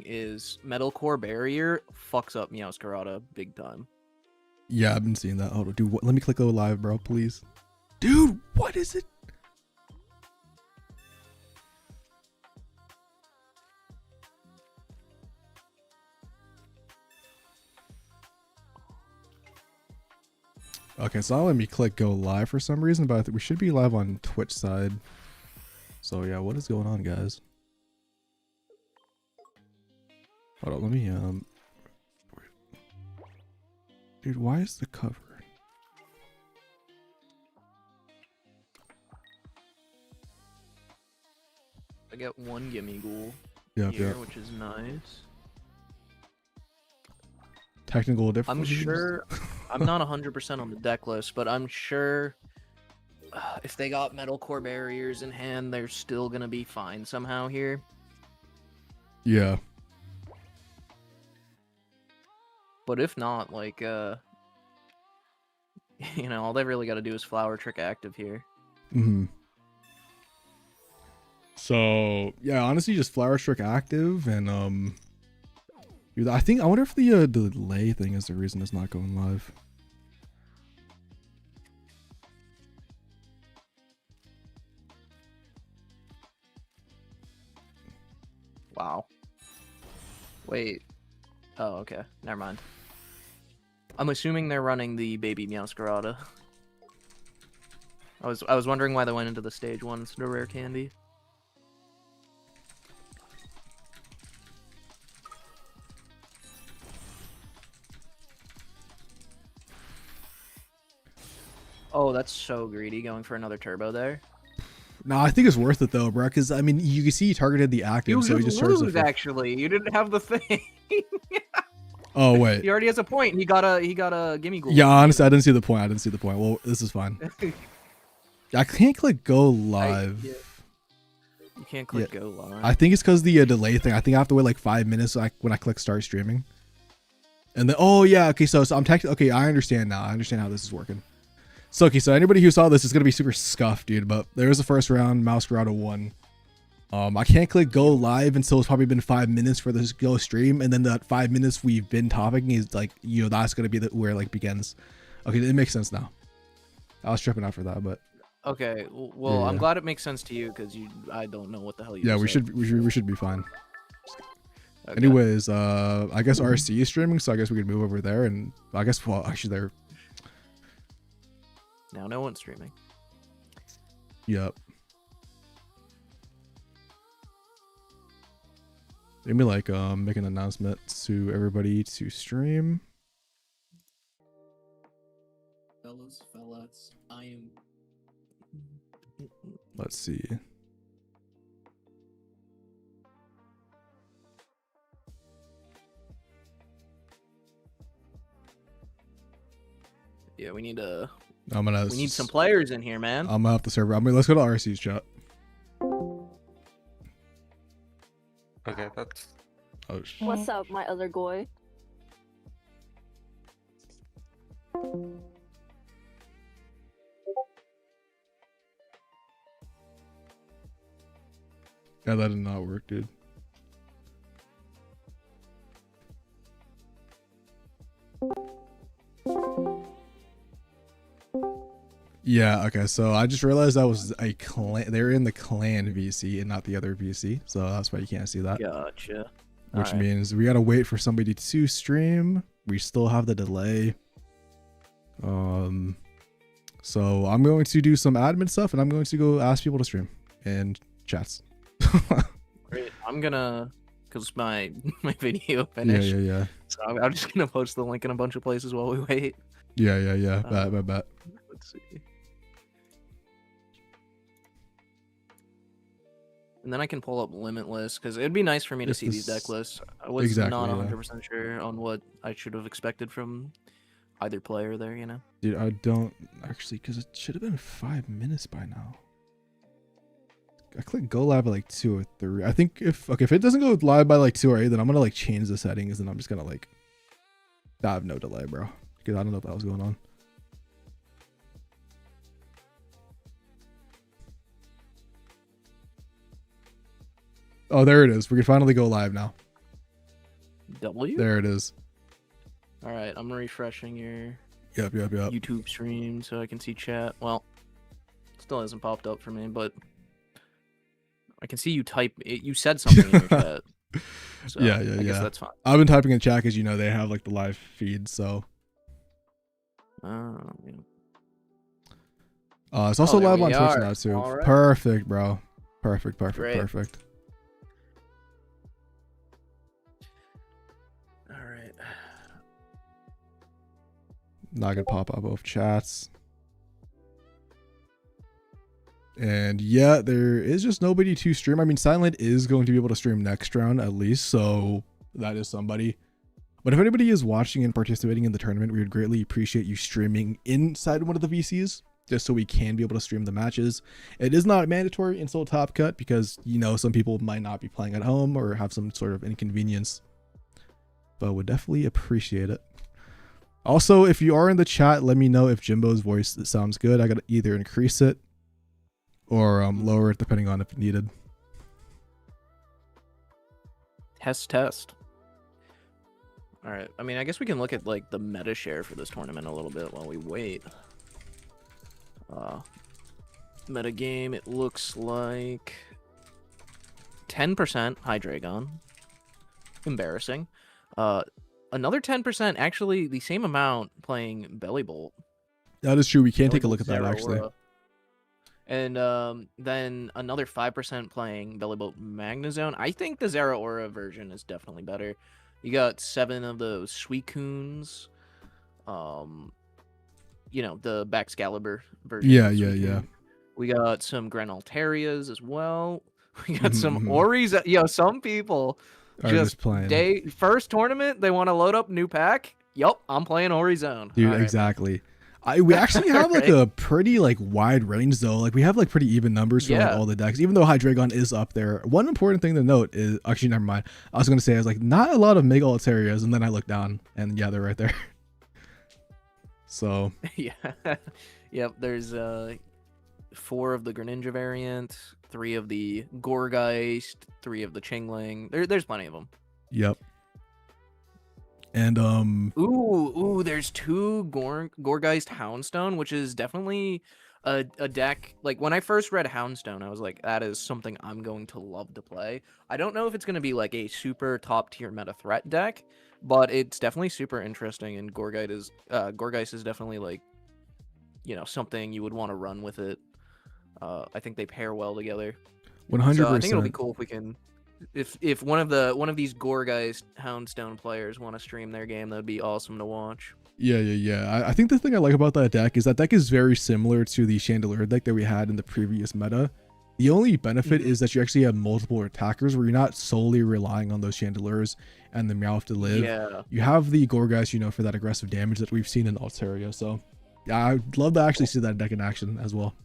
thing is Metal Core Barrier fucks up Meowscarda big time. Yeah, I've been seeing that. Oh, dude, let me click go live, bro, please. Dude, what is it? Okay, it's not letting me click go live for some reason, but I think we should be live on Twitch side. So yeah, what is going on, guys? Hold on, let me dude, why is the cover? I get one Gimme Ghoul Yeah. which is nice. Technical difficulties? I'm sure, I'm not 100% on the deck list, but I'm sure if they got Metal Core Barriers in hand, they're still gonna be fine somehow here. Yeah. But if not, like, you know, all they really got to do is Flower Trick active here. Mm-hmm. So yeah, honestly, just Flower Trick active, and dude, I wonder if the delay thing is the reason it's not going live. Wow. Wait. Oh, okay. Never mind. I'm assuming they're running the baby Meowscarda. I was wondering why they went into the stage 1 instead of rare candy. Oh, that's so greedy going for another turbo there. No, I think it's worth it though, bro. Because I mean, you can see he targeted the active, so he just charged lose, actually. You didn't have the thing. Oh wait. He already has a point. He got a gimme ghoul. Yeah, honestly, I didn't see the point. Well, this is fine. I can't click go live. You can't click go live. I think it's because the delay thing. I think I have to wait like 5 minutes when I click start streaming. And then, oh yeah, okay, so I'm okay, I understand now. I understand how this is working. So okay, so anybody who saw this is gonna be super scuffed, dude. But there's the first round. Meowscarda won. I can't click go live until it's probably been 5 minutes for this go stream, and then that 5 minutes we've been topping is like, you know, that's gonna be where it like begins. Okay, it makes sense now. I was tripping out for that, but okay. Well, yeah. I'm glad it makes sense to you because I don't know what the hell you. Yeah, we should be fine. Okay. Anyways, I guess RC is streaming, so I guess we could move over there, and I guess well, actually they're. Now no one's streaming. Yep. Let me like make an announcement to everybody to stream. Fellas, I am. Let's see. Yeah, we need a. We need some players in here, man. I'm gonna have to server. Let's go to RC's chat. Okay, that's. Oh, what's up, my other boy? Yeah, that did not work, dude. Yeah, okay, so I just realized that was a clan. They're in the clan VC and not the other VC, so that's why you can't see that. Gotcha. Which means we gotta wait for somebody to stream. We still have the delay. So I'm going to do some admin stuff, and I'm going to go ask people to stream and chats. Great. I'm gonna, cause my video finished. Yeah. So I'm just gonna post the link in a bunch of places while we wait. Yeah. Bet. Let's see. And then I can pull up Limitless, because it'd be nice for me to see these deck lists. I was not 100% sure on what I should have expected from either player there, you know? Dude, I don't actually, because it should have been 5 minutes by now. I click go live at like 2 or 3. I think if it doesn't go live by like 2 or 8, then I'm gonna like change the settings, and I'm just gonna like have no delay, bro, because I don't know what that was going on. Oh, there it is. We can finally go live now. W? There it is. All right, I'm refreshing your Yep. YouTube stream so I can see chat. Well, still hasn't popped up for me, but I can see you type. You said something in your chat. So Yeah. I guess that's fine. I've been typing in chat because you know they have like the live feed, so. Yeah. It's also there live we on Twitch are. now too. All right. Perfect, bro. Perfect. Great. Perfect. All right. Not gonna pop up both chats. And yeah, there is just nobody to stream. I mean, Silent is going to be able to stream next round at least, so that is somebody. But if anybody is watching and participating in the tournament, we would greatly appreciate you streaming inside one of the VCs, just so we can be able to stream the matches. It is not mandatory in Soul Top Cut because, you know, some people might not be playing at home or have some sort of inconvenience, but would definitely appreciate it. Also, if you are in the chat, let me know if Jimbo's voice sounds good. I gotta either increase it or lower it depending on if needed. Test. All right. I mean, I guess we can look at like the meta share for this tournament a little bit while we wait. Metagame, it looks like 10% Hydreigon. Embarrassing. Another 10%, actually the same amount playing Bellybolt. That is true. We can take a Bellybolt look at that actually. Zeraora. And then another 5% playing Bellybolt Magnezone. I think the Zeraora version is definitely better. You got 7 of those Suicunes. You know, the Baxcalibur version. Yeah. We got some Granaltarias as well. We got some Oris. Yo, some people just playing. First tournament, they want to load up new pack. Yup, I'm playing Orizone. Dude, right, exactly. We actually have like a pretty like wide range though. Like we have like pretty even numbers for like all the decks, even though Hydreigon is up there. One important thing to note is actually never mind. I was gonna say I was like not a lot of Mega Altarias, and then I looked down and yeah, they're right there. So yeah, yep. There's 4 of the Greninja variant, 3 of the Gourgeist, 3 of the Chingling. There's plenty of them. Yep. And ooh, there's 2 Gourgeist Houndstone, which is definitely a deck. Like when I first read Houndstone, I was like, that is something I'm going to love to play. I don't know if it's going to be like a super top tier meta threat deck, but it's definitely super interesting. And Gourgeist is definitely like, you know, something you would want to run with it. I think they pair well together. 100%. So I think it'll be cool if we can. If one of these Gourgeist Houndstone players want to stream their game, that'd be awesome to watch. Yeah. I think the thing I like about that deck is very similar to the Chandelier deck that we had in the previous meta. The only benefit is that you actually have multiple attackers where you're not solely relying on those Chandeliers and the Meowth to live. Yeah. You have the Gourgeist, you know, for that aggressive damage that we've seen in Altaria. So yeah, I'd love to actually see that deck in action as well.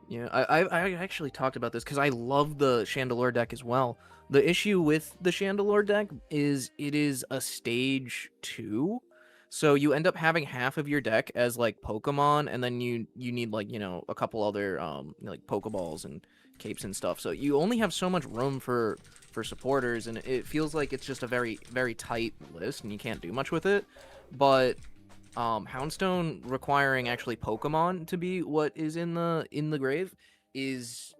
Yeah, I actually talked about this because I love the Chandelure deck as well. The issue with the Chandelure deck is it is a stage 2, so you end up having half of your deck as like Pokemon, and then you need like, you know, a couple other like Pokeballs and capes and stuff. So you only have so much room for supporters, and it feels like it's just a very tight list, and you can't do much with it. But Houndstone requiring actually Pokemon to be what is in the grave is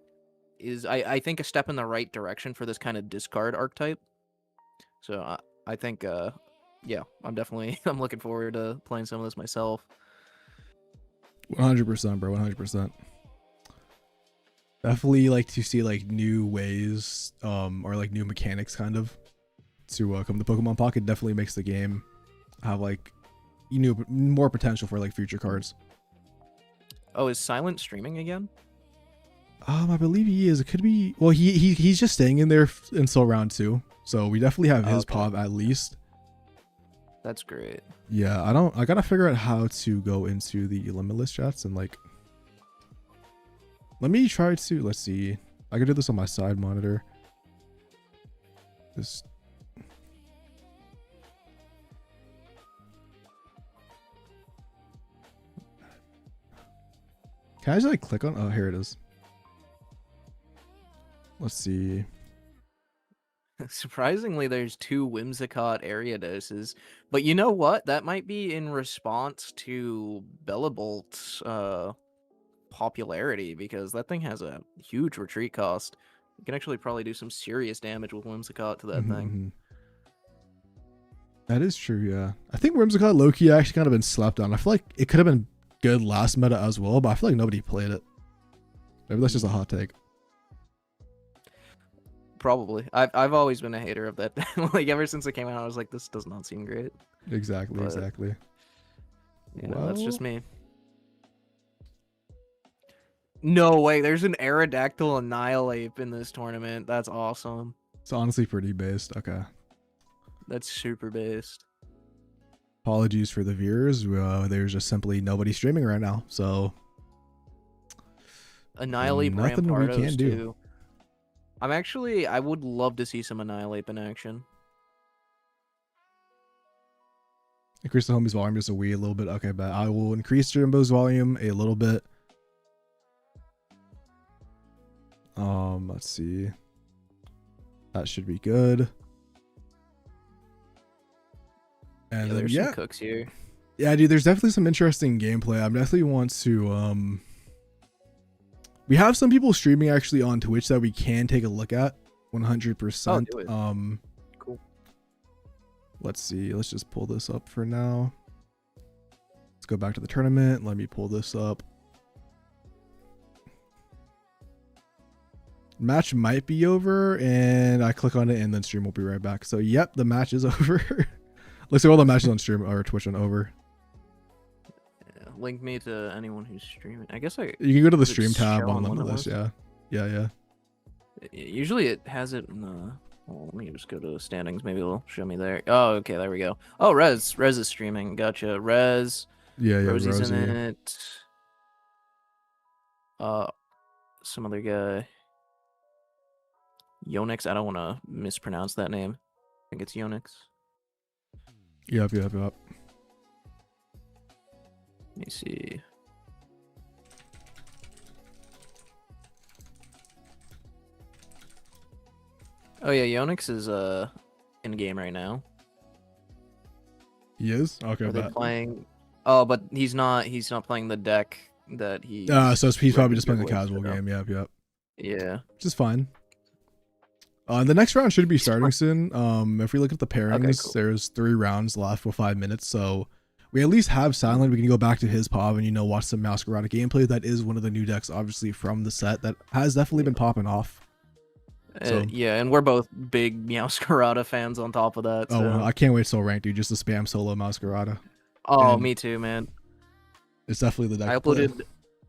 I think a step in the right direction for this kind of discard archetype. So I think yeah, I'm looking forward to playing some of this myself. 100%, bro. 100%. Definitely like to see like new ways or like new mechanics kind of to come to Pokemon Pocket. Definitely makes the game have like more potential for like future cards. Oh, is Silent streaming again? I believe he is. It could be. Well, he's just staying in there until round 2, so we definitely have his POV at least. That's great. Yeah, I gotta figure out how to go into the limitless chats and like. Let me try to. Let's see. I can do this on my side monitor. This. Can I just like click on? Oh, here it is. Let's see. Surprisingly, there's 2 Whimsicott Ariadoses, but you know what? That might be in response to Bellabolt's popularity, because that thing has a huge retreat cost. You can actually probably do some serious damage with Whimsicott to that thing. Mhm. That is true, yeah. I think Whimsicott low-key actually kind of been slept on. I feel like it could have been good last meta as well, but I feel like nobody played it. Maybe that's just a hot take. Probably. I've always been a hater of that. Like, ever since it came out, I was like, this does not seem great. Exactly, But, exactly. You know, that's just Well- me. No way, there's an Aerodactyl Annihilate in this tournament. That's awesome. It's honestly pretty based. Okay. That's super based. Apologies for the viewers. There's just simply nobody streaming right now, so Annihilate nothing we Rampardos can do. too. I would love to see some Annihilate in action. increase the homie's volume just a little bit. Okay, but I will increase Jimbo's volume a little bit. Let's see. That should be good. And then, There's yeah, some cooks here. yeah, dude, there's definitely some interesting gameplay. I definitely want to we have some people streaming actually on Twitch that we can take a look at 100%. do it. Cool. Let's see. Let's just pull this up for now. Let's go back to the tournament. Let me pull this up. Match might be over, and I click on it, and then stream will be right back. So, yep, the match is over. Looks like all the matches on stream or Twitch are over. Yeah, link me to anyone who's streaming. I guess I You can go to the Does it stream tab show on on the one of list. those? Yeah. usually it has it in the. Well, let me just go to standings. Maybe it'll show me there. Oh, okay, there we go. Oh, Rez is streaming. Gotcha. Yeah. Rosie's Rosie. in it. Some other guy. Yonix. I don't want to mispronounce that name. I think it's Yonix. Yep. Let me see. Oh yeah, Yonix is in game right now. He is? Okay, Are they bet. playing? Oh, but he's not playing the deck that he. So he's probably just playing the registered casual with, game. Yep. Yeah. Which is fine. The next round should be starting soon. If we look at the pairings, cool. there's 3 rounds left for 5 minutes, so we at least have Silent. We can go back to his pub and watch some Meowscarda gameplay. That is one of the new decks, obviously from the set that has definitely been popping off. So- Yeah, and we're both big Meowscarada fans on top of that. Oh, So. well, I can't wait till ranked, dude, just to spam solo Meowscarada. Oh, and- me too, man. It's definitely the deck. I to play. uploaded.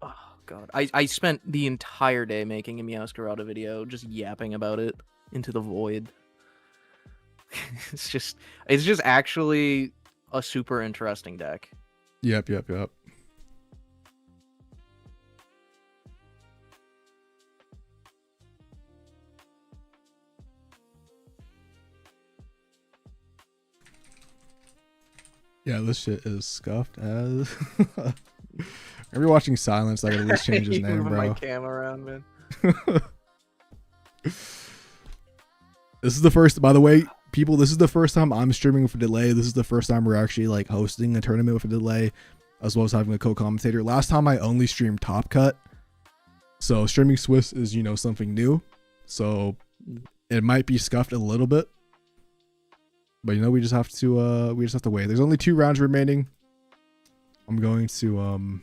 Oh god, I spent the entire day making a Meowscarada video, just yapping about it into the void. it's just actually a super interesting deck. Yep. Yeah, this shit is scuffed as. If you're watching Silence, I gotta at least change his You name, moving bro. my cam around, man. This is the first, by the way, people. This is the first time I'm streaming with a delay. This is the first time we're actually like hosting a tournament with a delay, as well as having a co-commentator. Last time I only streamed Top Cut, so streaming Swiss is something new. So it might be scuffed a little bit, but we just have to wait. There's only 2 rounds remaining. I'm going to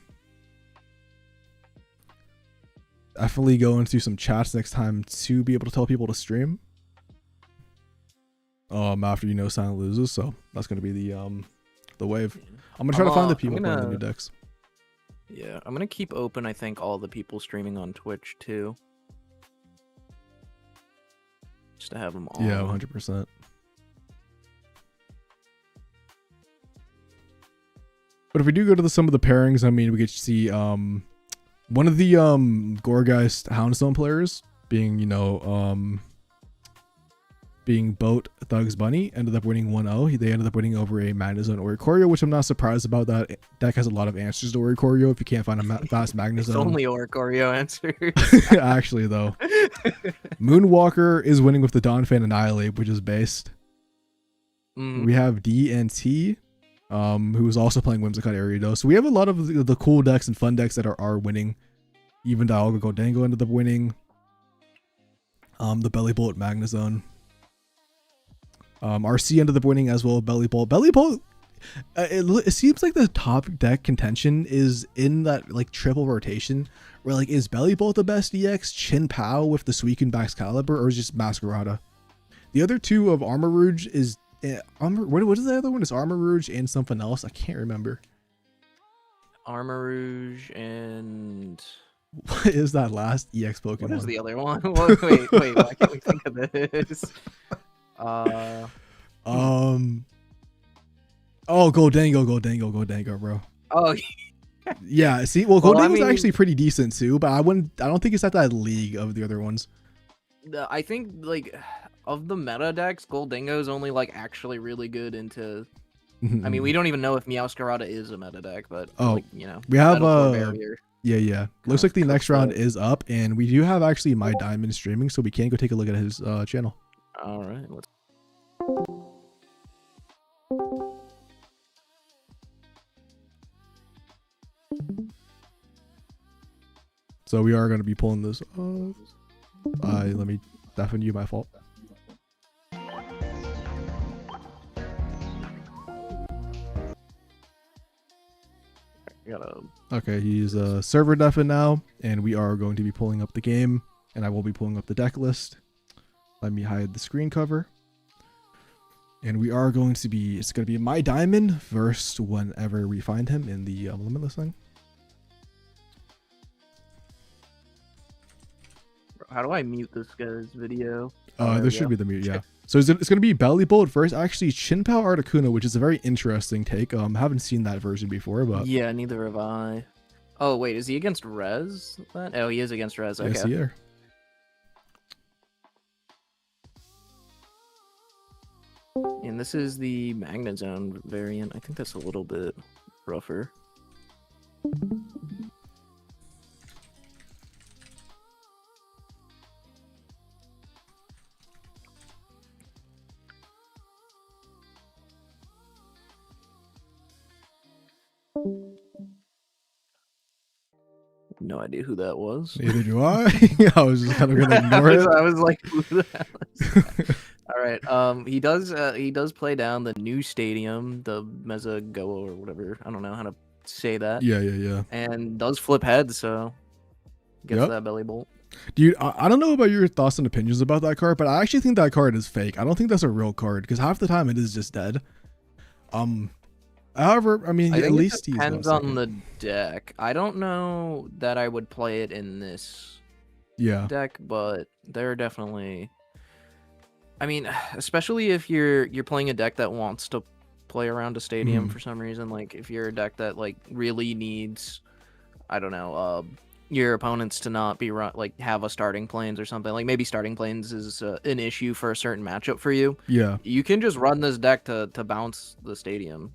definitely go into some chats next time to be able to tell people to stream. After Silent loses, so that's gonna be the wave. I'm gonna try to find the people playing the new decks. Yeah, I'm gonna keep open. I think all the people streaming on Twitch too, just to have them all. Yeah, 100%. But if we do go to some of the pairings, I mean, we get to see one of the Gorgeist Houndstone players being being Boat Thugs Bunny, ended up winning 1-0. They ended up winning over a Magnezone Oricorio, which I'm not surprised about. That deck has a lot of answers to Oricorio if you can't find a fast Magnezone. It's only Oricorio answers. Actually, though. Moonwalker is winning with the Donphan Annihilate, which is based. We have DNT, who is also playing Whimsicott Ariados. So we have a lot of the cool decks and fun decks that are winning. Even Dialga Goldango ended up winning. The Belly Bolt Magnezone. RC ended up winning as well. Belly Bolt. It seems like the top deck contention is in that like triple rotation. Where like is Belly Bolt the best EX? Chin Pao with the Suicune Excalibur, or is just Meowscarda? The other two of Armor Rouge is what is the other one? It's Armor Rouge and something else. I can't remember. Armor Rouge and what is that last EX Pokemon? What is the other one? Wait, why can't we think of this? Oh, Goldango, bro. Oh, yeah. See, well, Goldango's actually pretty decent too, but I don't think it's at that league of the other ones. I think like of the meta decks, Goldango's only like actually really good into. I mean, we don't even know if Meowscarda is a meta deck, but like, you know, we have barrier. Yeah. Looks like the next round is up, and we do have actually My Diamond streaming, so we can go take a look at his channel. All right, let's. So we are going to be pulling this off. Let me deafen you. My fault. Okay, he's server deafen now, and we are going to be pulling up the game, and I will be pulling up the deck list. Let me hide the screen cover. And we are going to be, it's going to be My Diamond versus whenever we find him in the Limitless thing. How do I mute this guy's video? There should be the mute, yeah. So it's going to be Belly Bolt versus actually Chin Pao Articuno, which is a very interesting take. Haven't seen that version before, but yeah, neither have I. Oh wait, is he against Rez? Oh, he is against Rez. Okay. Yes, yeah. And this is the Magnezone variant. I think that's a little bit rougher. No idea who that was. Neither do I. I was just kind of gonna ignore it. I was like, who the hell is that? All right. He does play down the new stadium, the Metagame or whatever. I don't know how to say that. Yeah. And does flip heads, so gets that Belly Bolt. Dude, I don't know about your thoughts and opinions about that card, but I actually think that card is fake. I don't think that's a real card because half the time it is just dead. However, I mean, at least it depends on the deck. I don't know that I would play it in this deck, but they're definitely. I mean, especially if you're playing a deck that wants to play around a stadium for some reason. Like if you're a deck that like really needs, I don't know, your opponents to not be have a starting planes or something. Like maybe starting planes is an issue for a certain matchup for you. Yeah, you can just run this deck to bounce the stadium.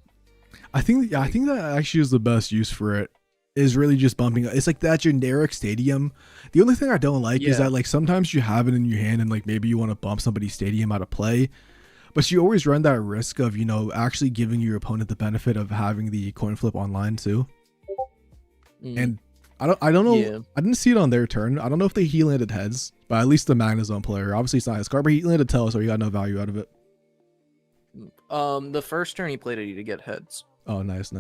I think that actually is the best use for it. Is really just bumping. It's like that generic stadium. The only thing I don't like is that like sometimes you have it in your hand and like maybe you want to bump somebody's stadium out of play, but you always run that risk of actually giving your opponent the benefit of having the coin flip online too. And I don't know. Yeah. I didn't see it on their turn. I don't know if they landed heads, but at least the Magnezone player. Obviously it's not his card, but he landed tails, so he got no value out of it. The first turn he played it to get heads. Oh, nice.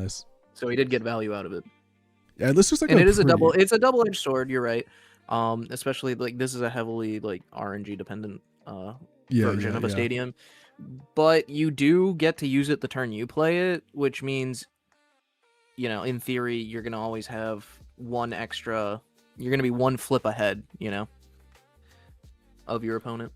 So he did get value out of it. Yeah, this was like it's a double-edged sword, you're right. Especially like this is a heavily like RNG dependent version of a stadium. But you do get to use it the turn you play it, which means in theory you're gonna always have one extra, you're gonna be one flip ahead, of your opponent.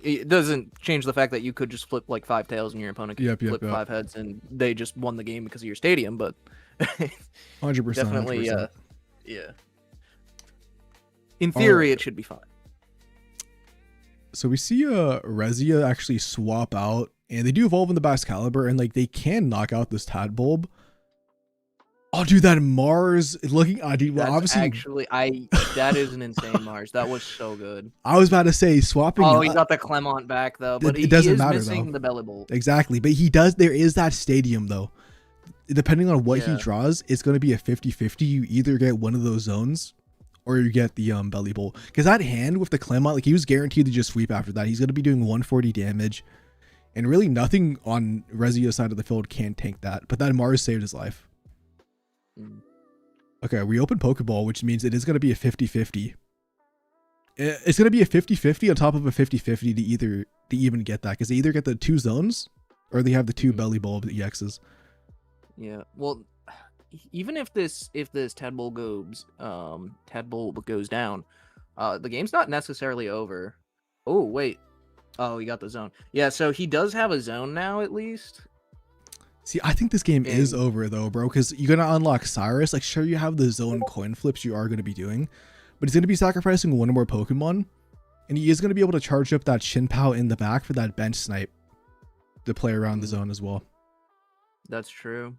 It doesn't change the fact that you could just flip like 5 tails and your opponent could flip 5 heads and they just won the game because of your stadium, but 100%. Definitely, 100%. In theory, it should be fine. So we see Rezia actually swap out, and they do evolve in the Excalibur, and like they can knock out this Tadbulb. Oh, dude, that Mars looking. Dude, well, That's obviously, actually that is an insane Mars. That was so good. I was about to say swapping. Oh, he got the Clement back though, but It doesn't he is matter, missing though. the belly bolt. Exactly, but he does. There is that stadium though. Depending on what he Yeah. draws, it's going to be a 50-50. You either get one of those zones, or you get the belly bolt. Because that hand with the Clement, like he was guaranteed to just sweep after that. He's going to be doing 140 damage, and really nothing on Rezia's side of the field can tank that. But that Mars saved his life. Mm. Okay, we open Pokeball, which means it is going to be a 50-50. It's going to be a 50-50 on top of a 50-50 to even get that, because they either get the 2 zones or they have the 2 belly bulb EXs. Yeah. Well, even if this Tadbulb goes down, the game's not necessarily over. Oh wait. Oh, he got the zone. Yeah, so he does have a zone now at least. See, I think this game is over though, bro, because you're gonna unlock Cyrus. Like, sure, you have the zone coin flips you are gonna be doing, but he's gonna be sacrificing one more Pokemon, and he is gonna be able to charge up that Shinpao in the back for that bench snipe to play around the zone as well. That's true.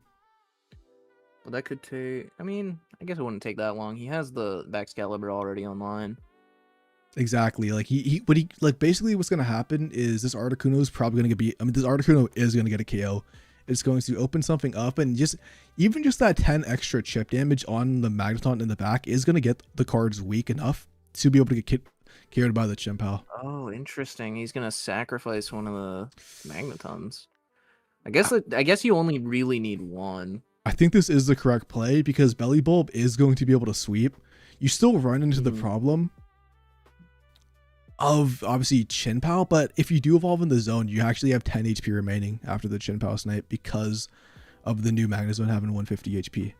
Well, that could take. I mean, I guess it wouldn't take that long. He has the Excalibur already online. Exactly. Like basically what's gonna happen is this Articuno is probably gonna be. I mean, this Articuno is gonna get a KO. It's going to open something up, and even just that 10 extra chip damage on the Magneton in the back is gonna get the cards weak enough to be able to get carried by the Chimpow. Oh, interesting. He's gonna sacrifice one of the Magnetons. I guess you only really need one. I think this is the correct play because Belly Bulb is going to be able to sweep. You still run into the problem of obviously Chinpow, but if you do evolve in the zone, you actually have 10 HP remaining after the Chinpow snipe because of the new Magnezone having 150 HP.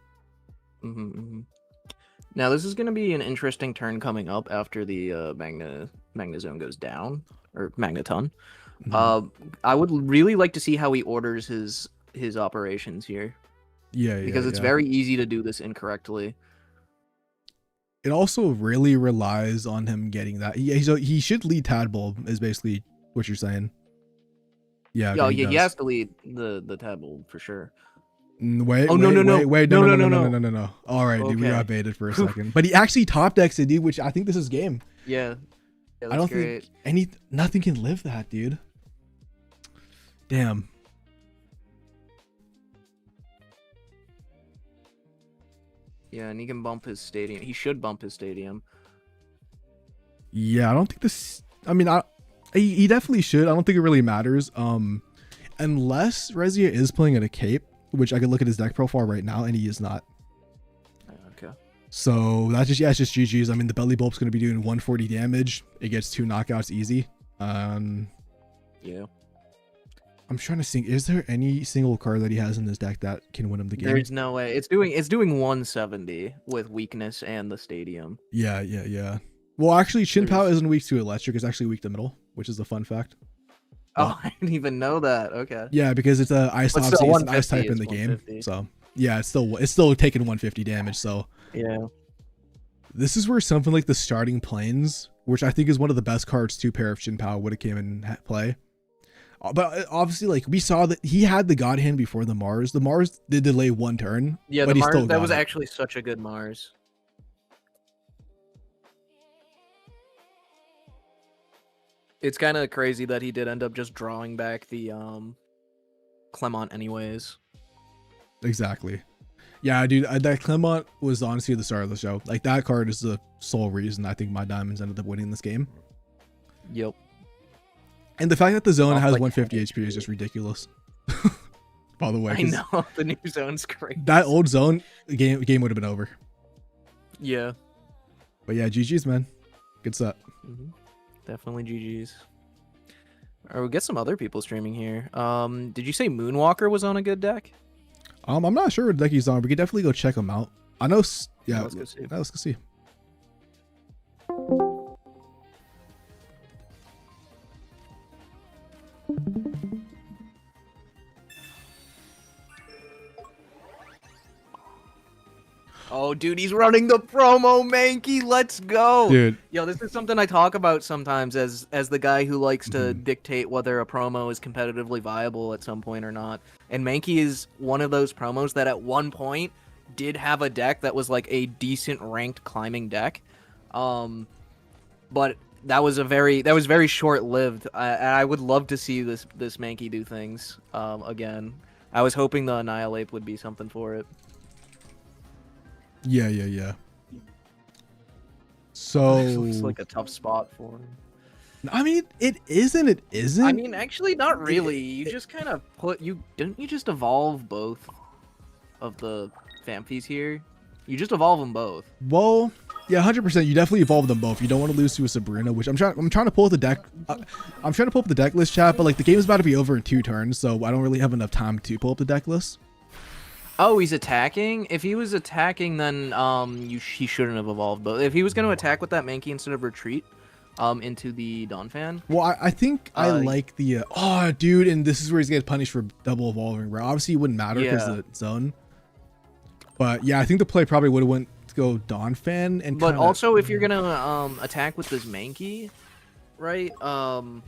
Now this is going to be an interesting turn coming up after the Magnezone goes down, or Magneton. I would really like to see how he orders his operations here. Yeah, because it's very easy to do this incorrectly. It also really relies on him getting that. He should lead Tadbulb, is basically what you're saying. Yeah. Yeah, he has to lead the Tadbulb for sure. Wait. No. All right, dude, we Okay. got baited for a second. But he actually top decks it, dude, which I think this is game. Yeah, I that's don't great. think nothing can live that, dude. Damn. Yeah, and he can bump his stadium. He should bump his stadium. Yeah, I don't think this. I mean, he definitely should. I don't think it really matters. Unless Rezia is playing at a cape, which I could look at his deck profile right now, and he is not. Okay. So that's just it's just GG's. I mean, the Belly Bulb's going to be doing 140 damage. It gets 2 knockouts easy. Yeah. I'm trying to think. Is there any single card that he has in his deck that can win him the game? There's no way. It's doing 170 with weakness and the stadium. Yeah. Well, actually, Chinpow isn't weak to electric. It's actually weak to middle, which is a fun fact. Oh, I didn't even know that. Okay. Yeah, because it's a ice. But Obviously, still, it's an ice type in the 150 game. is So yeah, it's still taking 150 damage. So Yeah. this is where something like the starting planes, which I think is one of the best cards to pair of Shinpow, would have came in play. But obviously, like we saw that he had the God Hand before the Mars. The Mars did delay 1 turn. Yeah, but the he Mars, still that got was it. actually such a good Mars. It's kind of crazy that he did end up just drawing back the Clement anyways. Exactly. Yeah, dude, that Clement was honestly the start of the show. Like that card is the sole reason I think my Diamonds ended up winning this game. Yep. And the fact that the zone Oh, has like- 150 HP is just ridiculous. By the way, I 'cause know the new zone's great. that old zone game would have been over. Yeah. But yeah, GG's, man. Good set. Definitely GG's. Or we'll get some other people streaming here. Did you say Moonwalker was on a good deck? I'm not sure what deck he's on. We could definitely go check him out. I know. Yeah, Let's go see. Let's go see. Oh, dude, he's running the promo, Mankey. Let's go. Dude. Yo, this is something I talk about sometimes as the guy who likes to Mhm. dictate whether a promo is competitively viable at some point or not. And Mankey is one of those promos that at one point did have a deck that was like a decent ranked climbing deck. But that was very short-lived. I would love to see this Mankey do things again. I was hoping the Annihilate would be something for it. Yeah. So This looks like a tough spot for him. I mean, it isn't. It isn't. I mean, actually, not really. You just kind of didn't you just evolve both of the Famfies here? You just evolve them both. Well, yeah, 100%. You definitely evolve them both. You don't want to lose to a Sabrina, which I'm trying to pull up the deck. I'm trying to pull up the deck list, chat, but like the game is about to be over in 2 turns, so I don't really have enough time to pull up the deck list. Oh, he's attacking? If he was attacking, then he shouldn't have evolved. But if he was going to attack with that Mankey instead of retreat into the Donphan. Well, I think I like the oh, dude, and this is where he's getting punished for double evolving, bro. Obviously, it wouldn't matter because the zone. But yeah, I think the play probably would have went to go Donphan and. But also, if you're gonna attack with this Mankey, right? Damn.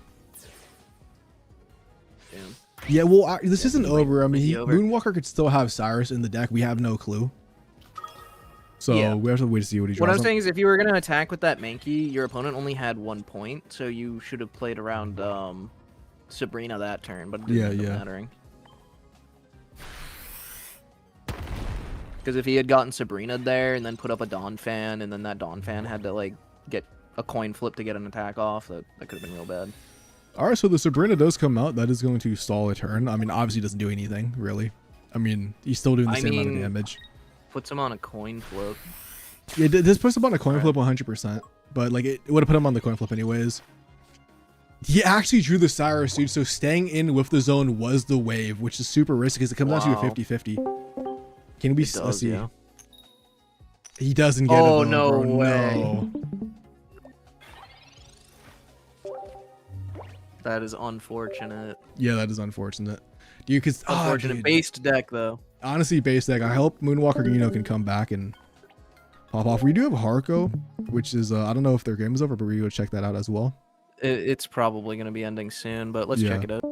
Yeah, well, this isn't over. I mean, Moonwalker could still have Cyrus in the deck. We have no clue. So we have to wait to see what he draws. What I'm saying is, if you were gonna attack with that Mankey, your opponent only had 1 point, so you should have played around Sabrina that turn. But it didn't end up mattering. Because if he had gotten Sabrina there and then put up a Donphan, and then that Donphan had to like get a coin flip to get an attack off, that could have been real bad. All right, so the Sabrina does come out. That is going to stall a turn. I mean, obviously doesn't do anything, really. I mean, he's still doing the same amount of damage. Puts him on a coin flip. Yeah, this puts him on a coin flip 100%. But, like, it would have put him on the coin flip anyways. He actually drew the Cyrus, dude. So staying in with the zone was the wave, which is super risky because it comes down to a 50-50. Can we let's see? Yeah. He doesn't get it. Oh, though, no bro. way. No. That is unfortunate. Yeah, that is unfortunate. Dude, because Unfortunate based deck, though. Honestly, base deck. I hope Moonwalker can come back and pop off. We do have Harko, which is I don't know if their game is over, but we go check that out as well. It's probably going to be ending soon, but let's check it out.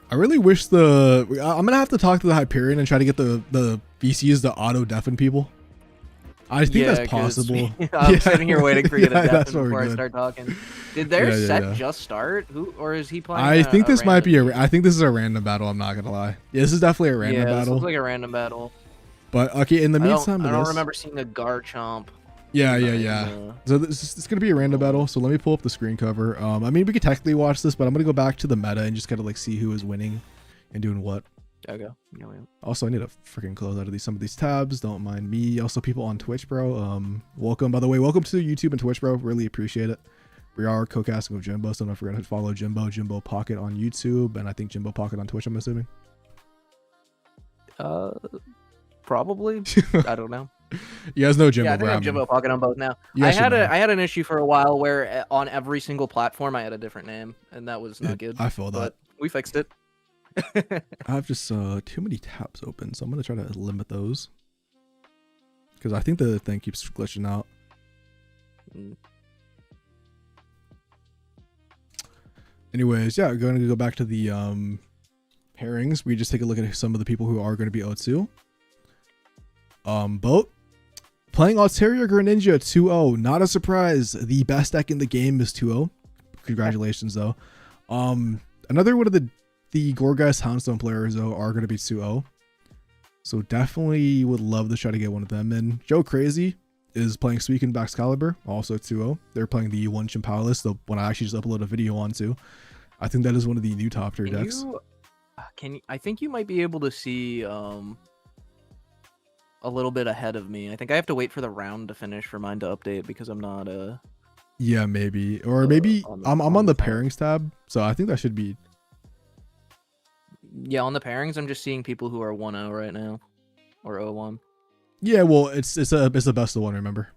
I really wish I'm gonna have to talk to the Hyperion and try to get the VCs to auto deafen people. I think that's possible. I'm sitting here waiting for you to deafen before I start talking. Did their set just start? Or is he playing? I think this might be I think this is a random battle. I'm not gonna lie. Yeah, this is definitely a random battle. This looks like a random battle. But okay, in the meantime, I don't remember seeing a Garchomp. Yeah. So this is gonna be a random battle. So let me pull up the screen cover. I mean, we could technically watch this, but I'm gonna go back to the meta and just kind of like see who is winning and doing what. Okay. Also, I need to freaking close out of some of these tabs. Don't mind me. Also, people on Twitch, bro. Welcome, by the way. Welcome to YouTube and Twitch, bro. Really appreciate it. We are co-casting with Jimbo, so don't forget to follow Jimbo Pocket on YouTube, and I think Jimbo Pocket on Twitch. I'm assuming. Probably. I don't know. You guys know Jimbo. Yeah, I think I have Jimbo Pocket on both now. I had an issue for a while where on every single platform I had a different name, and that was not good. I feel that. But we fixed it. I have just too many tabs open, so I'm gonna try to limit those because I think the thing keeps glitching out. Anyways, yeah, we're going to go back to the pairings. We just take a look at some of the people who are going to be O2. Boat playing Altaria Greninja 2-0. Not a surprise. The best deck in the game is 2-0. Congratulations, though. Another one of the Gorgeist Houndstone players, though, are going to be 2-0. So definitely would love to try to get one of them in. Joe Crazy is playing Suicune Excalibur, also 2-0. They're playing the One Chimpalis, the one I actually just uploaded a video onto. I think that is one of the new top tier decks. I think you might be able to see a little bit ahead of me. I think I have to wait for the round to finish for mine to update because I'm not yeah, maybe. Or maybe I'm on the pairings tab, so I think that should be. Yeah, on the pairings, I'm just seeing people who are 1-0 right now. or 0-1. Yeah, well, it's the best of one. Remember?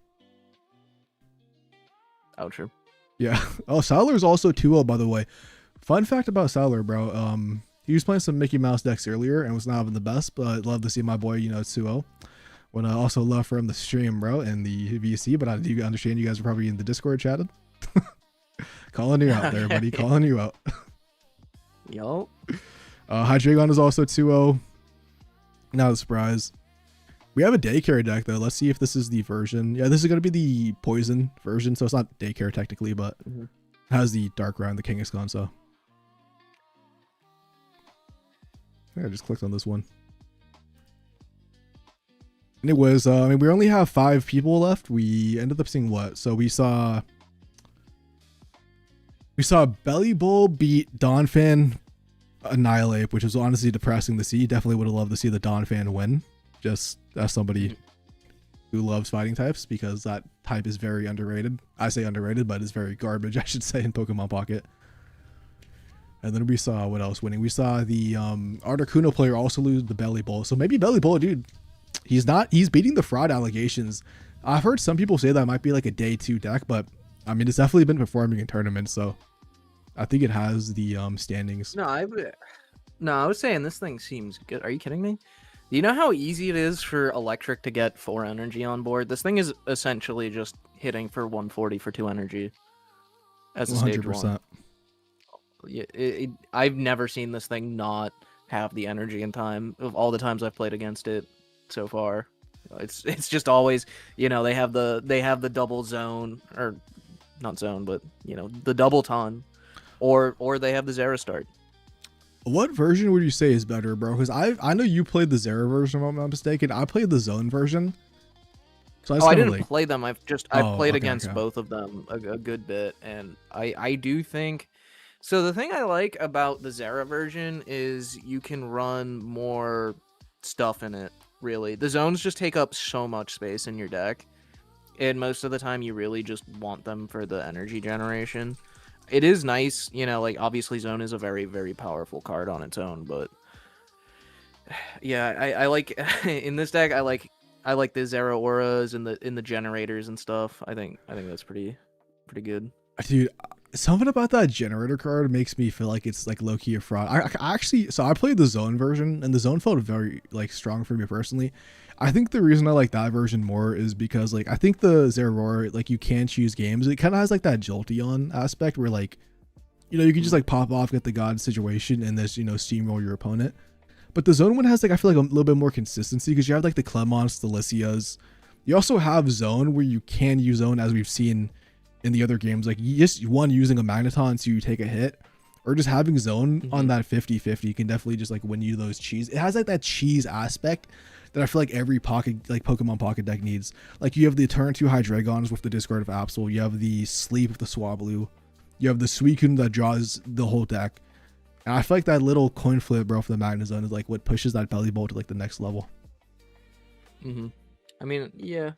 Oh, true. Yeah. Oh, Saddler's also 2-0, by the way. Fun fact about Saddler, bro. He was playing some Mickey Mouse decks earlier and was not having the best, but I'd love to see my boy, 2-0. Would I also love for him to stream, bro, in the VC, but I do understand you guys are probably in the Discord chatted. Calling you out there, buddy. Calling you out. Yup. Hydreigon is also 2-0. Not a surprise. We have a daycare deck, though. Let's see if this is the version. Yeah, this is going to be the poison version, so it's not daycare technically, but it has the dark round, the Kangaskhan, so. I think I just clicked on this one. And it was, I mean, we only have 5 people left. We ended up seeing what? So we saw Belly Bull beat Donphan Annihilate, which was honestly depressing to see. Definitely would have loved to see the Donphan win. Just as somebody who loves fighting types, because that type is very underrated. I say underrated, but it's very garbage, I should say, in Pokemon Pocket. And then we saw what else winning. We saw the Articuno player also lose the Belly Bull. So maybe Belly Bull, dude, he's beating the fraud allegations. I've heard some people say that might be like a day 2 deck, but I mean, it's definitely been performing in tournaments, so I think it has the standings. No, I was saying this thing seems good. Are you kidding me? Do you know how easy it is for Electric to get 4 energy on board? This thing is essentially just hitting for 140 for 2 energy as a stage 1. Yeah, I've never seen this thing not have the energy in time of all the times I've played against it so far. It's just always, they have the double zone, or not zone, but the double ton, or they have the Zera start. What version would you say is better, bro? Because I know you played the Zera version, if I'm not mistaken. I played the zone version. So I didn't play them. I've played okay, against both of them a good bit, and I do think. So the thing I like about the Zera version is you can run more stuff in it. Really, the zones just take up so much space in your deck, and most of the time you really just want them for the energy generation. It is nice, like obviously Zone is a very, very powerful card on its own, but yeah, I like in this deck I like the Zera auras and the generators and stuff. I think that's pretty good. Dude, something about that generator card makes me feel like it's like low-key a fraud. I actually, so I played the Zone version, and the Zone felt very like strong for me personally. I think the reason I like that version more is because like I think the Zeraora, like you can choose games. It kind of has like that Jolteon aspect where like, you can just like pop off, get the god situation, and this steamroll your opponent. But the Zone one has like I feel like a little bit more consistency because you have like the Clemonts, the Lycias. You also have Zone where you can use Zone as we've seen in the other games, like just using a Magneton to take a hit, or just having Zone on that 50-50 can definitely just like win you those cheese. It has like that cheese aspect that I feel like every pocket, like Pokemon Pocket deck needs. Like you have the turn 2 Hydreigons with the discard of Absol, you have the Sleep with the Swablu, you have the Suicune that draws the whole deck, and I feel like that little coin flip, bro, for the Magnezone is like what pushes that Belly Bolt to like the next level. I mean, yeah,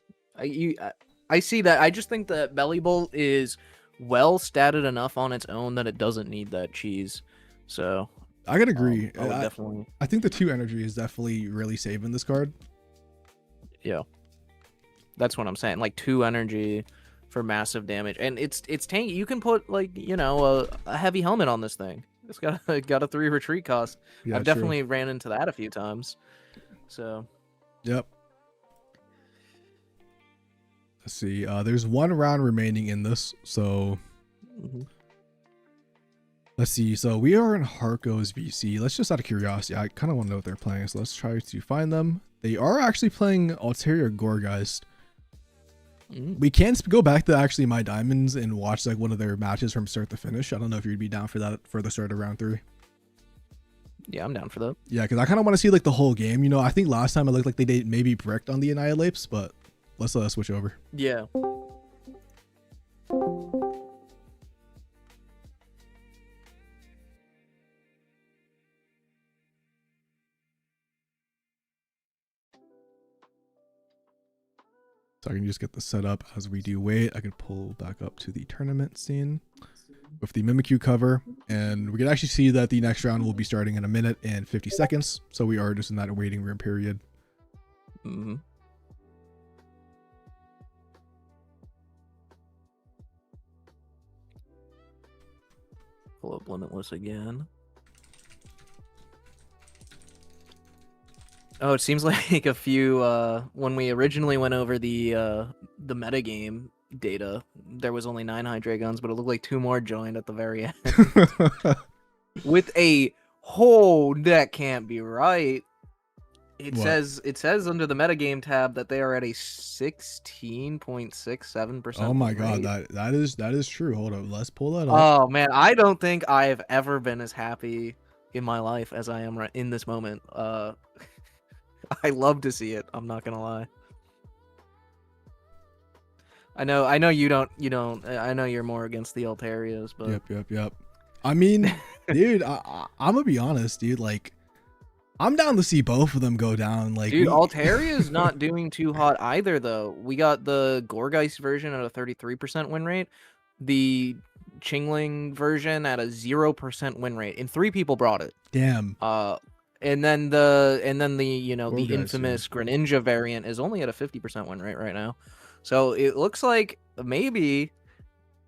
I see that. I just think that Belly Bolt is well statted enough on its own that it doesn't need that cheese. So I gotta agree. I would definitely. I think the 2 energy is definitely really saving this card. Yeah, that's what I'm saying. Like 2 energy for massive damage, and it's tanky. You can put like a heavy helmet on this thing. It's got a 3 retreat cost. Yeah, I've definitely ran into that a few times. So. Yep. Let's see. There's 1 round remaining in this, so let's see. So we are in Harko's VC. Let's just out of curiosity, I kind of want to know what they're playing, so let's try to find them. They are actually playing Altaria Gourgeist. We can go back to actually My Diamonds and watch like one of their matches from start to finish. I don't know if you'd be down for that for the start of round 3. Yeah, I'm down for that. Yeah, because I kind of want to see like the whole game. I think last time it looked like they did maybe bricked on the Annihilates, but let's switch over. Yeah. So I can just get the setup as we do wait. I can pull back up to the tournament scene with the Mimikyu cover, and we can actually see that the next round will be starting in 1 minute and 50 seconds. So we are just in that waiting room period. Mm-hmm. Pull up Limitless again. Oh, it seems like a few when we originally went over the metagame data, there was only 9 Hydreigons, but it looked like 2 more joined at the very end. With a whole that can't be right. It What? says under the metagame tab that they are at a 16.67%. Oh my god, that is true. Hold up, let's pull that up. Oh man, I don't think I've ever been as happy in my life as I am right in this moment. I love to see it. I'm not gonna lie. I know you don't. I know you're more against the Altarias, but Yep. I mean, dude, I'm gonna be honest, dude. Like, I'm down to see both of them go down. Like, dude, Altaria's not doing too hot either, though. We got the Gorgeist version at a 33% win rate, the Chingling version at a 0% win rate, and 3 people brought it. damn. And then the Gorgeist, the infamous Greninja variant is only at a 50% win rate right now. So it looks like maybe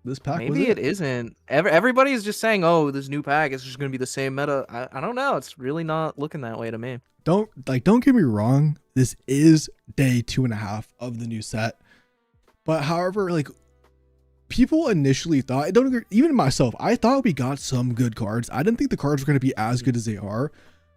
This pack maybe it isn't. Everybody is just saying, "Oh, this new pack is just going to be the same meta." I don't know. It's really not looking that way to me. Don't get me wrong. This is day 2.5 of the new set, but however, like, people initially thought, I don't agree, even myself, I thought we got some good cards. I didn't think the cards were going to be as good as they are.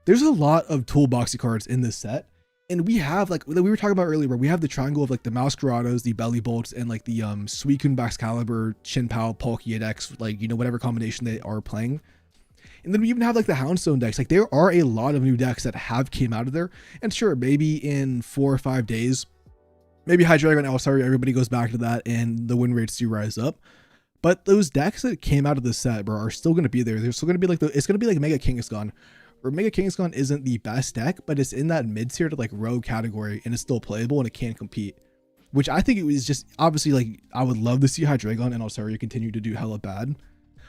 There's a lot of toolboxy cards in this set, and we have, like we were talking about earlier, where we have the triangle of like the Meowscardas, the Belly Bolts, and like the Suicune, Baxcalibur, Chinpow, Palkia decks, like, you know, whatever combination they are playing. And then we even have like the Houndstone decks. Like, there are a lot of new decks that have came out of there. And sure, maybe in 4 or 5 days, maybe Hydreigon and Altaria, everybody goes back to that and the win rates do rise up. But those decks that came out of the set, bro, are still going to be there. They're still going to be like it's going to be like Mega Kangaskhan. Or Mega Kangaskhan isn't the best deck, but it's in that mid tier to like rogue category, and it's still playable and it can compete. Which I think it was just, obviously, like, I would love to see Hydreigon and Altaria continue to do hella bad.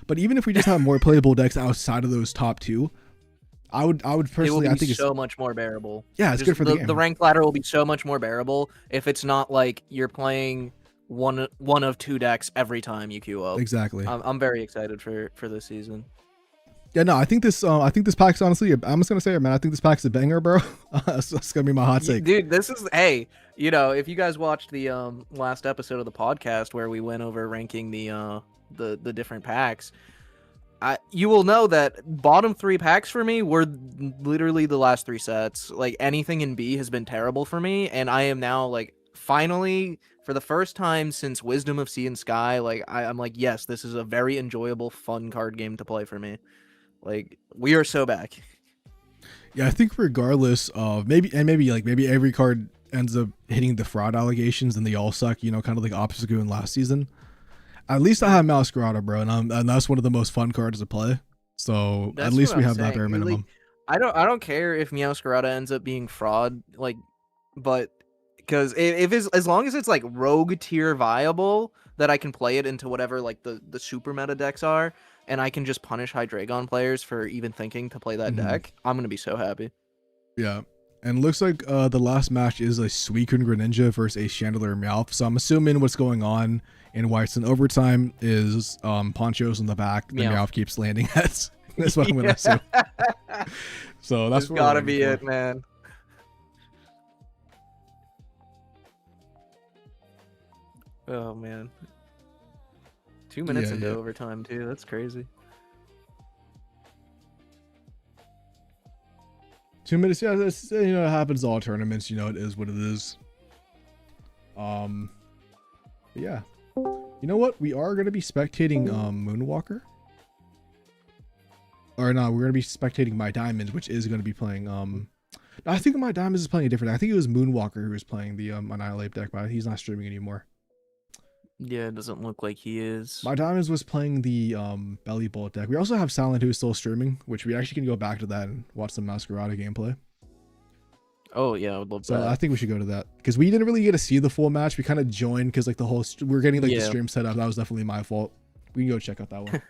But even if we just have more playable decks outside of those top 2, I would personally, I think it's so much more bearable. Yeah, it's good for the game. The rank ladder will be so much more bearable if it's not like you're playing one of 2 decks every time you queue up. Exactly. I'm very excited for this season. Yeah, no, I think this pack's honestly, I'm just gonna say it, man. I think this pack's a banger, bro. It's gonna be my hot take, dude. This is, hey, you know, if you guys watched the last episode of the podcast where we went over ranking the different packs, you will know that bottom 3 packs for me were literally the last 3 sets. Like, anything in B has been terrible for me, and I am now, like, finally, for the first time since Wisdom of Sea and Sky, like, I'm like, yes, this is a very enjoyable, fun card game to play for me. Like, we are so back. Yeah, I think regardless of maybe every card ends up hitting the fraud allegations and they all suck, you know, kind of like Obstacle in last season. At least I have Meowscarda, bro, and that's one of the most fun cards to play. So That's at least we have saying. that bare minimum. Like, I don't care if Meowscarda ends up being fraud, like, but because if it's, as long as it's like rogue tier viable, that I can play it into whatever like the super meta decks are, and I can just punish Hydreigon players for even thinking to play that deck, I'm gonna be so happy. Yeah. And looks like the last match is a Suicune Greninja versus a Chandelure Meowth. So I'm assuming what's going on in why it's in overtime is Poncho's in the back. The Meowth keeps landing at. That's what I'm gonna assume. So that's gotta be it, man. Oh man. 2 minutes into overtime too. That's crazy. 2 minutes, yeah. That's, you know, it happens all tournaments. You know, it is what it is. Yeah. You know what? We are gonna be spectating Moonwalker. Or no, we're gonna be spectating My Diamonds, which is gonna be playing. I think My Diamonds is playing a different. I think it was Moonwalker who was playing the Annihilate deck, but he's not streaming anymore. Yeah, it doesn't look like he is. My Diamonds was playing the Belly Bolt deck. We also have Silent, who is still streaming, which we actually can go back to that and watch some Meowscarda gameplay. Oh yeah, I would love that. So I think we should go to that because we didn't really get to see the full match. We kind of joined because like the whole we're getting like the stream set up. That was definitely my fault. We can go check out that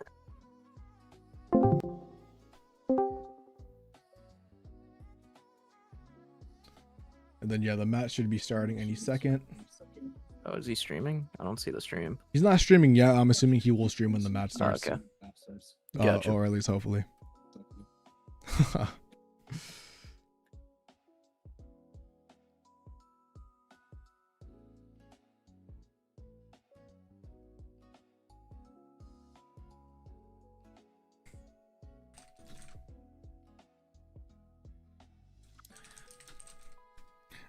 one. And then, yeah, the match should be starting any second. Oh, is he streaming? I don't see the stream. He's not streaming yet. I'm assuming he will stream when the match Oh, starts. okay. Gotcha. Or at least hopefully.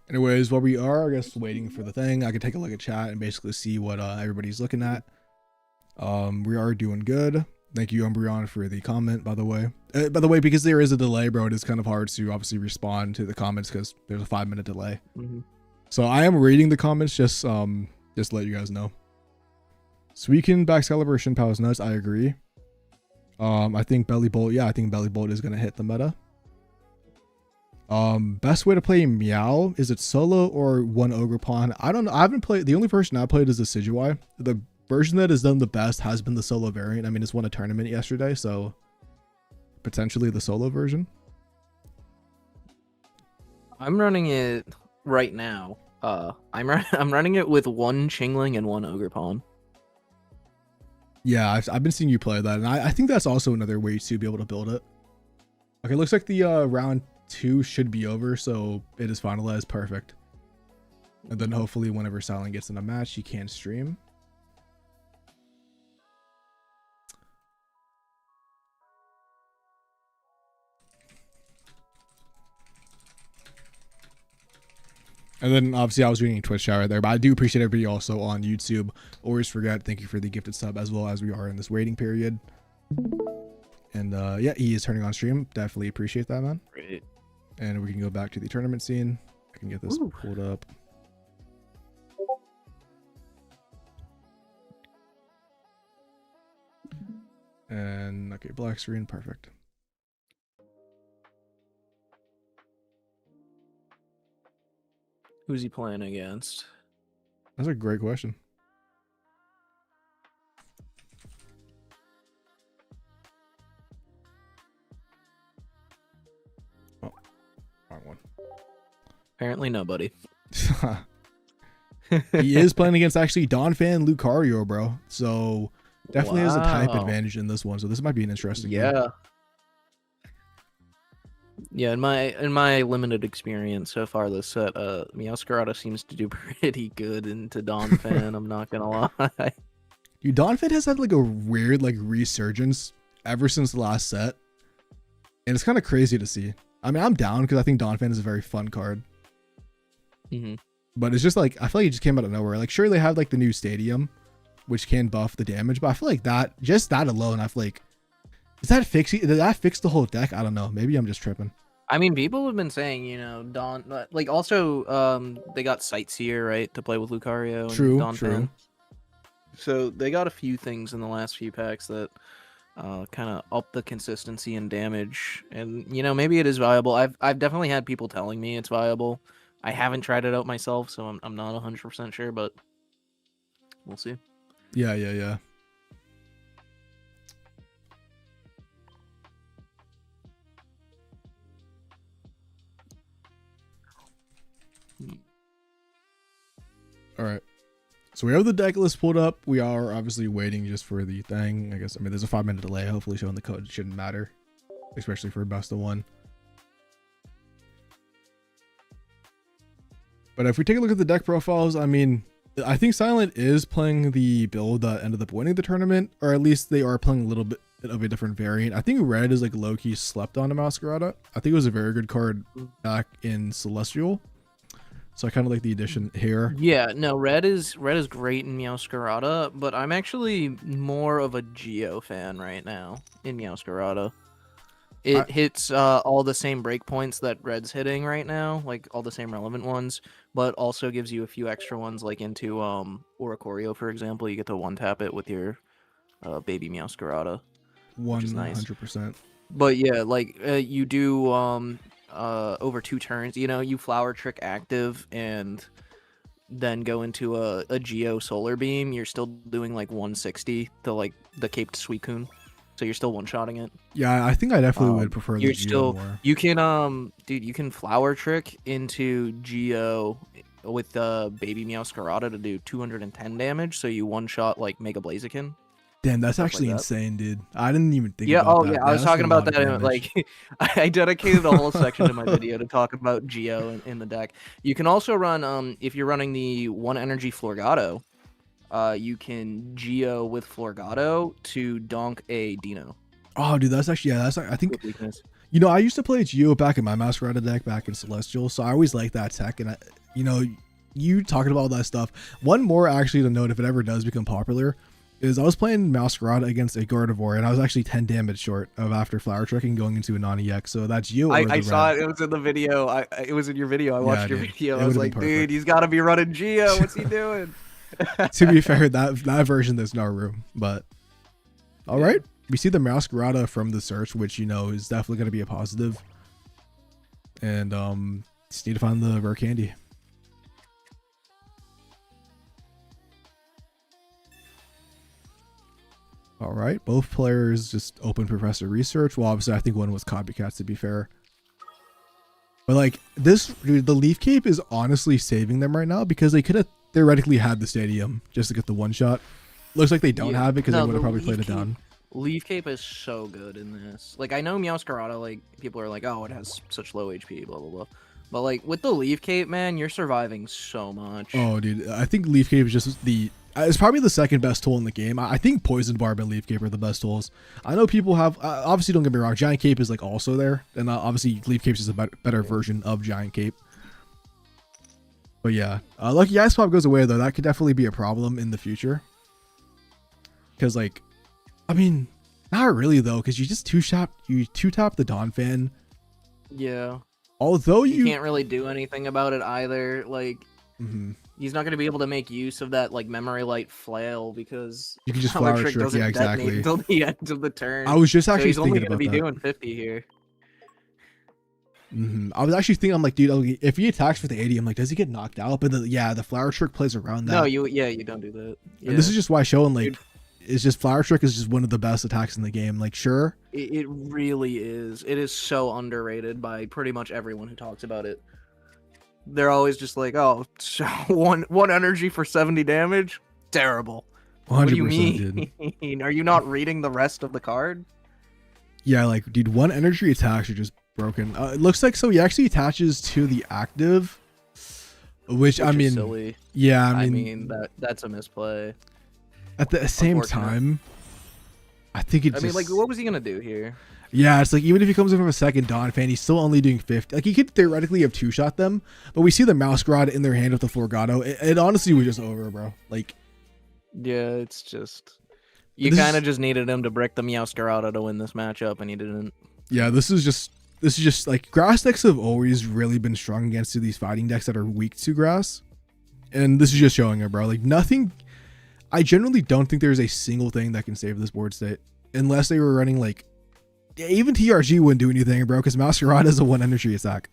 Anyways, while we are, I guess, waiting for the thing, I can take a look at chat and basically see what everybody's looking at. We are doing good. Thank you, Umbreon, for the comment, by the way. Because there is a delay, bro, it is kind of hard to obviously respond to the comments because there's a 5-minute delay. So I am reading the comments, just to let you guys know. Suicune back Skele-Dirge Powers nuts. I agree. I think Belly Bolt. Yeah, I think Belly Bolt is gonna hit the meta. Best way to play Meow, is it solo or one Ogerpon? I don't know. I haven't played. The only version I played is the Decidueye. The version that has done the best has been the solo variant. I mean, it's won a tournament yesterday, so potentially the solo version. I'm running it right now. I'm running it with one Chingling and one Ogerpon. Yeah, I've been seeing you play that, and I think that's also another way to be able to build it. Okay, looks like the round 2 should be over, so it is finalized. Perfect. And then hopefully whenever Silent gets in a match, he can stream. And then obviously I was reading Twitch chat right there, but I do appreciate everybody also on YouTube. Always forget, thank you for the gifted sub as well as we are in this waiting period. And yeah, he is turning on stream. Definitely appreciate that, man. Great. And we can go back to the tournament scene. I can get this pulled up. And okay, black screen, perfect. Who's he playing against? That's a great question. Oh, wrong one. Apparently nobody. He is playing against actually Donphan Lucario, bro. So definitely has a type advantage in this one. So this might be an interesting game. Yeah, in my limited experience so far this set, Meowscarda seems to do pretty good into Donphan, I'm not gonna lie. Dude, Donphan has had like a weird like resurgence ever since the last set. And it's kind of crazy to see. I mean, I'm down because I think Donphan is a very fun card. But it's just like, I feel like it just came out of nowhere. Like, sure, they have like the new stadium, which can buff the damage, but I feel like that, just that alone, I feel like, did that fix the whole deck? I don't know. Maybe I'm just tripping. I mean, people have been saying, you know, like also, they got Sightseer, right, to play with Lucario and Donphan. True. So they got a few things in the last few packs that kind of up the consistency and damage, and you know, maybe it is viable. I've definitely had people telling me it's viable. I haven't tried it out myself, so I'm not 100% sure, but we'll see. Yeah. All right. So we have the deck list pulled up. We are obviously waiting just for the thing. I guess, I mean, there's a 5-minute delay. Hopefully showing the code shouldn't matter, especially for best of one. But if we take a look at the deck profiles, I mean, I think Silent is playing the build that ended up winning the tournament, or at least they are playing a little bit of a different variant. I think Red is like low-key slept on a Meowscarda. I think it was a very good card back in Celestial. So I kind of like the addition here. Yeah, no, red is great in Meowscarda, but I'm actually more of a Geo fan right now in Meowscarda. It hits all the same breakpoints that Red's hitting right now, like all the same relevant ones, but also gives you a few extra ones, like into Oricorio, for example. You get to one-tap it with your baby Meowscarda, which is nice. 100%. But yeah, like you do over 2 turns, you know, you Flower Trick active and then go into a Geo Solar Beam, you're still doing like 160 to like the Caped Suicune. so you're still one-shotting it. Yeah, I think I definitely would prefer the You're Geo still more. you can dude, you can flower trick into Geo with baby Meowscarda to do 210 damage, so you one-shot like Mega Blaziken. Damn, that's stuff like actually that. insane, dude. I didn't even think Yeah, about oh that. yeah, I was that's talking a about lot of that in, damage. like I dedicated a whole section to my video to talk about Geo in the deck. You can also run if you're running the 1 energy Florgato, you can Geo with Florgato to donk a Dino. Oh, dude, that's actually, yeah, that's, I think, With weakness. you know, I used to play Geo back in my Meowscarda deck back in Celestial, so I always liked that tech, and you know, you talking about all that stuff. One more actually to note, if it ever does become popular, is I was playing Meowscarda against a Gardevoir, and I was actually 10 damage short of after flower tricking going into a non-EX, so that's Geo. I saw it. It was in the video. It was in your video. I watched your dude, video. it I was would've like, been dude, perfect. he's got to be running Geo. What's he doing? To be fair, that version there's no room, but all right. We see the Meowscarda from the search, which, you know, is definitely going to be a positive. And just need to find the rare candy. All right, both players just open Professor Research. Well, obviously, I think one was copycats, to be fair. But like this, dude, the Leaf Cape is honestly saving them right now because they could have theoretically had the stadium just to get the one shot. Looks like they don't have it because they would have probably played it down. Leaf Cape is so good in this. Like, I know Meowscarada, like, people are like, oh, it has such low HP, blah, blah, blah. But, like, with the Leaf Cape, man, you're surviving so much. Oh, dude, I think Leaf Cape is just it's probably the second best tool in the game. I think Poison Barb and Leaf Cape are the best tools. I know people have, obviously, don't get me wrong, Giant Cape is, like, also there. And obviously, Leaf Cape is a better version of Giant Cape. But yeah, Lucky Ice Pop goes away, though. That could definitely be a problem in the future. Because, like, I mean, not really, though, because you just two-tap the Donphan. Yeah. Although you can't really do anything about it either. Like, he's not going to be able to make use of that, like, Memory Light Flail because you can just flower trick, doesn't yeah, exactly. until the end of the turn. I was just actually he's only thinking going to about be that. doing 50 here. I was actually thinking, I'm like, dude, if he attacks for the 80, I'm like, does he get knocked out? But yeah, the flower trick plays around that. No, you don't do that. Yeah. And this is just why showing, like, it's just flower trick is just one of the best attacks in the game. Like, sure, it really is. It is so underrated by pretty much everyone who talks about it. They're always just like, oh, so one energy for 70 damage? Terrible. 100%. What do you mean? Are you not reading the rest of the card? Yeah, like, dude, one energy attacks are just broken. It looks like so he actually attaches to the active, which I mean, silly. Yeah, I mean that's a misplay. At the same time, I think it's. I mean, like, what was he gonna do here? Yeah, it's like even if he comes in from a second Donphan, he's still only doing 50. Like, he could theoretically have two-shot them, but we see the Meowscarda in their hand with the Florgato. It honestly was just over, bro. Like, yeah, it's just you kind of just needed him to brick the Meowscarada to win this matchup, and he didn't. Yeah, this is just like grass decks have always really been strong against these fighting decks that are weak to grass, and this is just showing it, bro. Like, nothing. I generally don't think there's a single thing that can save this board state unless they were running like. Yeah, even TRG wouldn't do anything, bro, because Meowscarada is a 1 energy attack.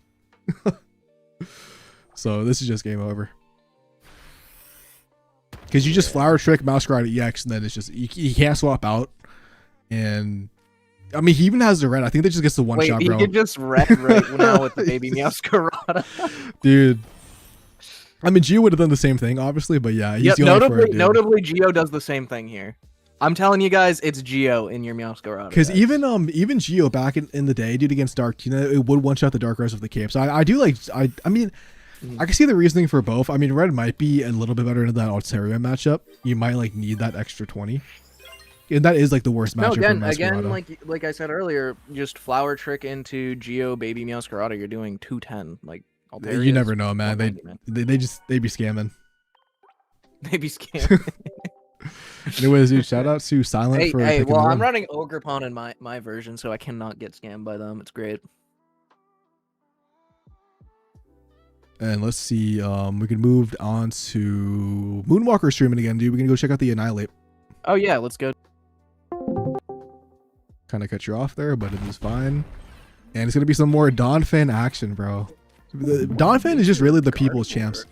So this is just game over. Because you just flower trick Meowscarada EX, and then it's just you can't swap out. And I mean, he even has the red. I think that just gets the one shot, bro. Wait, he just red right now with the baby Meowscarada. Dude. I mean, Geo would have done the same thing, obviously, but yeah, he's notably, Geo does the same thing here. I'm telling you guys, it's Geo in your Meowscarada. Because even Geo back in the day, dude, against Dark, you know, it would one shot the Dark Res of the Cape. So I do like I mean, I can see the reasoning for both. I mean, red might be a little bit better in that Altaria matchup. You might like need that extra 20. And that is like the worst matchup. No, again, like I said earlier, just flower trick into Geo baby Meowscarada, you're doing 210. Like, you never know, man. They be scamming. They be scamming. Anyways, dude, shout out to Silent for Hey, well, I'm running Ogrepon in my version, so I cannot get scammed by them. It's great. And let's see, we can move on to Moonwalker streaming again, dude. We can go check out the Annihilate. Oh yeah, let's go. Kind of cut you off there, but it is fine. And it's gonna be some more Donphan action, bro. Donphan is just really the people's champs.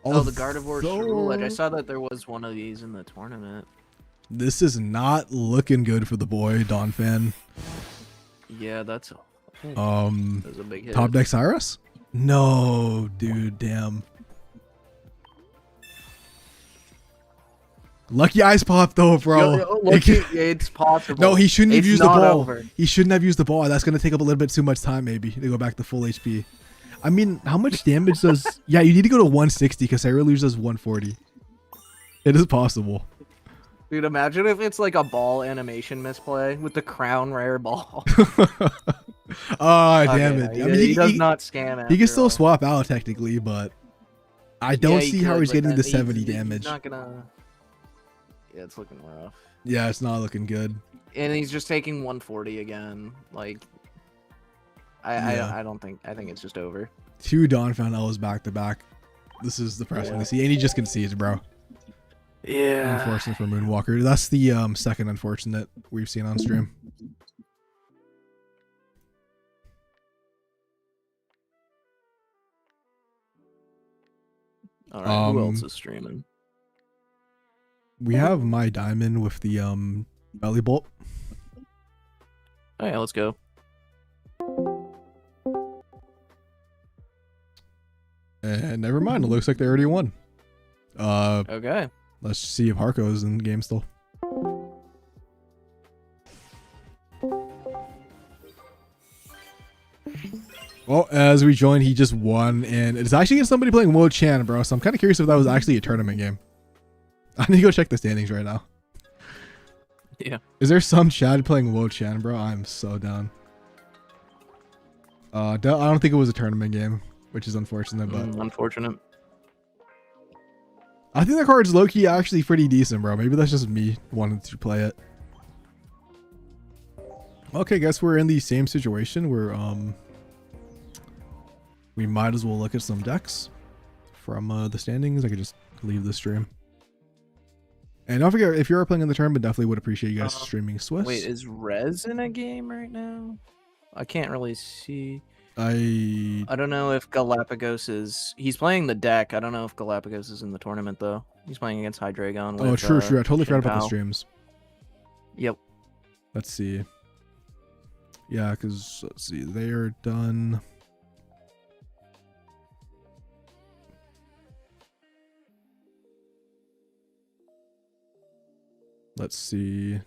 Oh, the Gardevoir Shrew Ledge. I saw that there was one of these in the tournament. This is not looking good for the boy, Donphan. Yeah, that's a big hit. Top deck Cyrus? No, dude, damn. Lucky eyes popped though, bro. It's possible. No, he shouldn't have It's used the not ball. over. He shouldn't have used the ball. That's gonna take up a little bit too much time, maybe, to go back to full HP. I mean, how much damage does? Yeah, you need to go to 160 because Cyrus does 140. It is possible. Dude, imagine if it's like a ball animation misplay with the crown rare ball. Oh, damn it. Yeah, I mean, he does not scan. He can still all. swap out technically, but I don't he see how could, he's but getting then the 70 damage. He's not gonna. Yeah, it's looking rough. Yeah, it's not looking good. And he's just taking 140 again. Like, I don't think. I think it's just over. 2 Donphan L's back to back. This is depressing to see, and he just concedes, bro. Yeah. Unfortunate for Moonwalker. That's the second unfortunate we've seen on stream. All right. Who else is streaming? We have My Diamond with the belly bolt. Oh yeah, let's go. And never mind. It looks like they already won. Okay. Let's see if Harko is in the game still. Well, as we join, he just won, and it's actually against somebody playing Wo Chan, bro. So I'm kind of curious if that was actually a tournament game. I need to go check the standings right now. Yeah. Is there some Chad playing Wo Chan, bro? I'm so down. I don't think it was a tournament game, which is unfortunate, but unfortunate. I think the card's low-key actually pretty decent, bro. Maybe that's just me wanting to play it. Okay, guess we're in the same situation where we might as well look at some decks from the standings. I could just leave the stream. And don't forget, if you're playing in the tournament, definitely would appreciate you guys streaming Swiss. Wait, is Rez in a game right now? I can't really see. I don't know if Galapagos is. He's playing the deck. I don't know if Galapagos is in the tournament though. He's playing against Hydreigon. Oh, with, true. I totally forgot about the Shinpao. streams. Yep. Let's see. Yeah, because let's see, they are done. Let's see.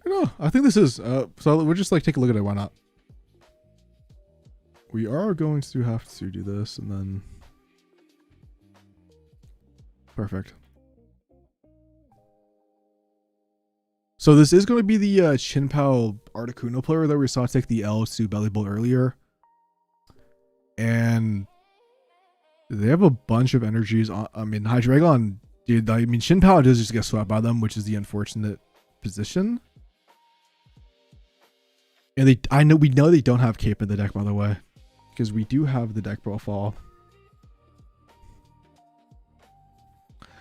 No, I think this is so we'll just like take a look at it. Why not? We are going to have to do this and then perfect. So this is going to be the Shinpao Articuno player that we saw take the L to Belly Bolt earlier. And they have a bunch of energies. I mean, Hydreigon, dude, I mean, Shinpao does just get swept by them, which is the unfortunate position. And we know they don't have Cape in the deck, by the way, because we do have the deck profile.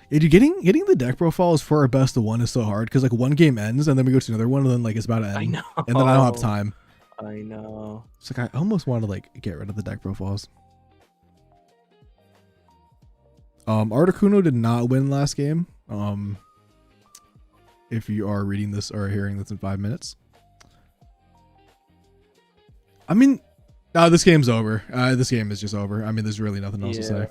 Yeah, dude, getting the deck profiles for our best of one is so hard because like one game ends and then we go to another one and then like it's about to end. I know. And then I don't have time. I know. It's like I almost want to like get rid of the deck profiles. Articuno did not win last game. If you are reading this or hearing this in 5 minutes. I mean, this game's over. This game is just over. I mean, there's really nothing else to say.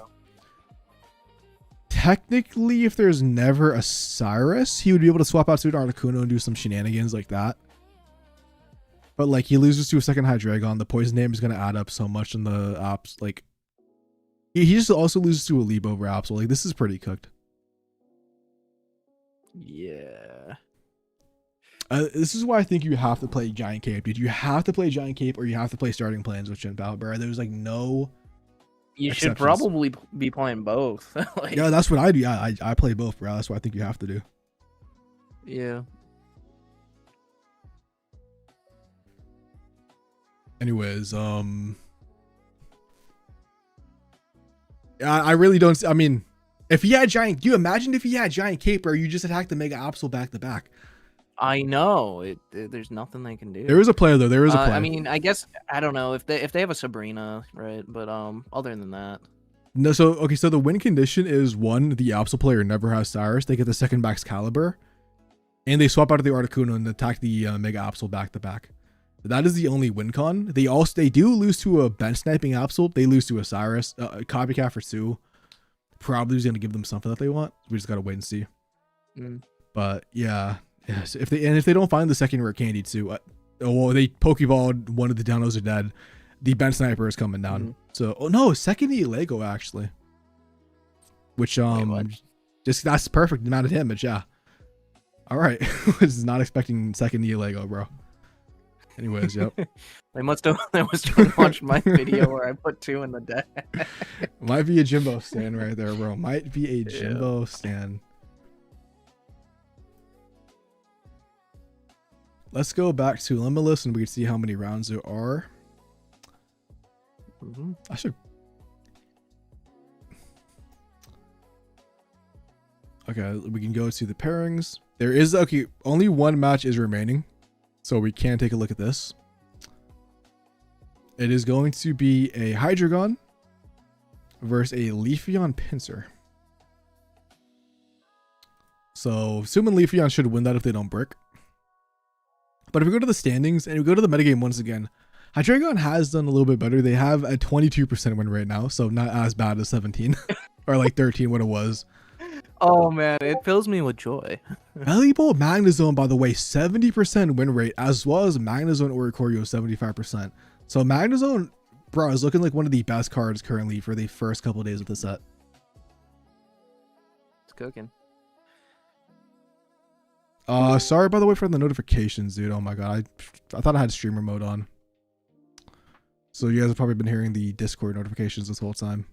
Technically, if there's never a Cyrus, he would be able to swap out to an Articuno and do some shenanigans like that. But like, he loses to a second Hydreigon. The poison name is going to add up so much in the apps. Like, he just also loses to a Leap over Absol. Like, this is pretty cooked. Yeah. This is why I think you have to play Giant Cape, dude. You have to play Giant Cape or you have to play Starting Plans with Shinpao, bro. There's like no You exceptions. should probably be playing both. Like, Yeah, that's what I do. Yeah, I play both, bro. That's what I think you have to do. yeah. Anyways, I really don't. I mean, if he had Giant, you imagine if he had Giant Cape, or you just attacked the Mega Absol back to back. I know. There's nothing they can do. There is a player though. There is a player. I mean, I guess I don't know if they have a Sabrina, right? But other than that, No, so okay, so the win condition is one, the Absol player never has Cyrus. They get the second back's Caliber, and they swap out of the Articuno and attack the Mega Absol back to back. That is the only win con. They do lose to a bench sniping Absol. They lose to a Cyrus, copycat for Sue. Probably is gonna give them something that they want. We just gotta wait and see. But yeah, yes. If they don't find the second rare candy too, well, they Pokeball one of the Downos are dead. The bench sniper is coming down. So no, second Lego actually. Which just that's perfect amount of damage. Yeah. All right, was not expecting second Lego, bro. Anyways, yep. They must have watched my video where I put 2 in the deck. Might be a Jimbo stand right there, bro. Might be a Jimbo stand. Let's go back to Limitless and we can see how many rounds there are. I should. Okay, we can go to the pairings. There is only one match is remaining, so we can take a look at this. It is going to be a Hydreigon versus a Leafeon Pinsir. So assuming Leafeon should win that if they don't brick. But if we go to the standings and we go to the metagame once again, Hydreigon has done a little bit better. They have a 22% win rate now, so not as bad as 17 or like 13 what it was. Oh man, it fills me with joy. Valuable Magnezone, by the way, 70% win rate, as well as Magnezone Oricorio 75%. So Magnezone, bro, is looking like one of the best cards currently for the first couple of days of the set. It's cooking. Sorry by the way for the notifications, dude. Oh my god, I thought I had streamer mode on. So you guys have probably been hearing the Discord notifications this whole time.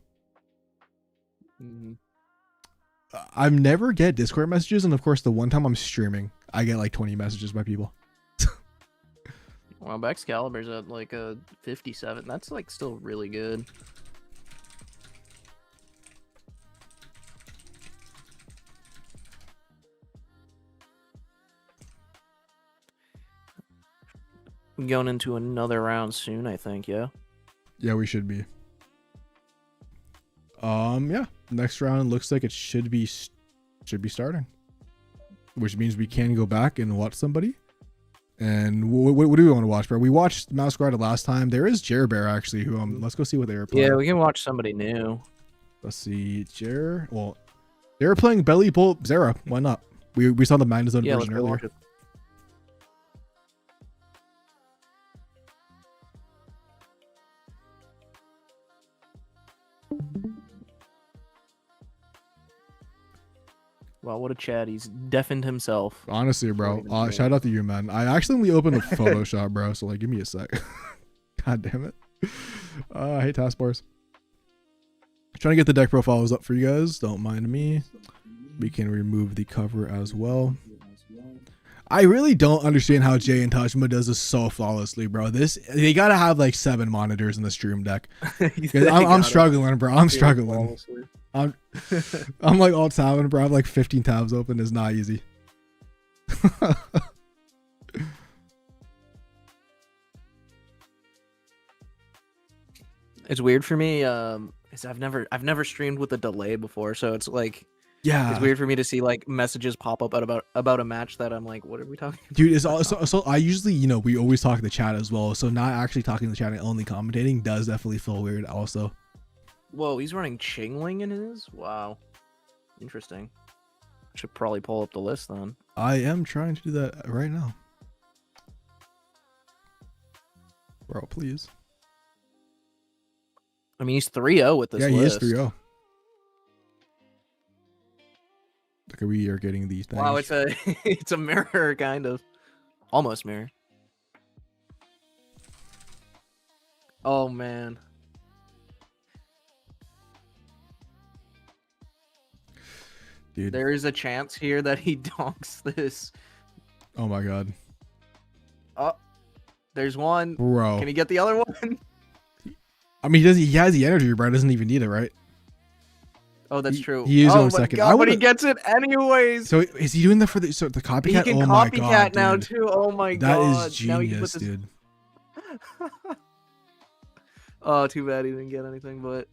I never get Discord messages, and of course the one time I'm streaming, I get like 20 messages by people. Well, Excalibur's at like a 57. That's like still really good. Going into another round soon, I think. Yeah. Yeah, we should be. Yeah. Next round looks like it should be starting, which means we can go back and watch somebody. And what do we want to watch, bro? We watched Meowscarda last time. There is Jerbear actually. Who let's go see what they were playing. Yeah, we can watch somebody new. Let's see, Well, they were playing Belly Bolt Zera. Why not? We saw the Magnezone version earlier. Wow, what a chat. He's deafened himself. Honestly, bro. Shout out to you, man. I accidentally opened the Photoshop, bro. So, like, give me a sec. God damn it. I hate taskbars. Trying to get the deck profiles up for you guys. Don't mind me. We can remove the cover as well. I really don't understand how Jay and Tajima does this so flawlessly, bro. They gotta have like 7 monitors in the stream deck. I'm struggling, bro. I'm struggling. I'm like alt tabbing, bro. I have like 15 tabs open. It's not easy. It's weird for me. Is I've never streamed with a delay before, so it's like. Yeah, it's weird for me to see like messages pop up about a match that I'm like, what are we talking about? Dude, it's also so I usually, we always talk in the chat as well, so not actually talking in the chat and only commentating does definitely feel weird also. Whoa, he's running Chingling in his? Wow, interesting. I should probably pull up the list then. I am trying to do that right now, bro. Please. I mean, he's 3-0 with this list. Yeah, he is 3-0. Okay, we are getting these things. Wow, it's a mirror, kind of. Almost mirror. Oh, man. Dude. There is a chance here that he donks this. Oh, my God. Oh, there's one. Bro. Can he get the other one? I mean, he has the energy, bro. Doesn't even need it, right? Oh, that's true. He is oh on my second. God, but he gets it anyways. So is he doing that for the copycat? He can oh my copycat God, now dude. too. Oh my that God. That is genius, dude. Oh, too bad he didn't get anything, but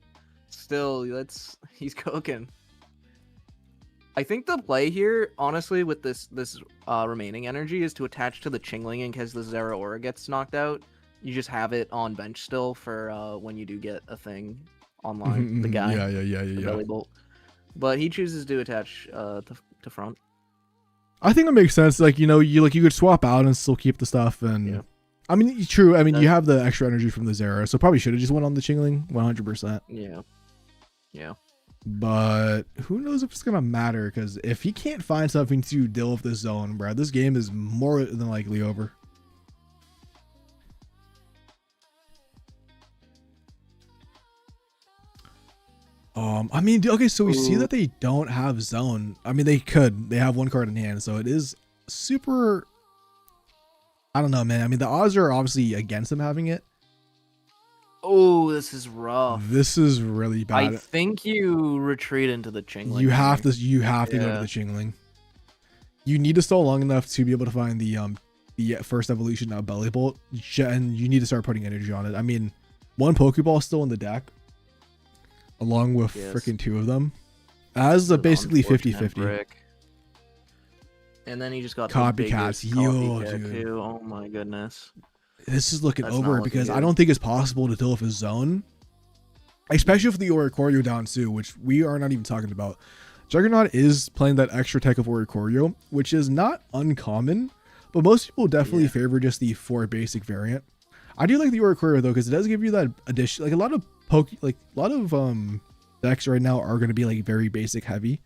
still, he's cooking. I think the play here, honestly, with this remaining energy is to attach to the Chingling in case the Zeraora gets knocked out. You just have it on bench still for when you do get a thing online. The guy, the belly bolt. But he chooses to attach to front. I think it makes sense. Like, you know, you could swap out and still keep the stuff. And I mean, true. I mean, you have the extra energy from the Zera, so probably should have just went on the Chingling 100%. Yeah. But who knows if it's gonna matter? Because if he can't find something to deal with this zone, bro, this game is more than likely over. I mean, okay, so we see that they don't have zone. I mean, they could. They have one card in hand, so it is super. I don't know, man. I mean, the odds are obviously against them having it. Oh, this is rough. This is really bad. I think you retreat into the Chingling. You have to. You have to go to the Chingling. You need to stall long enough to be able to find the first evolution of Belly Bolt, and you need to start putting energy on it. I mean, one Pokeball is still in the deck, along with freaking two of them, as a basically 50-50. And then he just got copycats. Yo, dude. Oh my goodness. This is looking over because I don't think it's possible to deal with a zone, especially with the Oricorio down too, which we are not even talking about. Juggernaut is playing that extra tech of Oricorio, which is not uncommon, but most people definitely favor just the 4 basic variant. I do like the Oricorio though, because it does give you that addition. Like a lot of decks right now are going to be like very basic heavy,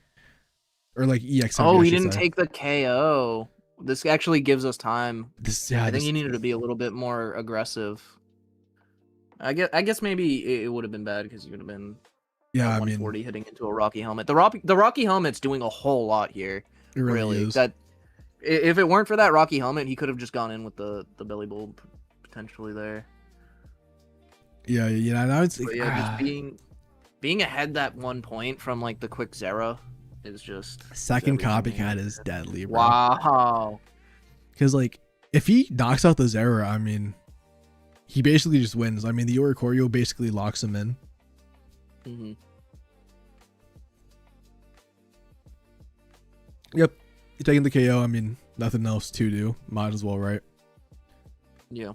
or like EX heavy. Oh, he didn't take the KO. This actually gives us time. I think he needed to be a little bit more aggressive. I guess maybe it would have been bad because he would have been 140 hitting into a Rocky Helmet. The Rocky Helmet's doing a whole lot here. It really is. That if it weren't for that Rocky Helmet, he could have just gone in with the belly bolt potentially there. Yeah. Now it's just being ahead that 1 point from like the quick Zera is just second copycat is deadly, bro. Wow. Because like if he knocks out the Zera, I mean, he basically just wins. I mean, the Oricorio basically locks him in. Mm-hmm. Yep, you're taking the KO. I mean, nothing else to do. Might as well, right? Yeah.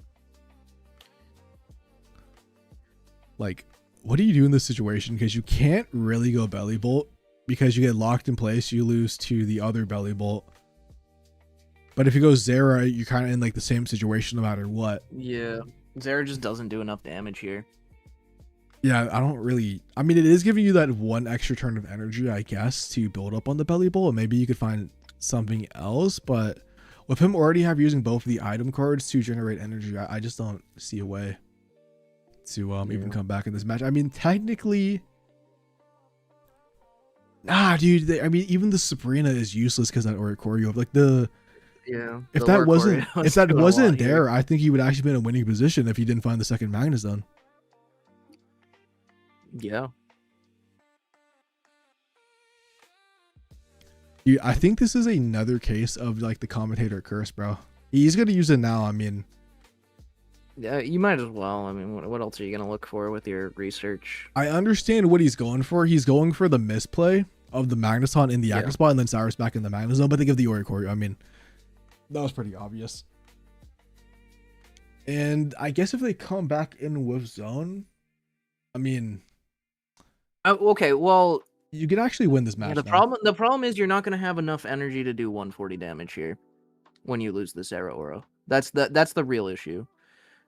Like, what do you do in this situation? Because you can't really go belly bolt because you get locked in place. You lose to the other belly bolt. But if you go Zera, you're kind of in like the same situation no matter what. Yeah, Zera just doesn't do enough damage here. Yeah, I don't really. I mean, it is giving you that one extra turn of energy, I guess, to build up on the belly bolt. Maybe you could find something else, but with him already using both of the item cards to generate energy, I just don't see a way to even come back in this match. I mean, technically, dude. I mean, even the Sabrina is useless because that Oricorio. Like if that wasn't there, I think he would actually be in a winning position if he didn't find the second Magnezone. Yeah. Dude, I think this is another case of like the commentator curse, bro. He's gonna use it now. I mean, yeah, you might as well. I mean, what else are you gonna look for with your research? I understand what he's going for. He's going for the misplay of the Magneton in the active spot and then Cyrus back in the Magnezone, but they give the Oricorio. I mean, that was pretty obvious. And I guess if they come back in with zone, I mean, okay, well, you can actually win this match. The problem is you're not going to have enough energy to do 140 damage here when you lose this Zeraora. That's the real issue,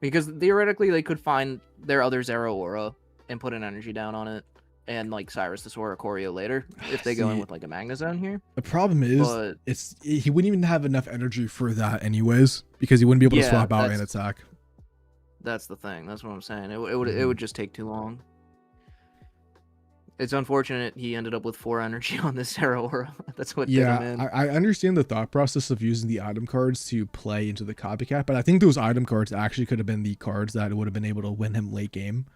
because theoretically they could find their other Zeraora and put an energy down on it, and like Cyrus the Oricorio later if they go in with like a Magnezone here. The problem is he wouldn't even have enough energy for that anyways, because he wouldn't be able to swap out and attack. That's the thing. That's what I'm saying. It would just take too long. It's unfortunate he ended up with 4 energy on this Zeraora. That's what did him in. I understand the thought process of using the item cards to play into the copycat, but I think those item cards actually could have been the cards that would have been able to win him late game.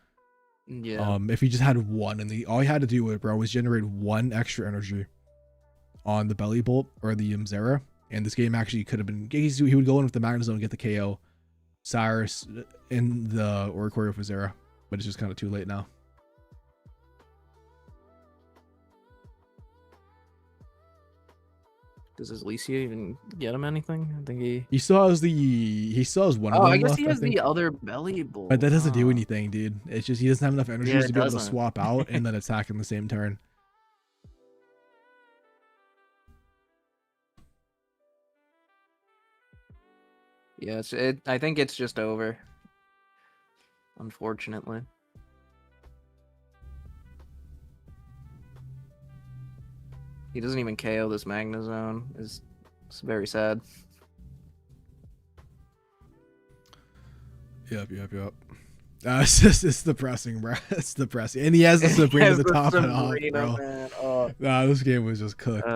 Yeah. If he just had one, and all he had to do with it, bro, was generate 1 extra energy on the belly bolt or the Zera, and this game actually could have been. He would go in with the Magnezone and get the KO, Cyrus in the Oricorio for Zera, but it's just kind of too late now. Does his Licia even get him anything? I think he. He still has one of Oh, them I guess left, he has think. the other belly bull. But that doesn't do Ah. anything, dude. It's just he doesn't have enough energies Yeah, to it be able to doesn't. swap out and then attack in the same turn. Yes, I think it's just over. Unfortunately. He doesn't even KO this Magnezone. It's very sad. Yep. It's depressing, bro. It's depressing. And he has the Sabrina to top it off, bro. Man. Oh, Nah, this game was just cooked.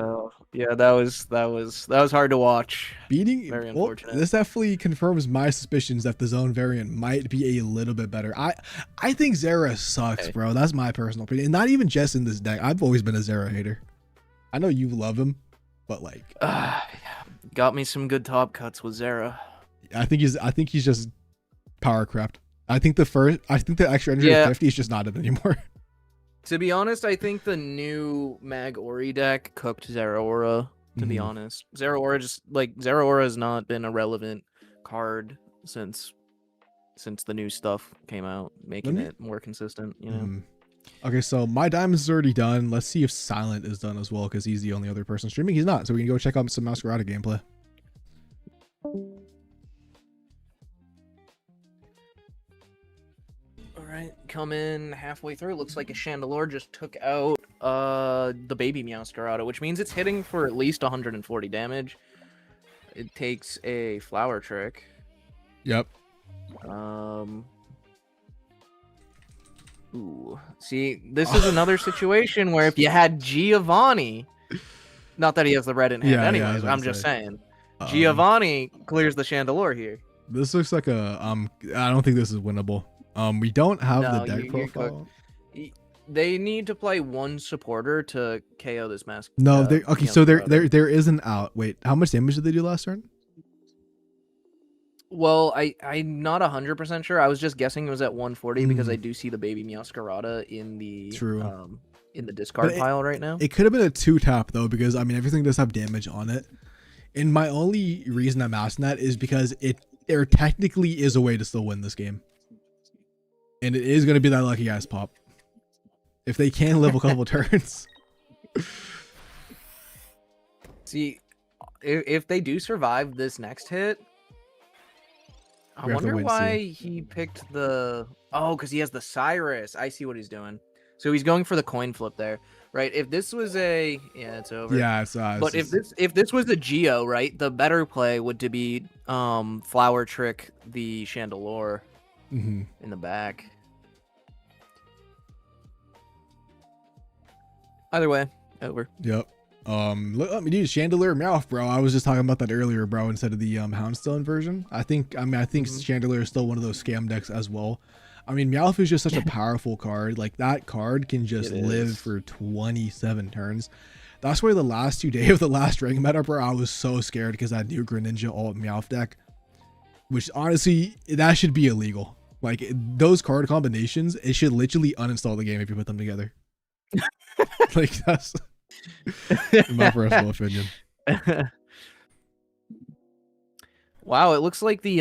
yeah, that was hard to watch. Beating Very well, unfortunate. this definitely confirms my suspicions that the zone variant might be a little bit better. I think Zera sucks, Okay. bro. That's my personal opinion. And not even just in this deck. I've always been a Zera hater. I know you love him, but like Got me some good top cuts with Zera. I think he's just power crept. I think the extra energy Yeah. of 50 is just not it anymore. To be honest, I think the new Mag Ori deck cooked Zeraora. To be Mhm. honest, Zeraora has not been a relevant card since the new stuff came out, making me- it more consistent. You know. Mhm. Okay, so my diamond's already done. Let's see if Silent is done as well, because he's the only other person streaming. He's not, so we can go check out some Meowscarda gameplay. All right, come in halfway through. Looks like a Chandelure just took out the baby Meowscarda, which means it's hitting for at least 140 damage. It takes a Flower Trick. Yep. Ooh. See, this is another situation where if you had Giovanni, not that he has the red in hand, Yeah, I was anyways. about I'm to just say. saying, Giovanni clears the Chandelure here. This looks like a I don't think this is winnable. We don't have the No, deck you're profile. They need to play one supporter to KO this mask. No, they okay. So Meowscarada. there is an out. Wait, how much damage did they do last turn? Well, I'm not 100% sure. I was just guessing it was at 140 because Mm. I do see the baby Meowscarada in the True. In the discard But pile right now. It could have been a 2-tap though, because I mean everything does have damage on it. And my only reason I'm asking that is because there technically is a way to still win this game, and it is going to be that lucky ass pop if they can live a couple turns. See, if they do survive this next hit, I We have to wonder wait and see. why he picked the... Oh, because he has the Cyrus. I see what he's doing. So he's going for the coin flip there, right? If this was a... Yeah, it's over. Yeah, it's But if this was a Geo, right, the better play would to be Flower Trick the Chandelure Mhm. in the back. Either way, over. Yep. Let me do Chandelier Meowth, bro. I was just talking about that earlier, bro, instead of the Houndstone version. I think Mhm. Chandelier is still one of those scam decks as well. I mean, Meowth is just such a powerful card. Like that card can just It live is. for 27 turns. That's why the last 2 days of the last ring meta, bro, I was so scared because that new Greninja alt Meowth deck, which honestly, that should be illegal. Like those card combinations, it should literally uninstall the game if you put them together. Like that's my personal opinion. Wow, it looks like the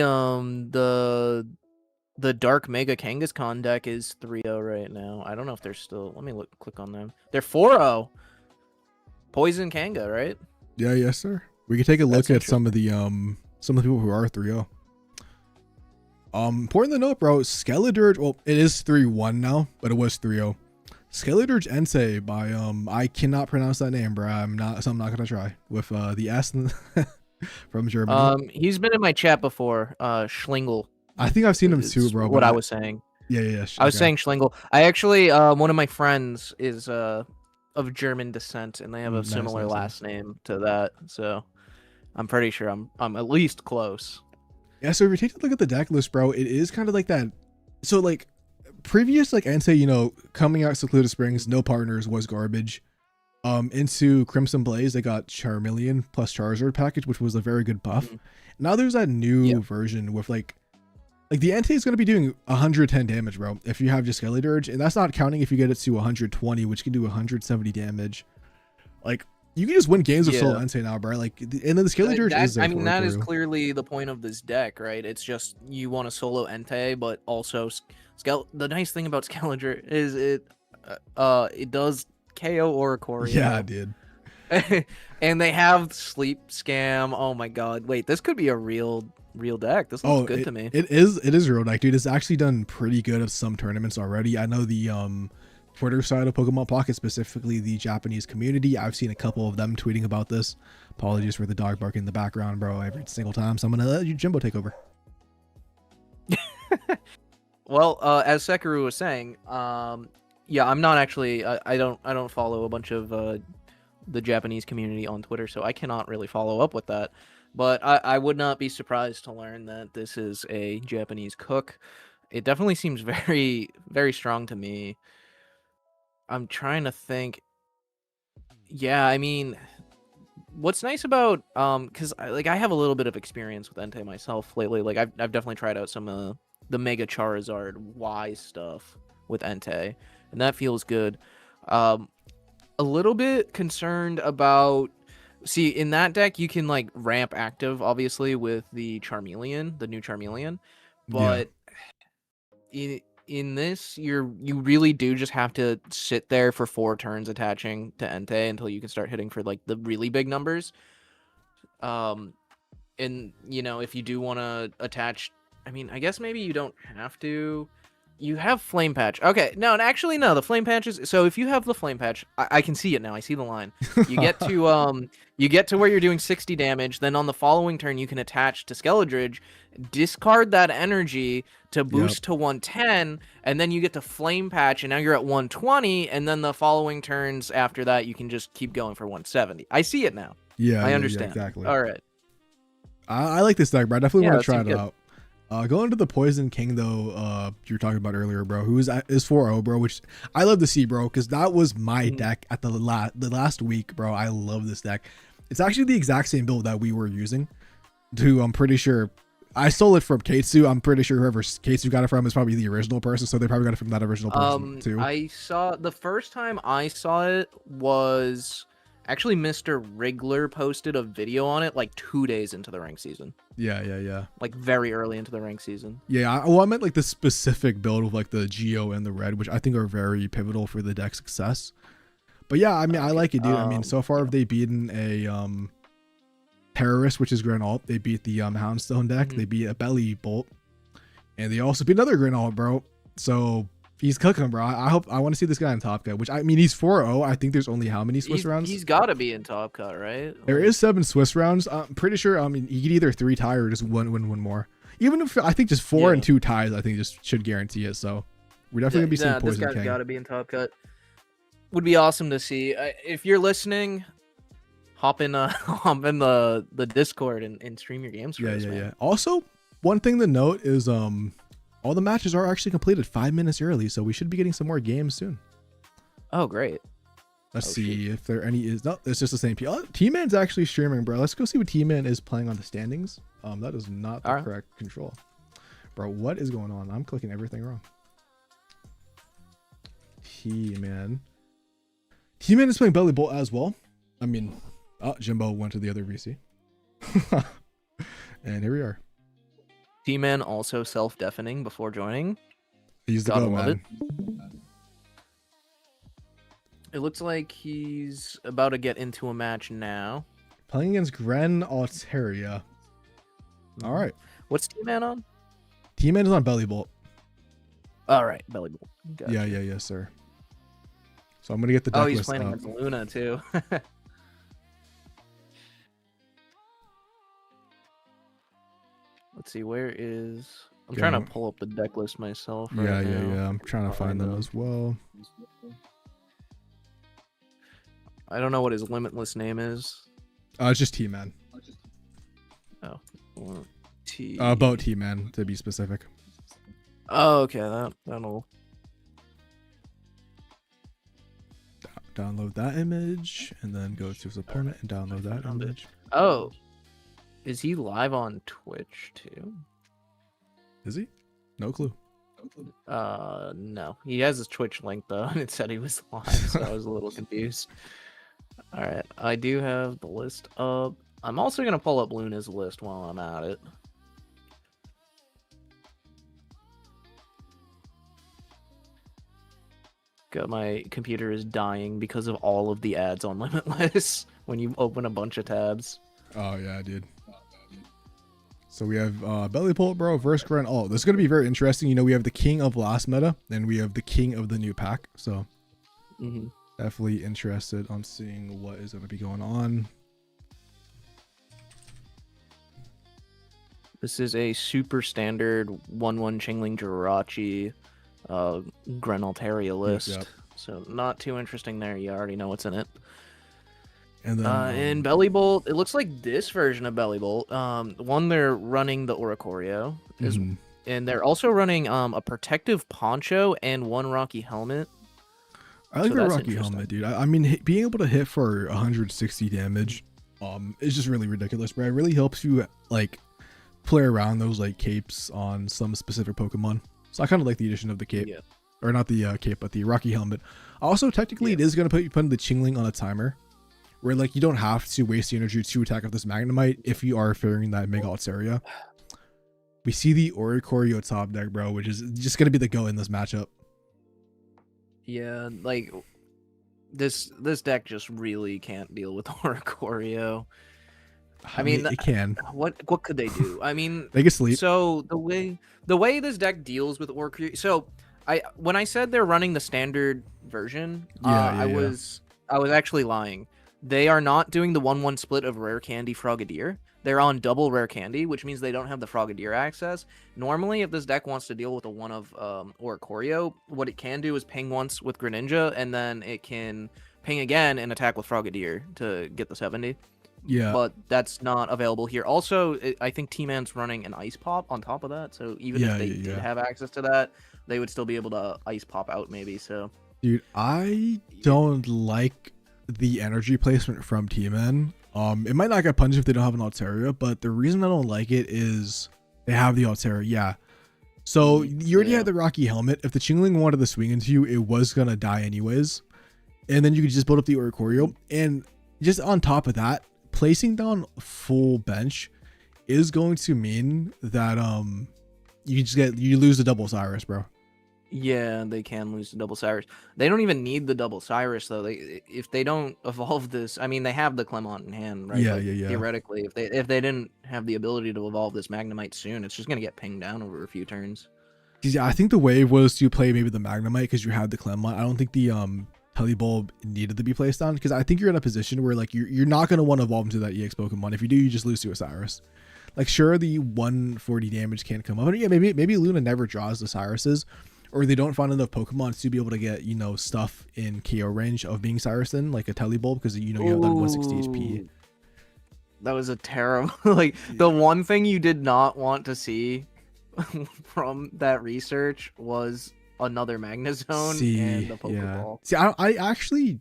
Dark Mega Kangaskhan deck is 3-0 right now. I don't know if they're still... Let me click on them. They're 4-0. Poison Kanga, right? Yeah, yes, sir. We can take a look That's at some of the people who are 3-0. Important to note, bro, Skele-Dirge, well, it is 3-1 now, but it was 3-0. Skele-Dirge Entei by I cannot pronounce that name, bro. I'm not gonna try with the S from Germany. He's been in my chat before. Schlingel. I think I've seen him is too, bro. What but I was saying. Yeah. I was okay. saying Schlingel. I actually, one of my friends is of German descent, and they have a Nice, similar nice. last name to that. So I'm pretty sure I'm at least close. Yeah, so if you take a look at the deck list, bro, it is kind of like that. So like previous like Entei, coming out Secluded Springs, no partners was garbage. Into Crimson Blaze, they got Charmeleon plus Charizard package, which was a very good buff. Mhm. Now there's that new Yep. version with like the Entei is going to be doing 110 damage, bro, if you have just Skele-Dirge, and that's not counting if you get it to 120, which can do 170 damage. Like You can just win games with solo Yeah. Entei now, bro. Like, and then the Skele-Dirge is there. I mean, that is for clearly the point of this deck, right? It's just you want to solo Entei, but also The nice thing about Skele-Dirge is it does KO or Corio. Yeah, dude. And they have Sleep Scam. Oh my god! Wait, this could be a real deck. This looks good to me. It is a real deck, dude. It's actually done pretty good at some tournaments already. I know the Twitter side of Pokemon Pocket, specifically the Japanese community. I've seen a couple of them tweeting about this. Apologies for the dog barking in the background, bro, every single time. So I'm gonna let you Jimbo take over. Well, as Sekiro was saying, yeah, I'm not actually. I don't follow a bunch of the Japanese community on Twitter, so I cannot really follow up with that. But I would not be surprised to learn that this is a Japanese cook. It definitely seems very, very strong to me. I'm trying to think. Yeah, I mean, what's nice about because I have a little bit of experience with Entei myself lately. Like I've definitely tried out some of the Mega Charizard Y stuff with Entei, and that feels good. A little bit concerned about. See, in that deck, you can like ramp active, obviously, with the Charmeleon, the new Charmeleon, but in this, you really do just have to sit there for 4 turns attaching to Entei until you can start hitting for like the really big numbers. And you know, if you do want to attach, I mean, I guess maybe you don't have to. You have Flame Patch. Okay, no, actually, no. The Flame Patch is so. If you have the Flame Patch, I can see it now. I see the line. You get to where you're doing 60 damage. Then on the following turn, you can attach to Skele-Dirge, discard that energy to boost to 110, and then you get to Flame Patch, and now you're at 120. And then the following turns after that, you can just keep going for 170. I see it now. Yeah, I understand. Yeah, exactly. All right. I like this deck, bro. I definitely want to try it good. out. Going to the Poison King though, you were talking about earlier, bro, who is 4-0, bro, which I love to see, bro, because that was my deck at the last week, bro. I love this deck. It's actually the exact same build that we were using. I'm pretty sure I stole it from Katsu. I'm pretty sure whoever Katsu got it from is probably the original person, so they probably got it from that original person too. I saw the first time I saw it was actually Mr. Wriggler posted a video on it like 2 days into the ranked season. Yeah. Like very early into the ranked season. Yeah, I meant like the specific build with like the Geo and the Red, which I think are very pivotal for the deck success. But yeah, I mean, I like it, dude. I mean, so far they've beaten a Terrorist, which is Granault. They beat the Houndstone deck. They beat a Belly Bolt, and they also beat another Granault, bro. So he's cooking, bro. I want to see this guy in Top Cut, which I mean, he's 4-0. I think there's only how many Swiss rounds? He's got to be in Top Cut, right? There is 7 Swiss rounds. I'm pretty sure. I mean, he could either 3 tie or just win more. Even if I think just 4 and 2 ties, I think just should guarantee it. So we're definitely gonna be seeing Poison King. This guy's got to be in Top Cut. Would be awesome to see. If you're listening, hop in the Discord and stream your games for us, man. Yeah. Also, one thing to note is all the matches are actually completed 5 minutes early, so we should be getting some more games soon. Oh, great. Let's see if there any is. No, it's just the same. T-Man's actually streaming, bro. Let's go see what T-Man is playing on the standings. That is not the correct control, bro. What is going on? I'm clicking everything wrong. T-Man is playing Belly Bolt as well. I mean, Jimbo went to the other VC, and here we are. T-Man also self-deafening before joining. He's the go, man. It looks like he's about to get into a match now. Playing against Gren Alteria. All right. What's T-Man on? T-Man is on Belly Bolt. All right, Belly Bolt. Gotcha. Yeah, sir. So I'm gonna get the deck list. He's playing against Luna too. Let's see, where is... I'm trying to pull up the deck list myself right now. Yeah. I'm trying to find them as well. I don't know what his limitless name is. It's just T-Man. Oh. About T-Man, to be specific. Oh, okay. That'll... Download that image, and then go to his opponent and download that image. Oh. Is he live on Twitch too? Is he? No clue. No. He has his Twitch link though, and it said he was live, so I was a little confused. All right, I do have the list up. I'm also gonna pull up Luna's list while I'm at it. God, my computer is dying because of all of the ads on Limitless when you open a bunch of tabs. Oh yeah, dude. So we have Belly Pult, bro, versus Grunt. Oh, this is gonna be very interesting. You know, we have the king of last meta, and we have the king of the new pack. So definitely interested on seeing what is gonna be going on. This is a super standard 1/1 Chingling Jirachi Grenaltaria list. Yep. So not too interesting there. You already know what's in it. And then in Belly Bolt, it looks like this version of Belly Bolt. One, they're running the Oricorio, and they're also running a protective poncho and one Rocky helmet. I like the Rocky helmet, dude. I mean, being able to hit for 160 damage is just really ridiculous, bro. It really helps you like play around those like capes on some specific Pokemon. So I kind of like the addition of the cape, or not the cape, but the Rocky helmet. Also, technically, it is going to put you putting the Chingling on a timer, where like you don't have to waste the energy to attack with this Magnemite if you are fearing that Mega area. We see the Oricorio top deck, bro, which is just going to be the go in this matchup. Yeah, like this deck just really can't deal with Oricorio. I mean, it can. What could they do? I mean, they can sleep. So the way this deck deals with Oricorio, so when I said they're running the standard version, I was actually lying. They are not doing the 1/1 split of Rare Candy Frogadier. They're on double Rare Candy, which means they don't have the Frogadier access. Normally, if this deck wants to deal with a one of Oricorio, what it can do is ping once with Greninja, and then it can ping again and attack with Frogadier to get the 70. Yeah. But that's not available here. Also, I think T-Man's running an Ice Pop on top of that, so even if they did have access to that, they would still be able to Ice Pop out maybe, so... Dude, I don't like the energy placement from T-Man. It might not get punished if they don't have an Altaria, but the reason I don't like it is they have the Altaria, yeah. So you already had the Rocky helmet. If the Chingling wanted to swing into you, it was gonna die anyways. And then you could just build up the Oricorio. And just on top of that, placing down full bench is going to mean that you lose the double Cyrus, bro. Yeah, they can lose the double Cyrus. They don't even need the double Cyrus though. If they don't evolve this, I mean, they have the Clemont in hand, right? Yeah, like, yeah. Theoretically, if they didn't have the ability to evolve this Magnemite soon, it's just gonna get pinged down over a few turns. Yeah, I think the wave was to play maybe the Magnemite because you had the Clemont. I don't think the Telebulb needed to be placed down because I think you're in a position where like you're not gonna want to evolve into that EX Pokemon. If you do, you just lose to a Cyrus. Like sure, the 140 damage can come up, and yeah, maybe Luna never draws the Cyruses, or they don't find enough Pokemon to be able to get, you know, stuff in KO range of being Cyrusen, like a Telebulb, because you know you have that 160 HP. That was a terrible like the one thing you did not want to see from that research was another Magnezone and the Pokeball. See, I actually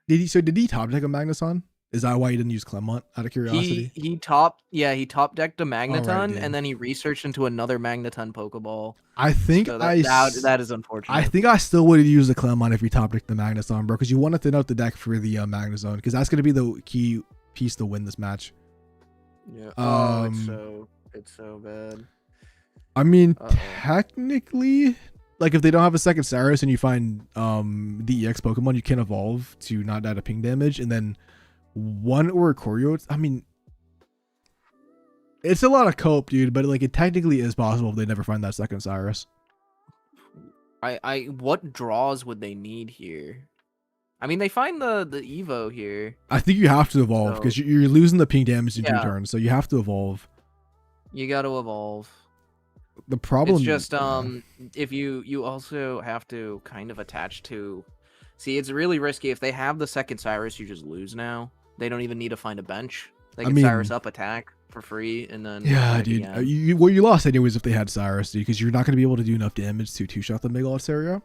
did he top deck a Magneton? Is that why he didn't use Clemont out of curiosity? He top decked a Magneton and then he researched into another Magneton Pokeball. I think so that is unfortunate. I think I still would have used the Clemont if you top decked the Magneton, bro, because you want to thin out the deck for the Magnezone, because that's gonna be the key piece to win this match. Yeah. It's so bad. I mean, technically, like if they don't have a second Cyrus and you find the EX Pokemon, you can evolve to not die to ping damage, and then one Oricorio. I mean, it's a lot of cope, dude, but like it technically is possible if they never find that second Cyrus. What draws would they need here? I mean, they find the Evo here. I think you have to evolve because you're losing the ping damage in 2 turns, so you have to evolve. You got to evolve. The problem is just if you also have to kind of attach to. See, it's really risky. If they have the second Cyrus, you just lose now. They don't even need to find a bench. They can Cyrus up attack for free, and then dude, you lost anyways if they had Cyrus, dude, because you're not going to be able to do enough damage to 2-shot the Mega Altaria.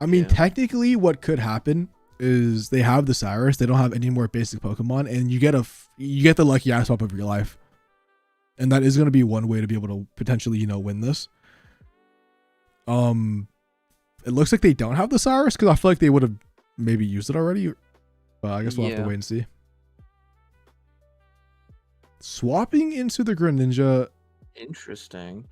I mean, technically, what could happen is they have the Cyrus, they don't have any more basic Pokemon, and you get the lucky ass swap of your life, and that is going to be one way to be able to potentially, you know, win this. It looks like they don't have the Cyrus because I feel like they would have maybe used it already. But I guess we'll have to Yeah. wait and see. Swapping into the Greninja. Interesting.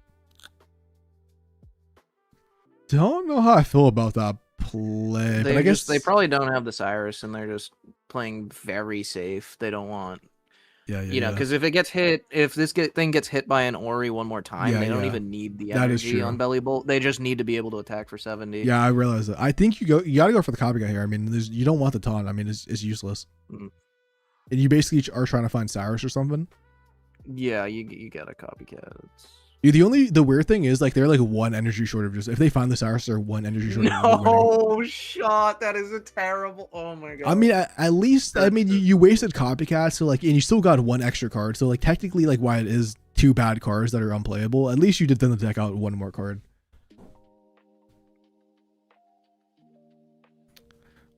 Don't know how I feel about that play, but I guess They probably don't have the Cyrus, and they're just playing very safe. They don't want, yeah, you know, because if it gets hit, if this thing gets hit by an Ori one more time, Yeah, they don't yeah. even need the That is energy true. on Belly Bolt. They just need to be able to attack for 70. Yeah, I realize that. I think you gotta go for the copycat here. I mean, you don't want the taunt. I mean, it's useless. Mm. And you basically are trying to find Cyrus or something. Yeah, you got a copycat. Dude, the weird thing is like they're like one energy short of just if they find the Cyrus, they're one energy short of winning. No shot. That is a terrible. Oh my god. I mean, at least I mean you wasted copycat, so like, and you still got one extra card. So like technically, like why it is 2 bad cards that are unplayable. At least you did thin the deck out one more card.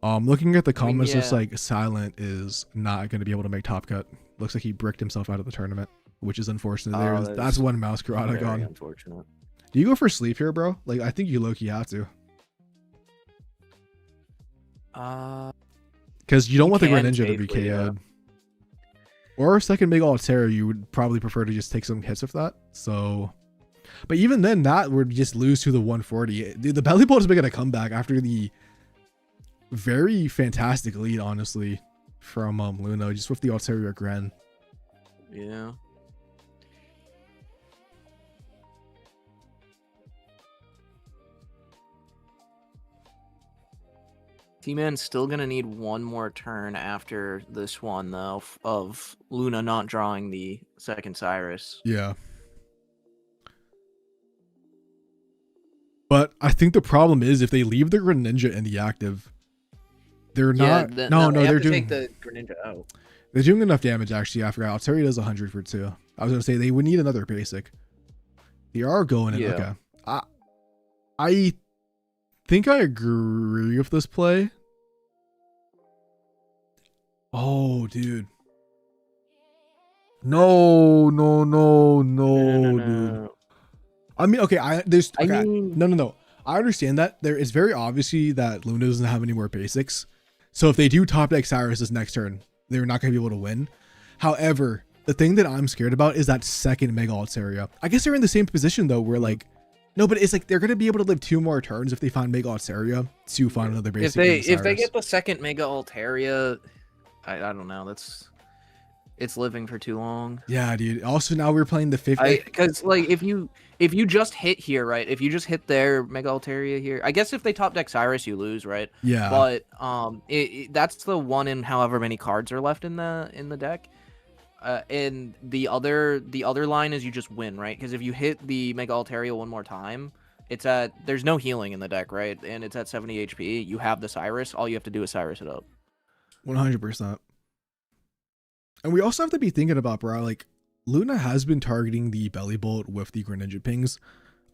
Looking at the comments, looks like Silent is not going to be able to make top cut. Looks like he bricked himself out of the tournament, which is unfortunate. That's one Meowscarda gone. Unfortunate. Do you go for sleep here, bro? Like, I think you low-key have to. Because you don't want the Greninja to be KO'd. Yeah. Or a second Mega Altera, you would probably prefer to just take some hits with that. So, but even then, that would just lose to the 140. Dude, the Belly Bolt is making a comeback after the very fantastic lead, honestly, from Luna, just with the Altera Gren. Yeah. T-Man's still gonna need one more turn after this one, though, of Luna not drawing the second Cyrus. Yeah. But I think the problem is if they leave the Greninja in the active, they're not. No, they're doing. Take the Greninja out. They're doing enough damage, actually. I forgot. Altera does 100 for 2. I was gonna say they would need another basic. They are going in. Yeah. Okay. I think I agree with this play. Oh, dude. No, dude. I mean, okay, no. I understand that. There is very obviously that Luna doesn't have any more basics. So if they do top deck Cyrus this next turn, they're not going to be able to win. However, the thing that I'm scared about is that second Mega Altera. I guess they're in the same position though, where like, no, but it's like they're going to be able to live 2 more turns if they find Mega Altera to find another basic. If they get the second Mega Altera, I don't know. It's living for too long. Yeah, dude. Also, now we're playing the 50. Because like if you just hit here, right? If you just hit their Mega Altaria here, I guess if they top deck Cyrus, you lose, right? Yeah. But that's the one in however many cards are left in the deck. And the other line is you just win, right? Because if you hit the Mega Altaria one more time, there's no healing in the deck, right? And it's at 70 HP. You have the Cyrus. All you have to do is Cyrus it up. 100%. And we also have to be thinking about, bro, like, Luna has been targeting the Belly Bolt with the Greninja pings.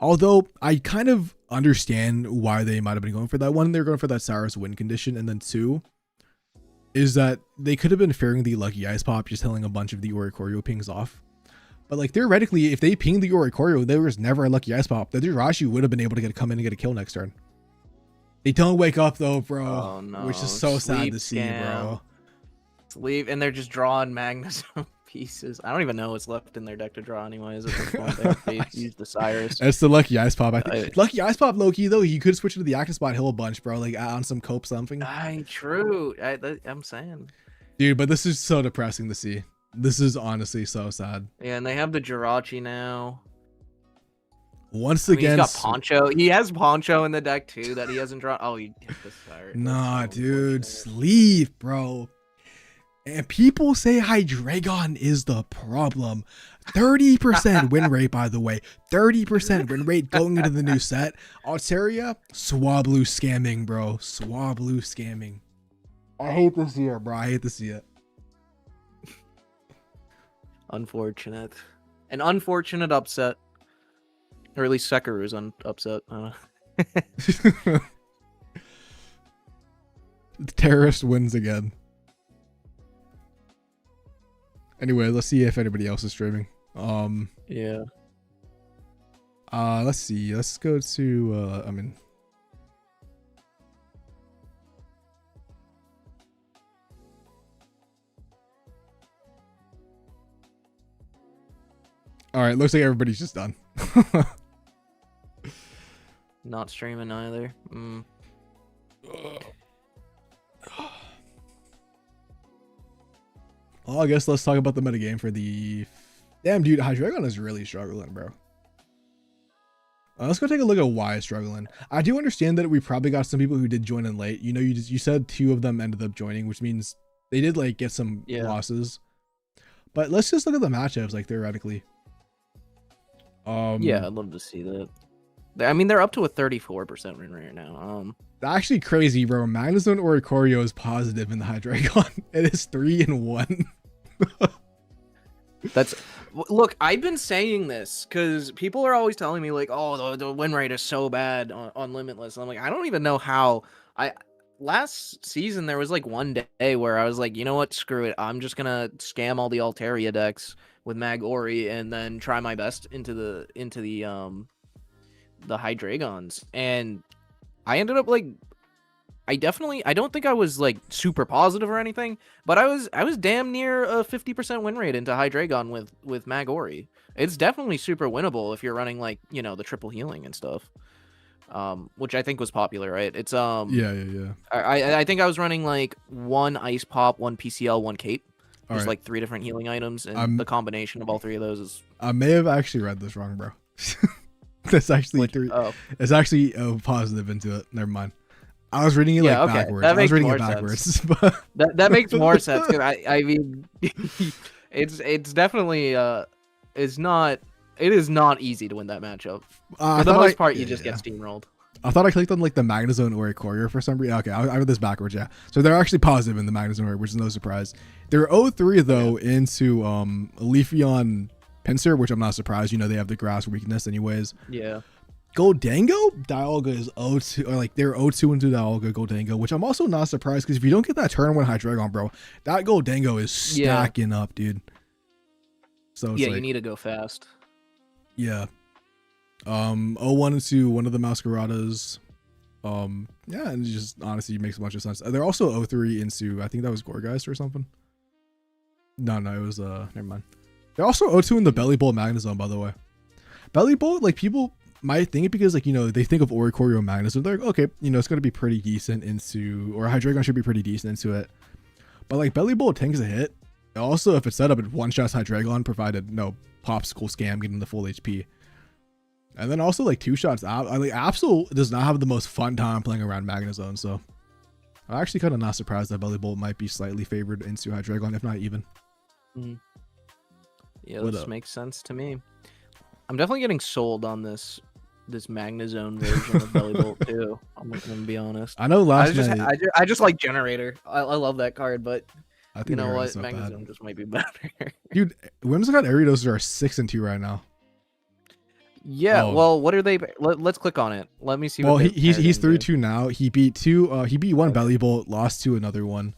Although, I kind of understand why they might have been going for that. One, they're going for that Cyrus win condition. And then 2, is that they could have been fearing the Lucky Ice Pop, just killing a bunch of the Oricorio pings off. But, like, theoretically, if they pinged the Oricorio, there was never a Lucky Ice Pop. The Jirachi would have been able to come in and get a kill next turn. They don't wake up, though, bro. Oh, no. Which is so sad to see, bro. Leave, and they're just drawing Magnus pieces. I don't even know what's left in their deck to draw anyways at this point. They used the Cyrus. That's the Lucky Ice Pop. I think Lucky Ice Pop, low-key, though, he could switch into the active spot hill a bunch, bro. Like, on some cope something. True. I'm saying. Dude, but this is so depressing to see. This is honestly so sad. Yeah, and they have the Jirachi now. Once again, he's got Poncho. He has Poncho in the deck, too, that he hasn't drawn. Oh, he hit the Cyrus. Nah, dude. Sleep, bro. And people say Hydreigon is the problem. 30% win rate, by the way. 30% win rate going into the new set. Altaria, Swablu scamming, bro. Swablu scamming. I hate to see it, bro. I hate to see it. Unfortunate. An unfortunate upset. Or at least Sekaru's upset. The terrorist wins again. Anyway, let's see if anybody else is streaming. Yeah. Let's see. Let's go to All right, looks like everybody's just done. Not streaming either. Well, I guess let's talk about the metagame for the... Damn, dude, Hydreigon is really struggling, bro. Let's go take a look at why it's struggling. I do understand that we probably got some people who did join in late. You know, you said 2 of them ended up joining, which means they did like get some losses. But let's just look at the matchups, like theoretically. Yeah, I'd love to see that. I mean, they're up to a 34% win rate now. Actually crazy, bro. Magnezone Oricorio is positive in the Hydreigon. It is 3-1. That's look. I've been saying this because people are always telling me like, "Oh, the win rate is so bad on Limitless." And I'm like, I don't even know how. Last season there was like one day where I was like, you know what, screw it. I'm just gonna scam all the Altaria decks with Mag Ori and then try my best into the Hydreigons, and I ended up like. I don't think I was like super positive or anything, but I was damn near a 50% win rate into Hydreigon with Magori. It's definitely super winnable if you're running like, you know, the triple healing and stuff. Which I think was popular, right? It's yeah. I think I was running like 1 Ice Pop, 1 PCL, 1 Cape. There's right. like 3 different healing items, and the combination of all 3 of those is... I may have actually read this wrong, bro. That's actually it's actually positive into it. Never mind. I was reading it backwards. I was reading it backwards. But... that makes more sense because I mean, it's definitely it is not easy to win that matchup. For the most part, you just get steamrolled. I thought I clicked on like the Magnezone Oricorio for some reason. Okay, I read this backwards. Yeah, so they're actually positive in the Magnezone Ori, which is no surprise. They're 0-3 though into Leafeon Pinsir, which I'm not surprised. You know, they have the grass weakness anyways. Yeah. Goldango Dialga is 0-2, or like they're 0-2 into Dialga Goldango, which I'm also not surprised because if you don't get that turn 1 Hydreigon, bro, that Goldango is stacking up, dude. So it's you need to go fast. Yeah. 0-1 into one of the Meowscardas. Yeah, and it just honestly makes a bunch of sense. They're also 0-3 into, I think that was Gourgeist or something. No, it was never mind. They're also 0-2 in the Belly Bolt Magnezone, by the way. Belly Bolt, like people might think it because like, you know, they think of Oricorio Magnezone. They're like, okay, you know, it's gonna be pretty decent into, or Hydreigon should be pretty decent into it. But like Belly Bolt tanks a hit. Also, if it's set up, it one-shots Hydreigon, provided no popsicle scam getting the full HP. And then also like 2-shots out. Like Absol does not have the most fun time playing around Magnezone, so I'm actually kind of not surprised that Belly Bolt might be slightly favored into Hydreigon, if not even. Yeah, this makes sense to me. I'm definitely getting sold on this Magnezone version of Belly Bolt too. I'm gonna be honest. I know last night I just like Generator. I love that card, but I think you know what, Magnezone just might be better. Dude, Whimsicott Ariados are 6-2 right now. Yeah, well, what are they? Let's click on it. Let me see. Well, he's 3-2 now. He beat 1 Belly Bolt, lost to another one.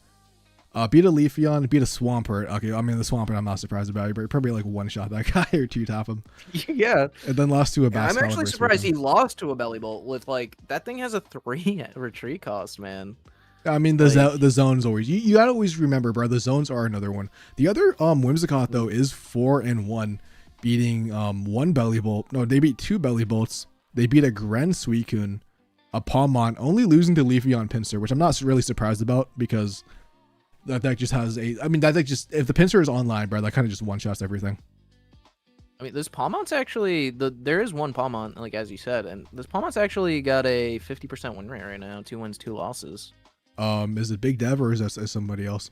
Beat a Leafeon, beat a Swampert. Okay, I mean the Swampert I'm not surprised about. He probably like 1-shot that guy or 2-tap him. Yeah. And then lost to a Bass. I'm actually surprised he lost to a Belly Bolt with like that thing has a 3 retreat cost, man. I mean the zones always you gotta always remember, bro. The zones are another one. The other Whimsicott though is 4-1, beating 1 Belly Bolt. No, they beat 2 Belly Bolts. They beat a Gren Suicune, a Palmont, only losing to Leafeon Pinsir, which I'm not really surprised about because that deck just has that deck just, if the Pinsir is online, bro, that kind of just one-shots everything. I mean, this Palmont's actually there is 1 Palmont, like as you said, and this Palmont's actually got a 50% win rate right now. 2 wins, 2 losses. Is it Big Dev or is that somebody else?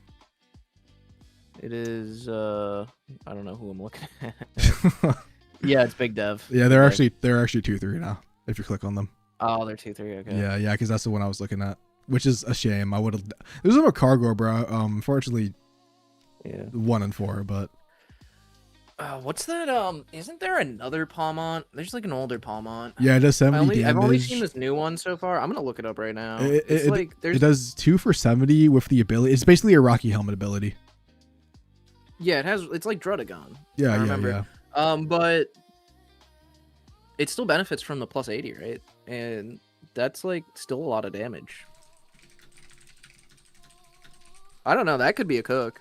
It is I don't know who I'm looking at. Yeah, it's Big Dev. Yeah, they're actually 2-3 now. If you click on them. Oh, they're 2-3. Okay. Yeah, because that's the one I was looking at, which is a shame. I would have. There's a cargo, bro. Unfortunately, 1-4, but. What's that? Isn't there another Palmont? There's like an older Palmont. Yeah, it does 70 damage. I've only seen this new one so far. I'm gonna look it up right now. It does 2 for 70 with the ability. It's basically a Rocky Helmet ability. Yeah, it's like Drudagon. Yeah, I remember. But it still benefits from the plus 80, right? And that's like still a lot of damage. I don't know. That could be a cook.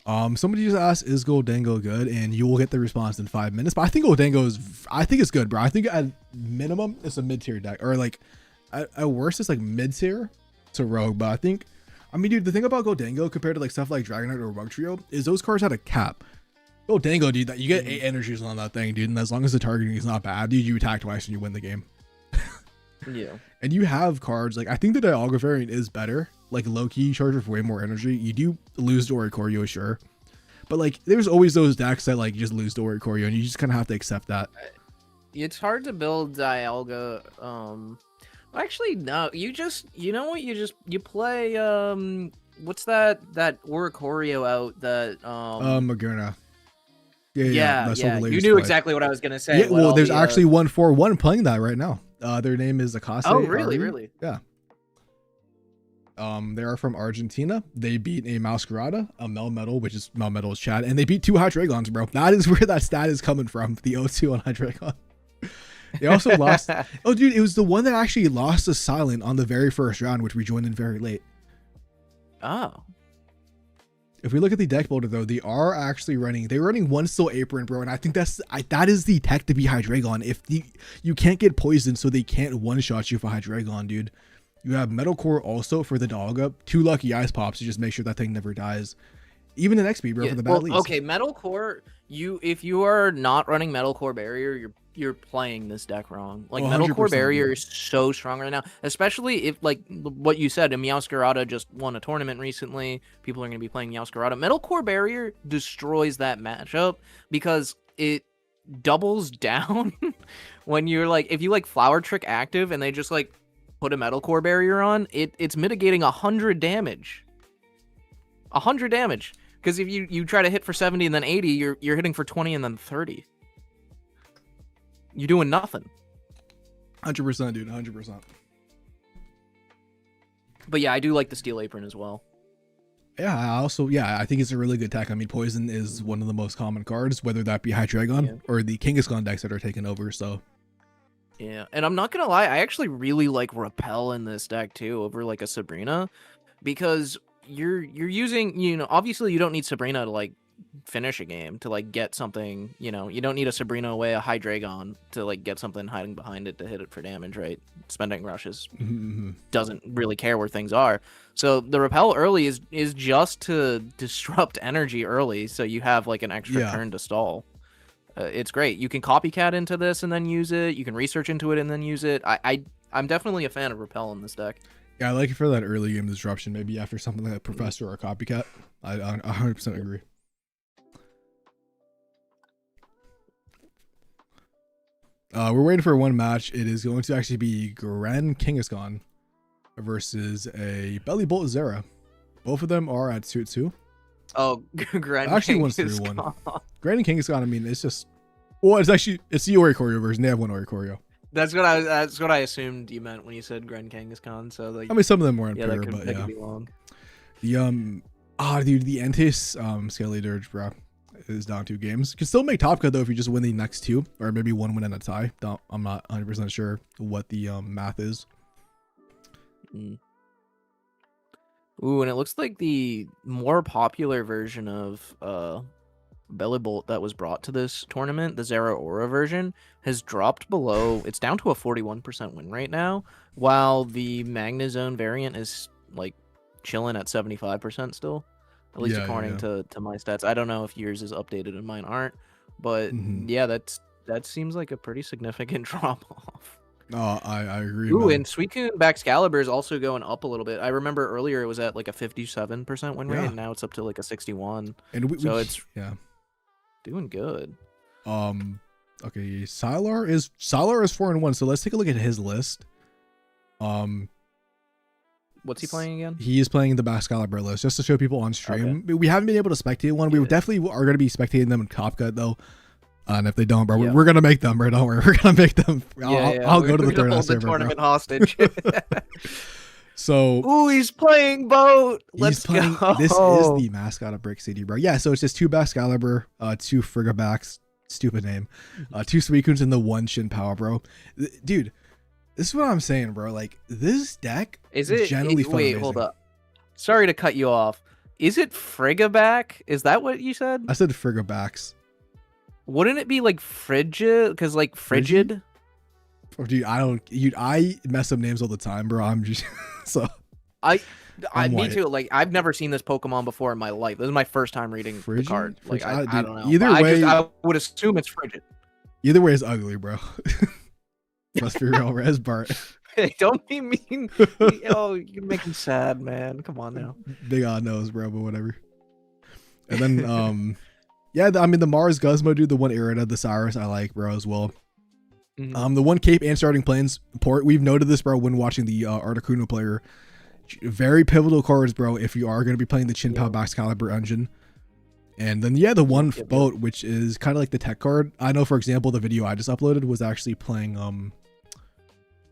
Somebody just asked, is Goldango good? And you will get the response in 5 minutes. But I think I think it's good, bro. I think at minimum it's a mid-tier deck, or like at worst it's like mid-tier to Rogue. But I mean, dude, the thing about Goldango compared to like stuff like Dragonite or Bug Trio is those cards had a cap. Goldango, dude, that you get 8 energies on that thing, dude, and as long as the targeting is not bad, dude, you attack twice and you win the game. Yeah. And you have cards like, I think the Dialga variant is better. Like low-key charge with way more energy. You do lose to Oricorio, sure, but like there's always those decks that like just lose to Oricorio, and you just kind of have to accept that. It's hard to build Dialga. Actually, no. You know what? You play what's that Oricorio out that Magearna. Yeah. That's You knew exactly what I was gonna say. Yeah, well, there's actually 141 playing that right now. Their name is Akase. Oh, really? Ari. Really? Yeah. They are from Argentina. They beat a Meowscarda, a Melmetal, which is Melmetal's Chad, and they beat 2 Hydreigons, bro. That is where that stat is coming from. The O2 on Hydreigon. They also lost. Oh, dude, it was the one that actually lost to Silent on the very first round, which we joined in very late. Oh. If we look at the deck builder, though, they are actually running. They're running 1 Still Apron, bro, and I think that is the tech to be Hydreigon. If you can't get poisoned, so they can't one-shot you for Hydreigon, dude. You have Metal Core also for the dog up. 2 lucky ice pops to just make sure that thing never dies. Even an XP, bro, for the bad leads. Okay, Metal Core. If you are not running Metal Core Barrier, you're playing this deck wrong. Like Metal Core Barrier is so strong right now, especially if like what you said, Meowscarda just won a tournament recently. People are going to be playing Meowscarda. Metal Core Barrier destroys that matchup because it doubles down when you're like, if you like Flower Trick active and they just like put a Metal Core Barrier on, it's mitigating 100 damage. 100 damage. Because if you try to hit for 70 and then 80, you're hitting for 20 and then 30. You're doing nothing. 100%, dude. 100%. But yeah, I do like the Steel Apron as well. Yeah, I think it's a really good tech. I mean, Poison is one of the most common cards, whether that be Hydreigon or the Kangaskhan decks that are taken over, so... Yeah, and I'm not gonna lie, I actually really like Repel in this deck too, over like a Sabrina, because you're using, obviously you don't need Sabrina to like finish a game, to like get something, you don't need a Sabrina away a Hydreigon to like get something hiding behind it to hit it for damage, right? Spending rushes doesn't really care where things are. So the Repel early is just to disrupt energy early, so you have like an extra turn to stall. It's great. You can copycat into this and then use it. You can research into it and then use it. I'm definitely a fan of Repel in this deck. Yeah, I like it for that early game disruption, maybe after something like a Professor or a Copycat. I 100% agree. We're waiting for one match. It is going to actually be Grand Kangaskhan versus a Belly Bolt Zera. Both of them are at 2-2. Oh, Grand actually one's 3-1. Grand Kangaskhan, I mean, it's just... Well, it's the Oricorio version. They have one Oricorio. That's what I assumed you meant when you said Grand Kangaskhan. So like, I mean, some of them were in pair, that but could be long. Dude, the Antis Skele-Dirge, bro, is down 2 games. You can still make top cut though if you just win the next 2, or maybe 1 win and a tie. I'm not 100% sure what the math is. Ooh, and it looks like the more popular version of Belly Bolt that was brought to this tournament, the Zera Aura version, has dropped below. It's down to a 41% win rate now, while the Magnezone variant is like chilling at 75% still, at least according to my stats. I don't know if yours is updated and mine aren't, but yeah, that seems like a pretty significant drop off. Oh, I agree. Ooh, man. and Suicune Excalibur is also going up a little bit. I remember earlier it was at like a 57% win rate, and now it's up to like a 61. And it's doing good. Okay, Sylar is 4-1. So let's take a look at his list. What's he playing again? He is playing the Excalibur list just to show people on stream. Okay. We haven't been able to spectate one. We definitely are going to be spectating them in Top Cut though. And if they don't, bro, we're gonna make them, bro. Don't worry, we're gonna make them. I'll go to the tournament hostage. So, ooh, he's playing boat. Let's go. This is the mascot of Brick City, bro. Yeah, so it's just 2 Excalibur, 2 Frigabacks, stupid name, 2 Suicunes, and the 1 Shin Power, bro. Dude, this is what I'm saying, bro. Like this deck is it generally fun. Wait, hold up. Sorry to cut you off. Is it Frigaback? Is that what you said? I said Frigabacks. Wouldn't it be like Frigid? Because like Frigid? Or dude, I mess up names all the time, bro. I'm just so. Me white. too. Like I've never seen this Pokemon before in my life. This is my first time reading Frigid? the card. Like I Dude, don't know. either But way- I would assume it's Frigid. Either way is ugly, bro. Must be real, Res Bart. Hey, don't be mean. Oh, you make him sad, man. Come on now. Big odd nose, bro, but whatever. And then, yeah, I mean, the Mars Guzma, dude, the one Irida, the Cyrus, I like, bro, as well. Mhm. The one Cape and Starting Plains port, we've noted this, bro, when watching the Articuno player. Very pivotal cards, bro, if you are going to be playing the Chin-Pao Excalibur engine. And then, yeah, the one boat, which is kind of like the tech card. I know, for example, the video I just uploaded was actually playing,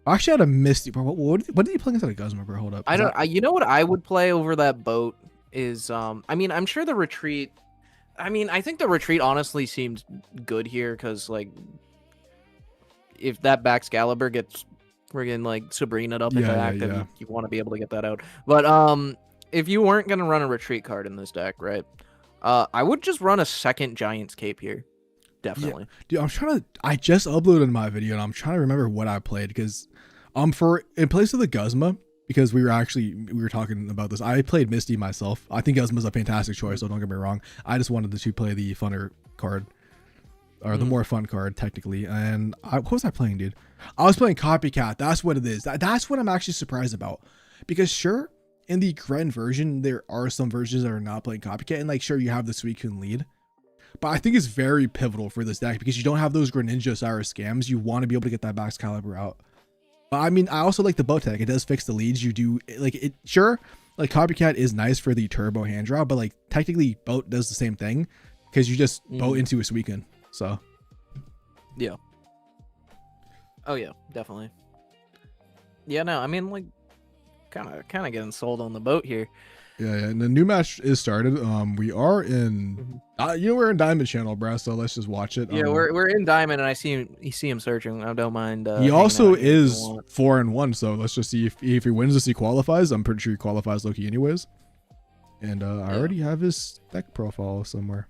I actually had a Misty, bro. What did he play against a Guzma, bro? Hold up. I don't. You know what I would play over that boat is I mean, I'm sure the retreat. I mean, I think the retreat honestly seems good here because like, if that Baxcalibur gets friggin' like Sabrina up into active, yeah. you want to be able to get that out. But if you weren't gonna run a retreat card in this deck, right? I would just run a second Giant's Cape here. Definitely. Dude, I just uploaded my video and I'm trying to remember what I played because for in place of the Guzma, because we were talking about this, I played Misty myself. I think Guzma's a fantastic choice, so don't get me wrong. I just wanted to play the funner card, or the more fun card technically. And what was I playing, dude? I was playing Copycat. That's what it is. That's what I'm actually surprised about, because sure, in the Gren version there are some versions that are not playing Copycat, and like sure you have the Suicune lead. But I think it's very pivotal for this deck because you don't have those Greninja Cyrus scams. You want to be able to get that Baxcalibur out. But I mean, I also like the boat tech. It does fix the leads. You do like it. Sure, like Copycat is nice for the turbo hand draw, but like technically boat does the same thing because you just boat into a Suicune. So Yeah. Oh yeah, definitely. Yeah, no, I mean like kind of getting sold on the boat here. yeah. And the new match is started. We are in, we're in Diamond Channel, bro. So let's just watch it. Yeah, we're in Diamond, and I see him searching. I don't mind. He hanging also out here if you is want. 4-1. So let's just see if he wins this, he qualifies. I'm pretty sure he qualifies Loki anyways. And I already have his deck profile somewhere.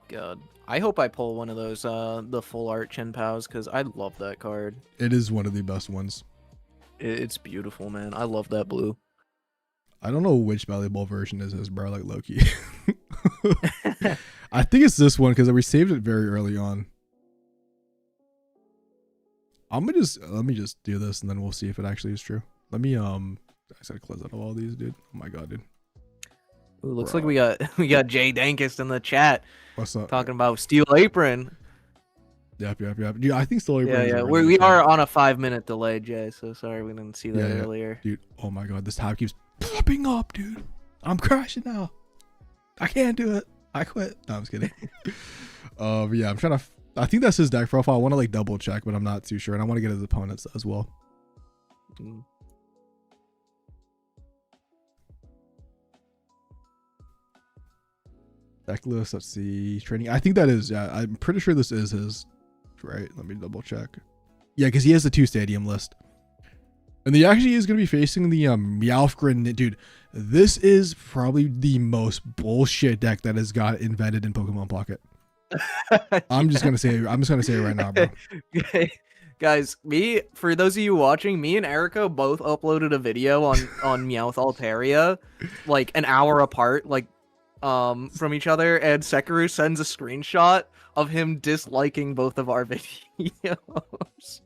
God, I hope I pull one of those the full art Chin-Paos because I love that card. It is one of the best ones. It's beautiful, man. I love that blue. I don't know which valuable version is his, bro. Like Loki. I think it's this one because we saved it very early on. Let me just do this and then we'll see if it actually is true. Let me I just gotta close out of all these, dude. Oh my god, dude. Ooh, looks like we got Jay Dankist in the chat What's up? talking about Steel Apron. Yep. Dude, I think Story. Yeah. We are on a 5-minute delay, Jay. So sorry we didn't see that earlier. Dude, oh my god, this tab keeps popping up, dude. I'm crashing now. I can't do it. I quit. No, I'm just kidding. Yeah, I'm trying to. I think that's his deck profile. I want to like double check, but I'm not too sure, and I want to get his opponents as well. Mm. Deck list. Let's see. Training. I think that is. Yeah, I'm pretty sure this is his. Right. Let me double check. Yeah, because he has the 2 stadium list. And he actually is going to be facing the Meowscarda. Dude, this is probably the most bullshit deck that has got invented in Pokemon Pocket. I'm just gonna say it right now, bro. Guys, for those of you watching, me and Erica both uploaded a video on Meowth Altaria, like an hour apart, like from each other, and Sekiro sends a screenshot of him disliking both of our videos.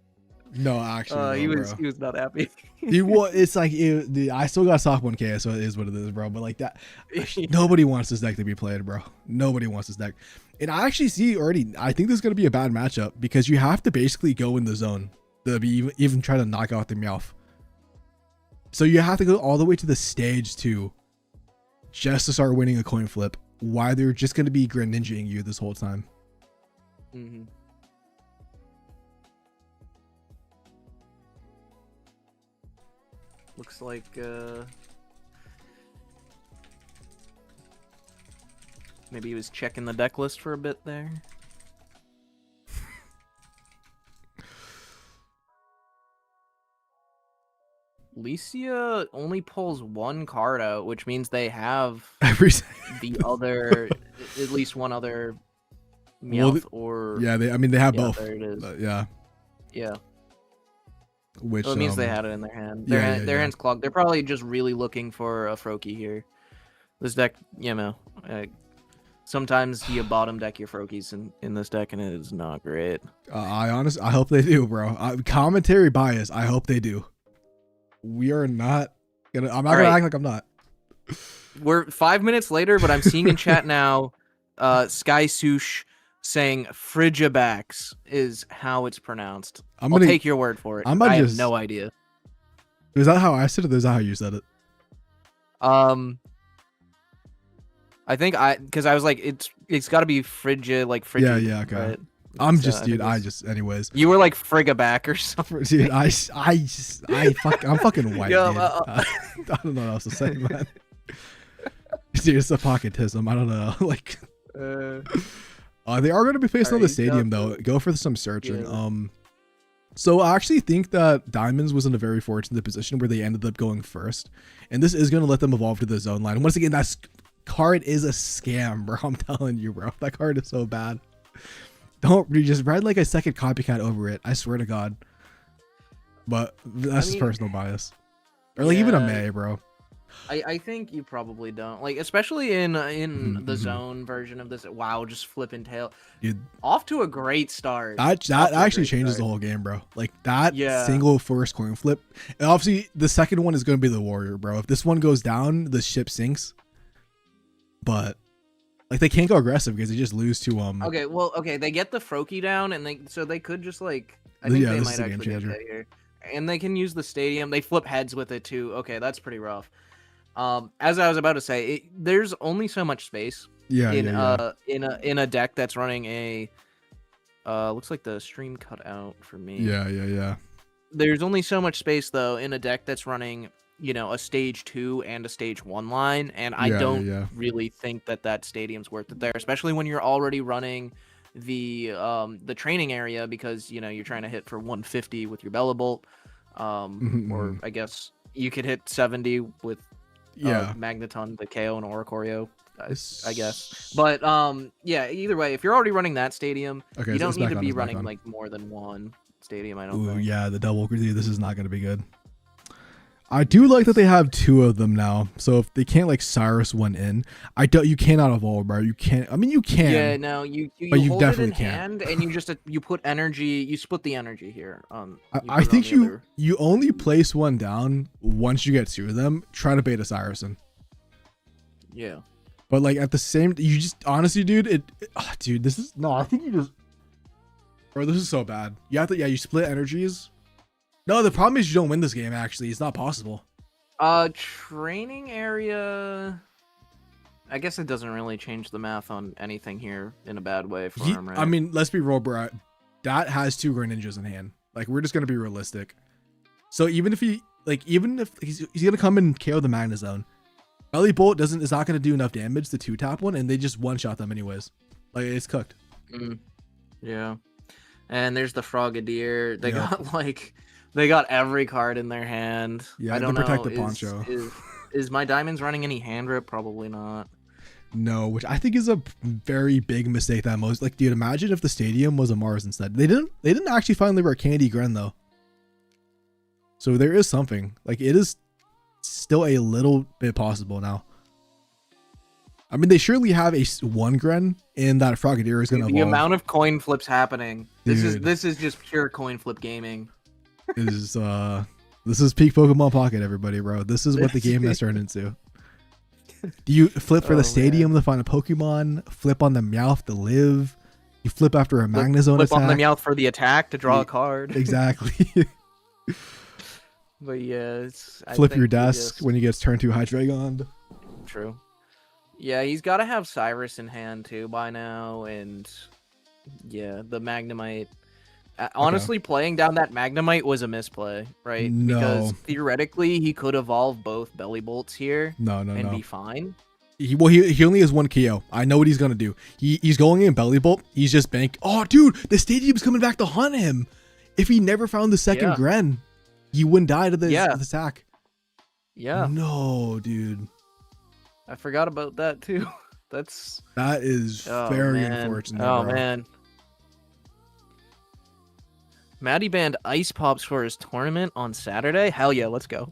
No, actually, no, he was not happy. It's like I still got soft 1K, so it is what it is, bro. But like that, nobody wants this deck to be played, bro. Nobody wants this deck. And I actually see already. I think this is gonna be a bad matchup because you have to basically go in the zone to be even try to knock out the Meowth. So you have to go all the way to the stage 2 just to start winning a coin flip. Why they're just gonna be Greninja-ing you this whole time. Mm-hmm. Looks like maybe he was checking the deck list for a bit there. Licia only pulls one card out, which means they have Every the other, at least one other Well, Meowth or yeah, they have yeah, both. there it is. Yeah, Yeah, which so it means they had it in their hand. yeah, Their yeah. hand's clogged. They're probably just really looking for a Froakie here. This deck, sometimes you bottom deck your Froakies in this deck, and it is not great. I hope they do, bro. Commentary bias. I hope they do. We are not gonna. I'm not gonna act like I'm not. We're 5 minutes later, but I'm seeing in chat now, Sky Sush saying Frigibax is how it's pronounced. I'll take your word for it. I have no idea. Is that how I said it? Or is that how you said it? I think because I was like, it's got to be frigid, like frigid. Yeah, okay. Right? I'm So, just, dude. Anyways. You were like Frigaback or something. Dude, I'm fucking white, Yo, dude. I don't know what else to say, man. Dude, it's a pocketism. I don't know. Like, they are going to be facing on the stadium though. Go for some searching. Yeah. So I actually think that Diamonds was in a very fortunate position where they ended up going first, and this is going to let them evolve to the zone line. Once again, that card is a scam, bro. I'm telling you, bro. That card is so bad. You just read like a second copycat over it. I swear to God. But that's just personal bias, or like even a May, bro. I think you probably don't, like, especially in the zone version of this. Wow, just flipping tail. Dude, off to a great start. That actually changes the whole game, bro. Like that single first coin flip. And obviously the second one is going to be the warrior, bro. If this one goes down, the ship sinks. But like they can't go aggressive because they just lose to Okay, they get the Froakie down, and they could just like, I think they might actually get that here. And they can use the stadium. They flip heads with it too. Okay, that's pretty rough. As I was about to say, there's only so much space. In a deck that's running a looks like the stream cut out for me. Yeah. There's only so much space though in a deck that's running, a stage 2 and a stage 1 line, and I don't really think that stadium's worth it there, especially when you're already running the training area, because you're trying to hit for 150 with your Bellabolt, or I guess you could hit 70 with Magneton, the KO, and Oricorio, I guess. But either way, if you're already running that stadium, you don't need to be running like more than one stadium, I don't think. Yeah, the double. This is not going to be good. I do like that they have two of them now. So if they can't like Cyrus one in, you cannot evolve, bro. You can't. I mean, you can. Yeah, no, you hold definitely it in hand, and you put energy. You split the energy here. I think you only place one down once you get two of them. Try to bait a Cyrus in. Yeah. But like at the same, you just honestly, dude, dude, this is no. I think you just, bro, this is so bad. You have to, you split energies. No, the problem is you don't win this game. Actually, it's not possible. Training area. I guess it doesn't really change the math on anything here in a bad way for him, right? I mean, let's be real, bro. Dat has two Greninjas in hand. Like, we're just gonna be realistic. So even if he's gonna come and KO the Magnezone, Belly Bolt is not gonna do enough damage to 2-tap one, and they just one-shot them anyways. Like, it's cooked. Yeah. And there's the Frogadier. They got every card in their hand. Yeah, I don't to protect know. the Poncho. Is my Diamonds running any hand rip? Probably not. No, which I think is a very big mistake. That most, like, dude, imagine if the stadium was a Mars instead. They didn't actually finally rare Candy Gren though. So there is something. Like, it is still a little bit possible now. I mean, they surely have a one Gren, and that Frogadier is going to evolve. The amount of coin flips happening. This is just pure coin flip gaming. This is peak Pokemon Pocket, everybody, bro. This is what the game has turned into. Do you flip for the stadium to find a Pokemon? Flip on the Meowth to live? You flip after a Magnezone attack? Flip on the Meowth for the attack to draw a card. Exactly. But yeah, flip your desk when he gets turned to Hydreigon. True. Yeah, he's got to have Cyrus in hand too by now, and yeah, the Magnemite. Honestly, playing down that Magnemite was a misplay, right? No. Because theoretically, he could evolve both Belly Bolts here and be fine. He only has one KO. I know what he's going to do. He's going in Belly Bolt. He's just bank. Oh, dude, the stadium's coming back to hunt him. If he never found the second Gren, he wouldn't die to the attack. Yeah, No, dude. I forgot about that too. That is Oh, very man. unfortunate, Oh bro. man. Maddie banned Ice Pops for his tournament on Saturday. Hell yeah, let's go.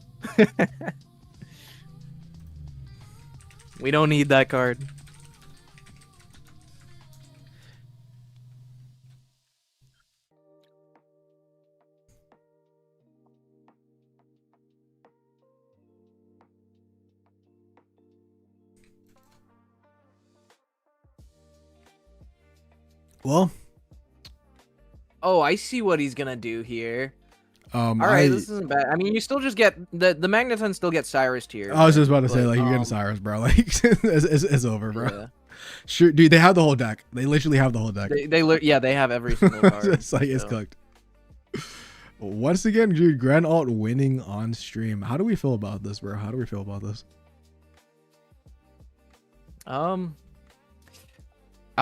We don't need that card. Well, Oh, I see what he's gonna do here. All right, I this isn't bad. I mean, you still just get the Magneton still gets Cyrus tier. was just about to say, but, like, you're getting Cyrus, bro. Like, it's over, bro. Yeah. Sure, dude. They have the whole deck. They literally have the whole deck. They have every single card. It's like it's so. cooked. Once again, dude, Grand Alt winning on stream. How do we feel about this, bro? How do we feel about this? I'm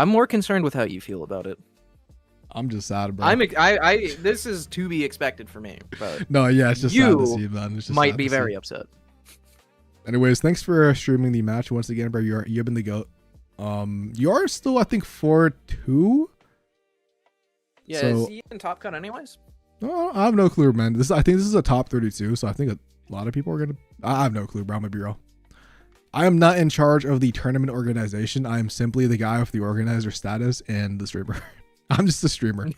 more concerned with how you feel about it. I'm just sad, bro. This is to be expected for me, but No, yeah, it's just sad you to see, man. It's just might sad be to see. very upset. Anyways, thanks for streaming the match once again, bro. You've been the GOAT. You are still, I think, 4-2. Yeah, So- is he in Top Cut anyways? No, I have no clue, man. I think this is a top 32, so I think a lot of people are gonna. I have no clue, bro. I'm gonna be real. I am not in charge of the tournament organization. I am simply the guy with the organizer status and the streamer. I'm just a streamer.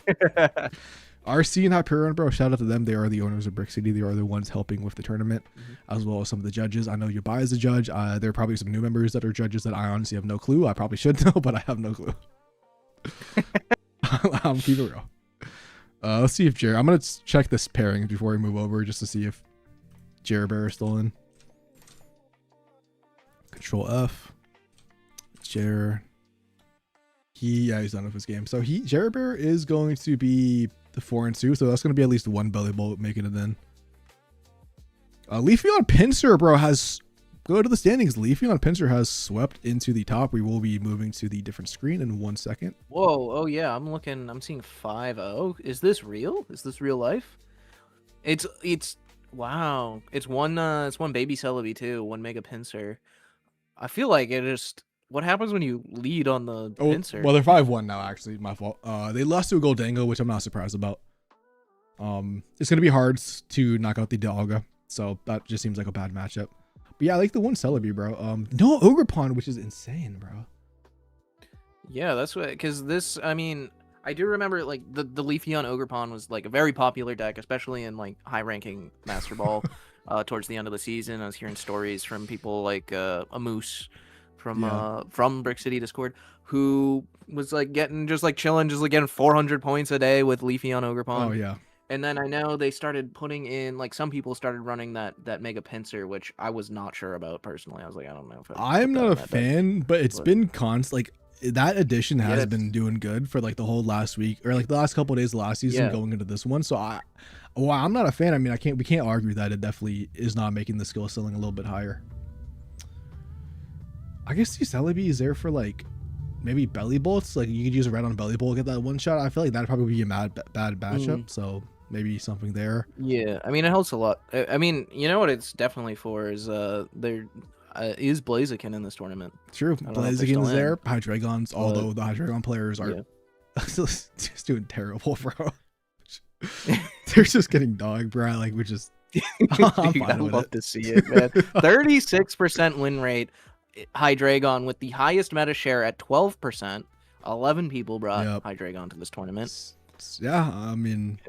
RC and Hyperion, bro. Shout out to them. They are the owners of Brick City. They are the ones helping with the tournament, as well as some of the judges. I know Yabai is a judge. There are probably some new members that are judges that I honestly have no clue. I probably should know, but I have no clue. I'm keeping it real. Let's see if Jer. I'm gonna check this pairing before we move over, just to see if Bear is still in. Control F. Jer. He's done with his game. So Bear is going to be the 4-2, so that's gonna be at least one belly bolt making it in. Leafeon Pinsir, bro, has go to the standings. Leafeon Pinsir has swept into the top. We will be moving to the different screen in 1 second. Whoa, oh yeah, I'm seeing 5-0. Is this real? Is this real life? It's wow. It's one baby Celebi too, one Mega Pinsir. I feel like it just what happens when you lead on the Pinsir? Well, they're 5-1 now, actually. My fault. They lost to a Goldango, which I'm not surprised about. It's gonna be hard to knock out the Dialga, so that just seems like a bad matchup. But yeah, I like the one Celebi, bro. No Ogerpon, which is insane, bro. Yeah, that's what, because this, I mean, I do remember like the Leafeon Ogerpon was like a very popular deck, especially in like high ranking Master Ball. Towards the end of the season, I was hearing stories from people like a Moose from Brick City Discord who was like getting just like chilling, just like getting 400 points a day with Leafeon Ogerpon. Oh yeah. And then I know they started putting in, like, some people started running that Mega Pinsir, which I was not sure about personally. I was like, I don't know if I'm not a fan, but it's been like that edition has been doing good for like the whole last week or like the last couple of days of last season going into this one. So I'm not a fan. I mean, we can't argue that it definitely is not making the skill ceiling a little bit higher. I guess the Celebi is there for like maybe belly bolts. Like you could use a red on belly bolt, get that one shot. I feel like that'd probably be a bad matchup. So maybe something there. Yeah, I mean, it helps a lot. I mean, you know what it's definitely for is there is Blaziken in this tournament. True, Blaziken is there. Hydreigons, although the Hydreigon players are just doing terrible, bro. They're just getting dog, bro. Like we're just. I'm Dude, fine I'd with love it. to see it, man. 36% win rate. Hydreigon with the highest meta share at 12%. 11 people brought Hydreigon to this tournament. Yeah, I mean,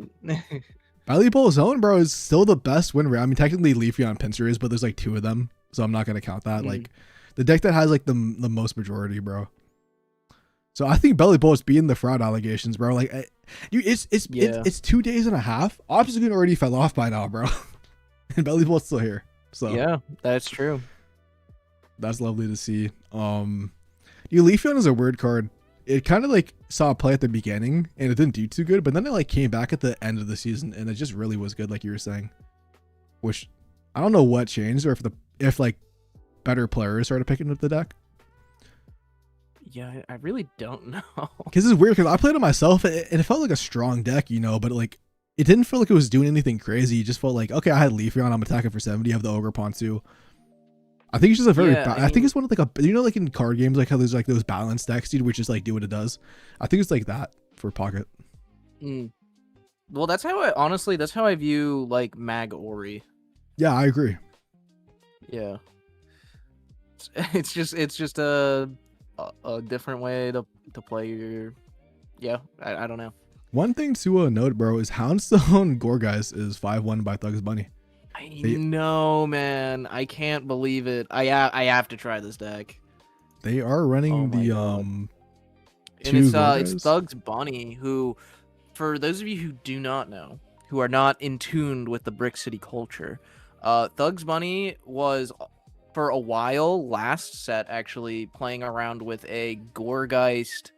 belly bolt zone, bro, is still the best win rate. I mean, technically Leafeon Pinsir is, but there's like 2 of them, so I'm not gonna count that. Like the deck that has like the most majority, bro. So I think belly bolt's being the fraud allegations, bro. Like, it's 2 days and a half. Obstagoon already fell off by now, bro, and belly bolt's still here. So yeah, that's true. That's lovely to see. Leafeon is a weird card. It kind of like saw a play at the beginning and it didn't do too good, but then it like came back at the end of the season and it just really was good, like you were saying. Which I don't know what changed, or if like better players started picking up the deck. Yeah, I really don't know. Because it's weird, because I played it myself and it felt like a strong deck, you know, but like it didn't feel like it was doing anything crazy. It just felt like, okay, I had Leafeon, I'm attacking for 70. I have the Ogre Ponzu. I think it's just a very. Yeah, I think it's one of like a, you know, like in card games, like how there's like those balance decks, dude, which just like do what it does. I think it's like that for Pocket. Well, that's how I view like Mag Ori. Yeah, I agree. Yeah. It's just a different way to play your. Yeah, I don't know. One thing to note, bro, is Houndstone Gorgeist is 5-1 by Thugs Bunny. I know, man. I can't believe it. I have to try this deck. They are running Oh my the God. and It's Thugs Bunny, who, for those of you who do not know, who are not in tune with the Brick City culture, Thugs Bunny was for a while last set actually playing around with a Gorgeist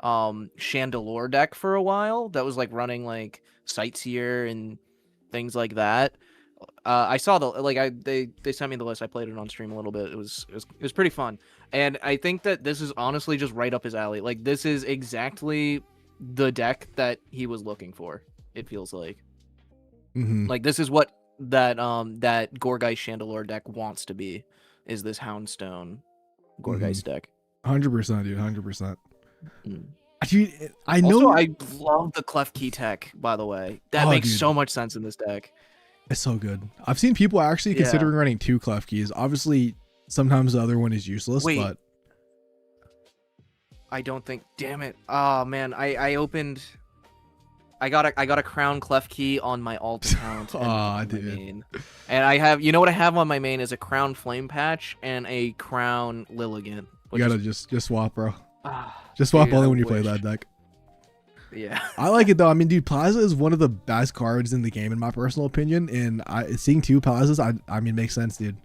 Chandelure deck for a while that was like running like Sightseer and things like that. I saw they sent me the list. I played it on stream a little bit. It was pretty fun, and I think that this is honestly just right up his alley. Like, this is exactly the deck that he was looking for. It feels like like this is what that Gorgeist Chandelure deck wants to be. Is this Houndstone Gorgeist deck? 100%, dude. 100%. Dude, I Also, know. I love the Clef Key tech. By the way, that makes so much sense in this deck. It's so good. I've seen people actually considering running 2 Clef Keys. Obviously, sometimes the other one is useless, but I don't think. Damn it! Oh man, I opened. I got a Crown Clef Key on my alt account. Aw, dude. Main. And I have, you know what I have on my main is a Crown Flame Patch and a Crown Lilligant. You gotta just swap, bro. Just swap only when you play that deck. Yeah. I like it though. I mean, dude, Plaza is one of the best cards in the game in my personal opinion, and seeing 2 Plazas, I mean, makes sense, dude.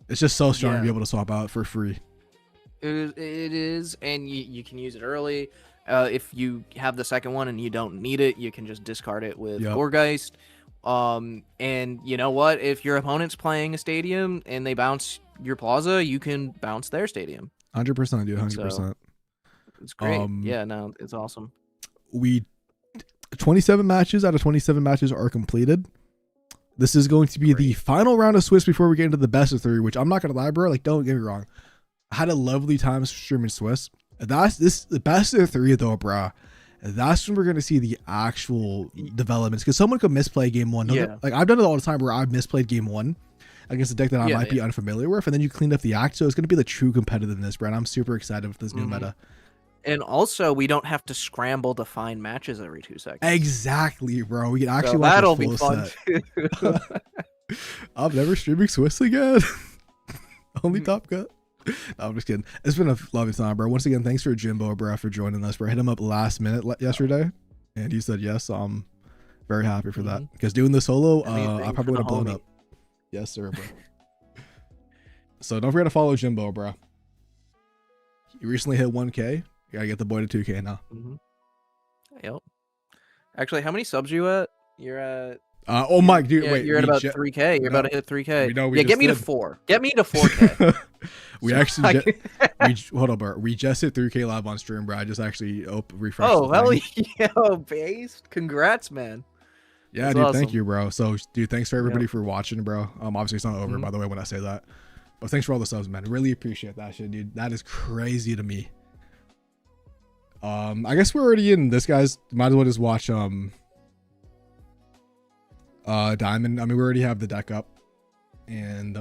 It's just so strong to be able to swap out for free. It is, and you can use it early. If you have the second one and you don't need it, you can just discard it with Gorgeist. And you know what? If your opponent's playing a stadium and they bounce your Plaza, you can bounce their stadium. 100%, dude. 100%. So, it's great. Yeah, no, it's awesome. 27 matches out of 27 matches are completed. This is going to be the final round of Swiss before we get into the best of 3, which I'm not gonna lie, bro. Like, don't get me wrong, I had a lovely time streaming Swiss. The best of 3 though, bro. That's when we're gonna see the actual developments, because someone could misplay game 1. Like, I've done it all the time where I've misplayed game 1 against a deck that I might be unfamiliar with, and then you clean up the act. So it's gonna be the true competitiveness, bro. And I'm super excited with this new meta. And also, we don't have to scramble to find matches every 2 seconds. Exactly, bro. We can actually so watch that'll a full be fun set. too. I'm never streaming Swiss again. Only Top Cut. No, I'm just kidding. It's been a lovely time, bro. Once again, thanks for Jimbo, bro, for joining us, bro. Hit him up last minute yesterday, and he said yes. So I'm very happy for that. Because doing the solo, I probably would have blown up. Yes, sir, bro. So don't forget to follow Jimbo, bro. You recently hit 1K. You gotta get the boy to 2K now. Yep. Actually, how many subs are you at? You're at. Oh my dude, wait. You're at about 3K. You're about to hit 3K. Yeah, get me to 4. Get me to 4K. We actually hold on, bro. We just hit 3K live on stream, bro. I just actually refreshed. Oh hell yeah, based. Congrats, man. Yeah, That's dude. awesome. Thank you, bro. So, dude, thanks for everybody for watching, bro. Obviously it's not over, by the way, when I say that. But thanks for all the subs, man. Really appreciate that shit, dude. That is crazy to me. I guess we're already in this, guys. Might as well just watch Diamond. I mean, we already have the deck up, and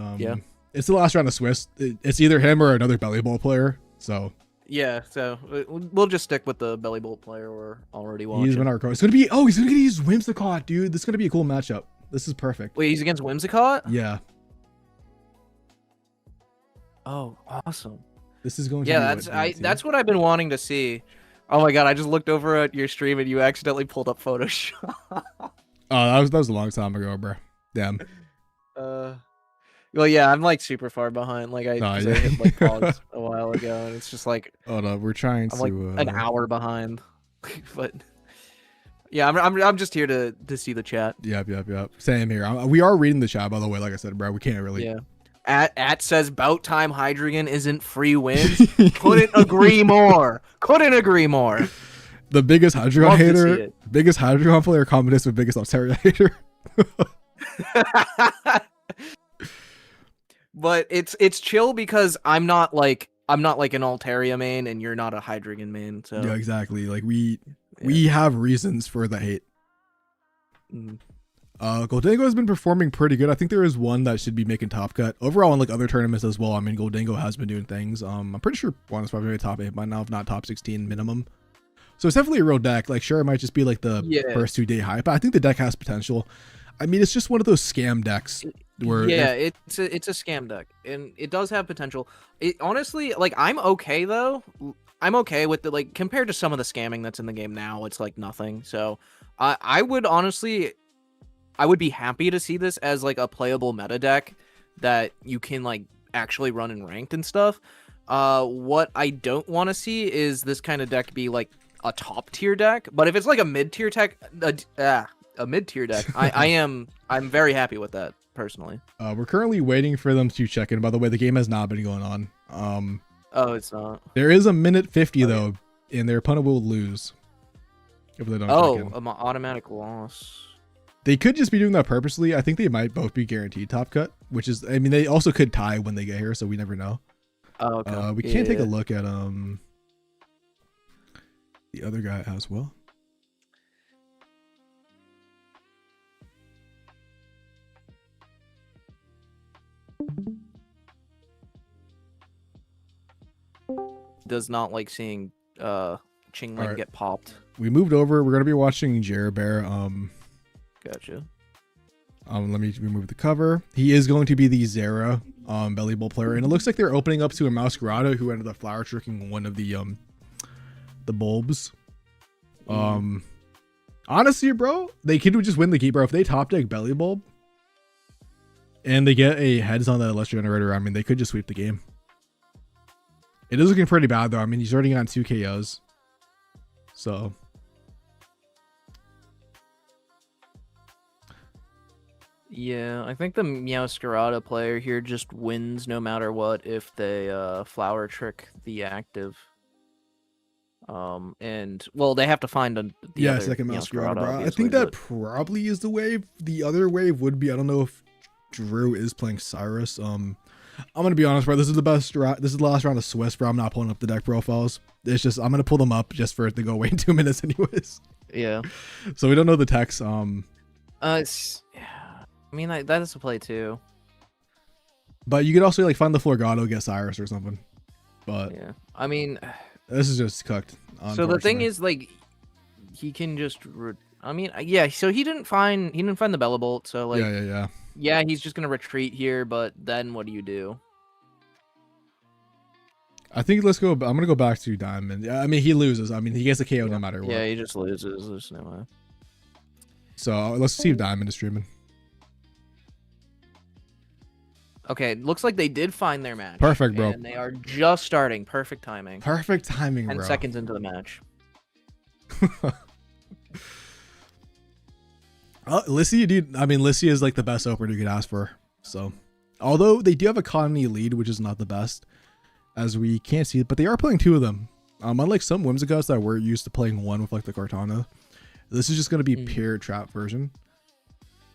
it's the last round of Swiss. It's either him or another belly bowl player. So yeah, so we'll just stick with the belly bolt player we're already watching. He's been our coach. It's gonna be he's gonna use Whimsicott, dude. This is gonna be a cool matchup. This is perfect. Wait, he's against Whimsicott? Yeah. Oh, awesome. This is going to be that's what I've been wanting to see. Oh my god, I just looked over at your stream and you accidentally pulled up Photoshop. Oh, that was a long time ago, bro. Damn. Well, yeah, I'm like super far behind. Like I hit like pause a while ago, and it's just like, oh no, we're trying I'm like an hour behind. But yeah, I'm just here to see the chat. Yep. Same here. We are reading the chat, by the way. Like I said, bro, we can't really. Yeah. At says bout time Hydreigon isn't free wins. Couldn't agree more. The biggest Hydreigon Love to see hater, it. biggest Hydreigon player combination with biggest Altaria hater. But it's chill because I'm not like an Altaria main and you're not a Hydreigon main. So Yeah, exactly. Like we have reasons for the hate. Mm. Goldango has been performing pretty good. I think there is one that should be making top cut overall in like other tournaments as well. I mean, Goldango has been doing things. I'm pretty sure one is probably maybe top 8 by now, if not top 16 minimum. So it's definitely a real deck. Like, sure, it might just be like the first 2 day hype, but I think the deck has potential. I mean, it's just one of those scam decks where it's a scam deck and it does have potential. It honestly, like, I'm okay though. I'm okay with the, like, compared to some of the scamming that's in the game now, it's like nothing. So I would honestly, I would be happy to see this as like a playable meta deck that you can like actually run in ranked and stuff. What I don't want to see is this kind of deck be like a top tier deck, but if it's like a mid tier deck, a mid tier deck, I'm very happy with that personally. we're currently waiting for them to check in. By the way, the game has not been going on. Oh, it's not. There is a minute 50 though, and their opponent will lose if they don't check in. Automatic loss. They could just be doing that purposely. I think they might both be guaranteed top cut, which is, I mean, they also could tie when they get here, so we never know. Oh, okay. We can't take a look at the other guy as well. Does not like seeing Chingling Alright. get popped. We moved over. We're gonna be watching Jerbear. Gotcha. Let me remove the cover. He is going to be the Zera belly bowl player, and it looks like they're opening up to a Meowscarda who ended up flower tricking one of the bulbs. Honestly, bro, they could just win the game, bro. If they top deck belly bulb and they get a heads on that Electro Generator, I mean, they could just sweep the game. It is looking pretty bad though. I mean, he's already on 2 KOs, so. Yeah, I think the Meowscarda player here just wins no matter what if they flower trick the active. And well, they have to find the other second Meowscarda, bro. I obviously, think that but- probably is the wave. The other wave would be, I don't know if Drew is playing Cyrus. I'm gonna be honest, bro. This is the best. This is the last round of Swiss, bro. I'm not pulling up the deck profiles. It's just I'm gonna pull them up just for it to go away in 2 minutes, anyways. Yeah. So we don't know the text. It's. I mean, that is a play too. But you could also like find the Florgato, get Cyrus or something. But Yeah. I mean, this is just cooked. so the thing unfortunately. is, like, he can just. I mean, yeah. So he didn't find the Bella Bolt. So like, yeah. he's just gonna retreat here. But then what do you do? I think let's go. I'm gonna go back to Diamond. Yeah, I mean he loses. I mean he gets a KO no matter what. Yeah, he just loses. There's no way. So let's see if Diamond is streaming. Okay, looks like they did find their match. Perfect, bro. And they are just starting. Perfect timing. Perfect timing, 10 bro. seconds into the match. Lissy, dude. I mean, Lissy is like the best opener you could ask for. So, although they do have a Connie lead, which is not the best, as we can't see it, but they are playing 2 of them. Unlike some Whimsicott that were used to playing 1 with like the Kartana, this is just gonna be pure trap version.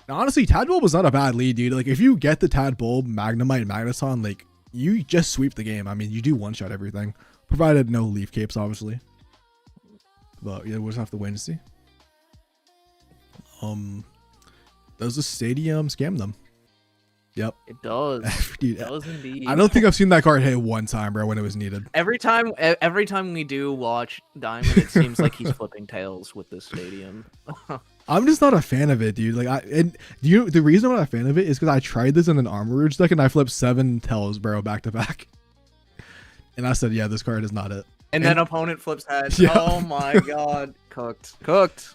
Now, honestly, Tadbulb was not a bad lead, dude. Like, if you get the Tadbulb, Magnemite, Magneton, like, you just sweep the game. I mean, you do one-shot everything, provided no Leaf Capes, obviously. But yeah, we'll just have to wait and see. Does the stadium scam them? Yep. It does. Dude, It does indeed. I don't think I've seen that card hit one time, bro, when it was needed. Every time we do watch Diamond, it seems like he's flipping tails with this stadium. I'm just not a fan of it, dude. Like, the reason I'm not a fan of it is because I tried this in an Armor Rouge deck and I flipped 7 tails, bro, back to back. And I said, yeah, this card is not it. And then opponent flips head. Yeah. Oh my god. Cooked.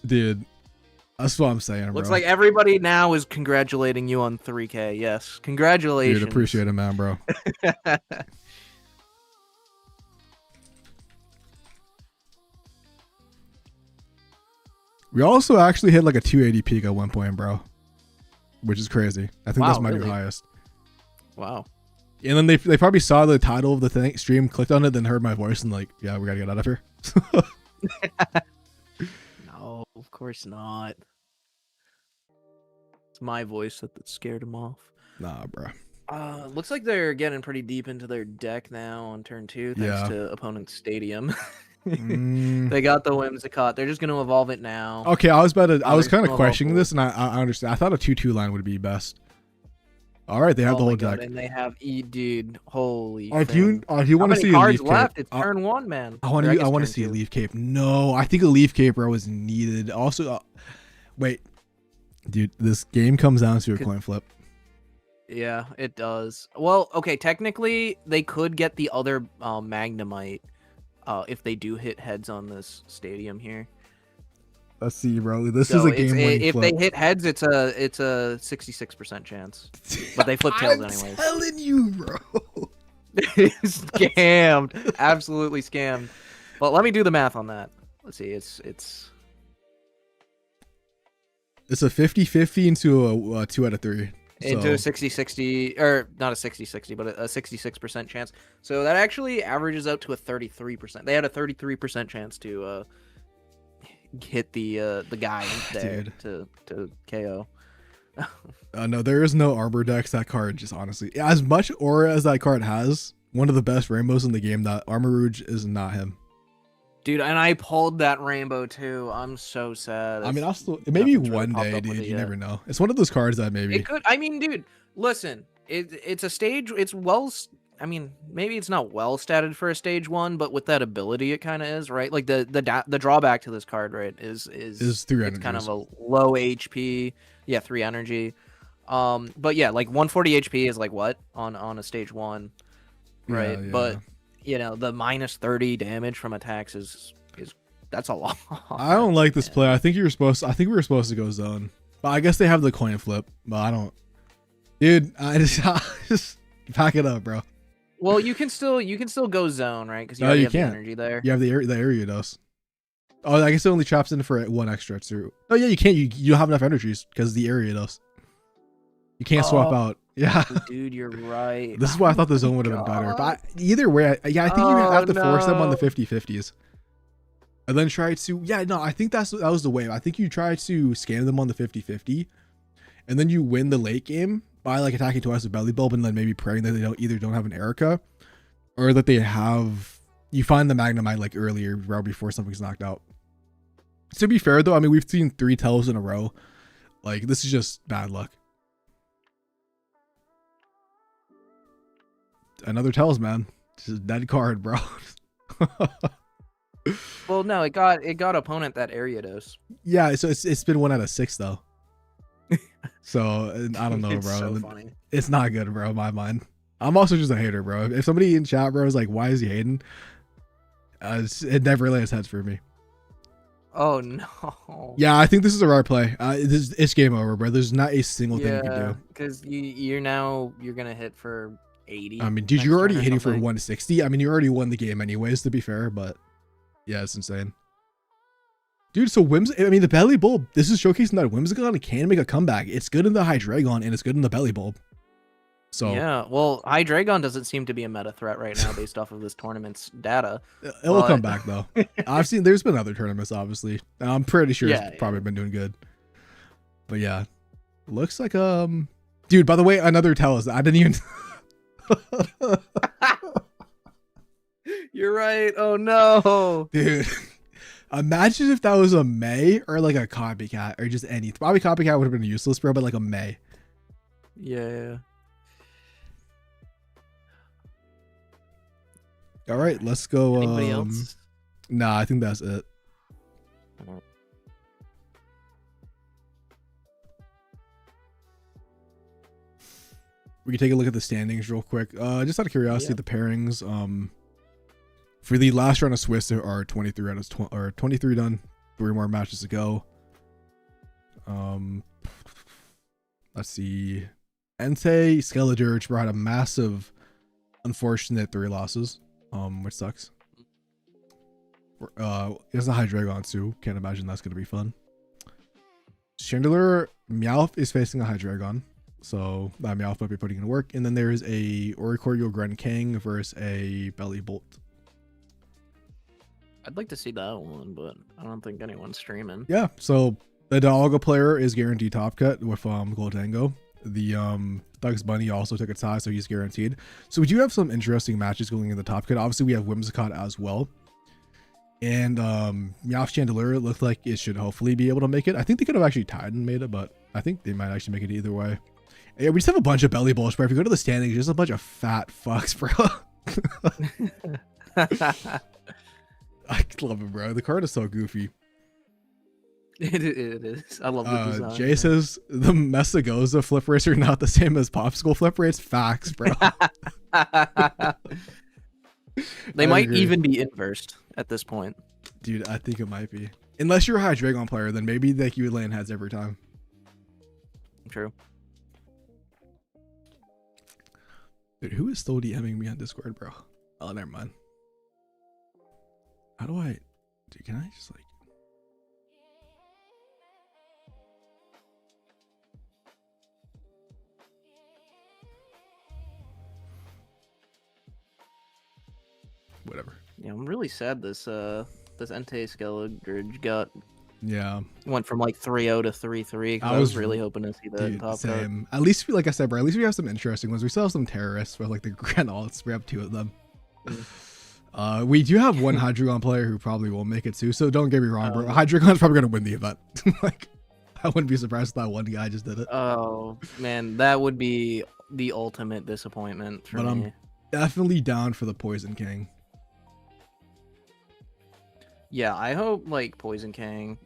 Dude, that's what I'm saying, bro. Looks like everybody now is congratulating you on 3K. Yes. Congratulations. Dude, appreciate it, man, bro. We also actually hit like a 280 peak at one point, bro. Which is crazy. I think that's my new highest. Wow. And then they probably saw the title of the stream, clicked on it, then heard my voice and like, yeah, we gotta get out of here. No, of course not. It's my voice that scared him off. Nah, bro. Looks like they're getting pretty deep into their deck now on turn 2, thanks Yeah. to opponent's stadium. Mm. They got the Whimsicott. They're just gonna evolve it now. Okay, I was about to. I was they're kind of gonna questioning evolve this, and I understand. I thought a 2/2 line would be best. All right, they have Oh the my whole God, deck. and they have dude. Holy. I do. Finn. I do How want to many see a cards leaf left? cape. It's turn 1, man. I want Or to. I guess want to turn see a 2. leaf cape. No, I think a leaf cape, bro, is needed. Also, wait, dude, this game comes down to a coin flip. Yeah, it does. Well, okay, technically they could get the other Magnemite if they do hit heads on this stadium here. Let's see, bro. This So is a game-winning if flip. they hit heads, it's a 66% chance. But they flip tails anyways. I'm telling you, bro. Scammed, absolutely scammed. But let me do the math on that. Let's see, it's a 50-50 into a 2 out of 3. into a 60-60, or not a 60-60, but a 66% chance. So that actually averages out to a 33%. They had a 33% chance to hit the guy there to KO. No, there is no Arbor Dex. That card just honestly, as much aura as that card has, one of the best rainbows in the game. That Armor Rouge is not him. Dude, and I pulled that rainbow too. I'm so sad. I mean, maybe nothing's really one popped day, up with dude. it You yet. never know. It's one of those cards that maybe. It could. I mean, dude, listen. It's a stage. It's well. I mean, maybe it's not well statted for a stage 1, but with that ability, it kind of is, right? Like the drawback to this card, right, is 3 it's kind of energies. a low HP. Yeah, 3 energy. But yeah, like 140 HP is like what on a stage 1, right? Yeah. But you know, the minus 30 damage from attacks is that's a lot. I don't like this man. play. I think we were supposed to go zone, but I guess they have the coin flip. But I don't. Dude, I just pack it up, bro. Well, you can still go zone, right? Because you No, already you have the can't. energy there. You have the area dose. Oh, I guess it only traps in for 1 extra through. Oh yeah, you can't. You don't have enough energies because the area dose. You can't swap out. Yeah. Dude, you're right. This is why I thought the zone would have been better. But either way, I think you have to force them on the 50-50s. And then try to, I think that was the way. I think you try to scam them on the 50-50, and then you win the late game by like attacking twice with Belly Bulb and then maybe praying that they don't have an Erica, or that you find the Magnemite like earlier, right before something's knocked out. To be fair though, I mean, we've seen 3 tells in a row. Like, this is just bad luck. Another tells, man. Just a dead card, bro. Well, no, it got opponent that area dose. Yeah, so it's been 1 out of 6 though. So I don't know, It's bro. so funny. It's not good, bro, in my mind. I'm also just a hater, bro. If somebody in chat, bro, is like, why is he hating? It never really has heads for me. Oh no. Yeah, I think this is a rare play. It's game over, bro. There's not a single thing you can do. Because you're gonna hit for 80. I mean, dude, next you're already turn or hitting for something. 160. I mean, you already won the game anyways, to be fair, but yeah, it's insane. Dude, so the Belly Bulb, this is showcasing that Whimsicott can make a comeback. It's good in the Hydreigon and it's good in the Belly Bulb. So yeah, well, Hydreigon doesn't seem to be a meta threat right now based off of this tournament's data. it will come back though. There's been other tournaments, obviously. I'm pretty sure it's probably been doing good. But yeah, looks like dude. By the way, another tell us. I didn't even. You're right. Oh no, dude. Imagine if that was a May or like a copycat or just any. Probably copycat would have been useless, bro. But like a May. Yeah. All right, let's go. Anybody else? Nah, I think that's it. We can take a look at the standings real quick. Just out of curiosity, the pairings. For the last round of Swiss, there are 23 out of 23 done. 3 more matches to go. Let's see. Entei, Skele-Dirge had a massive, unfortunate 3 losses. Which sucks. He has a Hydreigon too. Can't imagine that's gonna be fun. Chandelure Meowth is facing a Hydreigon, so that Meowth might be putting in work. And then there is a Oricorio Grenkang versus a Belly Bolt. I'd like to see that one, but I don't think anyone's streaming. Yeah, so the Dialga player is guaranteed top cut with Goldango. The Thugs Bunny also took its high, so he's guaranteed. So we do have some interesting matches going in the top cut. Obviously, we have Whimsicott as well. And Meowscarda, it looked like it should hopefully be able to make it. I think they could have actually tied and made it, but I think they might actually make it either way. Yeah, we just have a bunch of belly bulls, bro. If you go to the standings, there's a bunch of fat fucks, bro. I love it, bro. The card is so goofy. It is. I love the design. Jay says the Mesagoza flip rates are not the same as Popsicle flip rates. Facts, bro. They might even be inversed at this point. Dude, I think it might be. Unless you're a Hydreigon player, then maybe like you would land heads every time. True. Dude, who is still DMing me on Discord, bro? Oh, never mind. How do I... Dude, can I just like... Whatever. Yeah, I'm really sad this this Entei Skele-Dirge went from like 3-0 to 3-3. I was really hoping to see that in top same. At least, like I said, bro, at least we have some interesting ones. We still have some terrorists with like the Grand Alts. We have 2 of them. We do have one Hydreigon player who probably will make it too. So don't get me wrong, bro. Hydreigon's probably gonna win the event. Like, I wouldn't be surprised if that one guy just did it. Oh man, that would be the ultimate disappointment for me. I'm definitely down for the Poison King. Yeah, I hope like Poison King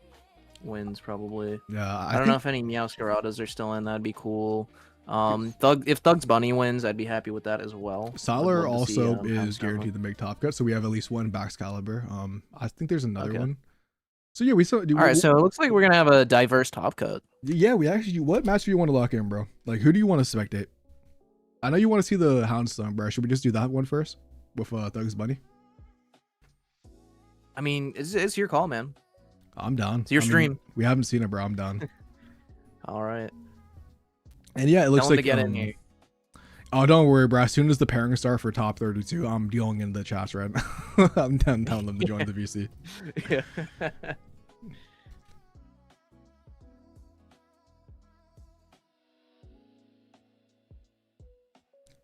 wins probably. Yeah, I don't know if any Meowscardas are still in. That'd be cool. If Thugs Bunny wins, I'd be happy with that as well. Solar also is guaranteed to make top cut, so we have at least one Baxcalibur. I think there's another one. So yeah, we saw. All right, so it looks like we're gonna have a diverse top cut. Yeah, we actually. What match do you want to lock in, bro? Like, who do you want to spectate? I know you want to see the Houndstone, bro. Should we just do that one first with Thugs Bunny? I mean, it's your call, man. I'm down. It's your stream. We haven't seen it, bro. I'm down. All right. And yeah, it looks like to get in here. Oh, don't worry, bro. As soon as the pairing start for top 32, I'm dealing in the chats right now. I'm telling them to join the VC. Yeah.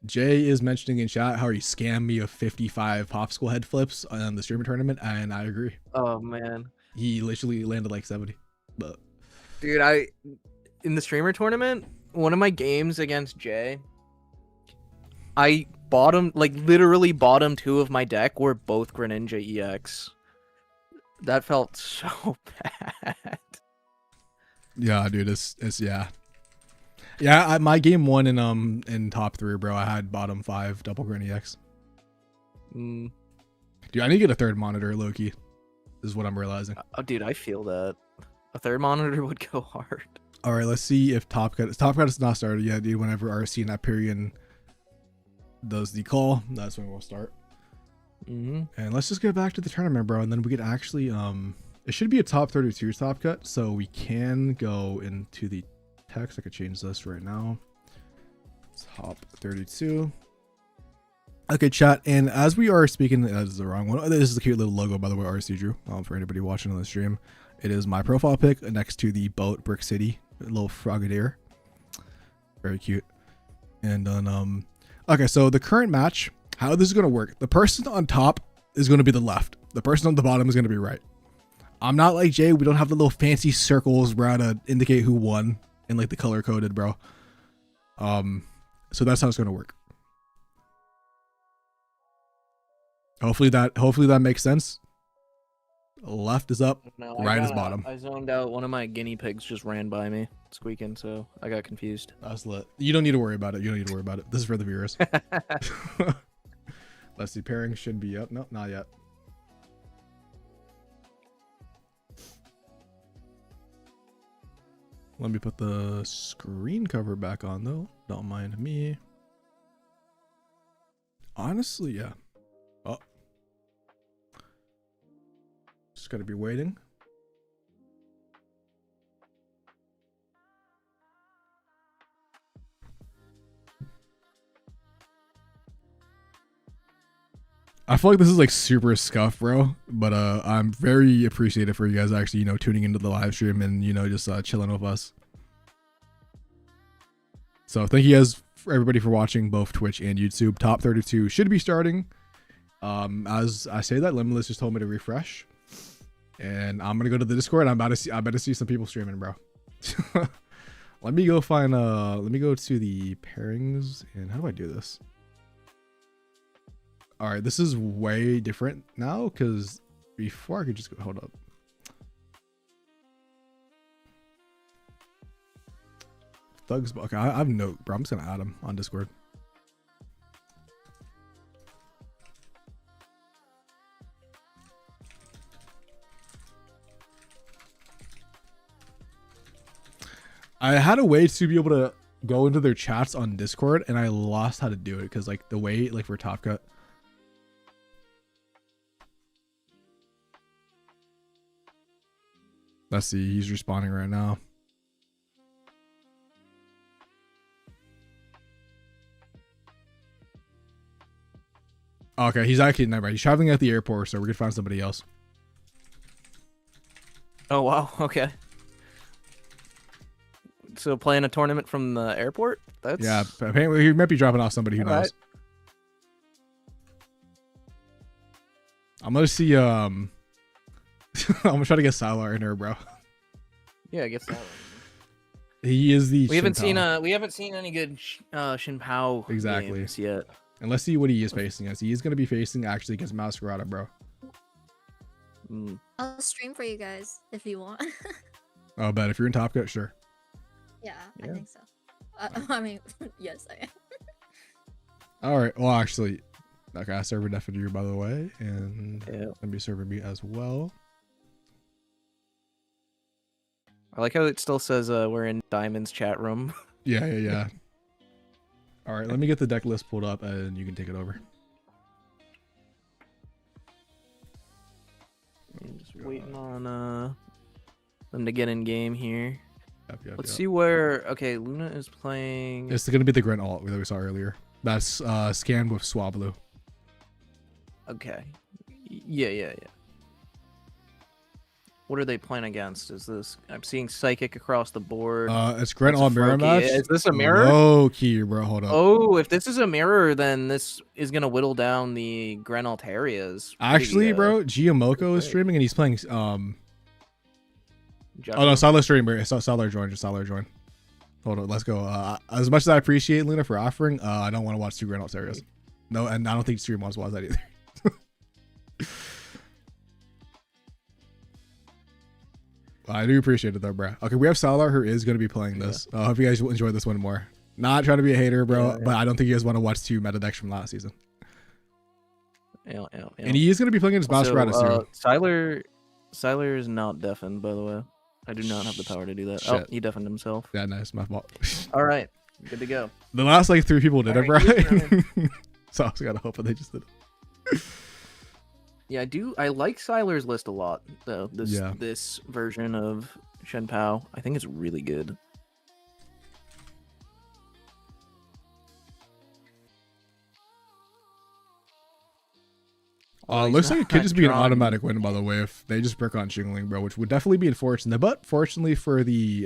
Jay is mentioning in chat how he scammed me of 55 popsicle head flips on the streamer tournament, and I agree. Oh man, he literally landed like 70. But dude, in the streamer tournament, one of my games against Jay, I literally bottom 2 of my deck were both Greninja EX. That felt so bad. Yeah, dude, it's yeah. Yeah, my game 1 in top 3, bro. I had bottom 5 double Granny X. Dude, I need to get a third monitor, Loki. Is what I'm realizing. Oh, dude, I feel that a third monitor would go hard. All right, let's see if top cut is not started yet, dude. Whenever RC and Hyperion does the call, that's when we'll start. And let's just get back to the tournament, bro, and then we could actually it should be a top 32 top cut, so we can go into the text. I could change this right now. Top 32. Okay, chat. And as we are speaking, that is the wrong one. This is a cute little logo, by the way, RC drew. For anybody watching on the stream, it is my profile pic next to the boat Brick City, a little frogadier. Very cute. And then okay, so the current match, how this is gonna work? The person on top is gonna be the left. The person on the bottom is gonna be right. I'm not like Jay. We don't have the little fancy circles, bro, to indicate who won. And like the color coded, bro. So that's how it's gonna work. Hopefully that makes sense. Left is up, right is bottom. I zoned out. One of my guinea pigs just ran by me, squeaking, so I got confused. That's lit. You don't need to worry about it. This is for the viewers. Let's see. Pairing should be up. Nope, not yet. Let me put the screen cover back on, though. Don't mind me. Honestly, yeah. Oh. Just gotta be waiting. I feel like this is like super scuffed, bro. But I'm very appreciative for you guys actually, tuning into the live stream and just chilling with us. So thank you guys for everybody for watching both Twitch and YouTube. Top 32 should be starting. As I say that, Limitless just told me to refresh, and I'm gonna go to the Discord. I bet to see some people streaming, bro. Let me go find let me go to the pairings, and how do I do this? All right, this is way different now because before I could just go, hold up. Thugs, okay, I have no, bro. I'm just gonna add him on Discord. I had a way to be able to go into their chats on Discord, and I lost how to do it because like the way like for Top Cut. Let's see, he's responding right now. Okay, he's actually never mind. He's traveling at the airport, so we're gonna find somebody else. Oh wow, okay. So playing a tournament from the airport? That's Yeah, apparently he might be dropping off somebody who knows. Alright. I'm gonna see I'm gonna try to get Sylar in here, bro. Yeah, I guess that one. He is the We haven't Shin-Pao. seen we haven't seen any good Shin-Pao Exactly. games yet. And let's see what he is facing as. He is gonna be facing actually against Meowscarda, bro. Mm. I'll stream for you guys if you want. Oh, bet if you're in Top Cut, sure. Yeah, I Yeah. think so. I mean, yes, I am. All right. Well, actually, okay, I server definitely you by the way, and Yeah. let me server me as well. I like how it still says we're in Diamond's chat room. Yeah. All right, let me get the deck list pulled up, and you can take it over. I'm just waiting on them to get in game here. Yep, Let's see where. Okay, Luna is playing. It's gonna be the Grant alt that we saw earlier. That's scanned with Swablu. Okay. Yeah. What are they playing against? Is this? I'm seeing Psychic across the board. It's Grant That's a alt mirror Froakie. match. Is this a mirror? Low key, bro. Hold up. Oh, if this is a mirror, then this is gonna whittle down the Grant areas. Actually, bro, Giamoko is great. streaming and he's playing. Oh Joshua? no, Salar streamer. Salar join. Just Salar join. Hold on, let's go. As much as I appreciate Luna for offering, I don't want to watch two Grant alt areas. No, and I don't think stream wants to watch that either. I do appreciate it though, bro. Okay, we have Salar who is going to be playing this. I hope you guys will enjoy this one more. Not trying to be a hater, bro, Yeah. but I don't think you guys want to watch two meta decks from last season. Yeah. And he is going to be playing against Meowscarda soon. Sylar is not deafened, by the way. I do not have the power to do that. Oh, Shit. he deafened himself. Yeah, nice. My fault. All right, good to go. The last like 3 people did it, All bro. right, So I was gotta hope that they just did it. Yeah, I like Sylar's list a lot, though. Yeah. This version of Shen-Pao, I think it's really good. He's Looks like it could not just be an drawing- automatic win, by the way, if they just brick on Shingling, bro, which would definitely be unfortunate. But fortunately for the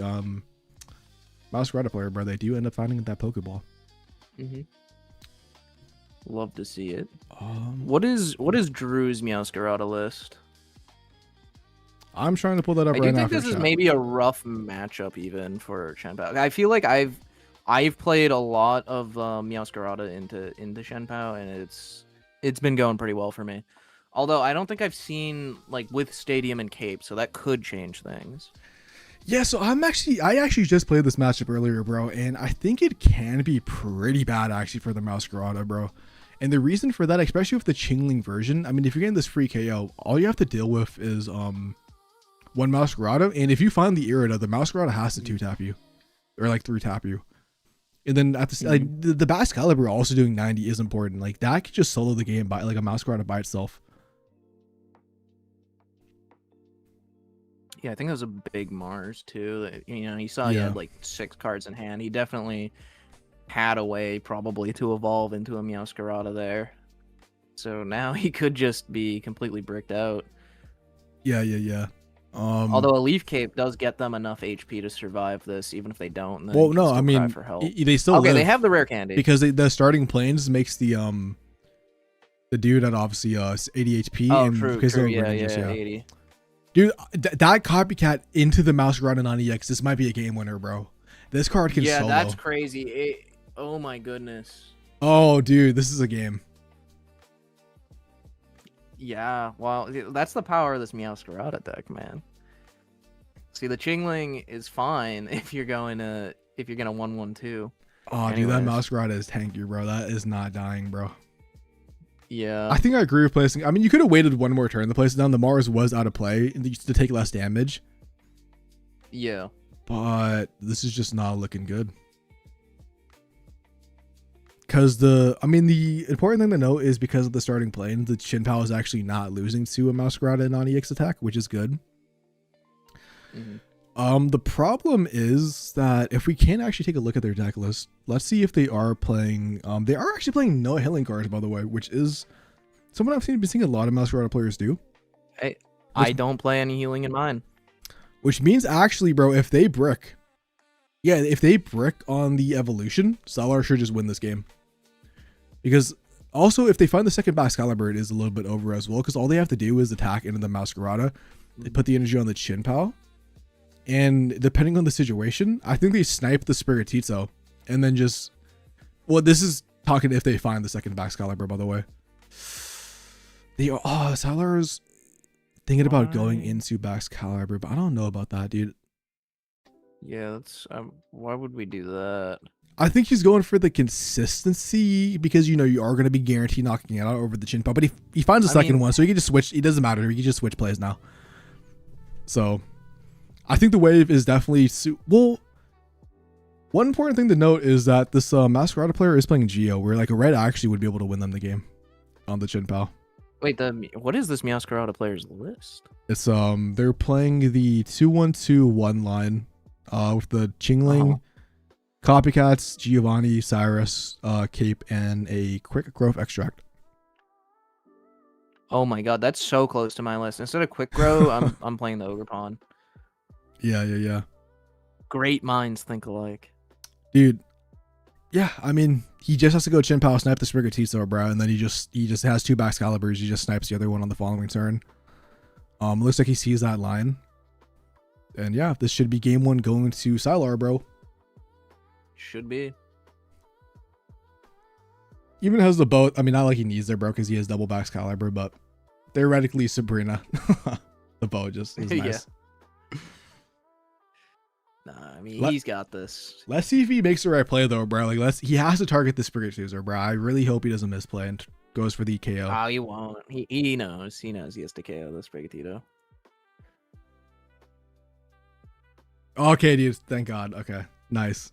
Meowscarda player, bro, they do end up finding that Pokeball. Mm-hmm. Love to see it. Um, What is Drew's Meowscarada list? I'm trying to pull that up I right do now. think for this is chat. maybe a rough matchup even for Shen-Pao. I feel like I've played a lot of Meowscarada into Shen-Pao, and it's been going pretty well for me. Although I don't think I've seen like with Stadium and Cape, so that could change things. Yeah, so I actually just played this matchup earlier, bro, and I think it can be pretty bad actually for the Meowscarada, bro. And the reason for that, especially with the Chingling version, I mean, if you're getting this free KO, all you have to deal with is one Meowscarada, and if you find the Irida, the Meowscarada has to 2-tap you, or like 3-tap you. And then at the like the Bascalibur also doing 90 is important. Like that could just solo the game by like a Meowscarada by itself. Yeah, I think that was a big Mars too. You saw he had like 6 cards in hand. He definitely had a way probably to evolve into a Meowscarada there. So now he could just be completely bricked out. Yeah. Although a Leaf Cape does get them enough HP to survive this, even if they don't. And then well, you can no, still I cry mean, for help. they still Okay, live they have the rare candy. because the starting planes makes the dude at obviously 80 HP. Oh, and true, because true. of Yeah, ranges, 80. Dude, that copycat into the Meowscarda non-EX, this might be a game winner, bro. This card can solo. That's crazy. Oh my goodness. Oh, dude, this is a game. Yeah, well, that's the power of this Meowscarda deck, man. See, the Chingling is fine if you're gonna 1/1/2. Oh, dude, that Anyways. Meowscarda is tanky, bro. That is not dying, bro. Yeah. I think I agree with placing. I mean, you could have waited one more turn to place it down. The Mars was out of play to take less damage, Yeah. but this is just not looking good. Because I mean, the important thing to note is because of the starting plane, the Chinpow is actually not losing to a Meowscarda non-EX attack, which is good. The problem is that if we can actually take a look at their deck list, let's see if they are playing. They are actually playing no healing cards, by the way, which is something I've been seeing a lot of Meowscarda players do. I don't play any healing in mine. Which means actually, bro, if they brick on the evolution, Salar should just win this game. Because also, if they find the second Excalibur, it is a little bit over as well. Because all they have to do is attack into the Meowscarda. They put the energy on the Chinpow. And depending on the situation, I think they snipe the Spiritito. And then just... Well, this is talking if they find the second Excalibur, by the way. They are... Oh, Salar's thinking about going into Excalibur, but I don't know about that, dude. Yeah, that's why would we do that? I think he's going for the consistency because, you know, you are going to be guaranteed knocking it out over the Chinpow. But he finds a second one, so he can just switch. It doesn't matter. He can just switch plays now. So, I think the wave is definitely... Well, one important thing to note is that this Meowscarda player is playing Geo, where like a red actually would be able to win them the game on the Chinpow. Wait, what is this Meowscarda player's list? It's they're playing the 2-1-2-1 line with the Chingling, Copycats, Giovanni, Cyrus, Cape, and a Quick Growth Extract. Oh my god, that's so close to my list. Instead of Quick Grow, I'm playing the Ogre Pawn. Yeah. Great minds think alike. Dude. Yeah, I mean, he just has to go Chinpow, snipe the Sprigatito, bro, and then he just has two Excaliburs. He just snipes the other one on the following turn. Looks like he sees that line. And yeah, this should be game one going to Sylar, bro. Should be. Even has the bow. I mean, not like he needs their bro because he has double Excalibur, but theoretically Sabrina. The bow just is nice. Yeah. Nah, I mean, he's got this. Let's see if he makes the right play though, bro. Like he has to target the Sprigatito, bro. I really hope he doesn't misplay and goes for the KO. Oh, he won't. He knows. He knows he has to KO the Sprigatito. Okay, dude. Thank God. Okay, nice.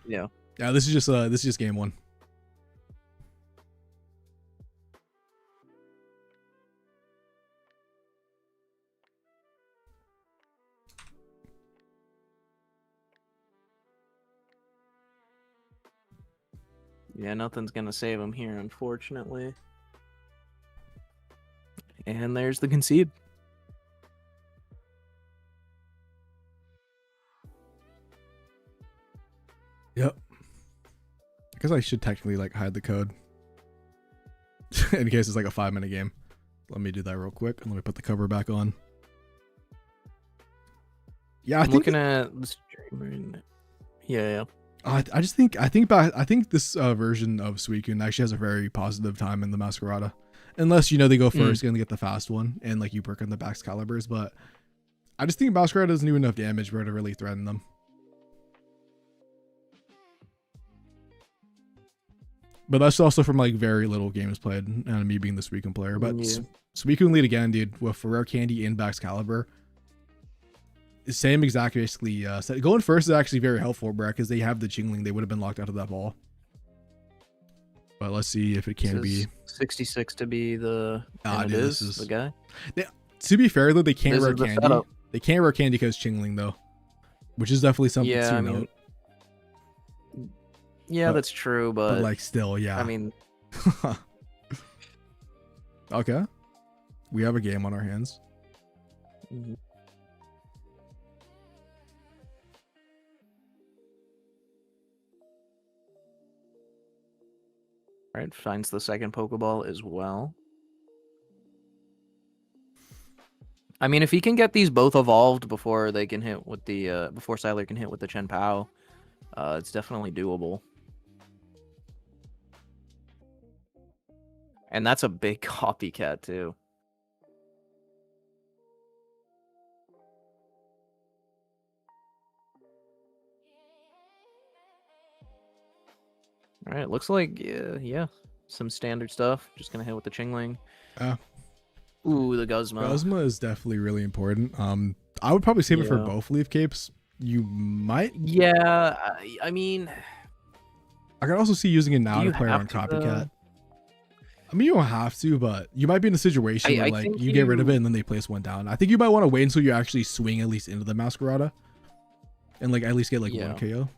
Yeah. Yeah, this is just game one. Yeah, nothing's gonna save him here, unfortunately. And there's the concede. Yep. I guess I should technically like hide the code in case it's like a 5-minute game. Let me do that real quick and let me put the cover back on. Yeah, I'm looking at the stream. Yeah. I think this version of Suicune actually has a very positive time in the Meowscarda. Unless, you know, they go first, gonna get the fast one, and like you perk on the Excaliburs, but I just think Meowscarda doesn't do enough damage, bro, to really threaten them. But that's also from like very little games played and me being the Suicune player. But yeah. Suicune lead again, dude, with Rare Candy and Excalibur. Same exact basically going first is actually very helpful, bro, because they have the Chingling. They would have been locked out of that ball. But let's see if it can be 66 to be the dude, this is the guy. To be fair though, they can't This Rare is the Candy. setup. They can't Rare Candy because Chingling though, which is definitely something to note. Yeah, that's true, but like still, yeah. I mean, Okay. We have a game on our hands. Mhm. All right, finds the second Pokeball as well. I mean, if he can get these both evolved before they can hit with the before Siler can hit with the Chen Pao, it's definitely doable. And that's a big copycat too. All right, looks like yeah, some standard stuff. Just gonna hit with the Chingling. Yeah. Ooh, the Guzma. Guzma is definitely really important. I would probably save it for Yeah. both Leaf Capes. You might. Yeah, I mean, I can also see using it now do to you play have around to, Copycat. I mean, you don't have to, but you might be in a situation where I like think you get rid of you- it and then they place one down. I think you might want to wait until you actually swing at least into the Meowscarda and like at least get like Yeah. one KO.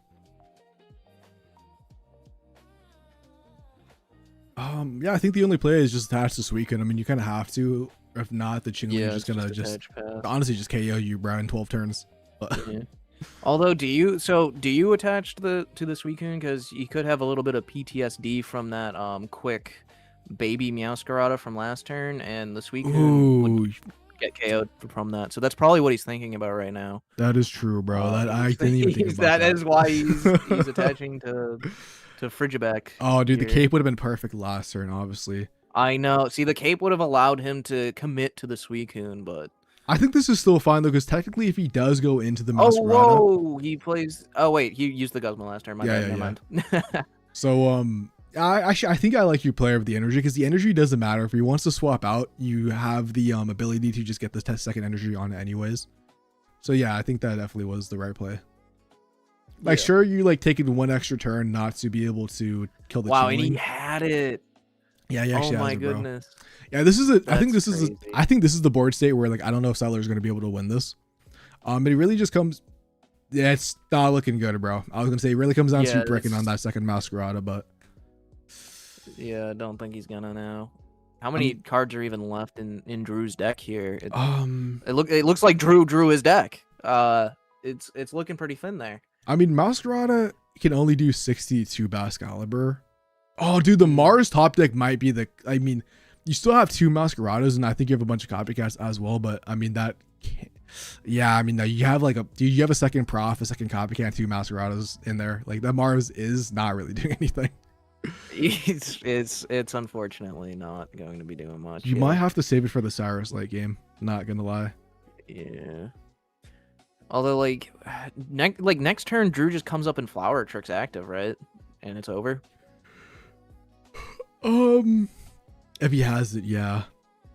Yeah, I think the only play is just attach to Suicune. I mean, you kind of have to. If not, the Chingling is just it's gonna a just edge path. honestly just KO you, bro, in 12 turns. But Yeah. Although, do you attach to the Suicune, because you could have a little bit of PTSD from that quick baby Meowscarada from last turn, and the Suicune would ooh, get KO'd from that. So that's probably what he's thinking about right now. that is true, bro. That I didn't even think about that. that. Is why he's attaching to Frigiback. Oh, dude, the here. cape would have been perfect last turn, obviously. I know. See, the cape would have allowed him to commit to the Suicune, but I think this is still fine though, because technically, if he does go into the oh Meowscarada, whoa, he plays. Oh wait, he used the Guzma last turn. My Yeah, bad. yeah, Never mind. so I think I like your player of the energy because the energy doesn't matter if he wants to swap out. You have the ability to just get the second energy on it anyways. So yeah, I think that definitely was the right play. Like, Yeah. sure, you like taking one extra turn not to be able to kill the Wow, and he Chingling. had it. Yeah, he Oh actually has my it, bro. goodness. Yeah, this is a. I think That's this is. crazy. I think this is the board state where like I don't know if Siler is going to be able to win this. But it really just comes. Yeah, it's not looking good, bro. I was gonna say it really comes down Yeah, to bricking on it's- that second Meowscarada, but Yeah, I don't think he's gonna now. How many cards are even left in Drew's deck here? It looks like Drew drew his deck. It's looking pretty thin there. I mean, Meowscarada can only do 62 Bascaliber. Oh, dude, the Mars top deck might be the. I mean, you still have two Meowscaradas, and I think you have a bunch of copycats as well. But I mean, that. Yeah, I mean, you have like a. Dude, you have a second Prof, a second copycat, two Meowscaradas in there. Like that Mars is not really doing anything. It's unfortunately not going to be doing much. You yeah. might have to save it for the Cyrus late game. Not gonna lie. Yeah. Although like next turn, Drew just comes up and Flower Tricks active, right? And it's over. If he has it, yeah.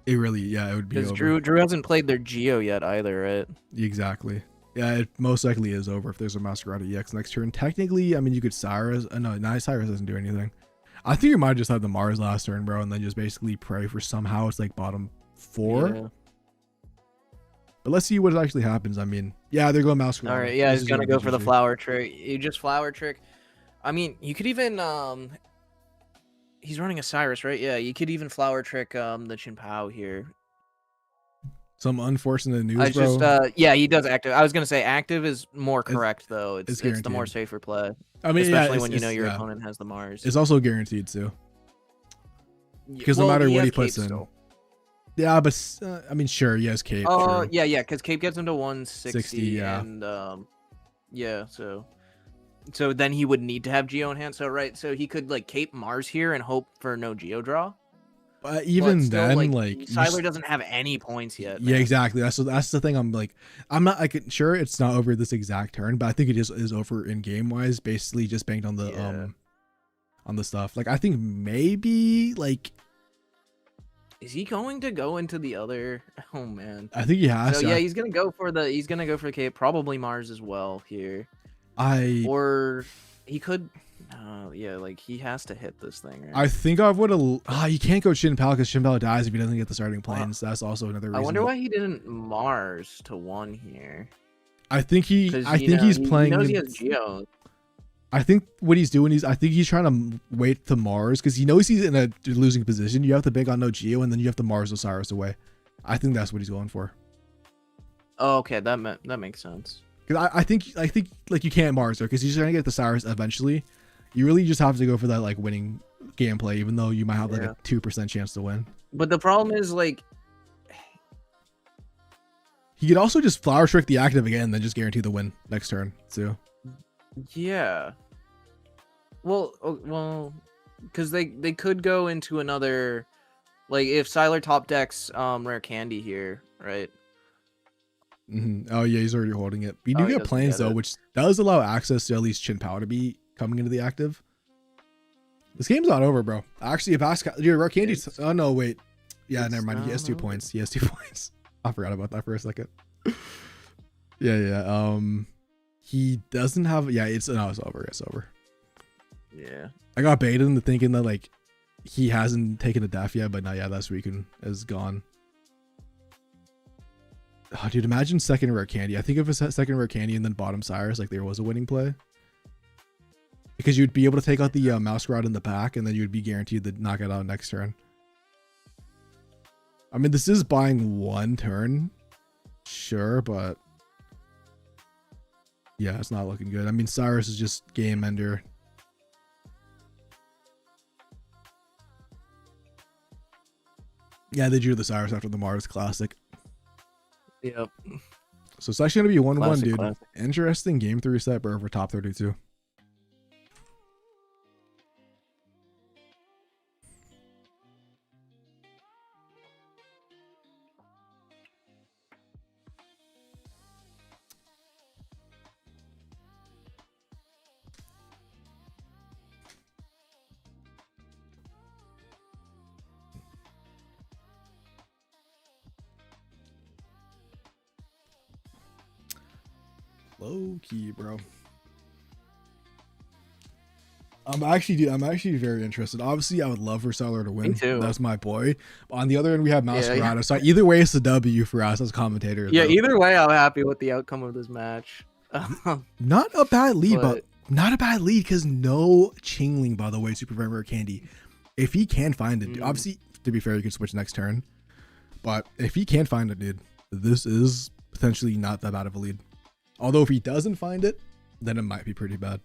It really, yeah, it would be Because over. Drew hasn't played their Geo yet either, right? Exactly. Yeah, it most likely is over if there's a Masquerade EX next turn. Technically, I mean, you could Cyrus. No, Cyrus doesn't do anything. I think you might just have the Mars last turn, bro, and then just basically pray for somehow it's like bottom 4. Yeah. But let's see what actually happens. I mean, yeah, they're going Masquerade. All right, yeah, This he's is gonna what go it for the is. Flower Trick. You just Flower Trick. I mean, you could even he's running a Cyrus, right? Yeah, you could even Flower Trick the Chinpao here. Some unfortunate news, I bro. just yeah, he does active. I was gonna say active is more It's- correct though. It's the more guaranteed. safer play, I mean, yeah, especially when you it's- know your yeah. opponent has the Mars. It's also guaranteed too. Yeah, Because no matter what has he puts Cape in. still. Yeah, but I mean, sure, he has Cape. Oh true. yeah, because Cape gets him to 160, 60, yeah. and yeah, so then he would need to have Geo in hand. So right, so he could like Cape Mars here and hope for no Geo draw. But even But still, then, like, you Siler doesn't have any points yet. yeah, man. exactly. That's the thing. I'm not like sure it's not over this exact turn, but I think it is over in game wise. Basically, just banked on the Yeah. on the stuff. Like I think maybe like Is he going to go into the other? Oh man. I think he has. So to. yeah, he's gonna go for the Cape, probably Mars as well here, I or he could. Yeah, like he has to hit this thing. Right? I think I would have. You can't go Shin Pal because Shin Pal dies if he doesn't get the starting planes. That's also another reason. I wonder why he didn't Mars to 1 here. I think he. 'Cause, I you think know, he's he playing. knows he has Geo. I think what he's doing is I think he's trying to wait to Mars because he knows he's in a losing position. You have to big on no Geo and then you have to Mars Osiris away. I think that's what he's going for. Oh, okay, that makes sense. Because I think like you can't Mars there because he's trying to get the Cyrus eventually. You really just have to go for that like winning gameplay, even though you might have like a 2% chance to win. But the problem is like he could also just Flower Trick the active again and then just guarantee the win next turn too. yeah. Well, because they could go into another, like if Siler top decks rare candy here, right? Oh yeah, he's already holding it. You do he get doesn't planes get though, it. which does allow access to at least Chin Power to be coming into the active. This game's not over, bro. Actually, if your rare candy. Oh no, wait. Yeah, never mind. He has 2 points. He has 2 points. I forgot about that for a second. Yeah. He doesn't have. Yeah, it's over. It's over. Yeah. I got baited into thinking that like he hasn't taken a death yet, but now yeah, that's Riku is gone. Oh, dude, imagine second rare candy. I think if it's second rare candy and then bottom Cyrus, like there was a winning play. Because you'd be able to take out the Meowscarda in the back, and then you'd be guaranteed to knock it out next turn. I mean, this is buying 1 turn, sure, but yeah, it's not looking good. I mean, Cyrus is just game ender. Yeah, they drew the Cyrus after the Mars Classic. Yep. So it's actually going to be a 1-1, Classic, dude. classic. Interesting game 3 set, but for top 32. Low key, bro. I'm actually very interested. Obviously, I would love for Siler to win. Me too. That's my boy. On the other end, we have Meowscarda. Yeah. So either way, it's a W for us as commentators. Yeah, bro. either way, I'm happy with the outcome of this match. Not a bad lead, but But- not a bad lead because no Chingling, by the way, super rare candy. If he can find it, dude, obviously, to be fair, you can switch next turn. But if he can find it, dude, this is potentially not that bad of a lead. Although if he doesn't find it, then it might be pretty bad.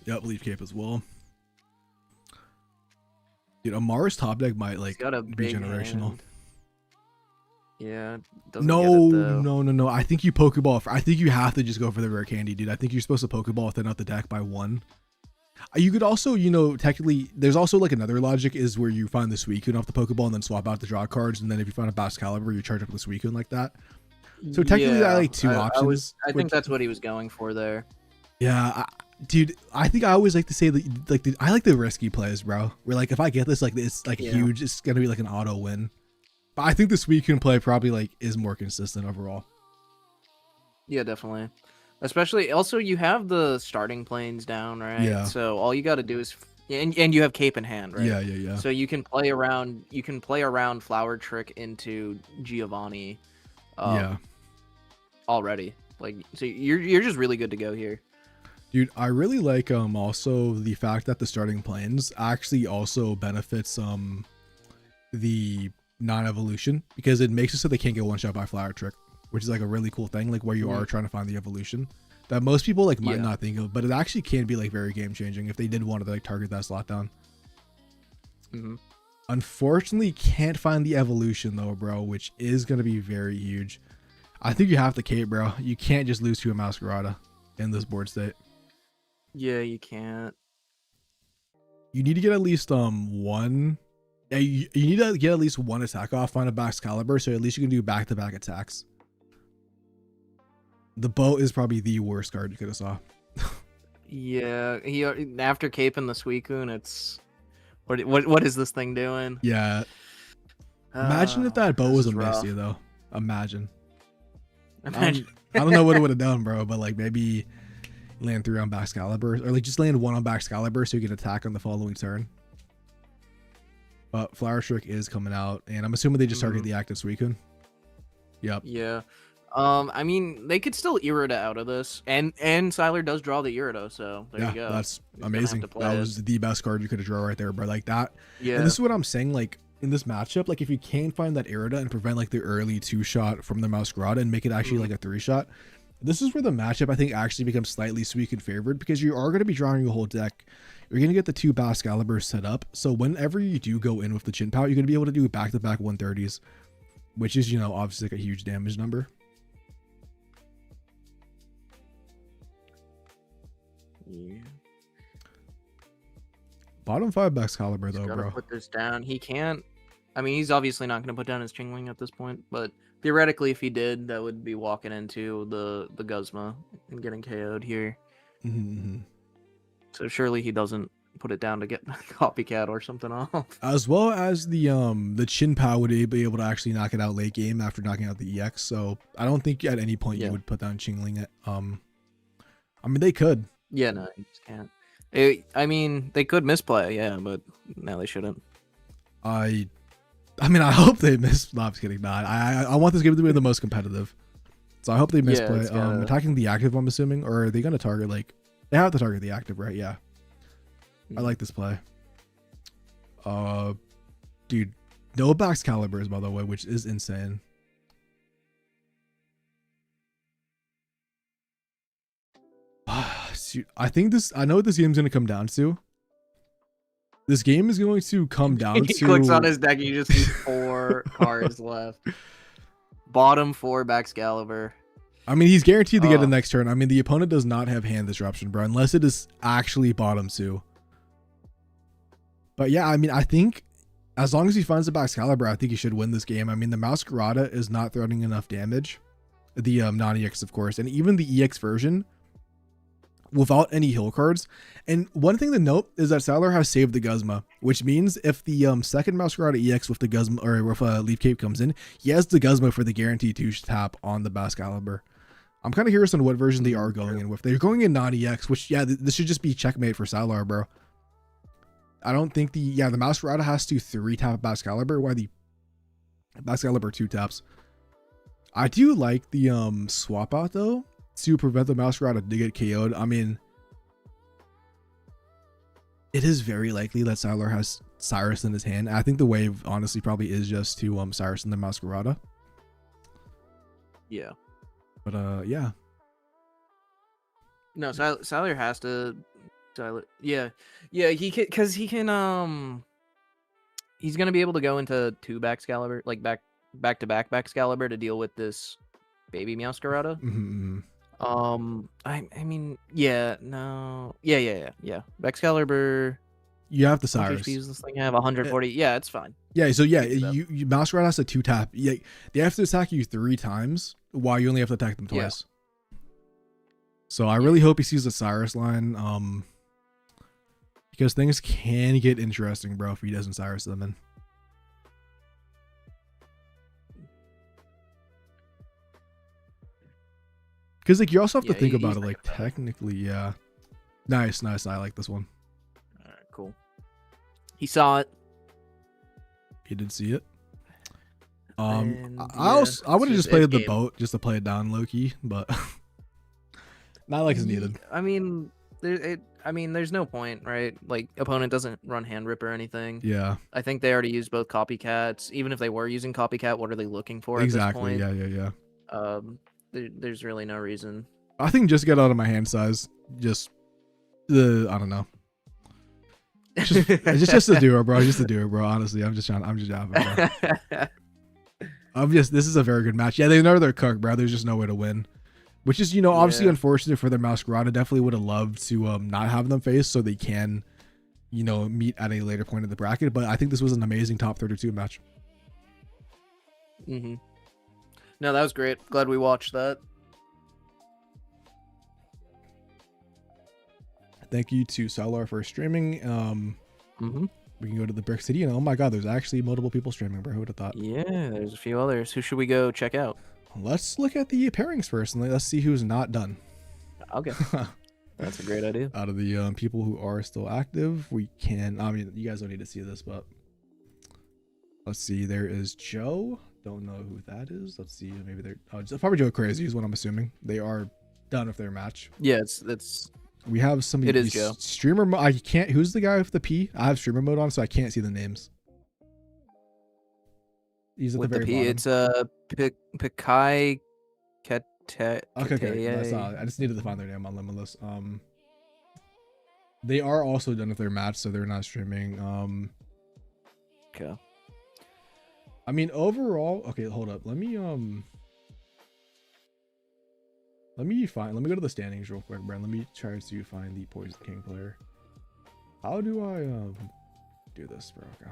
Yep, Leaf Cape as well. Dude, Amara's top deck might like He's got a be big generational. hand. Yeah. Doesn't No, get it, though. no. I think you Pokeball. I think you have to just go for the rare candy, dude. I think you're supposed to Pokeball thin out the deck by 1. You could also, technically, there's also like another logic is where you find the Suicune off the Pokeball and then swap out the draw cards, and then if you find a Bascaliber, you charge up the Suicune like that. So technically, I like 2 options. I think that's what he was going for there. Yeah, dude, I think I always like to say that I like the risky plays, bro. Where like if I get this, like it's like Yeah. huge, it's gonna be like an auto win. But I think the Suicune play probably like is more consistent overall. Yeah, definitely. Especially, also you have the starting planes down, right? Yeah. So all you got to do is, and you have Cape in hand, right? Yeah. So you can play around. You can play around Flower Trick into Giovanni. Yeah. Already, like, so you're just really good to go here. Dude, I really like also the fact that the starting planes actually also benefits the non-evolution because it makes it so they can't get one shot by Flower Trick, which is like a really cool thing, like where you are trying to find the evolution that most people like might not think of, but it actually can be like very game changing if they did want to like target that slot down. Unfortunately, can't find the evolution though, bro, which is gonna be very huge. I think you have to Cape, bro. You can't just lose to a Meowscarda in this board state. Yeah, you can't. You need to get at least 1. Yeah, you need to get at least 1 attack off on a Bascaliber, so at least you can do back-to-back attacks. The bow is probably the worst card you could have saw. Yeah, he after Cape and the Suicune, it's what is this thing doing? Yeah. Imagine if that bow this was a is rough. Misty though. Imagine. Imagine. I don't know what it would have done, bro, but like maybe land 3 on Bascaliber, or like just land 1 on Bascaliber so you can attack on the following turn. But Flower Trick is coming out, and I'm assuming they just target the active Suicune. Yep. Yeah. I mean, they could still Irida out of this, and Siler does draw the Irido, so there Yeah, you go. that's He's gonna have amazing. to play That it. was the best card you could have drawn right there, bro. Like that. Yeah. And this is what I'm saying. Like in this matchup, like if you can find that Irida and prevent like the early 2-shot from the Meowscarda and make it actually like a 3-shot, this is where the matchup I think actually becomes slightly sweet and favored, because you are going to be drawing your whole deck. You're going to get the 2 Bascaliburs set up, so whenever you do go in with the Chin Pow, you're going to be able to do back-to-back 130s, which is, you know, obviously like a huge damage number. Yeah. Bottom 5 Bascalibur though, He's gotta bro. put this down. He can't. I mean, he's obviously not going to put down his Chingling at this point, but theoretically, if he did, that would be walking into the Guzma and getting KO'd here. Mm-hmm. So surely he doesn't put it down to get copycat or something off. As well as the Chin Pow would be able to actually knock it out late game after knocking out the EX. So I don't think at any point you would put down Chingling. I mean, they could. Yeah, no, you just can't. I mean, they could misplay, yeah, but no, they shouldn't. I mean, I hope they miss. No, I'm just kidding. Nah, I want this game to be the most competitive, so I hope they misplay. it's gotta- Attacking the active, I'm assuming, or are they gonna target like they have to target the active, right? Yeah. I like this play. Dude, no Bascaliburs, by the way, which is insane. I think this. I know what this game's gonna come down to. This game is going to come down He to. clicks on his deck, and you just see 4 cards left. Bottom 4 Baxcalibur. I mean, he's guaranteed to get it next turn. I mean, the opponent does not have hand disruption, bro, unless it is actually bottom 2. But yeah, I mean, I think as long as he finds the Baxcalibur, I think he should win this game. I mean, the Meowscarda is not throwing enough damage. The non-EX, of course, and even the EX version without any heal cards. And one thing to note is that Siler has saved the Guzma, which means if the second Meowscarda EX with the Guzma or with Leaf Cape comes in, he has the Guzma for the guaranteed 2 tap on the Bascalibur. I'm kind of curious on what version they are going in with. They're going in non-EX, which, yeah, this should just be checkmate for Siler, bro. I don't think the Meowscarda has to 3-tap Bascalibur, while the Bascalibur 2 taps. I do like the swap out, though, to prevent the Meowscarda to get KO'd. I mean, it is very likely that Siler has Cyrus in his hand. I think the wave, honestly, probably is just to Cyrus and the Meowscarda. Yeah. But, yeah. No, Siler has to... Yeah, he can, because he can, he's gonna be able to go into 2 Baxcalibur, like back to back Baxcalibur to deal with this baby Meowscarada. Mm-hmm. I mean, yeah, no, yeah. Baxcalibur. You have the How much Cyrus. HP does this thing have? 140. Yeah, it's fine. Yeah, so yeah, Pick it up. you Meowscarada has to 2-tap. Yeah, they have to attack you 3 times, while you only have to attack them Yeah. twice. So I really hope he sees the Cyrus line. Because things can get interesting, bro, if he doesn't Cyrus them in. Because like you also have to think about it, like technically, yeah. Nice. I like this one. All right, cool. He saw it. He did see it. And, I would have just played the game. boat just to play it down low key, but not like it's needed. I mean, there's no point, right? Like, opponent doesn't run hand rip or anything. Yeah, I think they already used both copycats. Even if they were using copycat, what are they looking for exactly. at this point? Yeah. There's really no reason. I think just get out of my hand size. Just I don't know. Just a duo, bro. Just a duo, bro. Honestly, I'm just jabbing, bro. This is a very good match. Yeah, they know they're cooked, bro. There's just no way to win. Which is, obviously unfortunate for the Meowscarada. Definitely would have loved to not have them face so they can, meet at a later point in the bracket. But I think this was an amazing top 32 match. Mm-hmm. No, that was great. Glad we watched that. Thank you to Salar for streaming. We can go to the Brick City, and oh my god, there's actually multiple people streaming, bro. Who would have thought? Yeah, there's a few others. Who should we go check out? Let's look at the pairings first, and let's see who's not done. Okay. That's a great idea. Out of the people who are still active, we can. I mean, you guys don't need to see this, but let's see. There is Joe, don't know who that is. Let's see. Maybe they're it's probably Joe Crazy is what I'm assuming. They are done with their match. Yeah, it's We have somebody. It is Joe. Streamer mode. I can't. Who's the guy with the P? I have streamer mode on, so I can't see the names. He's at with the the very P. bottom. It's Pikai Kete. Okay. That's not. I just needed to find their name on Limitless. They are also done with their match, so they're not streaming. Okay. I mean, overall, okay. Hold up. Let me go to the standings real quick, Brent. Let me try to find the Poison King player. How do I do this, bro? Okay.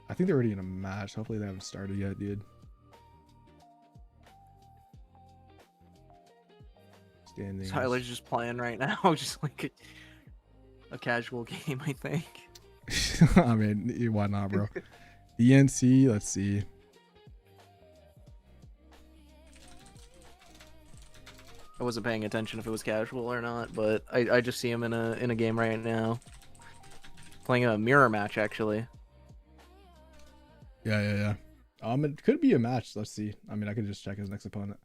I think they're already in a match. Hopefully they haven't started yet, dude. Standings. Tyler's just playing right now, just like a casual game, I think. I mean, why not, bro? ENC, let's see. I wasn't paying attention if it was casual or not, but I just see him in a game right now. Playing a mirror match, actually. Yeah. It could be a match. Let's see. I mean, I could just check his next opponent.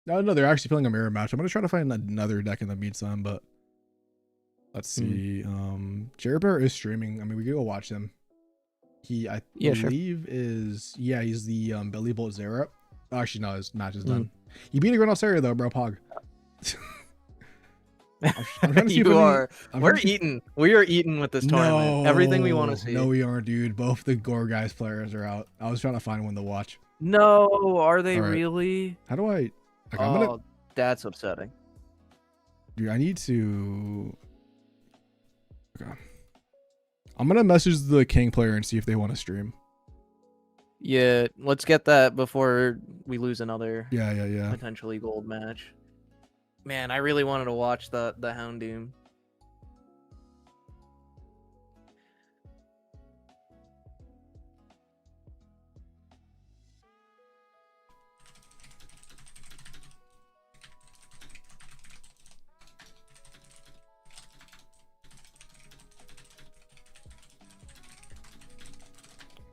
No, they're actually playing a mirror match. I'm gonna try to find another deck in the meantime, but let's see. Jerry Bear is streaming. I mean, we could go watch him. I believe he's the Billy Bolt Zera. Oh, actually, no, his match is done. He beat a Grand Australia though, bro. Pog. I'm trying to see We are eating with this tournament. No, Everything we want to see. No, we aren't, dude. Both the Gore Guys players are out. I was trying to find one to watch. No, are they All right. really? How do I? Okay, that's upsetting. Dude, I need to. Okay. I'm gonna message the King player and see if they want to stream. Yeah, let's get that before we lose another Yeah. potentially gold match. Man, I really wanted to watch the Houndoom.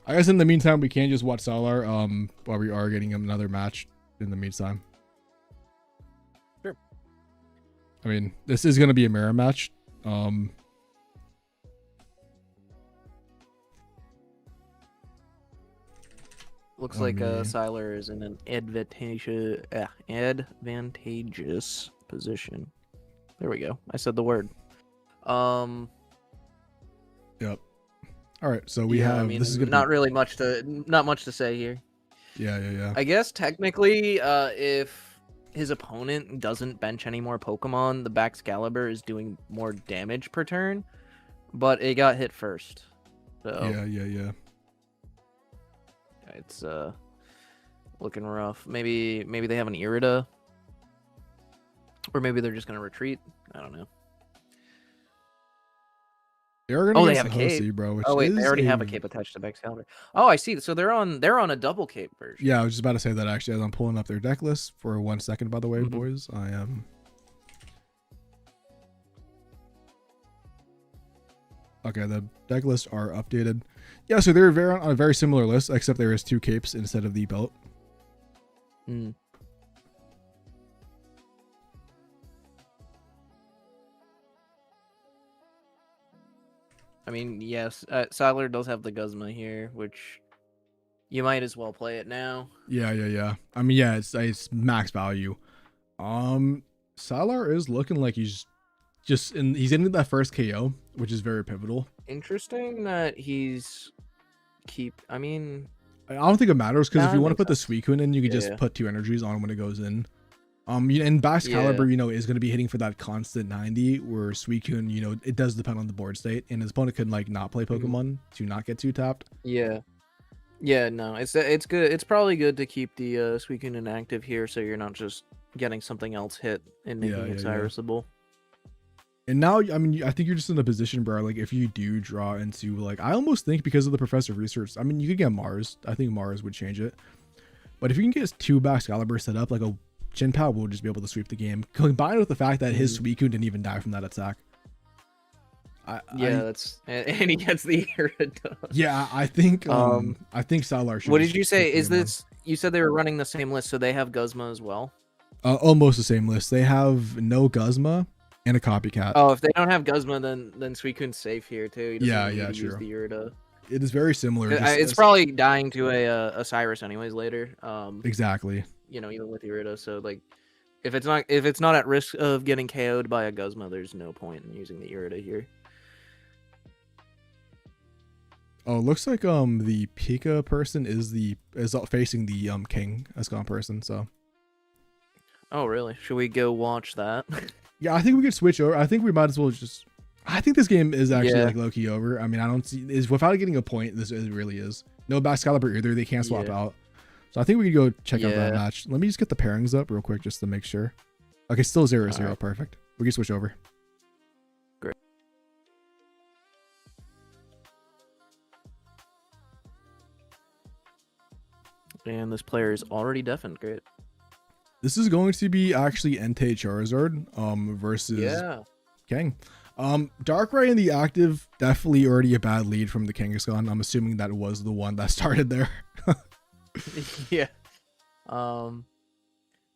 I guess in the meantime we can just watch Salar while we are getting him another match in the meantime. Sure. I mean, this is gonna be a mirror match. Looks like Siler is in an advantageous position. There we go. I said the word. Yep. All right, so we have. I mean, this is not really much to say here. Yeah. I guess technically, if his opponent doesn't bench any more Pokemon, the Excalibur is doing more damage per turn, but it got hit first. So Yeah. it's looking rough. Maybe they have an Irida, or maybe they're just gonna retreat. I don't know. They have a cape, bro. Oh wait, they already have a cape attached to Excalibur. Oh, I see. So they're on a double cape version. Yeah, I was just about to say that actually as I'm pulling up their deck list for 1 second. By the way, boys, I am. Okay, the deck lists are updated. Yeah, so they're on a very similar list, except there is 2 capes instead of the belt. I mean, yes, Siler does have the Guzma here, which you might as well play it now. Yeah. I mean, yeah, it's max value. Salar is looking like he's into that first KO, which is very pivotal. Interesting that I mean, I don't think it matters because if you want to makes put the Suicune in, you can just put 2 energies on when it goes in. And Excalibur, is going to be hitting for that constant 90, where Suicune, it does depend on the board state, and his opponent could like not play Pokemon to not get 2 tapped. Yeah, no, it's good. It's probably good to keep the Suicune inactive here, so you're not just getting something else hit and making it Cyrusable. And now, I mean, I think you're just in a position, bro. Like, if you do draw into, like, I almost think because of the Professor research, I mean, you could get Mars. I think Mars would change it. But if you can get 2 Excalibur set up, like a Jinpao will just be able to sweep the game, combined with the fact that his Suicune didn't even die from that attack. Yeah, that's and he gets the Gyarados. Yeah, I think Salar should What be did you say? picking Is him on. this? You said they were running the same list, so they have Guzma as well. Almost the same list. They have no Guzma and a copycat. Oh, if they don't have Guzma, then Suicune's safe here too. He doesn't Yeah, need yeah, to use true. the Irida. It is very similar. It's probably dying to a Cyrus anyways later. Exactly. You know, even with the Irida. So like, if it's not at risk of getting KO'd by a Guzma, there's no point in using the Irida here. Oh, it looks like the Pika person is facing the King Escon person. So Oh really? Should we go watch that? yeah, I think we could switch over. I think we might as well just. I think this game is actually Yeah. like low key over. I mean, I don't see is without getting a point. This it really is. No Excalibur either. They can't swap Yeah. out. So I think we could go check out Yeah. that match. Let me just get the pairings up real quick just to make sure. Okay, still 0-0. Alright. Perfect. We can switch over. Great. And this player is already deafened. Great. This is going to be actually Entei Charizard versus Yeah. King. Darkrai in the active, definitely already a bad lead from the Kangaskhan. I'm assuming that was the one that started there. Yeah.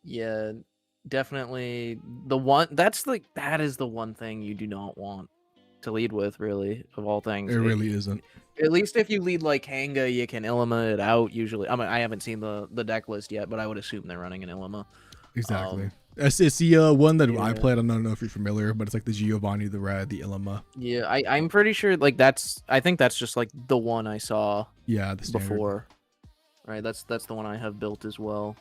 Yeah, definitely the one that is the one thing you do not want to lead with, really, of all things. It really isn't. At least if you lead like Hanga, you can Illima it out usually. I mean, I haven't seen the deck list yet, but I would assume they're running an Illima. Exactly. It's the one that I yeah. played. I don't know if you're familiar, but it's like the Giovanni, the Red, the Illima. Yeah, I'm pretty sure like I think that's just like the one I saw Yeah, the standard. before. Right, that's the one I have built as well.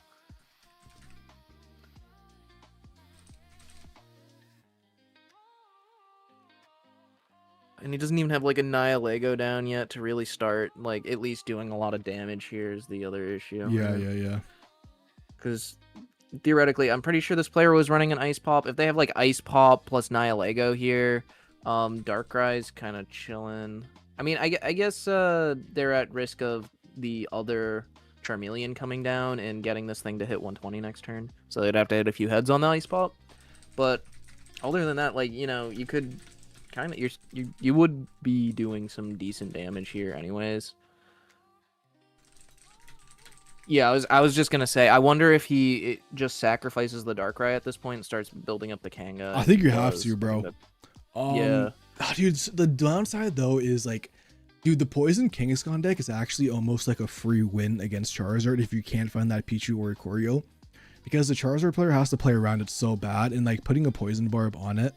And he doesn't even have like a Nihilego down yet to really start like at least doing a lot of damage here is the other issue. Yeah. Because theoretically, I'm pretty sure this player was running an Ice Pop. If they have like Ice Pop plus Nihilego here, Darkrai's kind of chilling. I mean, I guess they're at risk of the other Charmeleon coming down and getting this thing to hit 120 next turn. So they'd have to hit a few heads on the Ice Pop. But other than that, like, you know, you could kind of you would be doing some decent damage here anyways. Yeah, I was just gonna say, I wonder if he just sacrifices the Darkrai at this point and starts building up the Kanga. I think you have to, bro. Yeah. Dude, the downside though is like, dude, the Poison Kangaskhan deck is actually almost like a free win against Charizard if you can't find that Pichu or Ikorio, because the Charizard player has to play around it so bad, and like putting a Poison Barb on it.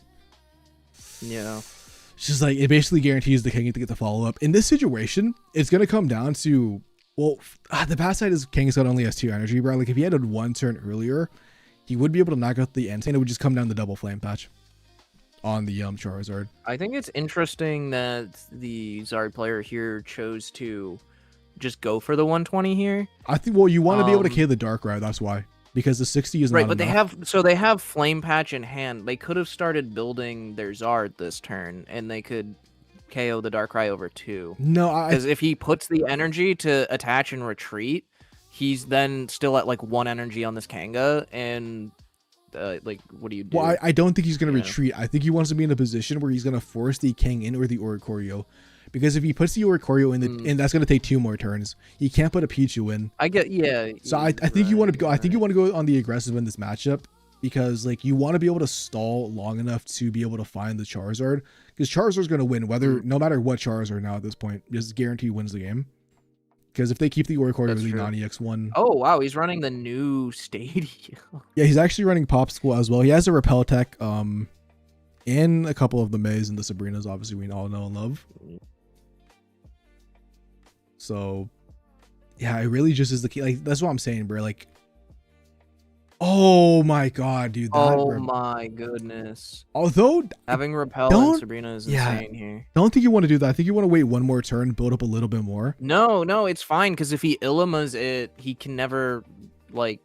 Yeah. It's just like it basically guarantees the King to get the follow up. In this situation, it's gonna come down to the bad side is Kangaskhan only has 2 energy, bro. Like if he had 1 turn earlier, he would be able to knock out the Entei, and it would just come down to double Flame Patch on the Charizard. I think it's interesting that the Zard player here chose to just go for the 120 here. I think you want to be able to KO the Darkrai, that's why. Because the 60 is right, not but enough. they have Flame Patch in hand. They could have started building their Zard this turn, and they could KO the Darkrai over 2. No, because if he puts the energy to attach and retreat, he's then still at like 1 energy on this Kanga, and like what do you do? Well, I don't think he's gonna retreat. I think he wants to be in a position where he's gonna force the King in or the Oricorio, because if he puts the Oricorio in and that's gonna take 2 more turns. He can't put a Pichu in. I get So I think you want to go. I think you want to go on the aggressive in this matchup, because like you want to be able to stall long enough to be able to find the Charizard, because Charizard's gonna win no matter what Charizard now at this point, just guarantee wins the game. Because if they keep the Oricorio the non-EX1. Oh wow, he's running the new Stadium. Yeah, he's actually running Popsicle as well. He has a Repel Tech, and a couple of the Mays and the Sabrinas, obviously we all know and love. So yeah, it really just is the key. Like that's what I'm saying, bro. Like, oh my god, dude. My goodness. Although having Repel and Sabrina is insane here. Don't think you want to do that. I think you want to wait 1 more turn, build up a little bit more. No, it's fine, because if he Illimas it, he can never like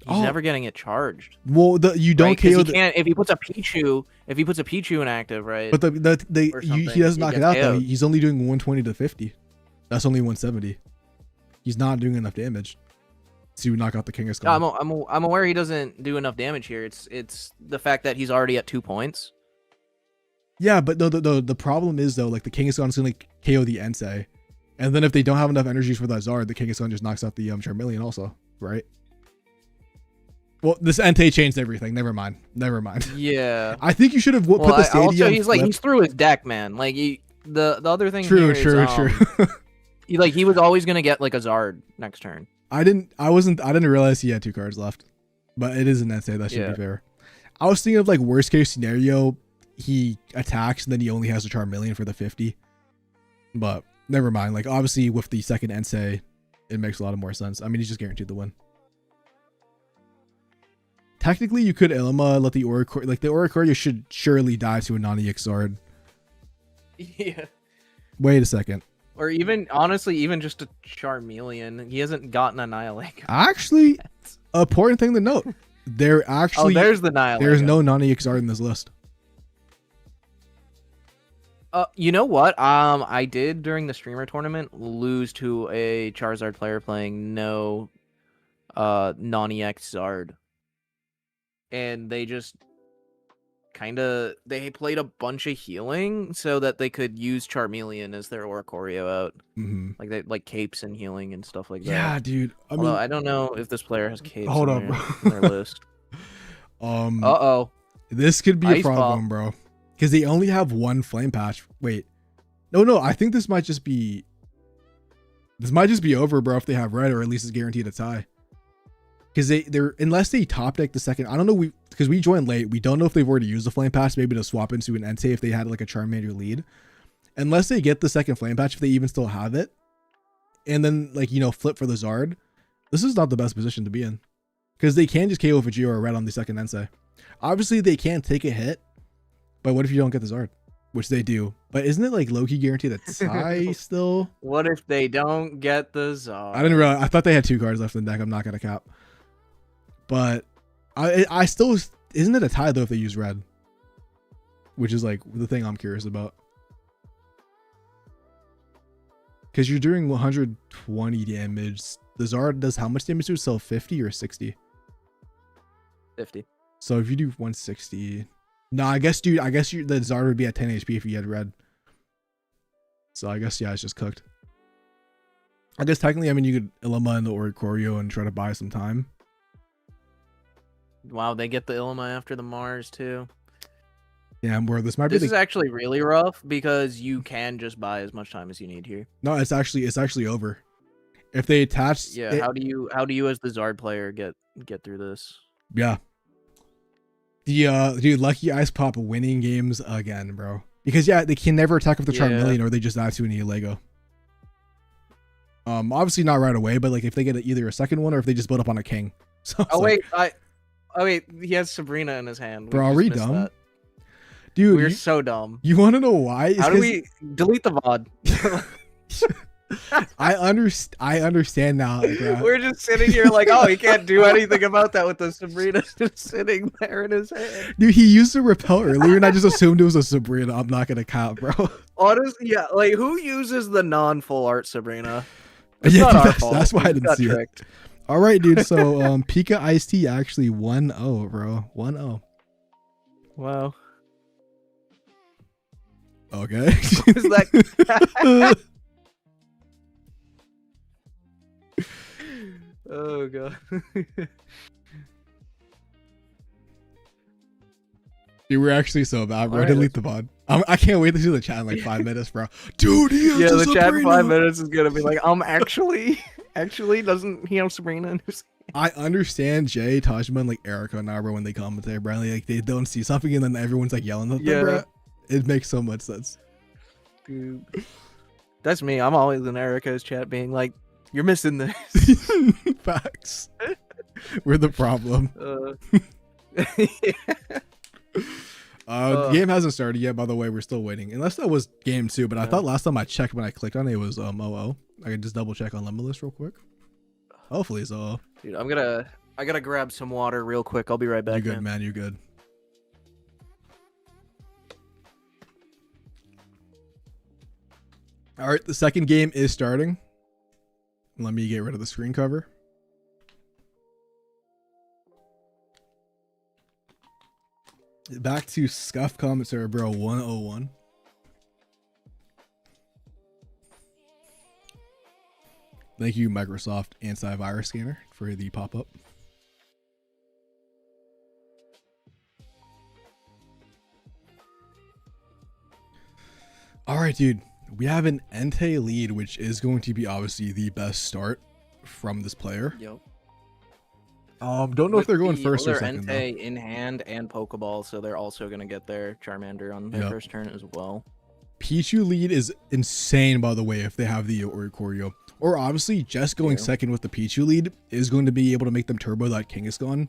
he's never getting it charged. Well, you don't KO. He can't if he puts a Pichu in active, right? But he doesn't knock it out though. He's only doing 120 to 50. That's only 170. He's not doing enough damage to knock out the Kangaskhan. No, I'm aware he doesn't do enough damage here. It's the fact that he's already at 2 points. Yeah, but no, the problem is though, like the Kangaskhan's gonna KO the Entei, and then if they don't have enough energies for that Zard, the Kangaskhan just knocks out the Charmeleon also, right? Well, this Entei changed everything. Never mind. Yeah. I think you should have put Well, the Stadium. also, he's through his deck, man. Like the other thing. True. Here is, he was always gonna get like a Zard next turn. I didn't realize he had 2 cards left, but it is an Entei. That should be fair. I was thinking of like worst case scenario, he attacks and then he only has a Charmeleon for the 50. But never mind. Like obviously with the second Entei, it makes a lot of more sense. I mean, he's just guaranteed the win. Technically, you could Ilima, let the Oricorio, like the Oricorio should surely die to a non-EX Zard. Yeah. Wait a second. Or even, honestly, even just a Charmeleon. He hasn't gotten Annihilate. Actually, important thing to note. There actually, there's the Annihilate. There's no non-EX Zard in this list. You know what? I did during the streamer tournament lose to a Charizard player playing no non-EX Zard. And they just they played a bunch of healing so that they could use Charmeleon as their Oricorio out. Mm-hmm. Like they capes and healing and stuff like that. Yeah, dude. Although I don't know if this player has capes hold on on, their list. This could be Ice a problem, bro. Because they only have 1 flame patch. Wait. No, I think this might just be over, bro, if they have red, or at least it's guaranteed a tie. Because they're unless they top deck the second, I don't know, because we joined late, we don't know if they've already used the flame patch, maybe to swap into an Entei if they had like a Charmander lead. Unless they get the second flame patch, if they even still have it, and then like flip for the Zard, this is not the best position to be in. Because they can just KO Vegeta or red on the second Entei. Obviously they can't take a hit, but what if you don't get the Zard? Which they do. But isn't it like low-key guaranteed a tie still? What if they don't get the Zard? I didn't realize. I thought they had 2 cards left in the deck. I'm not gonna cap. But I still, isn't it a tie though if they use red? Which is like the thing I'm curious about. Because you're doing 120 damage. The Zard does how much damage to itself? 50 or 60? 50. So if you do 160, no, I guess the Zard would be at 10 HP if you had red. So I guess it's just cooked. I guess technically, I mean, you could Ilima and the Oricorio and try to buy some time. Wow, they get the Ilima after the Mars too. Yeah, bro, this is actually really rough because you can just buy as much time as you need here. No, it's actually over. If they attach, yeah. How do you as the Zard player get through this? Yeah. The dude, Lucky Ice Pop winning games again, bro. Because they can never attack with the Charmeleon, or they just die to an Lego. Obviously not right away, but like if they get either a second one or if they just build up on a king. So wait, he has Sabrina in his hand. Bro, are we dumb? That. Dude, we're so dumb. You want to know why? How do we delete the VOD? I understand now. Bro. We're just sitting here like, oh, he can't do anything about that with the Sabrina just sitting there in his hand. Dude, he used a repel earlier, and I just assumed it was a Sabrina. I'm not gonna count, bro. Honestly, yeah. Like, who uses the non-full art Sabrina? It's not our fault. That's why I didn't see it. All right, dude. So, Pika Ice Tea actually 1-0, bro. 1-0. Wow. Okay. Is that? Oh god. Dude, we're actually so bad, bro. Right, delete the VOD. I can't wait to see the chat in like 5 minutes, bro. Dude, he has the chat in 5 minutes is gonna be like, actually, doesn't he have Sabrina in his I understand Jay, Tajima, and like Erica now, bro, when they commentate, bro. Like they don't see something and then everyone's like yelling at them, bro. It makes so much sense. Dude. That's me. I'm always in Erica's chat being like, you're missing this. Facts. We're the problem. The game hasn't started yet, by the way. We're still waiting. Unless that was game 2, but I thought last time I checked when I clicked on it, was OO. I can just double check on Limitless real quick. Hopefully it's OO. Dude, I gotta grab some water real quick. I'll be right back. You good, man. You good. All right, the second game is starting. Let me get rid of the screen cover. back to Scuff Commissar, bro. 101. Thank you, Microsoft Antivirus Scanner, for the pop-up. All right, dude. We have an Entei lead, which is going to be obviously the best start from this player. Yep. Don't know if they're going first or They're second, though. Entei in hand and Pokeball, so they're also gonna get their Charmander on their first turn as well. Pichu lead is insane, by the way, if they have the Oricorio. Or obviously, just going second with the Pichu lead is going to be able to make them turbo that Kangaskhan.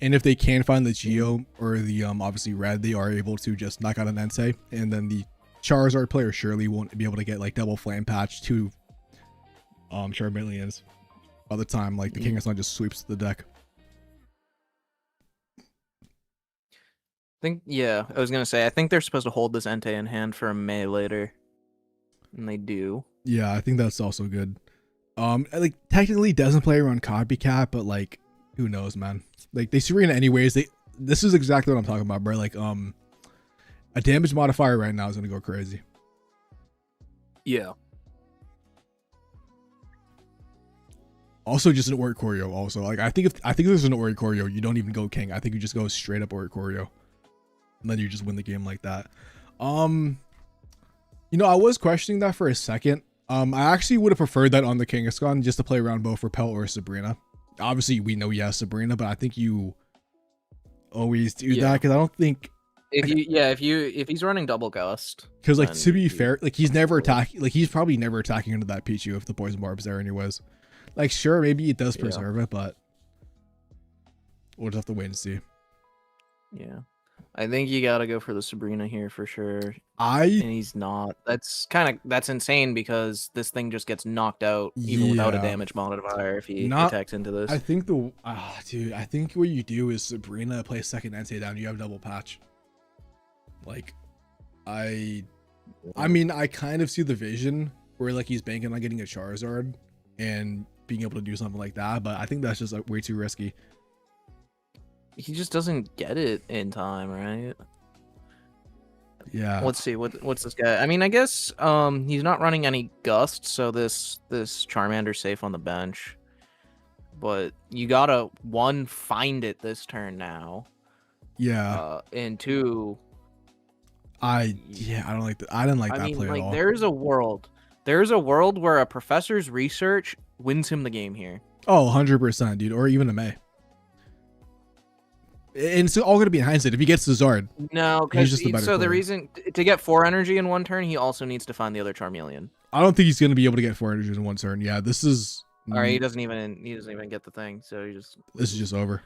And if they can find the Geo or the obviously Red, they are able to just knock out an Entei. And then the Charizard player surely won't be able to get like double Flame Patch to Charmeleons by the time like the Kangaskhan just sweeps the deck. I was gonna say, I think they're supposed to hold this Entei in hand for a May later. And they do. Yeah, I think that's also good. Like technically doesn't play around Copycat, but like who knows, man. Like they Serena anyways. This is exactly what I'm talking about, bro. Like a damage modifier right now is gonna go crazy. Yeah. Also just an Oricorio also. Like I think if there's an Oricorio, you don't even go King. I think you just go straight up Oricorio. And then you just win the game like that. You know, I was questioning that for a second. I actually would have preferred that on the Kangaskhan just to play around both Repel or Sabrina. Obviously, we know Sabrina, but I think you always do that because I don't think if he's running double gust. Because like to be fair, like he's never attacking. Like he's probably never attacking into that Pichu if the Poison Barb's there anyways. Like sure, maybe it does preserve it, but we'll just have to wait and see. Yeah. I think you gotta go for the Sabrina here for sure. And he's not. That's insane because this thing just gets knocked out even without a damage modifier if he attacks into this. I think dude, I think what you do is Sabrina play second Entei down, you have double patch. Like I mean I kind of see the vision where like he's banking on getting a Charizard and being able to do something like that, but I think that's just like way too risky. He just doesn't get it in time, right? Yeah. Let's see what's this guy. I mean, I guess he's not running any Gust, so this Charmander's safe on the bench. But you gotta one find it this turn now. Yeah. And two, I don't like that. I didn't like that play at all. There's a world where a professor's research wins him the game here. Oh, 100%, dude, or even a May. And it's all going to be in hindsight. If he gets the Zard, no, because the reason to get 4 energy in one turn, he also needs to find the other Charmeleon. I don't think he's going to be able to get 4 energy in one turn. Yeah, this is. All right, he doesn't even get the thing, so this is just over.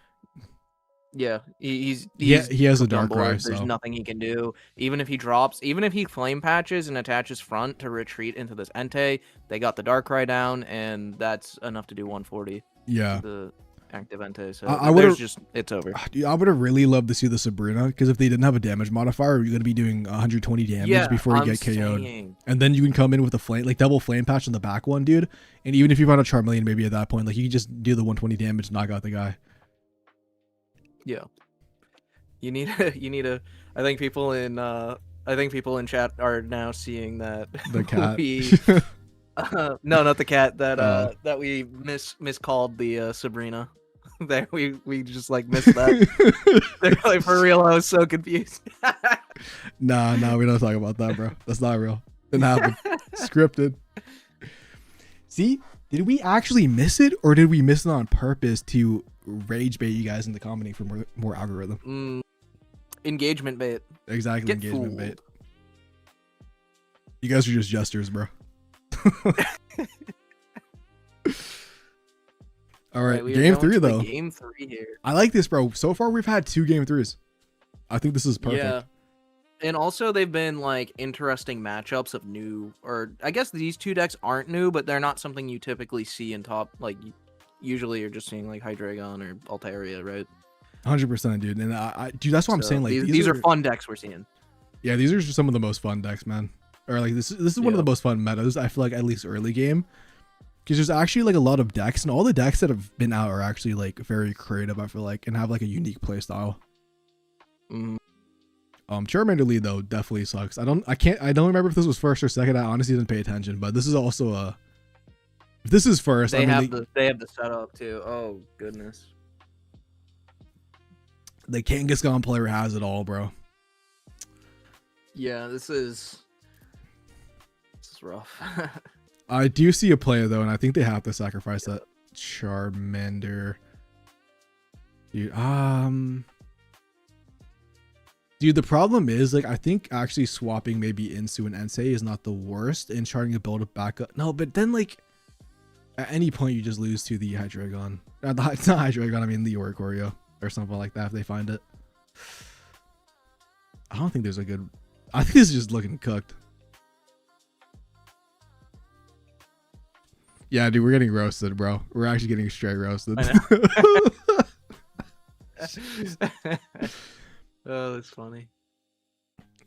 Yeah, he has a Darkrai. There's nothing he can do. Even if he flame patches and attaches front to retreat into this Entei, they got the Darkrai down, and that's enough to do 140. Yeah. The active Entei, so it's over. Dude, I would have really loved to see the Sabrina because if they didn't have a damage modifier, you're going to be doing 120 damage before you get KO'd. And then you can come in with a flame, like double flame patch on the back one, dude. And even if you found a Charmeleon, maybe at that point, like you can just do the 120 damage, knock out the guy. Yeah. You need a. I think people in chat are now seeing that the cat. No, not the cat. That we miscalled the Sabrina. That we just like missed that. They're like, for real. I was so confused. Nah, we don't talk about that, bro. That's not real. Didn't happen. Scripted. See, did we actually miss it, or did we miss it on purpose to rage bait you guys into commenting for more algorithm? Engagement bait. Exactly, get engagement bait. You guys are just jesters, bro. All right, game 3 though. Game 3 here. I like this, bro. So far we've had 2 game 3s. I think this is perfect. Yeah. And also they've been like interesting matchups of new, or I guess these 2 decks aren't new, but they're not something you typically see in top. Like usually you're just seeing like Hydreigon or Altaria, right? 100%, dude. And dude, that's what I'm saying. Like these are fun decks we're seeing. Yeah, these are just some of the most fun decks, man. Or like this is one of the most fun metas, I feel like, at least early game. Because there's actually like a lot of decks, and all the decks that have been out are actually like very creative, I feel like, and have like a unique play style. Charmander lead though definitely sucks. I don't remember if this was first or second. I honestly didn't pay attention, but this is also a. If this is first, They I mean they have the setup too. Oh goodness. the Kangaskhan player has it all, bro. Yeah, this is rough. I do see a player though, and I think they have to sacrifice that Charmander. Dude, the problem is, like, I think actually swapping maybe Insu and Entei is not the worst and trying to build a backup. No, but then, like, at any point you just lose to the Hydreigon. It's not Hydreigon, I mean the Oricorio or something like that if they find it. I don't think there's a good... I think this is just looking cooked. Yeah, dude, we're getting roasted, bro. We're actually getting straight roasted. Oh, that's funny.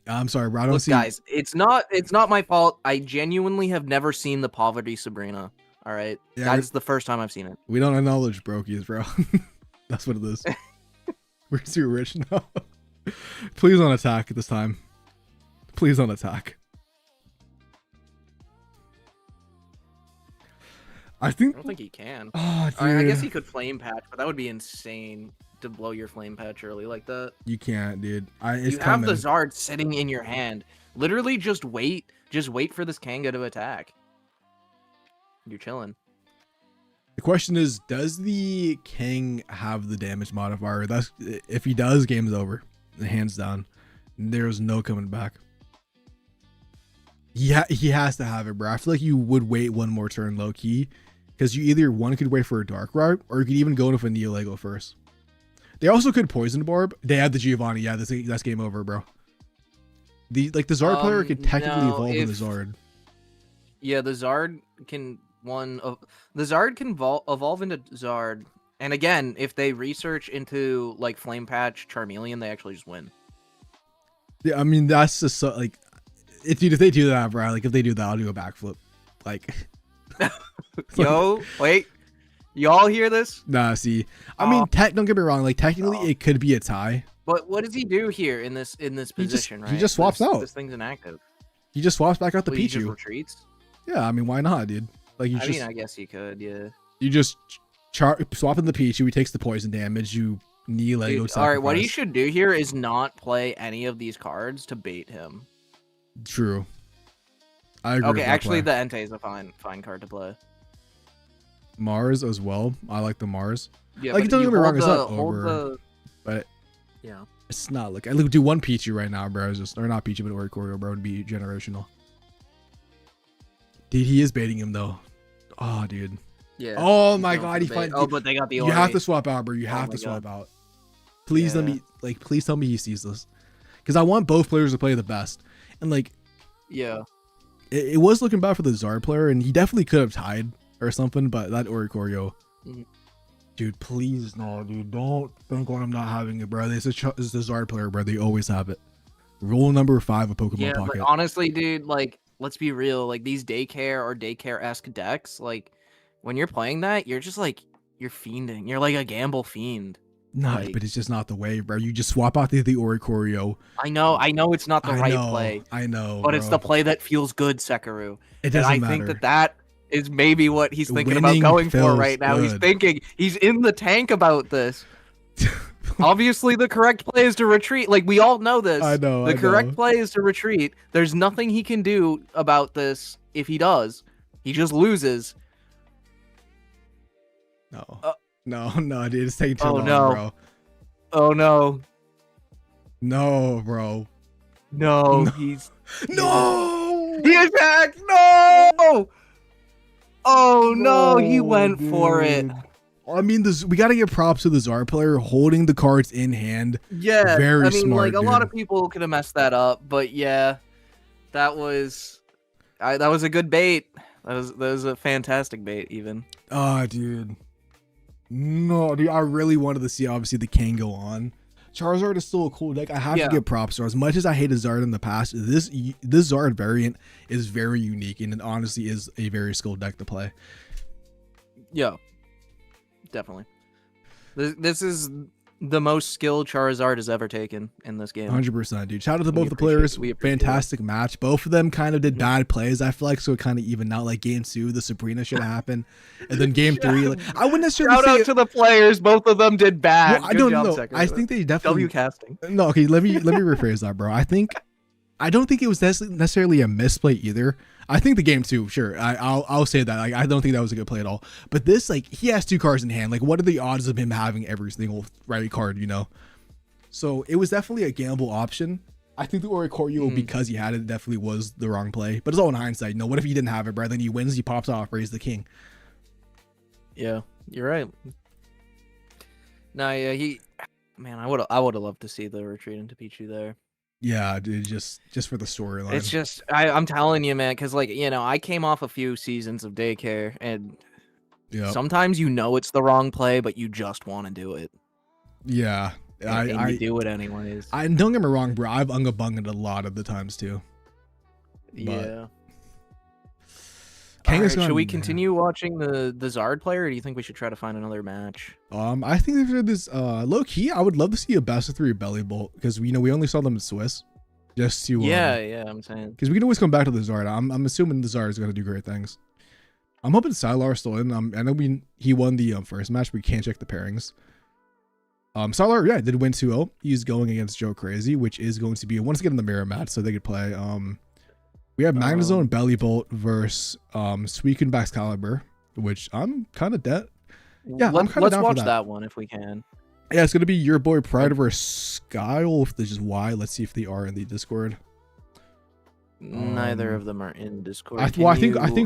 I'm sorry, bro. I don't Look, see... guys, it's not my fault. I genuinely have never seen the Poverty Sabrina. All right, Yeah, that is the first time I've seen it. we don't acknowledge brokies, bro. That's what it is. We're too rich now. Please don't attack this time. Please don't attack. I I think... don't think he can. Oh, dude. I guess he could flame patch, but that would be insane to blow your flame patch early like that. You can't, dude. It's You have coming. the Zard sitting in your hand. Literally, just wait for this Kanga to attack. You're chilling. The question is, does the king have the damage modifier? That's if he does, game's over. Hands down. There's no coming back. Yeah, he has to have it, bro. I feel like you would wait one more turn low key, because you either one could wait for a dark route, or you could even go into a Neo Lego first. They also could poison Barb. They had the Giovanni. Yeah, that's game over, bro. The Zard player could technically no, evolve in the Zard. Yeah, the Zard can evolve into Zard, and again, if they research into like Flame Patch Charmeleon, they actually just win. Yeah, I mean that's just so, like, if they do that, bro. Like if they do that, I'll do a backflip. Like, Yo, wait, y'all hear this? nah. See, I mean, don't get me wrong. Like technically, it could be a tie. But what does he do here in this position? He just swaps out. This thing's inactive. He just swaps back out the Well, he just Pichu. retreats. Yeah, I mean, why not, dude? Like I mean, I guess you could, yeah. you just swap in the Pichu. He takes the poison damage. You knee Lego. Dude, all right, what he should do here is not play any of these cards to bait him. True. I agree. Okay, with that actually, play. the Entei is a fine card to play. Mars as well. I like the Mars. Yeah, Like, but don't you get me wrong, hold it's not hold over, the- but yeah. it's not like I look do one Pichu right now, bro. It's just or not Pichu, but Oricorio, bro, would be generational. Dude, he is baiting him though. Oh, dude. Yeah. Oh he's my going god, for he the finds. bait. Oh, but they got the You have to Ori. swap out, bro. You Oh have my to swap God. out. Please Yeah. let me please tell me he sees this, because I want both players to play the best. And like, Yeah. it was looking bad for the Zard player, and he definitely could have tied or something. But that Oricorio, Mhm. dude, please no, dude, don't think I'm not having it, bro. It's the Zard player, bro. They always have it. Rule number 5 of Pokemon Yeah, Pocket. but honestly, dude, like, let's be real. Like, these daycare or daycare-esque decks, like, when you're playing that, you're just, like, you're fiending. You're like a gamble fiend. Nah, like- but it's just not the way, bro. You just swap out the Oricorio. I know it's not the I right know, play, I know, but it's bro. the play that feels good, Sekiro. It And doesn't I matter. think that is maybe what he's thinking Winning about going for feels right now. He's good. thinking, he's in the tank about this. Obviously, the correct play is to retreat. Like, we all know this. I know. The correct play is to retreat. There's nothing he can do about this if he does. He just loses. No. Uh, no, dude. It's taking too oh, long, no. bro. Oh no. No, bro. No, No. he's No! he attacked! No! Oh no, he went for it. dude. I mean, we gotta give props to the Zard player holding the cards in hand. Yeah, Very I mean, smart, like a lot dude. of people could have messed that up, but yeah, that was a good bait. That was a fantastic bait, even. Oh, dude. No, dude. I really wanted to see, obviously, the King go on. Charizard is still a cool deck. I have Yeah. to give props to her. As much as I hated Zard in the past, this Zard variant is very unique, and it honestly is a very skilled deck to play. Yeah, definitely. This is the most skill Charizard has ever taken in this game. 100%, dude. Shout out to We both the appreciate- players. we appreciate that. Fantastic match. Both of them kind of did Mhm. bad plays, I feel like, so it kind of evened out. Like game 2, the Sabrina should have happened, and then game 3, like, I wouldn't necessarily Shout say. out to the players. Both of them did bad. Well, I Good don't job, know. Sekiro. I think they definitely. W casting. No, okay. Let me rephrase that, bro. I don't think it was necessarily a misplay either. I think the game 2, sure. I'll say that. Like, I don't think that was a good play at all. But this, like, he has 2 cards in hand. Like, what are the odds of him having every single right card? You know. So it was definitely a gamble option. I think the Oricorio, because he had it, definitely was the wrong play. But it's all in hindsight. You know, what if he didn't have it, bro? Then he wins, he pops off, raise the king. Yeah, you're right. No, yeah, man, I would have loved to see the retreat into Pichu there. Yeah, dude, just for the storyline. It's just, I'm telling you, man, because, like, you know, I came off a few seasons of daycare, and sometimes you know it's the wrong play, but you just want to do it. Yeah. And you do it anyways. I don't get me wrong, bro. I've unga bunged a lot of the times too. Yeah. Kangaskhan, Should we man. continue watching the Zard player, or do you think we should try to find another match? I think if this low key, I would love to see a best of 3 belly bolt, because we only saw them in Swiss. Just to Yeah, I'm saying. because we can always come back to the Zard. I'm assuming the Zard is gonna do great things. I'm hoping Sylar still in. I know he won the first match, but we can't check the pairings. Sylar, yeah, did win 2-0. He's going against Joe Crazy, which is going to be once again in the mirror match, so they could play. We have Magnezone Belly Bolt versus Suicune Excalibur, which I'm kind of dead. Yeah, I'm kinda let's down for watch that. that one if we can. Yeah, it's gonna be your boy Pride versus Skyle. If this is Y, let's see if they are in the Discord. Neither of them are in Discord. I think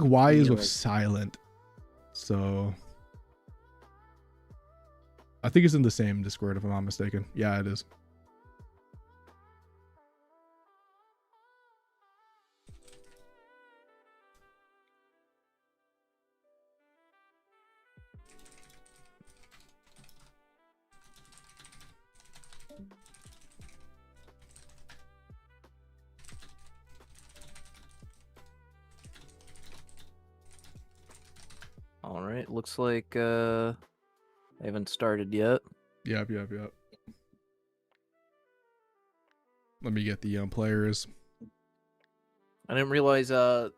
Y is with like- Silent, so I think it's in the same Discord if I'm not mistaken. Yeah, it is. All right, looks like they haven't started yet. Yep. Let me get the players. I didn't realize on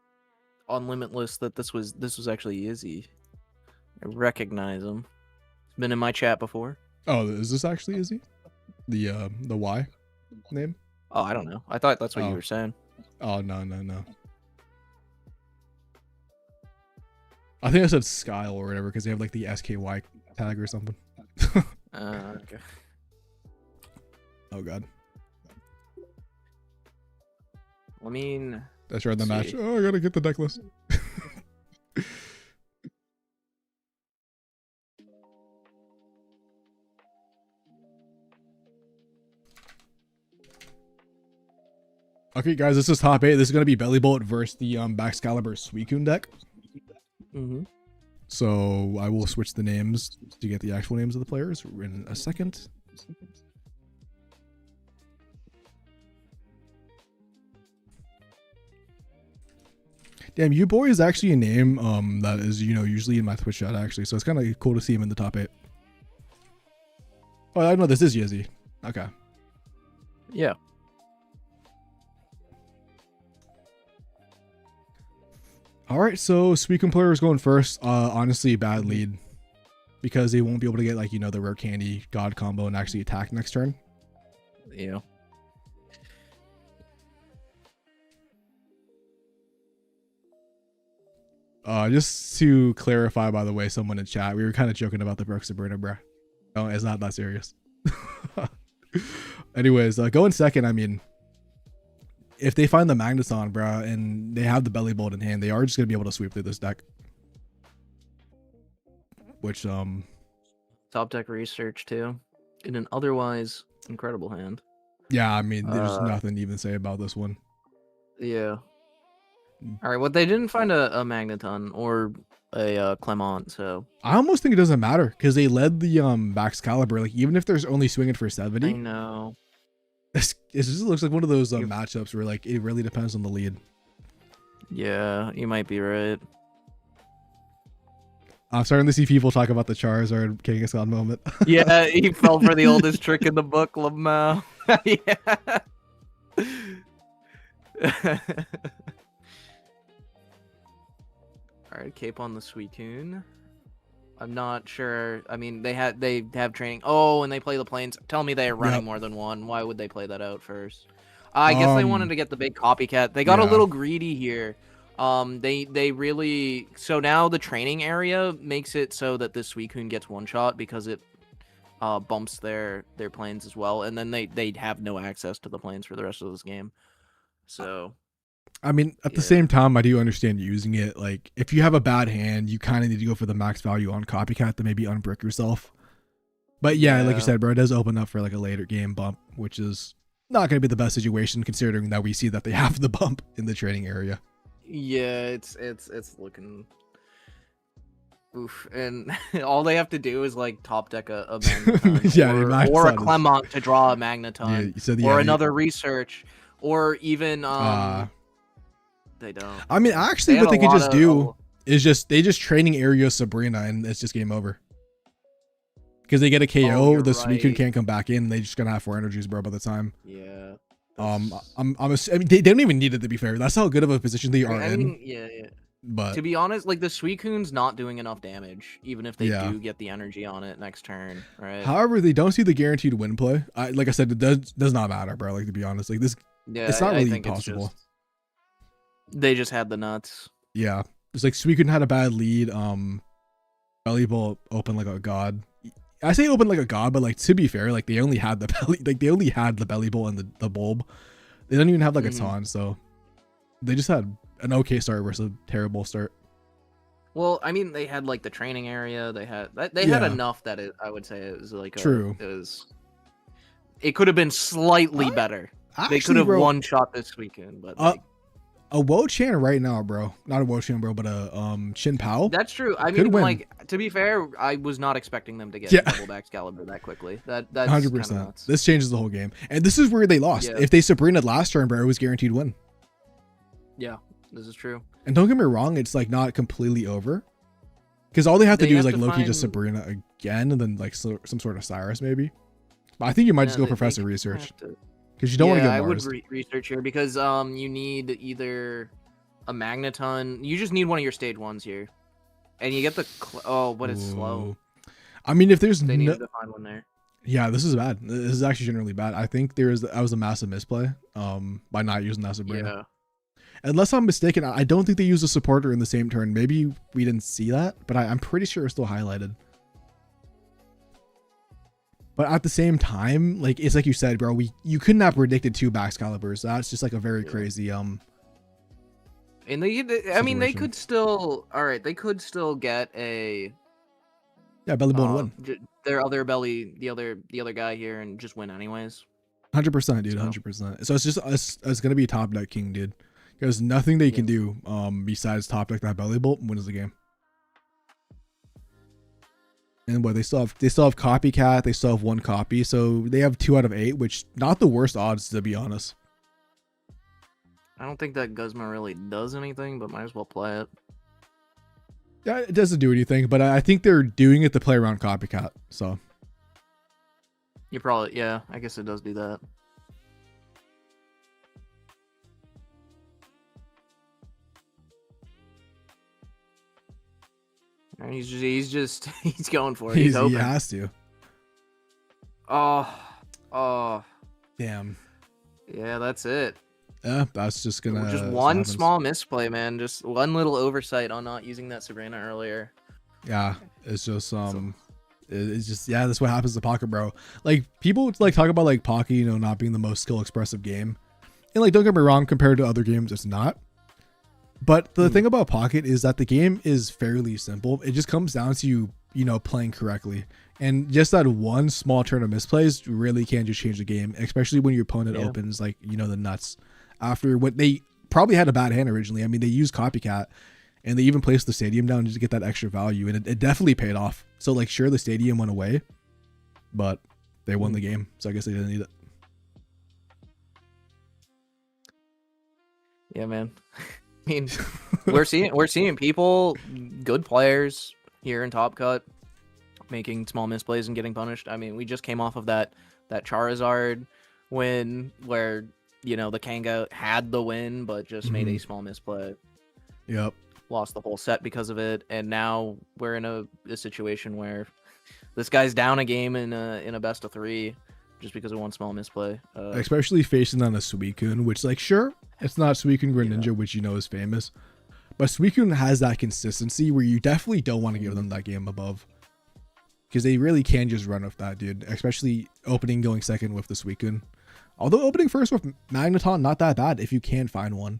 Limitless that this was actually Izzy. I recognize him. He's been in my chat before. Oh, is this actually Izzy? The Y name? Oh, I don't know. I thought that's what you Oh. were saying. Oh no. I think I said Skyle or whatever because they have like the SKY tag or something. Okay. Oh god. I mean, That's right, the Let's match. see. Oh, I gotta get the deck list. Okay, guys, this is top 8. This is gonna be Belly Bolt versus the Excalibur Suicune deck. So I will switch the names to get the actual names of the players in a second. Damn, you boy is actually a name that is usually in my Twitch chat actually, so it's kind of cool to see him in the top 8. Oh, I know this is Yezzy. Okay. yeah. All right, so Suicune player is going first. Honestly, bad lead because they won't be able to get the rare candy god combo and actually attack next turn. Yeah. Just to clarify, by the way, someone in chat, we were kind of joking about the Brook Sabrina, bruh. No, it's not that serious. Anyways, going second, I mean, if they find the Magneton, bruh, and they have the Belly Bolt in hand, they are just going to be able to sweep through this deck. Which, Top deck research too, in an otherwise incredible hand. yeah, I mean, there's nothing to even say about this one. Yeah. All right. Well, they didn't find a Magneton or a Clement, so I almost think it doesn't matter because they led the Excalibur. Like, even if there's only swinging for I 70, know. it just looks like one of those You- matchups where it really depends on the lead. Yeah, you might be right. I'm starting to see people talk about the Charizard Kangaskhan moment. Yeah, he fell for the oldest trick in the book, Lamau. Yeah. Alright, Cape on the Suicune. I'm not sure. I mean, they have training. Oh, and they play the planes. Tell me they are running Yep. more than one. Why would they play that out first? I guess they wanted to get the big copycat. They got a yeah. little greedy here. They really, so now the training area makes it so that this Suicune gets one shot because it bumps their planes as well, and then they have no access to the planes for the rest of this game. So I mean, at the same time, I do understand using it. Like, if you have a bad hand, you kind of need to go for the max value on copycat to maybe unbrick yourself. But yeah, like you said, bro, it does open up for like a later game bump, which is not going to be the best situation considering that we see that they have the bump in the training area. Yeah, it's looking oof, and all they have to do is like top deck a Magneton, Yeah, or a Magneton is- Clemont to draw a Magneton, Yeah, so or another research, or even they don't. I mean, actually, had what they a could lot just of- do is they just training area Sabrina, and it's just game over. Because they get a KO, you're the Suicune right. can't come back in. They just gonna have 4 energies, bro. By the time, Yeah. I mean, they don't even need it to be fair. That's how good of a position they are I in. mean, yeah. But To be honest, like the Suicune's not doing enough damage, even if they Yeah. do get the energy on it next turn, right? however, they don't see the guaranteed win play. Like I said, it does not matter, bro. Like, to be honest, like this, Yeah, it's not I really think possible. They just had the nuts. Yeah, it's like Suicune had a bad lead. Belly Bolt open like a god. I say open like a god, but like, to be fair, like they only had the belly bolt and the bulb. They don't even have like a ton, so they just had an okay start versus a terrible start. Well, I mean, they had like the training area. They had had Yeah. enough that I would say it was like True. It could have been slightly better. They could Actually, have bro, one shot this weekend, but like, a Wo-Chan right now, bro. Not a Wo-Chan, bro, but a Shin Pao. that's true. I could mean, win. like to be fair, I was not expecting them to get Yeah. double back Excalibur that quickly. That's 100%. kinda nuts. This changes the whole game, and this is where they lost. Yeah. If they Sabrina last turn, bro, it was guaranteed win. Yeah, this is true. And don't get me wrong, it's like not completely over, because all they have to They do have is like to Loki just find- Sabrina again, and then like some sort of Cyrus maybe. But I think you might just go they Professor kinda Research, have to- because you don't want to Yeah, get I would Mars. research here because you need either a Magneton. You just need one of your stage ones here, and you get the but it's slow. Ooh. I mean, if there's They no, needed to find one there. yeah, this is bad. This is actually generally bad. I think that was a massive misplay by not using that Sabrina. Yeah. Unless I'm mistaken, I don't think they used a supporter in the same turn. Maybe we didn't see that, but I'm pretty sure it's still highlighted. But at the same time, like it's like you said, bro, you could not have predicted 2 back Excaliburs. That's just like a very crazy And I mean, they Situation. could still. All right, they could still get a yeah, belly bone win. their other belly, the other guy here, and just win anyways. 100%, dude, So- 100%. So it's just it's gonna be top deck king, dude. There's nothing they can do besides top deck that belly bolt and wins the game. And what they still have copycat, they still have 1 copy, so they have 2 out of 8, which not the worst odds to be honest. I don't think that Guzma really does anything, but might as well play it. Yeah, it doesn't do anything, but I think they're doing it to play around copycat. So You probably, yeah, I guess it does do that. And he's he's going for it. He's he open. has to. Oh, Damn. yeah, that's it. Yeah, that's just gonna Just that's what one happens. small misplay, man. Just one little oversight on not using that Sabrina earlier. Yeah, it's just it's just, yeah, that's what happens to Pocket, bro. Like, people like talk about like Pocket, you know, not being the most skill expressive game, and like, don't get me wrong, compared to other games, it's not. But the thing about Pocket is that the game is fairly simple. It just comes down to you know, playing correctly, and just that one small turn of misplays really can just change the game, especially when your opponent opens like, you know, the nuts after what they probably had a bad hand originally. I mean, they used copycat. And they even placed the stadium down just to get that extra value, and it definitely paid off. So like, sure, the stadium went away, but they won the game, so I guess they didn't need it. Yeah, man. I mean, we're seeing people, good players, here in Top Cut, making small misplays and getting punished. I mean, we just came off of that Charizard win where, you know, the Kanga had the win, but just made a small misplay. Yep. Lost the whole set because of it, and now we're in a situation where this guy's down a game in a best of 3 just because of one small misplay. Especially facing on a Suicune, which, like, sure, it's not Suicune Greninja, which you know is famous, but Suicune has that consistency where you definitely don't want to give them that game above, because they really can just run with that, dude. Especially opening going second with the Suicune. Although opening first with Magneton, not that bad if you can find one.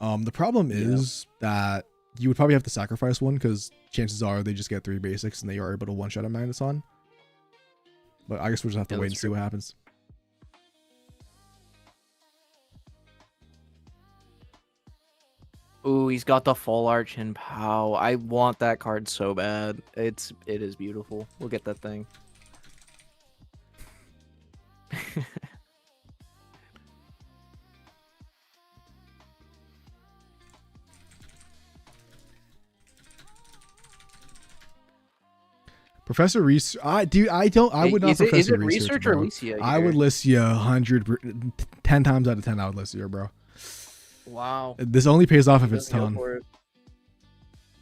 The problem is that you would probably have to sacrifice one, because chances are they just get 3 basics and they are able to one-shot a Magneton. But I guess we'll just have to wait and see what happens. Ooh, he's got the full arch in POW. I want that card so bad. It is beautiful. We'll get that thing. Professor Research, I would not. Is Professor it research or bro. Licia? I would list you 10 times out of 10. I would list you, bro. Wow. This only pays off if it's Ton.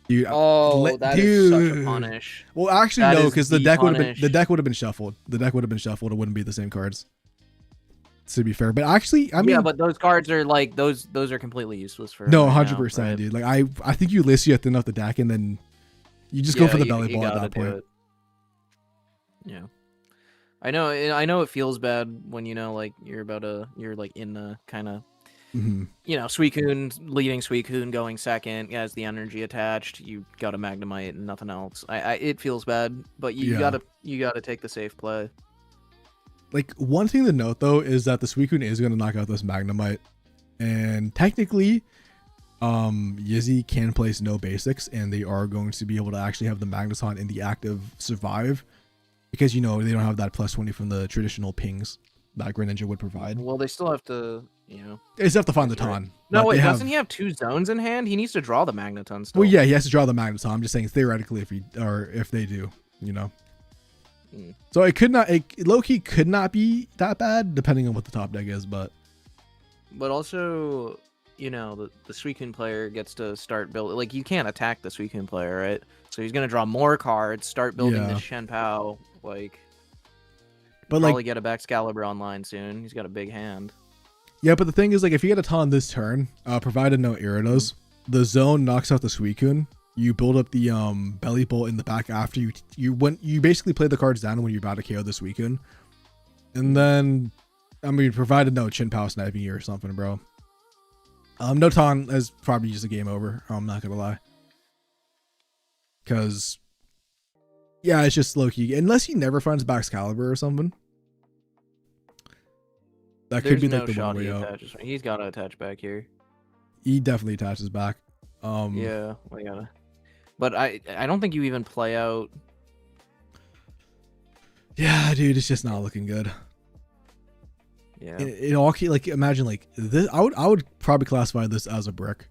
Dude, That is such a punish. Well, actually, That no, is because the the deck would have punish. been shuffled. The deck would have been shuffled. It wouldn't be the same cards. To be fair, but actually, I mean, yeah, but those cards are like those are completely useless for. no, right 100%, now, right? dude. Like I think you list you thin off the deck, and then you just go for the belly ball at gotta that do point. it. Yeah, I know it feels bad when you know like you're like in the kind of you know Suicune leading Suicune going second has the energy attached. You got a Magnemite and nothing else. It feels bad, but you gotta take the safe play. Like, one thing to note though is that the Suicune is going to knock out this Magnemite, and technically Yizzy can place no basics, and they are going to be able to actually have the Magneton in the active survive, because you know they don't have that plus 20 from the traditional pings that Greninja would provide. Well, they still have to, you know. They just have to find the Ton. No, but wait, they doesn't he have 2 zones in hand? He needs to draw the Magneton still. Well, yeah, he has to draw the Magneton. I'm just saying theoretically if they do, you know. So it could not, low-key could not be that bad depending on what the top deck is, but also, you know, the Suicune player gets to start building. Like, you can't attack the Suicune player, right? So he's gonna draw more cards, start building this Shen Pao, like. But probably get a Excalibur online soon. He's got a big hand. Yeah, but the thing is, like, if you get a Ton this turn, provided no Gyarados, the zone knocks out the Suicune. You build up the belly bolt in the back after you basically play the cards down when you're about to KO the Suicune, and then I mean, provided no Chin Pao sniping you or something, bro. No Ton is probably just a game over. I'm not gonna lie, because yeah, it's just low key. Unless he never finds back Excalibur or something, that could be like the one way out. He's got to attach back here. He definitely attaches back. Yeah, we gotta. But I don't think you even play out. Yeah, dude, it's just not looking good. Yeah. It all like, imagine like this. I would probably classify this as a brick.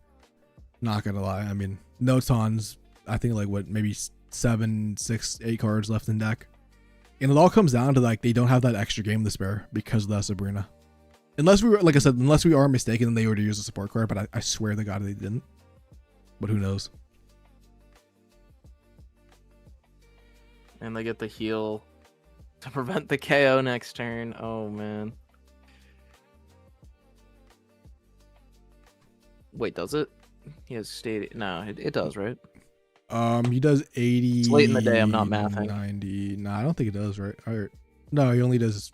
Not gonna lie. I mean, no Tons. I think like what, maybe 7, 6, 8 cards left in deck, and it all comes down to like they don't have that extra game to spare because of that Sabrina. Unless we were, like I said, unless we are mistaken and they were to use a support card, but I swear to God they didn't. But who knows? And they get the heal to prevent the KO next turn. Oh man. Wait, does it? He has state. No, it does, right? He does 80. It's late in the day. I'm not mathing. 90. No, I don't think it does, right? No, he only does.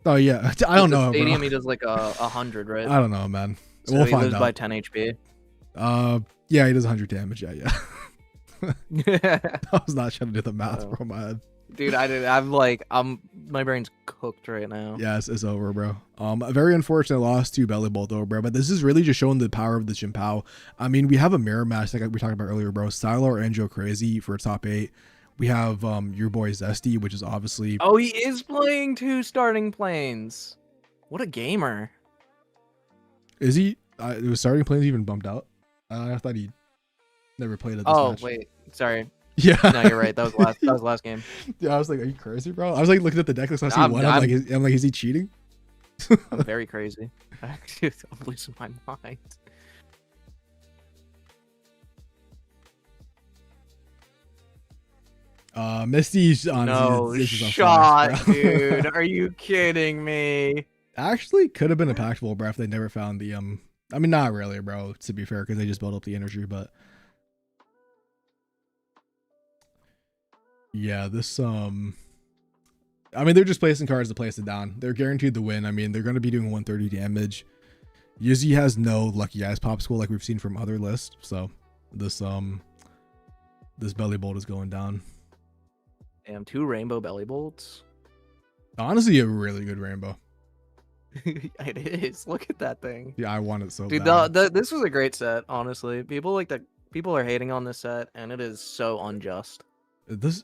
Oh yeah, I don't know. Stadium, bro. he does like 100, right? I don't know, man. So we'll he find lives out. by 10 HP. Yeah, he does 100 damage. Yeah. Yeah. I was not trying to do the math from my head. Dude, my brain's cooked right now. Yes, it's over, bro. A very unfortunate loss to Belly Bolt though, bro. But this is really just showing the power of the Chin Pao. I mean, we have a mirror match like we talked about earlier, bro. Stylar and Joe Crazy for top 8. We have your boy Zesty, which is obviously. Oh, he is playing 2 starting planes. What a gamer. Is he? It was starting planes even bumped out. I thought he. Never played it this Oh match. wait, sorry. Yeah. No, you're right. That was last. That was last game. Yeah, I was like, are you crazy, bro? I was like looking at the deck list. I see I'm- one. I'm- I'm like, is he cheating? I'm very crazy. Actually, I'm losing my mind. Misty's honestly No this is a shot, flash, bro. dude. Are you kidding me? Actually, could have been impactful, bro, if they never found the I mean, not really, bro. To be fair, because they just built up the energy, but yeah, this I mean, they're just placing cards to place it down. They're guaranteed the win. I mean, they're going to be doing 130 damage. Yuzi has no lucky eyes popsicle like we've seen from other lists, so this belly bolt is going down. Damn, 2 rainbow belly bolts. Honestly, a really good rainbow. It is. Look at that thing. Yeah, I want it so Dude, bad. this was a great set, honestly. People like that. People are hating on this set, and it is so unjust. This,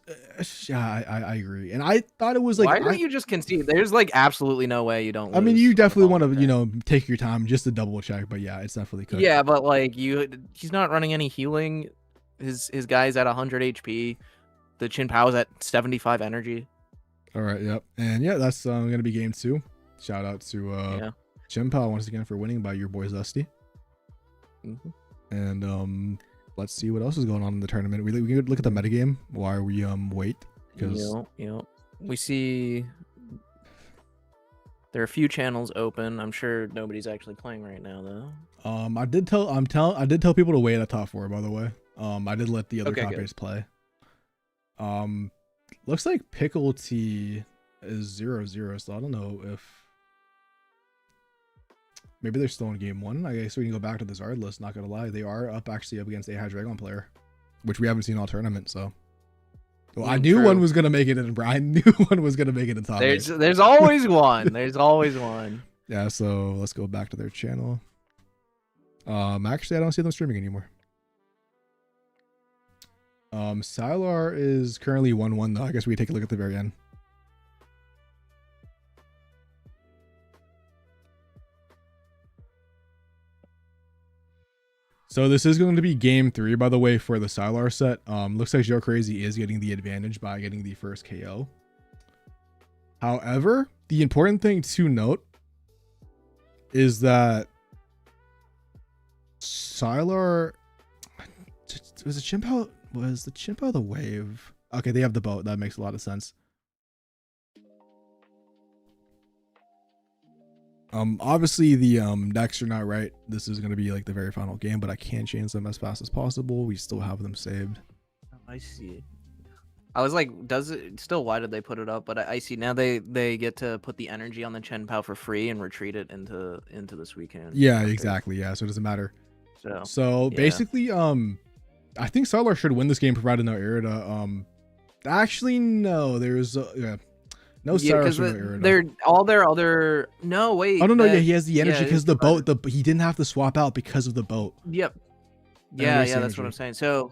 yeah, I agree, and I thought it was like. Why don't you just concede? There's like absolutely no way you don't. I mean, lose you on the definitely want following to, you turn. know, take your time just to double check, but yeah, it's definitely cooked. Yeah, but like he's not running any healing. His guy's at 100 HP. The Chin Pao's at 75 energy. All right, yep, and yeah, that's gonna be game 2. Shout out to Yeah. Chimpao once again for winning by your boy Zesty. Mhm. And let's see what else is going on in the tournament. We could look at the metagame while we wait, because We see there are a few channels open. I'm sure nobody's actually playing right now though. I did tell people to wait at top 4, by the way. I did let the other Okay, top good. 8s play. Looks like Pickle T is 0-0, so I don't know if maybe they're still in game 1. I guess we can go back to the Zard list. Not gonna lie, they are up against a High Dragon player, which we haven't seen all tournament. So, well, I knew one True. was gonna make it in. I knew one was gonna make it in top 8. There's always one. There's always one. Yeah, so let's go back to their channel. Actually, I don't see them streaming anymore. Sylar is currently 1-1 though. I guess we take a look at the very end. So this is going to be game 3, by the way, for the Sylar set. Looks like Joe Crazy is getting the advantage by getting the first KO. However, the important thing to note is that Sylar was the Chimpo the wave? Okay, they have the boat. That makes a lot of sense. Obviously the decks are not right. This is going to be like the very final game, but I can change them as fast as possible. We still have them saved. I see. I was like, does it still? Why did they put it up? But I see now they get to put the energy on the Chen Pao for free and retreat it into this weekend. Yeah, exactly. Yeah, so it doesn't matter. So yeah. basically, I think Sylar should win this game provided no Irida. Actually, no. There's no Sylar because should no Irida. they're all their other. No, wait. Oh no, yeah, that- he has the energy yeah, because it's the provided. boat. He didn't have to swap out because of the boat. Yep. And Yeah, waste yeah, that's what energy. I'm saying.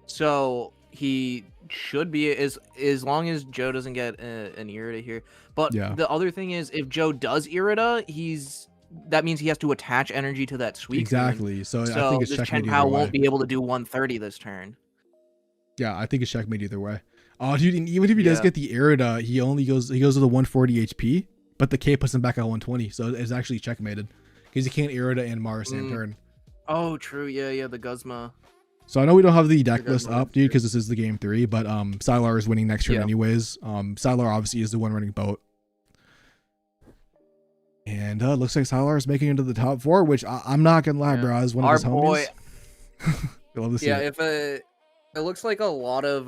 So he should be as long as Joe doesn't get an Irida here. But Yeah. the other thing is, if Joe does Irida, that means he has to attach energy to that sweet. Exactly. So I So think it's this checkmate Chen either Pao way. won't be able to do 130 this turn. Yeah, I think it's checkmate either way. Oh, dude, and even if he does Yeah. get the Irida, he goes to the 140 HP, but the K puts him back at 120, so it's actually checkmated because he can't Irida and Mara same turn. Oh, true. Yeah, the Guzma. So I know we don't have the deck Forgot list about up, that, dude, too. because this is the game 3, but Sylar is winning next turn Yeah. anyways. Sylar obviously is the one running boat. And looks like Sylar is making it into the top 4, which I'm not gonna lie, Yeah. bro. As one of Our his boy. homies. I love to see Yeah, it. if it looks like a lot of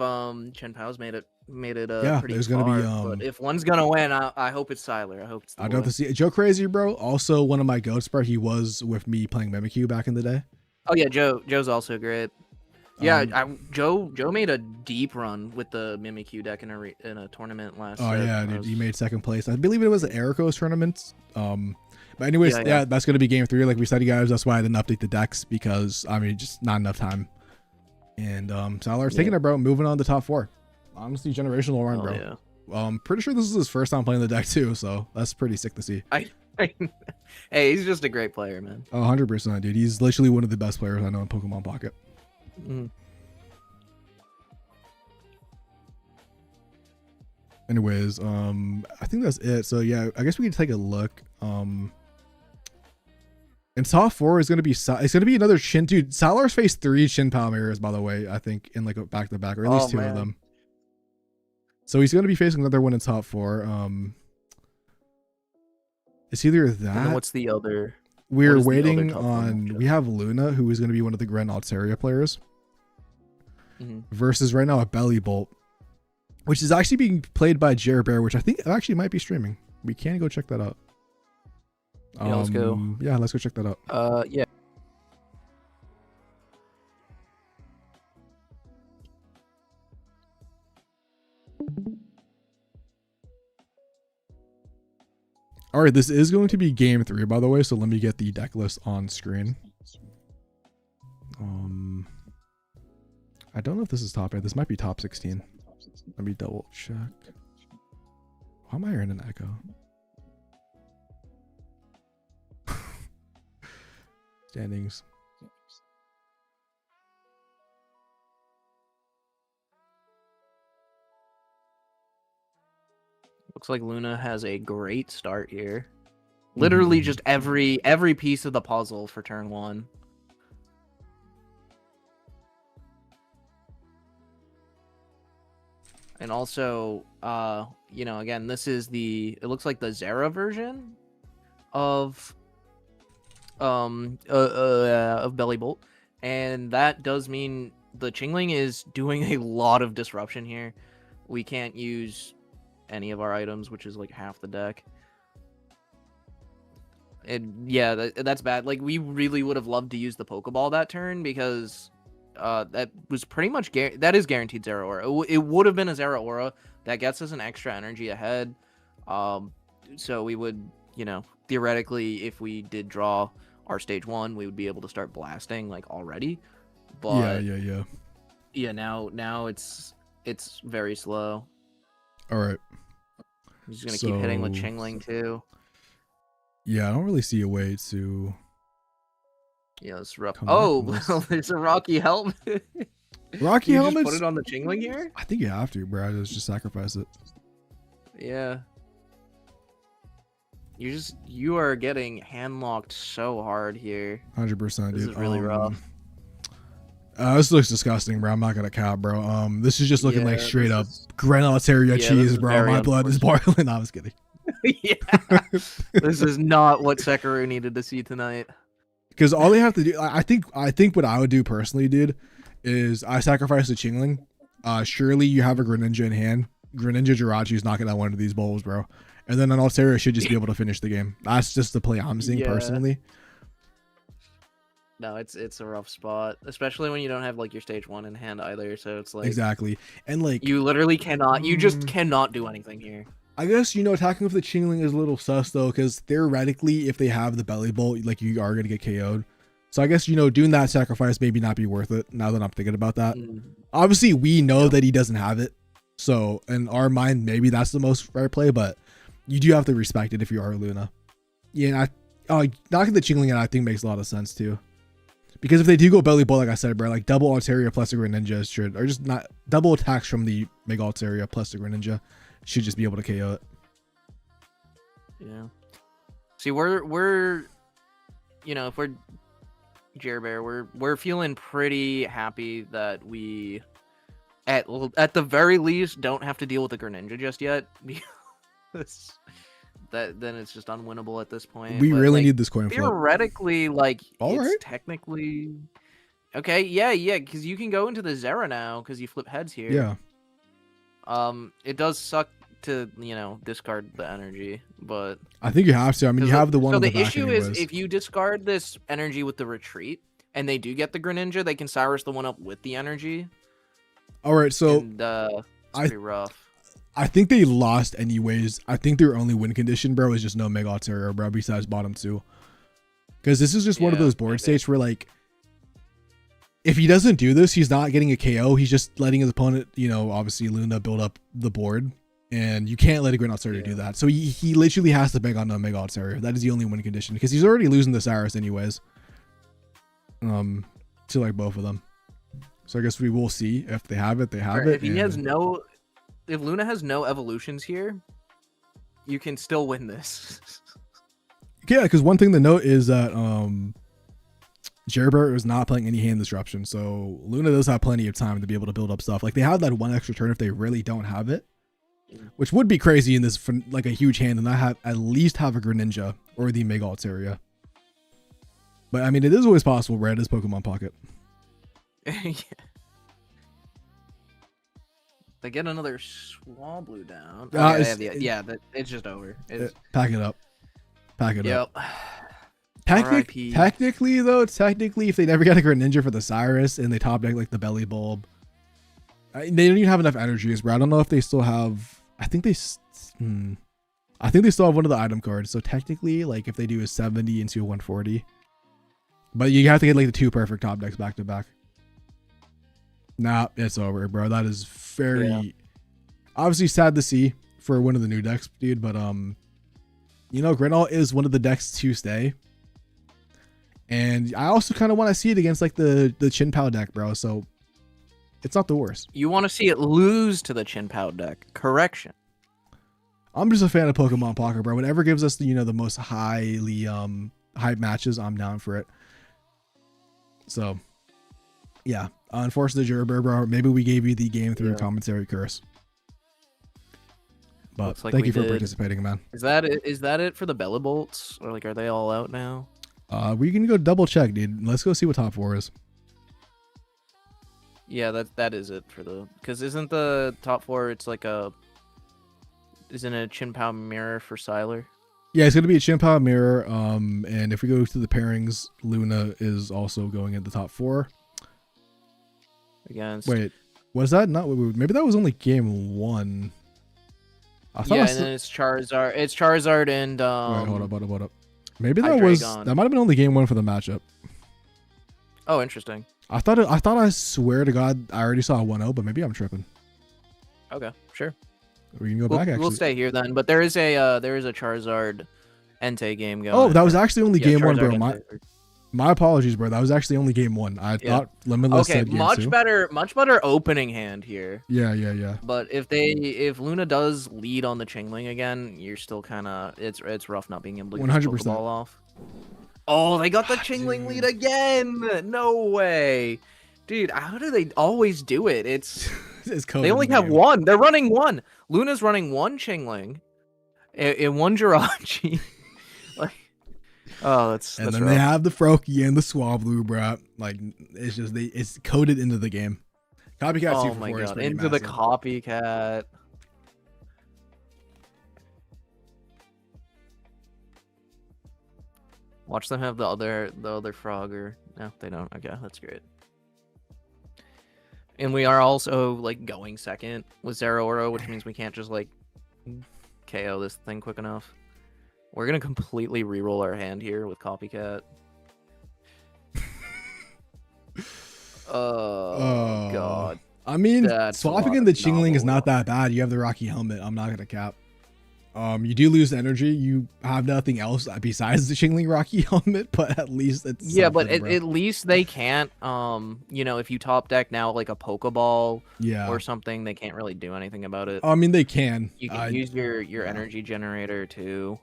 Chen Pao's made it Yeah, pretty there's far. gonna be, but if one's gonna win, I hope it's Sylar. I hope it's the I'd love boy. to see it. Joe Crazy, bro. Also one of my goats, bro. He was with me playing Mimikyu back in the day. Oh yeah, Joe's also great. Yeah, Um, Joe made a deep run with the Mimikyu deck in a tournament last. Oh set. yeah, That dude, he was- made second place. I believe it was the Ericos tournament. But anyways, Yeah. that's gonna be game 3. Like we said, you guys. That's why I didn't update the decks because I mean, just not enough time. And Sylar's taking it, bro. Moving on to top 4. Honestly, generational run, Oh, bro. yeah. Pretty sure this is his first time playing the deck too, so that's pretty sick to see. Hey, he's just a great player, man. 100%, dude. He's literally one of the best players I know in Pokemon Pocket. Mm. Anyways, I think that's it. So yeah, I guess we can take a look. In top 4 is gonna be it's gonna be another Shin, dude. Salar's faced 3 Shin Palmeiras, by the way. I think in like a back to back, or at least 2 of them. So he's gonna be facing another one in top 4. It's either And then that. what's the other? We're what is the other waiting top one on. matchup? We have Luna, who is gonna be one of the Grand Altaria players, Mhm. versus right now a Belly Bolt, which is actually being played by Jer Bear, which I think actually might be streaming. We can go check that out. Yeah, let's go. Yeah, let's go check that out. Yeah. All right, this is going to be game 3, by the way. So let me get the deck list on screen. I don't know if this is top 8. This might be top 16. Let me double check. Why am I hearing an echo? Standings. Looks like Luna has a great start here. Literally just every piece of the puzzle for turn 1. And also, you know, again, this is it looks like the Zera version of Belly Bolt, and that does mean the Chingling is doing a lot of disruption here. We can't use any of our items, which is like half the deck. And yeah, that's bad. Like, we really would have loved to use the Pokeball that turn, because that was pretty much that is guaranteed Zera Aura. It would have been a Zera Aura that gets us an extra energy ahead. So we would, you know, theoretically, if we did draw our stage 1, we would be able to start blasting like already. But yeah, now it's very slow. All right. He's gonna keep hitting with Chingling too. Yeah, I don't really see a way to. Yeah, it's rough. Come back Oh, from this. well, there's a Rocky helmet. Rocky you helmets. just put it on the Chingling here? I think you have to, bro. Just sacrifice it. Yeah. You are getting handlocked so hard here. 100%, dude. This is really rough. This looks disgusting, bro. I'm not gonna cap, bro. This is just looking like Yeah, straight this up is- Grand Altaria this cheese, is bro. very My blood is boiling. No, I was kidding. Yeah. This is not what Sekiro needed to see tonight. Because all they have to do, I think what I would do personally, dude, is I sacrifice the Chingling. Surely you have a Greninja in hand. Greninja Jirachi is knocking out one of these bowls, bro. And then an Altaria should just be able to finish the game. That's just the play I'm seeing Yeah. personally. No, it's a rough spot, especially when you don't have like your stage 1 in hand either. So it's like Exactly. And like, you literally cannot. You just cannot do anything here. I guess, you know, attacking with the Chingling is a little sus though, because theoretically, if they have the Belly Bolt, like, you are gonna get KO'd. So I guess, you know, doing that sacrifice maybe not be worth it. Now that I'm thinking about that, obviously we know that he doesn't have it. So in our mind, maybe that's the most fair play, but you do have to respect it if you are Luna. Yeah, and knocking the Chingling out, I think makes a lot of sense too. Because if they do go Belly Bolt, like I said, bro, like double Altaria plus the Greninja should, or just not double attacks from the Mega Altaria plus the Greninja should just be able to KO it. Yeah. See, we're you know, if we're Jerbear, we're feeling pretty happy that we at the very least don't have to deal with the Greninja just yet. Because then it's just unwinnable at this point. We But, really like, need this coin flip. theoretically, like, All it's right. technically okay. Yeah, because you can go into the Zera now because you flip heads here. Yeah. It does suck to, you know, discard the energy, but I think you have to. I mean, you have the one so in the the back issue anyways. is if you discard this energy with the retreat and they do get the Greninja, they can Cyrus the one up with the energy. All right, so And it's pretty rough. I think they lost anyways. I think their only win condition, bro, is just no Mega Altaria, bro, besides bottom 2. Because this is just one of Yeah, those board maybe. states where, like, if he doesn't do this, he's not getting a KO. He's just letting his opponent, you know, obviously Luna build up the board. And you can't let a Grand Altaria do that. So he literally has to beg on a Mega Altaria. That is the only win condition. Because he's already losing the Cyrus anyways. To, like, both of them. So I guess we will see if they have it. They have Or it. if he has and- no, if Luna has no evolutions here, you can still win this. Yeah, because one thing to note is that Gerbert is not playing any hand disruption, so Luna does have plenty of time to be able to build up stuff. Like they have that one extra turn if they really don't have it, which would be crazy in this for like a huge hand, and I have at least have a Greninja or the Mega Altaria. But I mean, it is always possible. Red is Pokemon Pocket. Yeah. They get another Swablu down. It's just over. It's, Pack it up. Pack it up. yep. Technically, RIP. technically, if they never get a Greninja for the Cyrus and they top deck like the Belly Bulb, they don't even have enough energies, bro. I don't know if they still have. I think they still have one of the item cards. So technically, like if they do a 70 into a 140, but you have to get like the 2 perfect top decks back to back. Nah, it's over, bro. That is very obviously sad to see for one of the new decks, dude. But you know, Grinall is one of the decks to stay. And I also kind of want to see it against like the Chin Pao deck, bro. So it's not the worst. You want to see it lose to the Chin Pao deck. Correction. I'm just a fan of Pokemon Pocket, bro. Whatever gives us the, you know, the most highly hype matches, I'm down for it. So yeah, unfortunately, Gerbert, bro. Maybe we gave you the game through a commentary curse. But Looks like thank we you for did. participating, man. Is that it for the Bellabolts? Or like, are they all out now? We can go double check, dude. Let's go see what top 4 is. Yeah, that is it for the. Because isn't the top 4? It's like a. Isn't it a Chin Pao mirror for Siler? Yeah, it's gonna be a Chin Pao mirror. And if we go to the pairings, Luna is also going in the top 4. Against. Wait, was that not? Maybe that was only game 1. I thought Yeah, I and then it's Charizard. It's Charizard and wait, hold up. Maybe that was Hydreigon. that might have been only game 1 for the matchup. Oh, interesting. I swear to God I already saw a 1-0, but maybe I'm tripping. Okay, sure. We can go back actually. We'll stay here then. But there is a Charizard Entei game going. Oh, that was actually only game 1, bro. Charizard Entei. My apologies, bro. That was actually only game 1. I thought Limitless Okay, said game 2. much better opening hand here. Yeah. But if Luna does lead on the Chingling again, you're still kind of it's rough not being able to get 100%. the ball off. Oh, they got the Chingling lead again! No way, dude. How do they always do it? It's It's coded they only in the have game. one. They're running one. Luna's running one Chingling, and one Jirachi. like, oh, that's And that's then rough. they have the Froakie and the Swablu, bro. Like it's just it's coded into the game. Copycat Oh 2 for my 4 is god, pretty into the massive. copycat. Watch them have the other Frogger. No, they don't. Okay, that's great. And we are also like going second with Zeraora, which means we can't just like KO this thing quick enough. We're gonna completely re-roll our hand here with copycat. Oh god. I mean, That's a swapping lot in the of Chingling is not novel. that bad. You have the Rocky Helmet. I'm not gonna cap. You do lose energy. You have nothing else besides the Chingling Rocky Helmet, but at least it's Yeah, but something, bro. at least they can't you know, if you top deck now like a Pokeball Yeah. or something, they can't really do anything about it. I mean, they can. You can use your energy generator too.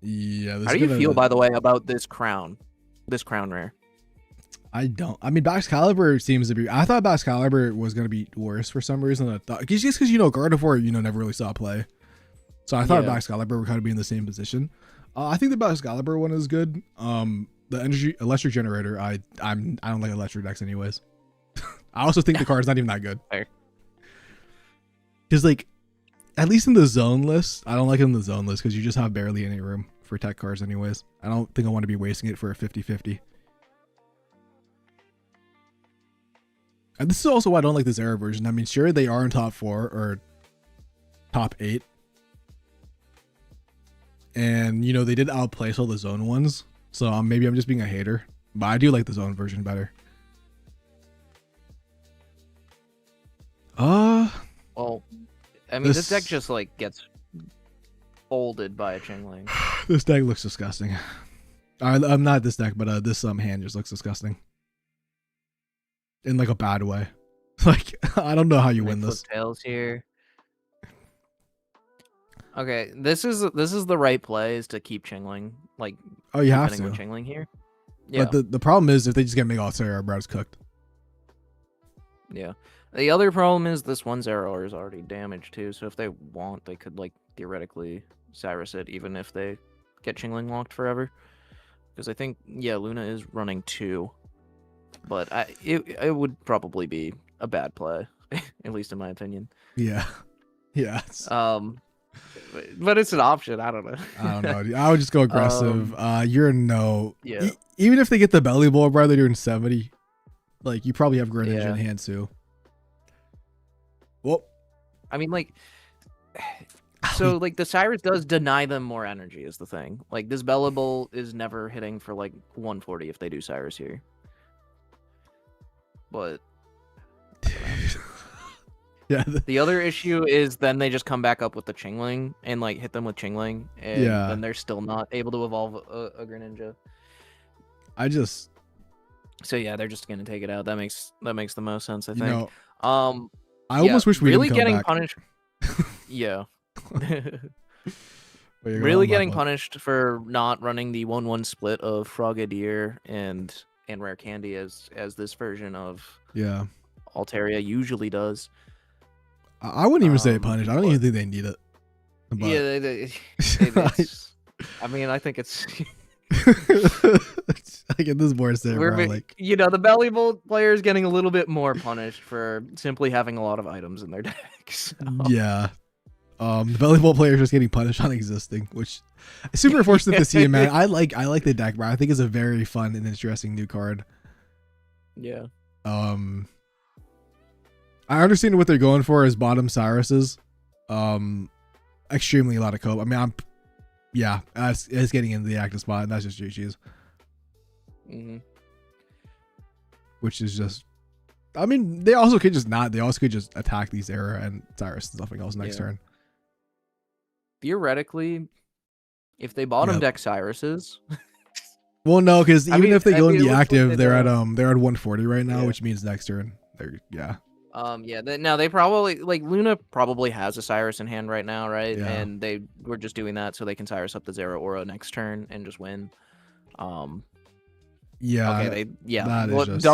Yeah. How do you feel, by the way, about this crown rare? I don't. I mean, Baxcalibur seems to be. I thought Baxcalibur was gonna be worse for some reason. I thought just because Gardevoir, never really saw play. So I thought Yeah. Baxcalibur would kind of be in the same position. I think the Baxcalibur one is good. The energy electric generator, I don't like electric decks anyways. I also think the card's not even that good. Fair. Because like, at least in the zone list, I don't like it in the zone list because you just have barely any room for tech cards anyways. I don't think I want to be wasting it for a 50-50. And this is also why I don't like this era version. I mean, sure, they are in top 4 or top 8. And, they did outplace all the zone ones. So maybe I'm just being a hater. But I do like the zone version better. Well, I mean, this deck This- just like gets folded by a Chingling. This deck looks disgusting. I'm not this deck, but this hand just looks disgusting. in like a bad way. Like I don't know how you Can I win flip this. tails here. Okay, this is the right play is to keep Chingling, like Oh, you keep have hitting with to. Chingling here. Yeah, But the problem is if they just get Mega Altaria, bro, it's cooked. yeah. The other problem is this one Zeraor is already damaged too, so if they want, they could like theoretically Cyrus it, even if they get Chingling locked forever. Because I think Luna is running 2, but it would probably be a bad play, at least in my opinion. Yeah. Yeah. But it's an option. I don't know. I don't know, dude. I would just go aggressive. You're no. Yeah. Even if they get the belly ball, bro, they're doing 70. Like you probably have Greninja Yeah. in hand too. Well, I mean, like, so like the Cyrus does deny them more energy is the thing. Like this Bellable is never hitting for like 140 if they do Cyrus here. But yeah. the other issue is then they just come back up with the Chingling and like hit them with Chingling, and then they're still not able to evolve a Greninja. So yeah, they're just gonna take it out. That makes the most sense, I think. You know, I Yeah, almost wish we really didn't come getting back. punished. Yeah. But you're Really going getting off on- punished for not running the 1/1 split of Frogadier and Rare Candy as this version of Yeah. Altaria usually does. I wouldn't even say Um, punished. I don't even think they need it. But Yeah, it's, I mean, I think it's like at this board say, bro, like the Belly Bolt player is getting a little bit more punished for simply having a lot of items in their decks. yeah. The belly ball player is just getting punished on existing, which is super unfortunate to see, man. I like the deck, bro. I think it's a very fun and interesting new card. Yeah. I understand what they're going for as bottom Cyruses. Extremely a lot of cope. I mean, it's getting into the active spot, and that's just GG's. Mm-hmm. Which is just, I mean, they also could just not. They also could just attack these Era and Cyrus and something else next turn. Theoretically, if they bottom deck Cyruses, well, no, because even if they go in it the looks like active, they they're at don't. they're at 140 right now, Yeah. which means next turn they're now they probably like Luna probably has a Cyrus in hand right now, right? Yeah. And they were just doing that so they can Cyrus up the Zeraora next turn and just win. yeah. Okay, that is Well, just-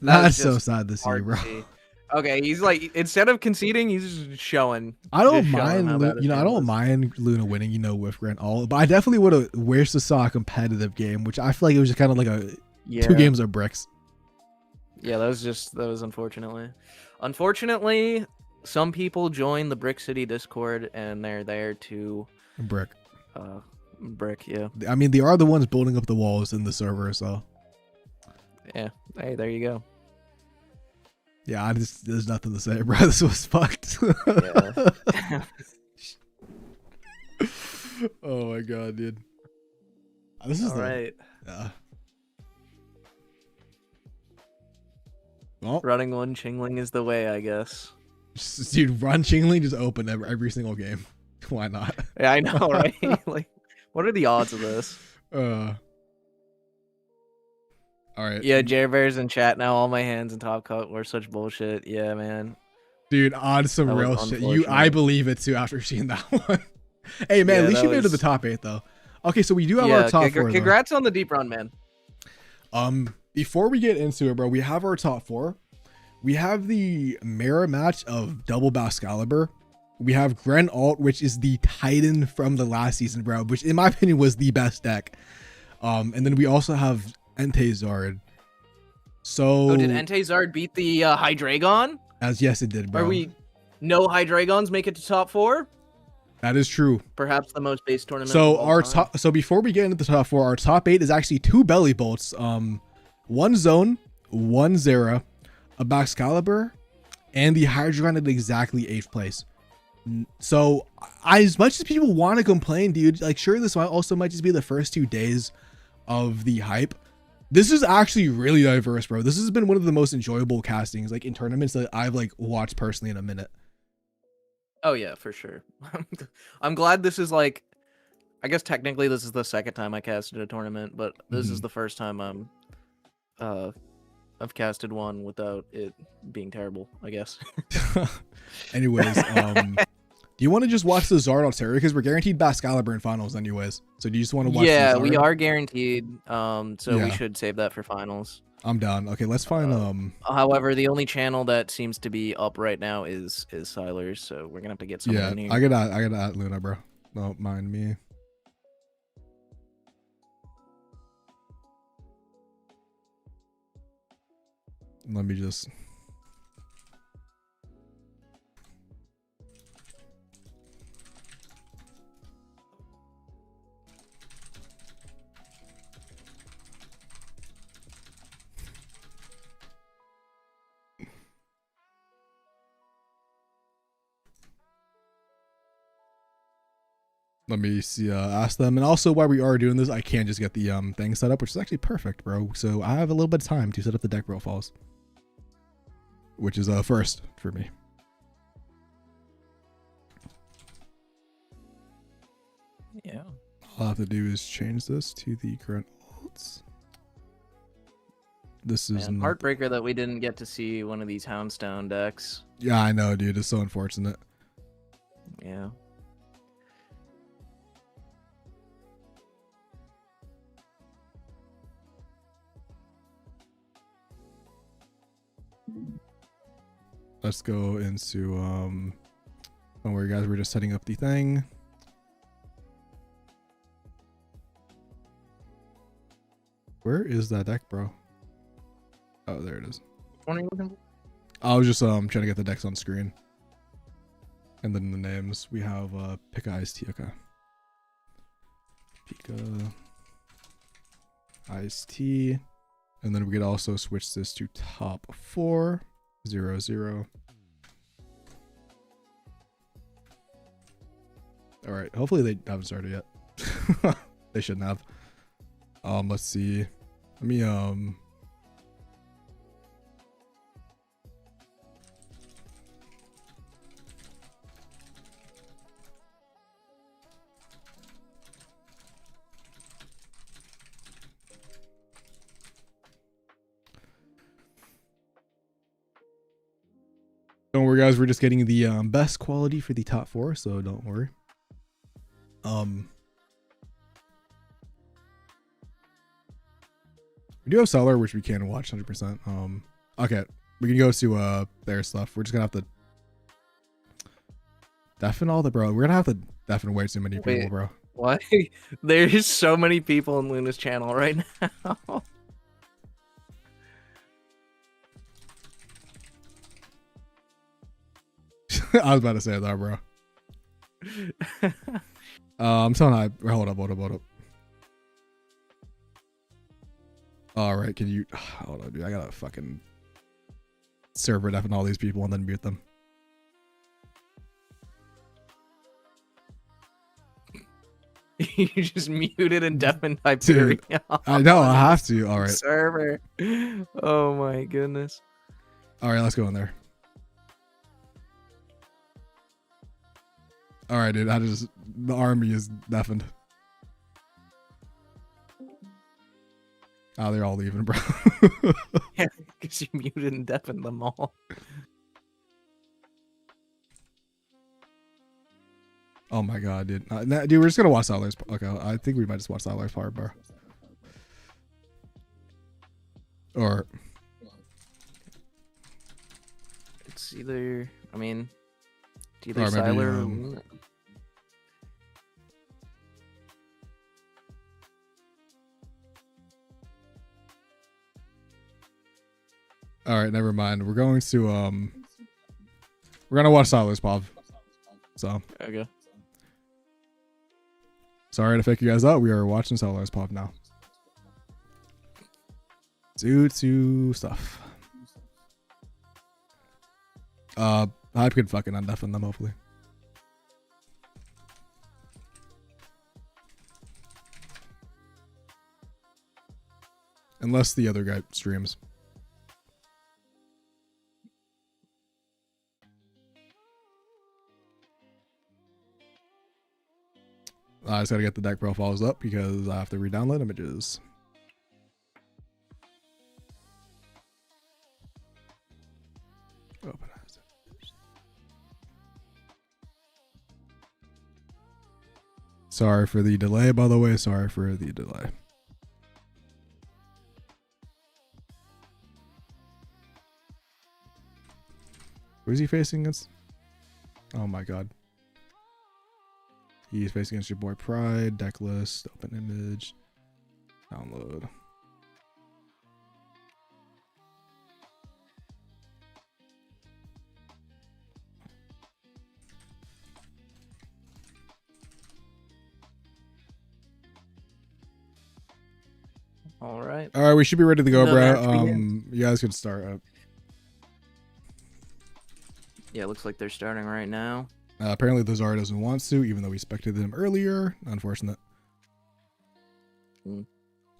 that's so just sad to see, hard bro. to see. Okay, he's like instead of conceding, he's just showing. I don't just showing mind, how bad his I hand don't was. mind Luna winning, with Grant all, but I definitely would have wished to saw a competitive game, which I feel like it was just kind of like two games of bricks. Yeah, that was unfortunately, some people join the Brick City Discord and they're there to Brick. brick, yeah. I mean, they are the ones building up the walls in the server, so Yeah. Hey, there you go. yeah, there's nothing to say, bro. This was fucked. Yeah. Oh my god, dude. This is All right. Yeah. Well, Running one Chingling is the way, I guess. dude, run Chingling just open every single game. Why not? Yeah, I know, right? Like, what are the odds of this? All right. Yeah, Jer Bear's in chat now. All my hands in Top Cut were such bullshit. Yeah, man. Dude, on some That was real shit. I unfortunate. believe it too after seeing that one. Hey man, Yeah, at least that you made it to the was- top 8 though. Okay, so we do have our top 4. Congrats on the deep run, man. Before we get into it, bro, we have our top 4. We have the mirror match of double Bascalibur. We have Gren Alt, which is the Titan from the last season, bro, which in my opinion was the best deck. And then we also have Entei Zard. So Oh, did Entei Zard beat the Hydreigon? yes, it did, bro. Are we no Hydreigons make it to top 4? That is true. Perhaps the most base tournament. So of all our time. top, so before we get into the top 4, our top 8 is actually 2 belly bolts, 1 zone, 1 Zera, a Baxcalibur, and the Hydreigon at exactly 8th place. So as much as people want to complain, dude, like sure this also might just be the first 2 days of the hype. This is actually really diverse, bro. This has been one of the most enjoyable castings like in tournaments that I've like watched personally in a minute. Oh yeah, for sure. I'm glad this is like, I guess technically this is the second time I casted a tournament, but this is the first time I'm I've casted one without it being terrible, I guess. Anyways, do you want to just watch the Zard Altaria? Because we're guaranteed Bascalibur in finals anyways. So do you just want to watch Yeah, the Zard? we are guaranteed. So Yeah. we should save that for finals. I'm down. Okay, let's find However, the only channel that seems to be up right now is Siler's, so we're gonna have to get someone yeah, in here. I gotta add Luna, bro. Don't mind me. Let me just see, ask them. And also, while we are doing this, I can just get the thing set up, which is actually perfect, bro. So I have a little bit of time to set up the deck profiles, which is first for me. Yeah. All I have to do is change this to the current alts. This is Man, not... heartbreaker that we didn't get to see one of these Houndstone decks. Yeah, I know, dude. It's so unfortunate. Yeah. Let's go into don't worry guys, we're just setting up the thing. Where is that deck, bro? Oh, there it is. What are you looking for? I was just trying to get the decks on screen. And then the names. We have Pika Ice Tea, okay. Pika Ice Tea. And then we could also switch this to top 4. 0-0. All right. Hopefully they haven't started yet. They shouldn't have. Let's see. Let me don't worry guys, we're just getting the best quality for the top 4, so don't worry. We do have Seller, which we can watch 100%. Okay, we can go to their stuff. We're just gonna have to deafen all the bro. We're gonna have to deafen way too many people, Wait. bro. Why? There's so many people in Luna's channel right now. I was about to say that, bro. I'm telling I hold up. All right, can you hold on, dude? I gotta fucking server deafen all these people and then mute them. You just muted and deafened Hyperion. I know, I have to. All right. Server. Oh my goodness. All right, let's go in there. All right, dude. The army is deafened. Oh, they're all leaving, bro. Yeah, because you muted and deafened them all. Oh my god, dude. Dude, we're just gonna watch Siler's. Okay, I think we might just watch Siler's part, bro. Or It's either, I mean, it's either Or maybe, Siler or Luna. all right, never mind. We're going to we're gonna watch Siler's Pov. So Okay. sorry to fake you guys out. We are watching Siler's Pov now. Due to stuff. I could fucking undeafen them, hopefully. Unless the other guy streams. I just gotta get the deck profiles up because I have to re-download images. Open. Sorry for the delay, by the way. Sorry for the delay. Who is he facing against? Oh my god. He's facing against your boy Pride. Deck list. Open image. Download. All right. All right, we should be ready to go, The bro. match begins. You guys can start up. Yeah, looks like they're starting right now. Apparently, the Zara doesn't want to, even though we expected them earlier. Unfortunate. Mm.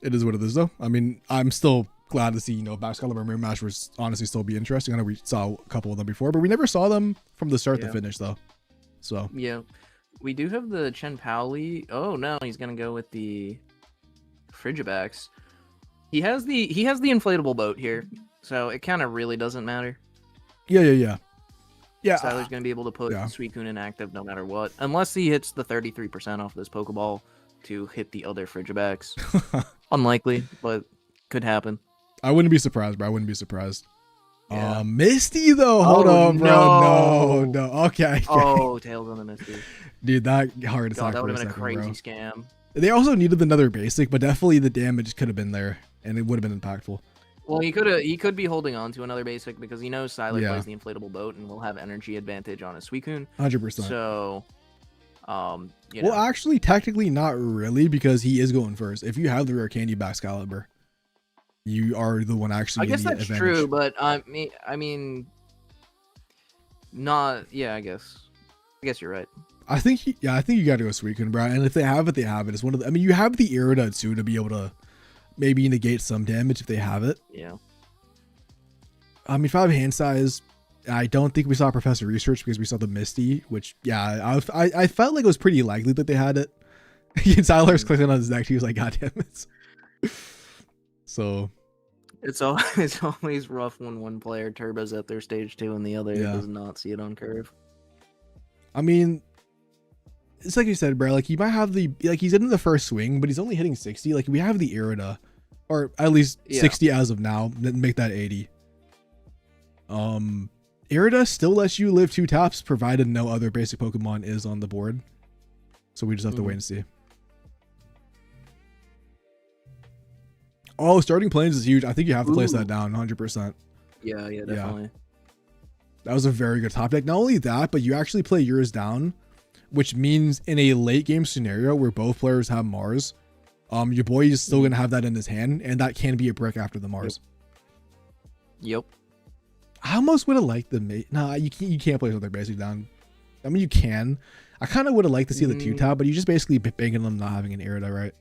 It is what it is, though. I mean, I'm still glad to see, you know, Excalibur Mirror Match was honestly still be interesting. I know we saw a couple of them before, but we never saw them from the start to Yeah. finish, though. So, Yeah, we do have the Chen Paoli. Oh no, he's gonna go with the Frigibacks. He has the inflatable boat here, so it kind of really doesn't matter. yeah. Styler's gonna be able to put yeah. Suicune in active no matter what, unless he hits the 33% off this Pokeball to hit the other Frigibacks. Unlikely, but could happen. I wouldn't be surprised, bro. I wouldn't be surprised. Yeah. Misty, though. Hold Oh, on, bro. no. No. Okay. Oh, Tails on the Misty. Dude, that heart attack. God, that would for have been a second, crazy bro. scam. They also needed another basic, but definitely the damage could have been there, and it would have been impactful. Well, he could be holding on to another basic because he knows Siler Yeah. plays the inflatable boat and will have energy advantage on his Suicune. 100%. So, you Well, know. actually, technically not really, because he is going first. If you have the rare candy back Excalibur, you are the one actually. I guess getting that's the true, advantage. but I mean, not. Yeah, I guess you're right. I think you got to go Suicune, bro. And if they have it, they have it. It's one of the. I mean, you have the Irida too to be able to maybe negate some damage if they have it. Yeah. I mean, if I have hand size, I don't think we saw Professor Research because we saw the Misty, which I felt like it was pretty likely that they had it. Tyler's clicking on his neck. He was like, "God damn it!" So It's always rough when one player turbos at their stage 2 and the other Yeah. does not see it on curve. I mean, it's like you said, bro. Like he might have he's in the first swing, but he's only hitting 60. Like we have the Irida, or at least Yeah. 60 as of now. Then make that 80. Irida still lets you live 2 taps, provided no other basic Pokemon is on the board. So we just have to wait and see. Oh, starting planes is huge. I think you have to place that Ooh. down 100%. Yeah, definitely. That was a very good top deck. Not only that, but you actually play yours down, which means in a late game scenario where both players have Mars, your boy is still gonna have that in his hand, and that can be a brick after the Mars. Yep. I almost would have liked the nah. You can't place other basic down. I mean, you can. I kind of would have liked to see the 2 tap, but you just basically banking them not having an Irida, right?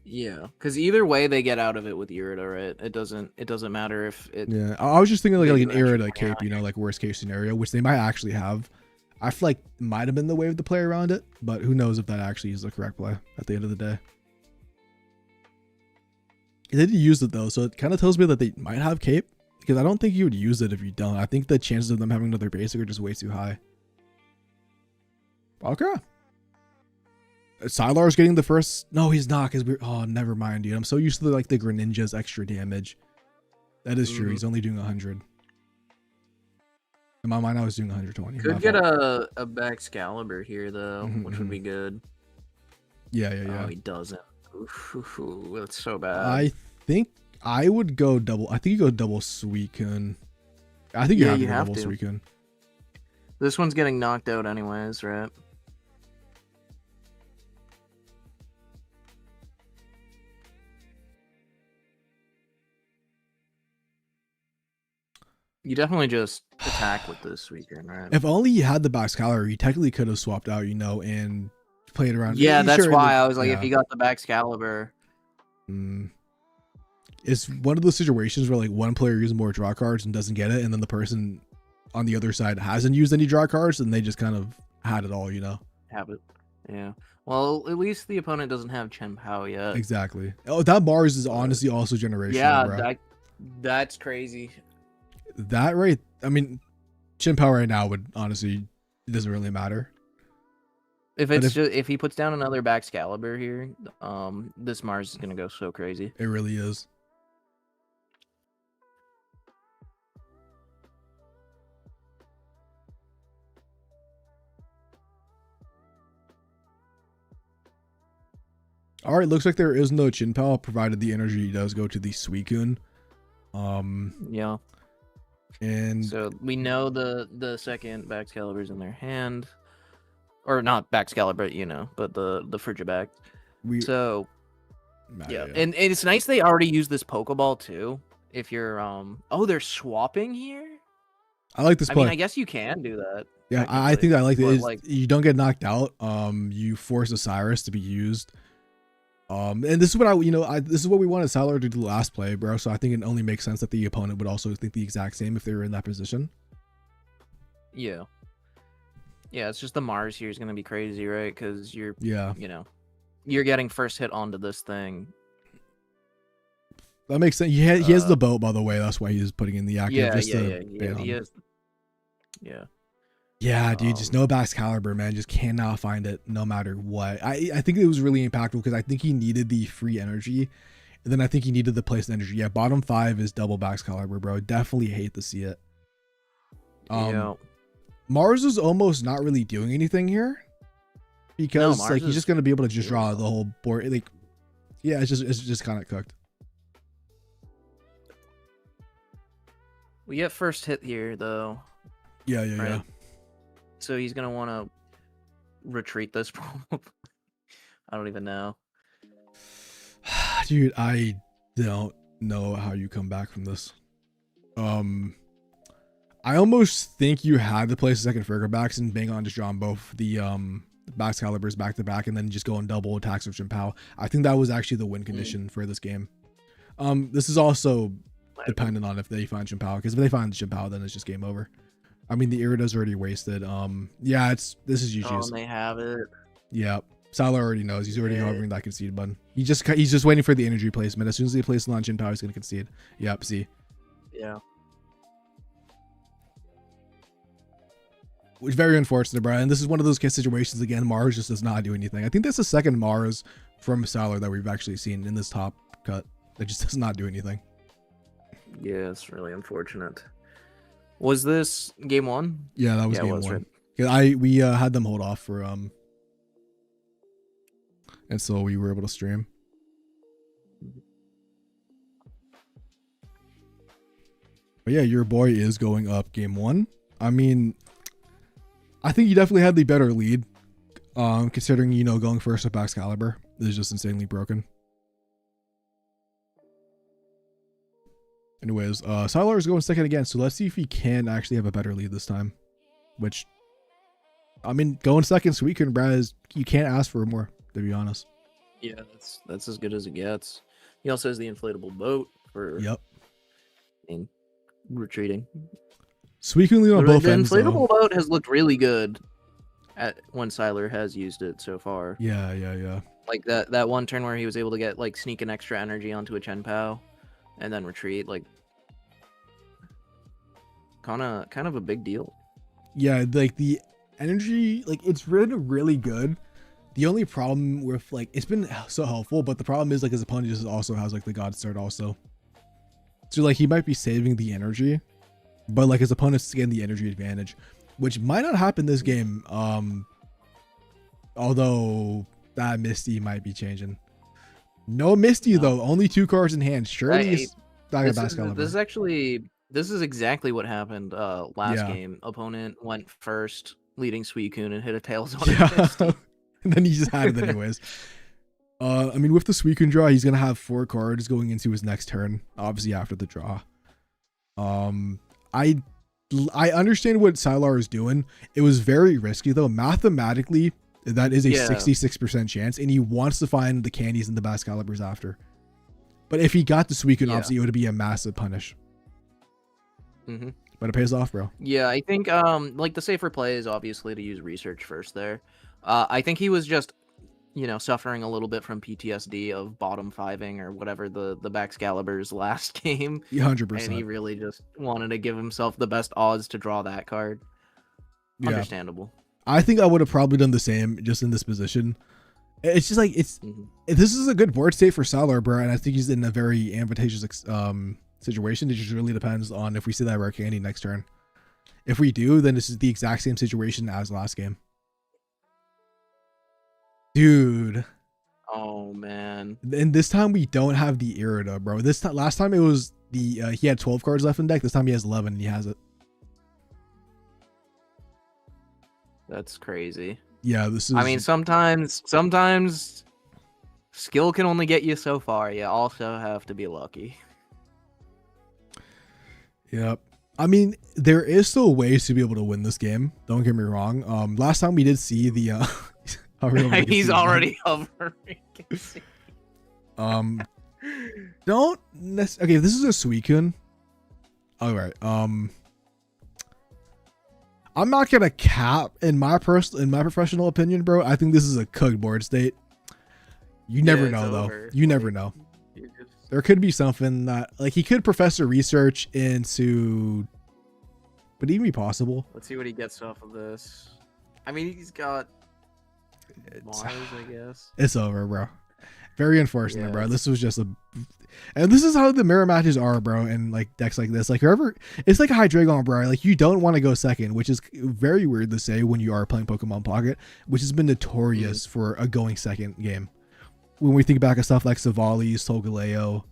Yeah, because either way they get out of it with Irida, right? It doesn't matter if it. Yeah, I was just thinking like Maybe an you actually Irida point cape, out you know, like worst case scenario, which they might actually have. I feel like might have been the way to play around it, but who knows if that actually is the correct play at the end of the day. They didn't use it though, so it kind of tells me that they might have cape, because I don't think you would use it if you don't. I think the chances of them having another basic are just way too high. Okay. Sylar's getting the first. No, he's not, because we're. Oh, never mind, dude. I'm so used to the Greninja's extra damage. That is true. He's only doing 100. In my mind, I was doing 120. Could My get fault. a Excalibur here though, which would be good. Yeah. Oh, he doesn't. Ooh, that's so bad. I think I would go double. I think you go double Suicune. I think you have to go double Suicune. This one's getting knocked out anyways, right? You definitely just attack with this Suicune, right? If only you had the box Excalibur, you technically could have swapped out, you know, and played around. Yeah, that's Sure, why I was like, yeah. if you got the Excalibur. It's one of those situations where like one player uses more draw cards and doesn't get it, and then the person on the other side hasn't used any draw cards, and they just kind of had it all, you know. Have it. Yeah. Well, at least the opponent doesn't have Chen Pao yet. Exactly. Oh, that Mars is honestly also generational. Yeah, bro. that's crazy. That right. I mean, Chin Power right now would honestly, it doesn't really matter. If But it's just if he puts down another Baxcalibur here, this Mars is gonna go so crazy. It really is. All right, looks like there is no Chin Pal, provided the energy does go to the Suicune. Yeah. And So we know the second Baxcalibur's in their hand, or not Baxcalibur, you know, but the Frigibax. we So yeah, and it's nice they already use this Pokeball too. If you're oh, they're swapping here. I like this I play. mean, I guess you can do that. Yeah, I think I like it. but, Is like- you don't get knocked out. You force a Cyrus to be used. And this is what this is what we wanted Salar to do last play, bro. So I think it only makes sense that the opponent would also think the exact same if they were in that position. Yeah. Yeah, it's just the Mars here is gonna be crazy, right? Because you're, Yeah, you know, you're getting first hit onto this thing. that makes sense. He has the boat, by the way. That's why he's putting in the active. Yeah, just yeah, to yeah, ban he him. is. Yeah. Yeah, dude, just no Baxcalibur, man. Just cannot find it no matter what. I think it was really impactful because I think he needed the free energy. And then I think he needed the place energy. Yeah, bottom 5 is double Baxcalibur, bro. Definitely hate to see it. Yeah. Mars is almost not really doing anything here. Because Mars like he's is just gonna be able to just draw doing the whole board. Like, yeah, it's just kind of cooked. We get first hit here though. Yeah, yeah, Right. yeah. So he's gonna want to retreat this. I don't even know. Dude, I don't know how you come back from this. I almost think you had to place a second Friggerbacks and bang on just drawing both the Baxcaliburs back to back and then just go and double attacks with Chimpao. I think that was actually the win condition for this game. This is also dependent on if they find Chimpao, because if they find Chimpao, then it's just game over. I mean, the Irida's already wasted. Yeah, this is Oh, GG's. and they have it. Yeah, Salah already knows. He's already hovering that concede button. He's just waiting for the energy placement. As soon as they place it on Chimpao, he's gonna concede. Yep, see. Yeah. Which is very unfortunate, bro. And this is one of those case situations again. Mars just does not do anything. I think that's the second Mars from Salar that we've actually seen in this top cut that just does not do anything. Yeah, it's really unfortunate. Was this game 1? Yeah, that was Yeah, it game was, 1. right. Yeah, we had them hold off for and so we were able to stream. But yeah, your boy is going up game 1. I mean, I think you definitely had the better lead, considering, you know, going first with Baxcalibur is just insanely broken. Anyways, Sylar is going second again, so let's see if he can actually have a better lead this time. Which, I mean, going second, Suicune, Braz, you can't ask for more, to be honest. Yeah, that's as good as it gets. He also has the inflatable boat for Yep. retreating. Suicune lead on The both ends, inflatable though. boat has looked really good at when Sylar has used it so far. Yeah, yeah, yeah. Like that one turn where he was able to get like sneak an extra energy onto a Chenpao and then retreat, like kind of a big deal. Yeah, like the energy, like it's been really good. The only problem with like it's been so helpful, but the problem is like his opponent just also has like the God Start also. So like he might be saving the energy, but like his opponent's getting the energy advantage, which might not happen this game. Although that Misty might be changing. No Misty though, only 2 cards in hand. Surely it's not a This is exactly what happened last Yeah. game. Opponent went first, leading Suicune and hit a Tails on Yeah. it. And then he just had it anyways. I mean, with the Suicune draw, he's gonna have 4 cards going into his next turn. Obviously, after the draw. I understand what Sylar is doing. It was very risky though. Mathematically, that is a 66% chance, and he wants to find the candies and the Baxcaliburs after. But if he got the Suicune, obviously, it would be a massive punish. Mm-hmm. But it pays off, bro. Yeah, I think like the safer play is obviously to use research first there. I think he was just suffering a little bit from PTSD of bottom fiving or whatever the Baxcalibur's last game, Yeah, and he 100%. really just wanted to give himself the best odds to draw that card. Yeah, Understandable. I think I would have probably done the same just in this position. It's just like this is a good board state for Salar, bro, and I think he's in a very advantageous situation. It just really depends on if we see that rare candy next turn. If we do, then this is the exact same situation as last game. Dude. Oh man. And this time we don't have the Irida, bro. This time, last time it was the he had 12 cards left in deck. This time he has 11 and he has it. That's crazy. Yeah, this is. I mean, sometimes skill can only get you so far. You also have to be lucky. Yep. I mean, there is still ways to be able to win this game. Don't get me wrong. Last time we did see the He's already hovering. Don't okay, if this is a Suicune. Alright. I'm not gonna cap in my professional opinion, bro. I think this is a cooked board state. You never know though. You never know. There could be something that like he could professor research into, but even be possible. Let's see what he gets off of this. I mean, he's got Mars, I guess. It's over, bro. Very unfortunate, bro. This was just and this is how the mirror matches are, bro. And like decks like this, like whoever, it's like a Hydreigon, bro. Like you don't want to go second, which is very weird to say when you are playing Pokemon Pocket, which has been notorious for a going second game. When we think back at stuff like Savali, Solgaleo.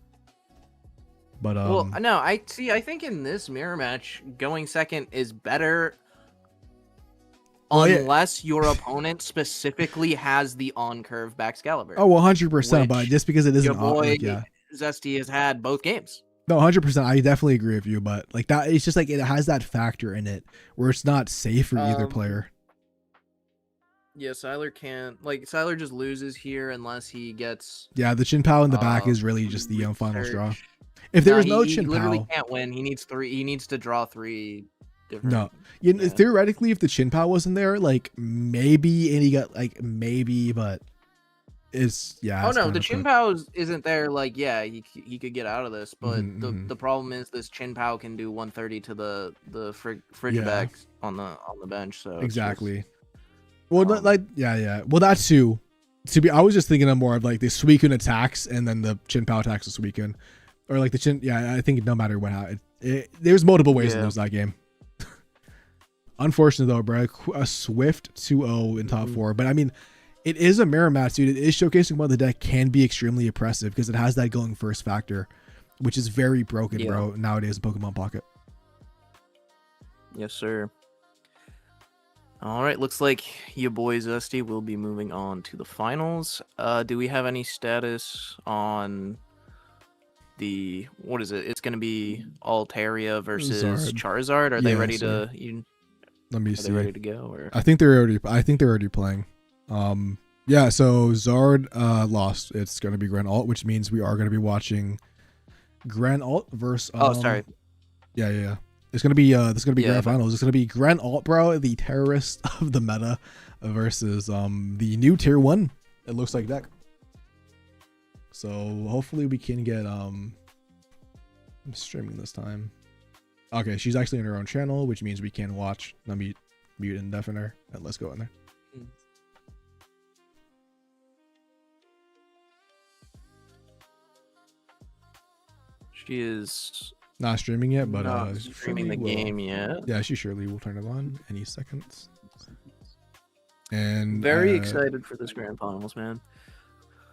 But well, no, I think in this mirror match, going second is better. Unless your opponent specifically has the on-curve Baxcalibur. Oh, 100%, but just because it isn't your boy like, yeah. Zesty has had both games. No, 100%. I definitely agree with you, but like that, it's just like it has that factor in it where it's not safe for either player. Yeah, Siler can't. Like, Siler just loses here unless he gets. Yeah, the Chin Pao in the back is really just the final straw. If there was no Chin Pao, he literally can't win. He needs three. He needs to draw three. No, theoretically, if the Chin Pao wasn't there, like maybe, and he got like maybe, but it's Oh no, the Chin Pao isn't there. Like he could get out of this, but the problem is this Chin Pao can do 130 to the Frigibax on the bench. So exactly. Well, Well, that's too. I was just thinking of more of like the Suicune attacks and then the Chin Pao attacks the Suicune, or like the Chin. Yeah, I think no matter what, there's multiple ways to lose that game. Unfortunate though, bro. A swift 2-0 in top 4, but I mean, it is a mirror match, dude. It is showcasing why the deck can be extremely oppressive because it has that going first factor, which is very broken, bro. Nowadays, in Pokemon Pocket. Yes, sir. All right, looks like your boy Zesty will be moving on to the finals. Do we have any status on the what is it? It's going to be Altaria versus Charizard. Are they ready to? Let me see. Are they ready to go? Or? I think they're already playing. Yeah. So Zard lost. It's going to be Grand Alt, which means we are going to be watching Grand Alt versus. Sorry. Yeah. It's gonna be grand finals. It's gonna be Grand Alt, bro, the terrorist of the meta, versus the new tier 1. It looks like deck. So hopefully we can get I'm streaming this time. Okay, she's actually in her own channel, which means we can watch. Let me mute and deafen her, and let's go in there. She is not streaming yet, but streaming the game yet. Yeah, she surely will turn it on any seconds. And very excited for this grand finals, man.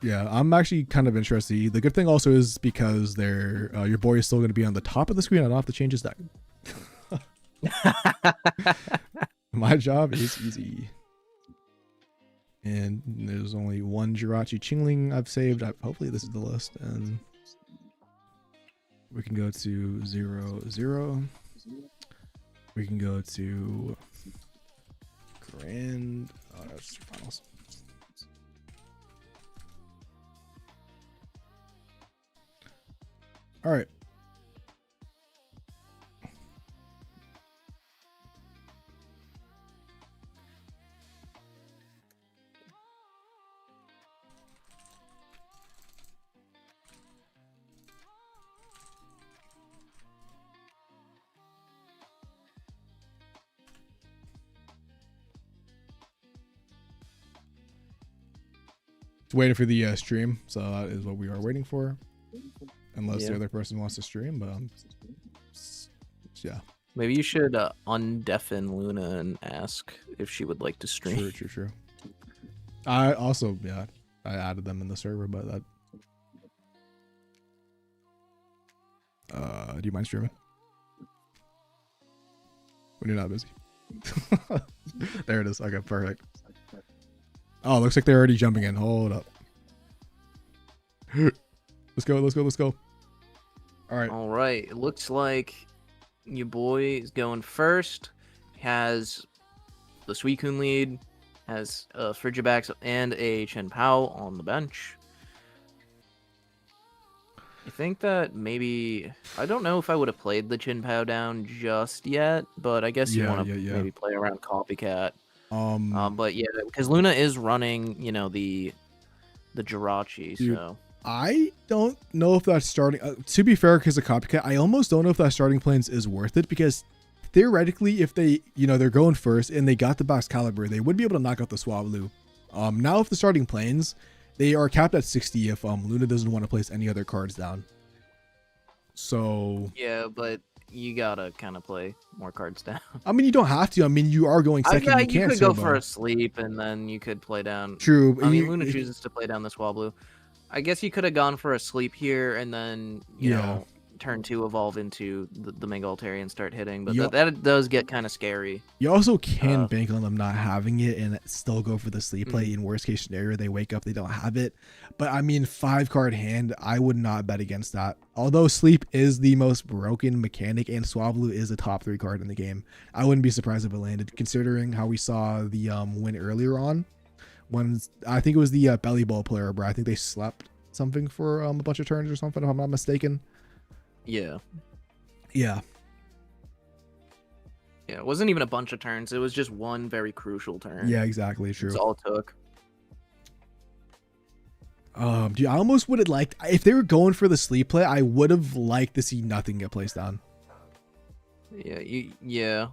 Yeah, I'm actually kind of interested. The good thing also is because your boy is still going to be on the top of the screen. I don't have to change his deck. My job is easy. And there's only one Jirachi Chingling I've saved. Hopefully this is the list, and we can go to 0-0. We can go to Grand finals. All right. It's waiting for the stream, so that is what we are waiting for. Unless the Yeah. other person wants to stream, but yeah. Maybe you should undeafen Luna and ask if she would like to stream. True. I also, yeah, I added them in the server, but that. Do you mind streaming? When you're not busy. There it is. Okay, perfect. Oh, looks like they're already jumping in. Hold up. Let's go. All right. All right. It looks like your boy is going first. Has the Suicune lead. Has Frigibax and a Chen Pao on the bench. I think that maybe I don't know if I would have played the Chen Pao down just yet, but I guess you want to maybe play around Copycat. But yeah, because Luna is running, you know, the Jirachi, Dude, so I don't know if that's starting. To be fair, because of Copycat, I almost don't know if that starting plans is worth it, because theoretically, if they, you know, they're going first and they got the Box Caliber, they would be able to knock out the Swablu. Now if the starting planes, they are capped at 60 if Luna doesn't want to place any other cards down. So yeah, but you gotta kind of play more cards down. I mean, you don't have to. I mean, you are going second. Yeah, you you can't could go turbo. for a sleep and then you could play down. True. I mean, Luna chooses to play down the Swablu. I guess you could have gone for a sleep here and then, you know, turn 2 evolve into the Mega Altarian and start hitting, but that does get kind of scary. You also can bank on them not having it and still go for the sleep play. In worst case scenario, they wake up, they don't have it. But I mean, 5-card hand, I would not bet against that. Although sleep is the most broken mechanic and Swablu is a top 3 card in the game, I wouldn't be surprised if it landed, considering how we saw the win earlier on. When I think it was the Belly Ball player, bro. I think they slept something for a bunch of turns or something, if I'm not mistaken. Yeah. Yeah. Yeah, it wasn't even a bunch of turns. It was just one very crucial turn. Yeah, exactly. True. That's all it took. Dude, I almost would have liked, if they were going for the sleep play, I would have liked to see nothing get placed down. Yeah.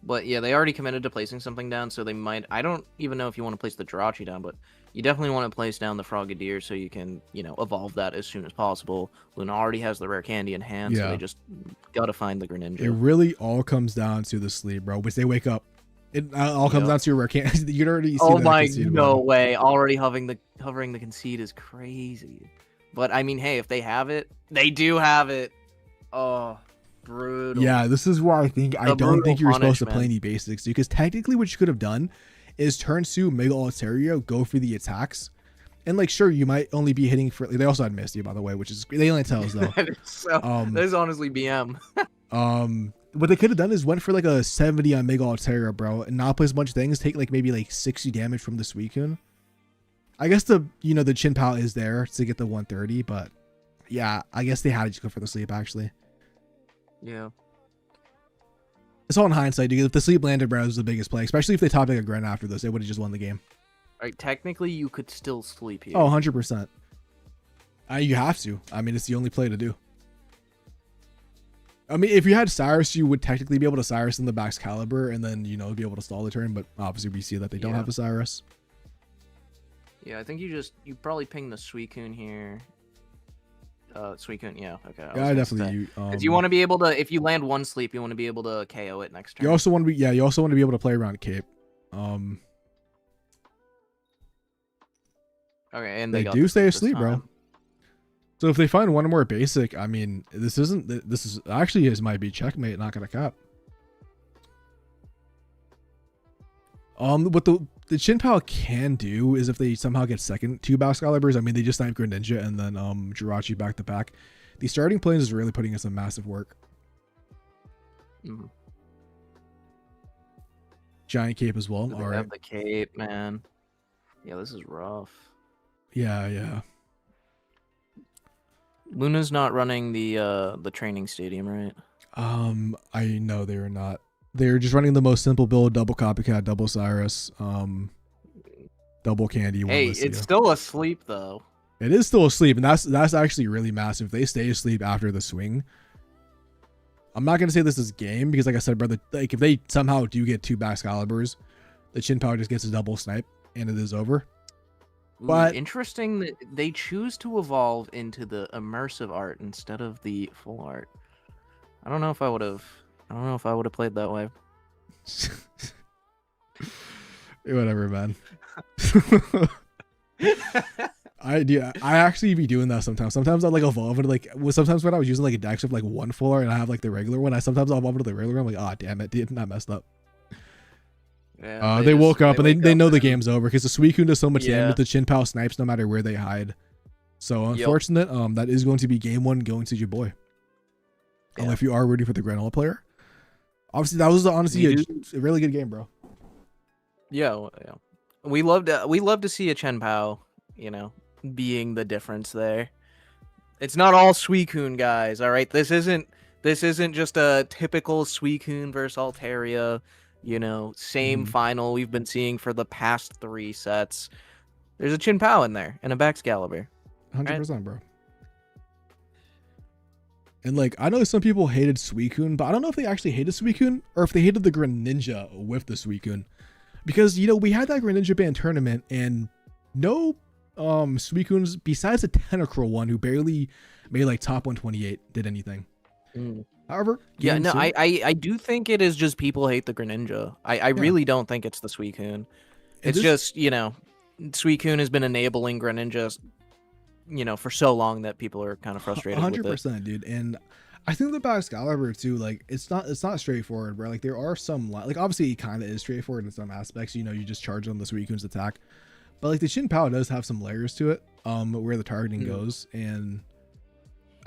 But yeah, they already committed to placing something down, so they might. I don't even know if you want to place the Jirachi down, but you definitely want to place down the Frogadier so you can, you know, evolve that as soon as possible. Luna already has the rare candy in hand, so they just gotta find the Greninja. It really all comes down to the sleep, bro. Which they wake up. It all comes down to your rare candy. You can already see. Oh my, no way! Already hovering the concede is crazy. But I mean, hey, if they have it, they do have it. Oh. Brutal. Yeah, this is where I don't think you're supposed to play any basics, because technically what you could have done is turn 2 Mega Altaria, go for the attacks, and like sure you might only be hitting for. They also had Misty, by the way, which is they only tell us though. That is honestly BM. What they could have done is went for like a 70 on Mega Altaria, bro, and not place a bunch of things. Take like maybe like 60 damage from the Suicune. I guess the Chin Pao is there to get the 130, but yeah, I guess they had to go for the sleep actually. Yeah. It's all in hindsight, dude. If the sleep landed, bro, was the biggest play. Especially if they top like a Gren after this, they would have just won the game. Right, technically, you could still sleep here. Oh, 100%. You have to. I mean, it's the only play to do. I mean, if you had Cyrus, you would technically be able to Cyrus in the Box Caliber and then, you know, be able to stall the turn. But obviously, we see that they don't have a Cyrus. Yeah, I think you probably ping the Suicune here. Suicune, yeah, okay. Yeah, I definitely. Because you want to be able to, if you land one sleep, you want to be able to KO it next turn. You also want to be, you also want to be able to play around Cape. Okay, and they got do stay this asleep, bro. time. So if they find one more basic, I mean, this is actually might be checkmate, not gonna cap. What the Chin Pao can do is if they somehow get second 2 Box Calibers, I mean, they just snipe Greninja and then Jirachi back to back. The starting planes is really putting in some massive work. Giant Cape as well. They All right. have the Cape, man. Yeah, this is rough. Yeah. Luna's not running the training stadium, right? I know they're not. They're just running the most simple build: double Copycat, double Cyrus, double Candy. Hey, it's still asleep though. It is still asleep, and that's actually really massive. If they stay asleep after the swing, I'm not gonna say this is game because, like I said, brother, like if they somehow do get 2 Box Calibers, the Chin Pao just gets a double snipe and it is over. But Interesting that they choose to evolve into the immersive art instead of the full art. I don't know if I would have. I don't know if I would have played that way. whatever, man. I actually be doing that sometimes. Sometimes I like evolve into like sometimes when I was using like a dex of like one full art and I have like the regular one, sometimes I'll evolve into the regular one. I'm like, oh damn it, dude, I messed up. Yeah, They woke up and they know the and- game's over because the Suicune does so much Yeah. damage. The Chin Pao snipes no matter where they hide. So unfortunate. That is going to be game one going to your boy. Yeah. If you are rooting for the Granola player, obviously that was honestly a really good game, bro. Yeah. We love to see a Chen Pao, being the difference there. It's not all Suicune, guys. All right, this isn't just a typical Suicune versus Altaria. Same final we've been seeing for the past 3 sets. There's a Chin Pao in there and a Baxcalibur. 100%, bro. And like I know some people hated Suicune, but I don't know if they actually hated Suicune or if they hated the Greninja with the Suicune. Because we had that Greninja Band tournament and no Suicunes besides the Tentacruel one who barely made like top 128 did anything. However, Yeah, no, I do think it is just people hate the Greninja. I really don't think it's the Suicune. It's just, Suicune has been enabling Greninja, for so long that people are kind of frustrated 100%, with it. Dude. And I think the Excalibur too, like it's not straightforward, bro. Like there are some like obviously it kind of is straightforward in some aspects. You just charge on the Suicune's attack, but like the Chin Pao does have some layers to it, where the targeting goes, and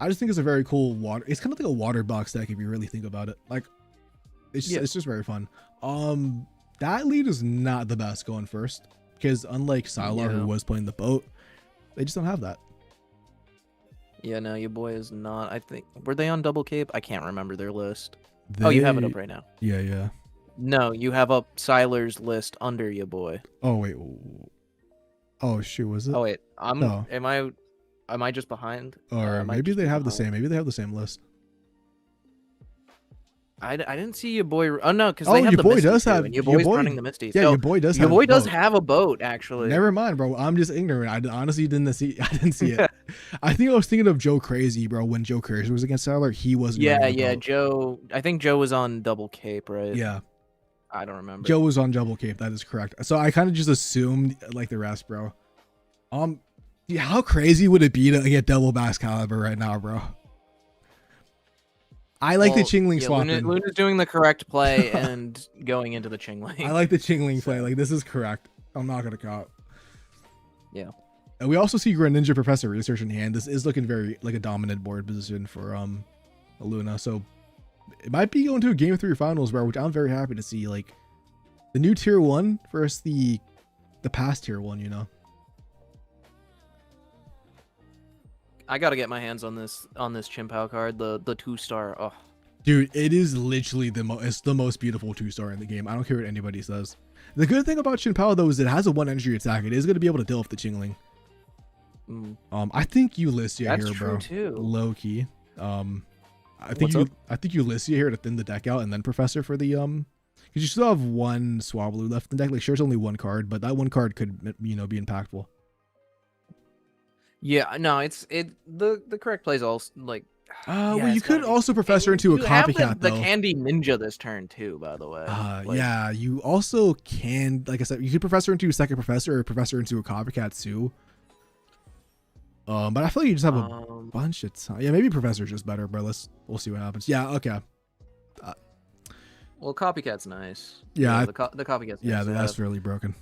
I just think it's a very cool water. It's kind of like a water box deck if you really think about it. Like it's just very fun. That lead is not the best going first because unlike Sylar who was playing the boat, they just don't have that. Yeah, no, your boy is not. I think were they on Double Cape? I can't remember their list. Oh, you have it up right now. Yeah. No, you have up Sylar's list under your boy. Oh wait. Oh shoot, was it? Oh wait, No. Am I just behind? Or maybe they have the same. Maybe they have the same list. I didn't see your boy. Oh no, because your boy does have. And your boy's running the Misty. Yeah, so your boy does. Your have boy a does boat. have a boat, actually. Never mind, bro. I'm just ignorant. I honestly didn't see. I didn't see it. I think I was thinking of Joe Crazy, bro. When Joe Crazy was against Sylar, he wasn't. Yeah. Joe. I think Joe was on Double Cape, right? Yeah. I don't remember. Joe was on Double Cape. That is correct. So I kind of just assumed like the rest, bro. Yeah, how crazy would it be to get double Baxcalibur right now, bro? I like the Chingling swap. Luna's doing the correct play and going into the Chingling. I like the Chingling play. Like this is correct. I'm not gonna cop. Yeah. And we also see Greninja Professor Research in hand. This is looking very like a dominant board position for Luna. So it might be going to a Game 3 finals, bro, which I'm very happy to see. Like the new tier 1 versus the past tier 1, I gotta get my hands on this Chin Pao card, the 2-star. Oh, dude, it is literally it's the most beautiful 2-star in the game. I don't care what anybody says. The good thing about Chin Pao though is it has a 1 energy attack. It is going to be able to deal with the Chingling. I think Ulyssia here, bro. Too. Low key. I think Ulyssia here to thin the deck out and then Professor for the because you still have 1 Swablu left in the deck. Like sure, it's only 1 card, but that 1 card could be impactful. Yeah, no, the correct play is also like. Well, you could also Professor into a copycat the though. Candy Ninja this turn too, by the way. Yeah, you also can, like I said, you could Professor into a second Professor or Professor into a copycat too. But I feel like you just have a bunch of time. Yeah, maybe Professor's just better, but we'll see what happens. Yeah, okay. Well, copycat's nice. Yeah, the copycat's nice. Yeah, that's really broken.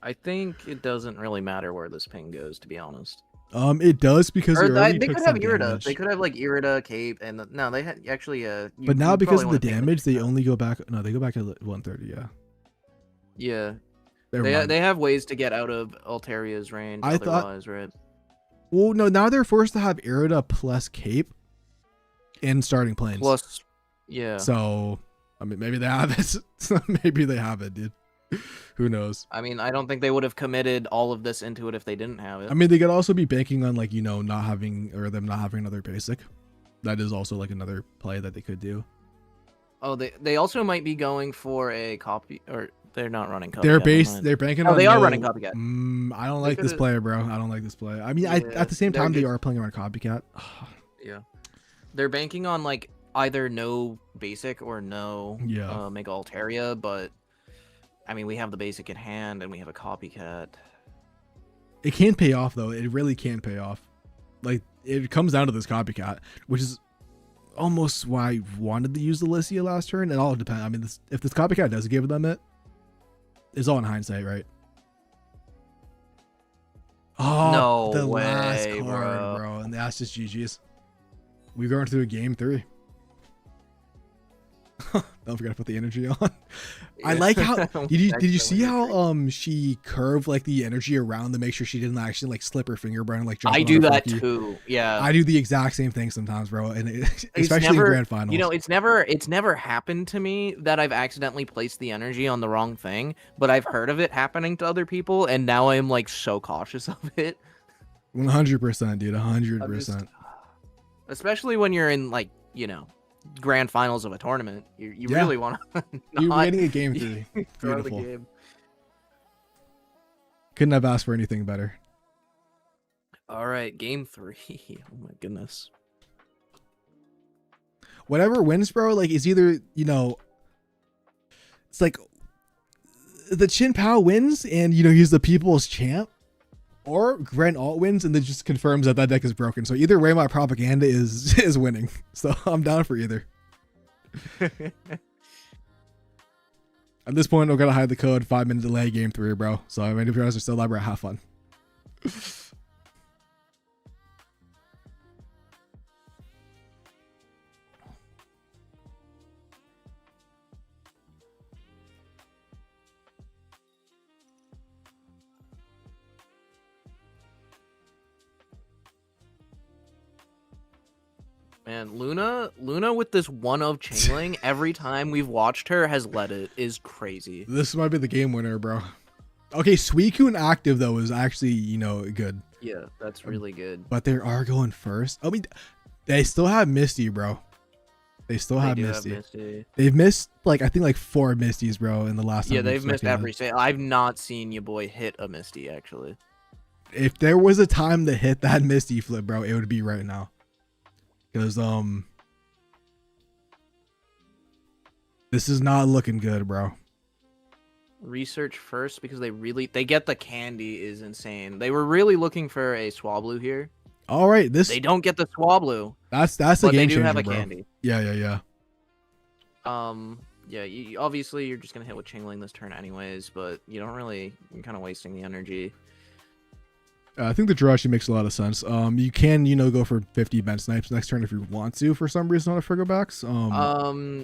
I think it doesn't really matter where this ping goes, to be honest. It does because they could have Irida. They could have like Irida, Cape, and no, they had actually. But now because of the damage, they only go back. No, they go back to 130. Yeah. Yeah. They have ways to get out of Altaria's range. Right? Well, no. Now they're forced to have Irida plus Cape in starting planes. Plus, yeah. So, I mean, maybe they have it. Maybe they have it, dude. Who knows? I mean, I don't think they would have committed all of this into it if they didn't have it. I mean, they could also be banking on like not having another basic. That is also like another play that they could do. Oh, they also might be going for a copy, or they're not running copycat. They're never based. mind. They're banking Oh, on. they are no- running copycat. I don't They like this coulda- player, bro. I don't like this player. I mean, Yeah, at the same they're time, they just- are playing around copycat. Yeah, they're banking on like either no basic or no Yeah. Mega Altaria, but I mean we have the basic in hand and we have a copycat. It can pay off though. It really can pay off. Like it comes down to this copycat, which is almost why I wanted to use the Lycia last turn. It all depends. I mean, if this copycat does give them it, it's all in hindsight, right? Oh, No the last way, card, bro. And that's just GG's. We're going through a game 3. Don't forget to put the energy on. I like how did you see how she curved like the energy around to make sure she didn't actually like slip her finger, bro, and like jump I on do her that Froakie? too. Yeah, I do the exact same thing sometimes, bro, and It's especially never- in grand finals. You know, it's never happened to me that I've accidentally placed the energy on the wrong thing, but I've heard of it happening to other people, and now I'm like so cautious of it. 100%, dude, I'm 100%. Especially when you're in like, you know, grand finals of a tournament. You Yeah. really want to You're not getting a game 3. throw the Beautiful. game. Couldn't have asked for anything better. All right, game 3. Oh my goodness. Whatever wins, bro, like it's either, you know, it's like the Chin Pao wins and, you know, he's the people's champ, or Grand Alt wins and then just confirms that that deck is broken. So either way, my propaganda is winning. So I'm down for either. At this point, I'm gonna hide the code. 5-minute delay, game 3, bro. So I mean, if you guys are still live, have fun. Man, Luna with this one of Chingling every time we've watched her has led it is crazy. This might be the game winner, bro. Okay, Suicune active though is actually, you know, good. Yeah, that's really good. But they are going first. I mean, they still have Misty, bro. They still have They do Misty. Misty. They've missed like I think like 4 Misties, bro, in the last time. Yeah, we've they've missed fucking- every say. I've not seen your boy hit a Misty actually. If there was a time to hit that Misty flip, bro, it would be right now. Because this is not looking good, bro. Research first because they get the candy is insane. They were really looking for a Swablu here. All right, this They don't get the Swablu, that's a but game they do changer, have a bro. candy. Yeah. Yeah, obviously you're just gonna hit with Chingling this turn anyways, but you don't really. You're kind of wasting the energy. I think the draw actually makes a lot of sense. You can, you know, go for 50 bent snipes next turn if you want to for some reason on a Frigo backs.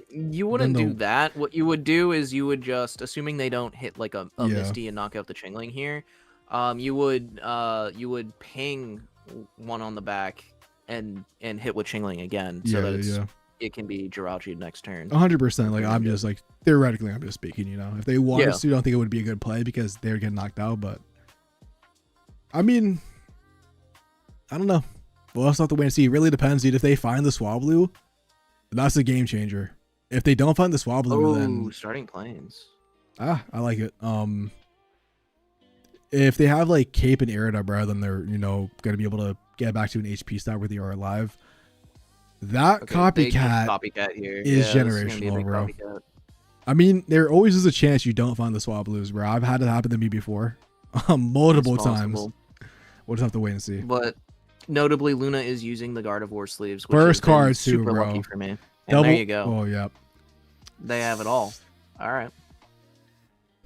You wouldn't then do that. What you would do is you would just, assuming they don't hit like a Yeah. Misty and knock out the Chingling here, you would ping one on the back and hit with Chingling again, so that it can be Jirachi next turn. 100%. Like I'm Yeah. just like theoretically, I'm just speaking. You know, if they wanted Yeah. to, I don't think it would be a good play because they would get knocked out. But I mean, I don't know. We'll also have to wait and see. It really depends, dude. If they find the Swablu, that's a game changer. If they don't find the Swablu, then Starting planes. I like it. If they have like Cape and Irida, bro, then they're, you know, gonna be able to get back to an HP stat where they are alive. That Okay, they just copycat. copycat here. is Yeah, this gonna be a generational, big bro. copycat. I mean, there always is a chance you don't find the Swablu's, bro. I've had it happen to me before, multiple It's times. possible. We'll just have to wait and see. But notably, Luna is using the Gardevoir sleeves. Which First has been card too, super bro. lucky for me. And there you go. Oh yeah. They have it all. All right.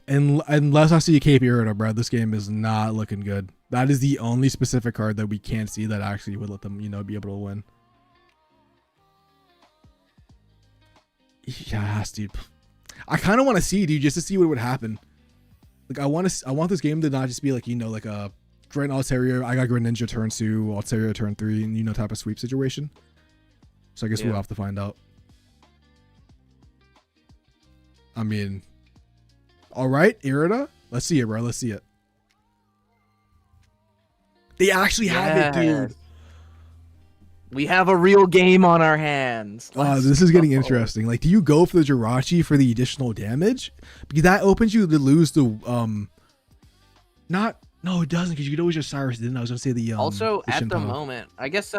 And unless I see a Cape Irida, bro, this game is not looking good. That is the only specific card that we can't see that actually would let them, you know, be able to win. Yes, dude. I kind of want to see, dude, just to see what would happen. Like, I want this game to not just be like, you know, like a Grand Altaria, I got Greninja turn 2, Altaria turn 3, and, you know, type of sweep situation. So I guess we'll have to find out. I mean, all right, Irida. Let's see it, bro. Let's see it. They actually have it, dude. We have a real game on our hands. Let's This is getting go. interesting. Like, do you go for the Jirachi for the additional damage? Because that opens you to lose the no, it doesn't, because you could always just Cyrus didn't. I was gonna say the Also, the at the Shinpao. moment, I guess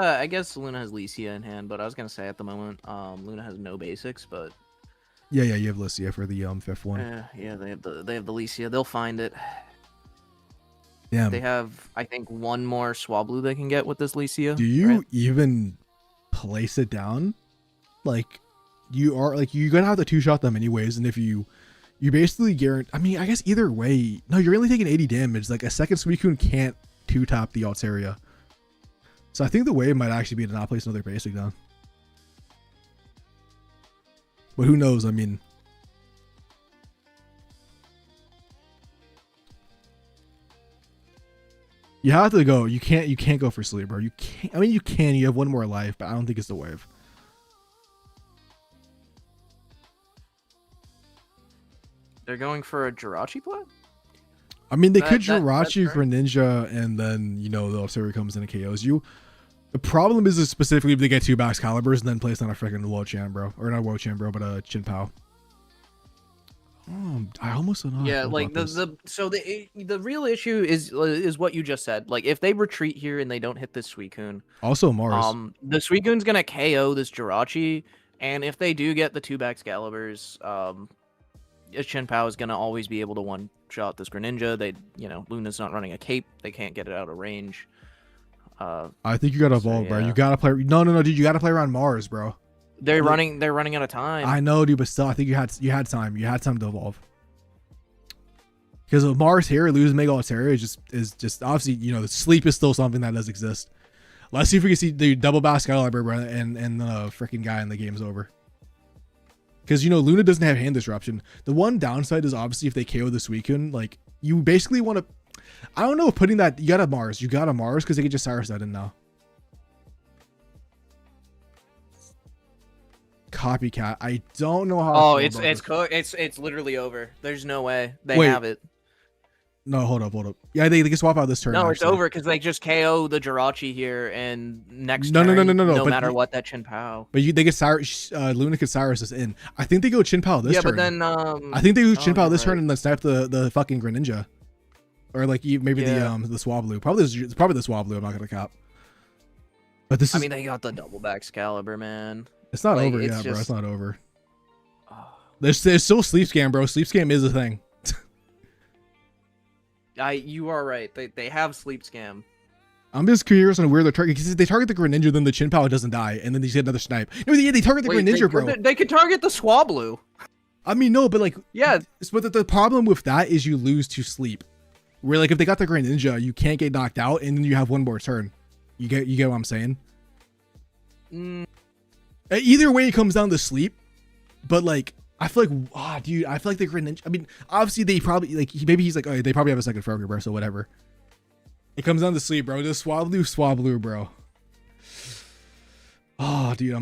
Luna has Leafeon in hand, but I was gonna say at the moment, Luna has no basics, but Yeah, you have Lucia for the fifth one. yeah, they have the Leafeon. They'll find it. Damn. They have, I think, one more Swablu they can get with this Leafeon. Do you right? even place it down? Like, you're gonna have to two-shot them anyways, and if you basically guarantee. I mean, I guess either way, no, you're only taking 80 damage. Like, a second Suicune can't two-tap the Altaria. So I think the way might actually be to not place another basic down. But who knows? I mean, you have to go. You can't go for sleep, bro. You can't. I mean, you can. You have one more life, but I don't think it's the wave. They're going for a Jirachi play? I mean, they That- could that- that's Jirachi fair. Greninja, and then, the Altaria comes in and KOs you. The problem is specifically if they get two Bax Calibers and then place on a freaking Wo-Chan, bro. Or not Wo-Chan, bro, but a Chin-Pao. Oh, I almost don't know. how I Yeah, feel like about this. the real issue is what you just said. Like, if they retreat here and they don't hit this Suicune, Also Mars. the Suicune's gonna KO this Jirachi, and if they do get the two Excaliburs, Shinpao is gonna always be able to one-shot this Greninja. Luna's not running a cape; they can't get it out of range. I think you gotta evolve, bro. yeah. You gotta play. No, dude. You gotta play around Mars, bro. They're running out of time. I know, dude, but still, I think you had time. You had time to evolve. Because with Mars here, losing Mega Altaria is just obviously, the sleep is still something that does exist. Let's see if we can see the double Bass Skele-Dirge, bro, and the freaking guy, and the game's over. Because Luna doesn't have hand disruption. The one downside is obviously if they KO the Suicune, like, you basically want to. I don't know if putting that. You got a Mars because they can just Cyrus that in now. Copycat. I don't know how. Oh, I feel it's about it's this. it's literally over. There's no way they Wait, have it. No, hold up. Yeah, they can swap out this turn. No, it's actually. over because they just KO the Jirachi here, and next No, turn, no, no but matter you- what, that Chin-Pao. But they get Cyrus. Luna could Cyrus this in. I think they go Chin-Pao this Yeah, turn. but then I think they use oh, Chin-Pao you're this turn right. and then snipe the fucking Greninja, or like maybe Yeah. the Swablu. Probably the Swablu. I'm not gonna cap. But this I is. mean, they got the double Excalibur, man. It's not like, over it's yet, bro. It's just- not over. Oh, There's still sleep scam, bro. Sleep scam is a thing. you are right. They have sleep scam. I'm just curious on where they're targeting. Because if they target the Greninja, then the Chin-Pao doesn't die, and then they get another snipe. No, they target the Wait, Greninja, bro. They could target the Swablu. I mean, no, but like, Yeah, but the problem with that is you lose to sleep. Where like if they got the Greninja, you can't get knocked out, and then you have one more turn. You get what I'm saying? mm, Either way, it comes down to sleep. But like, I feel like, dude, I feel like the Greninja. I mean, obviously they probably like maybe he's like, oh, they probably have a second Froger, bro. So whatever. It comes down to sleep, bro. Just Swablu, bro. Oh, dude, I'm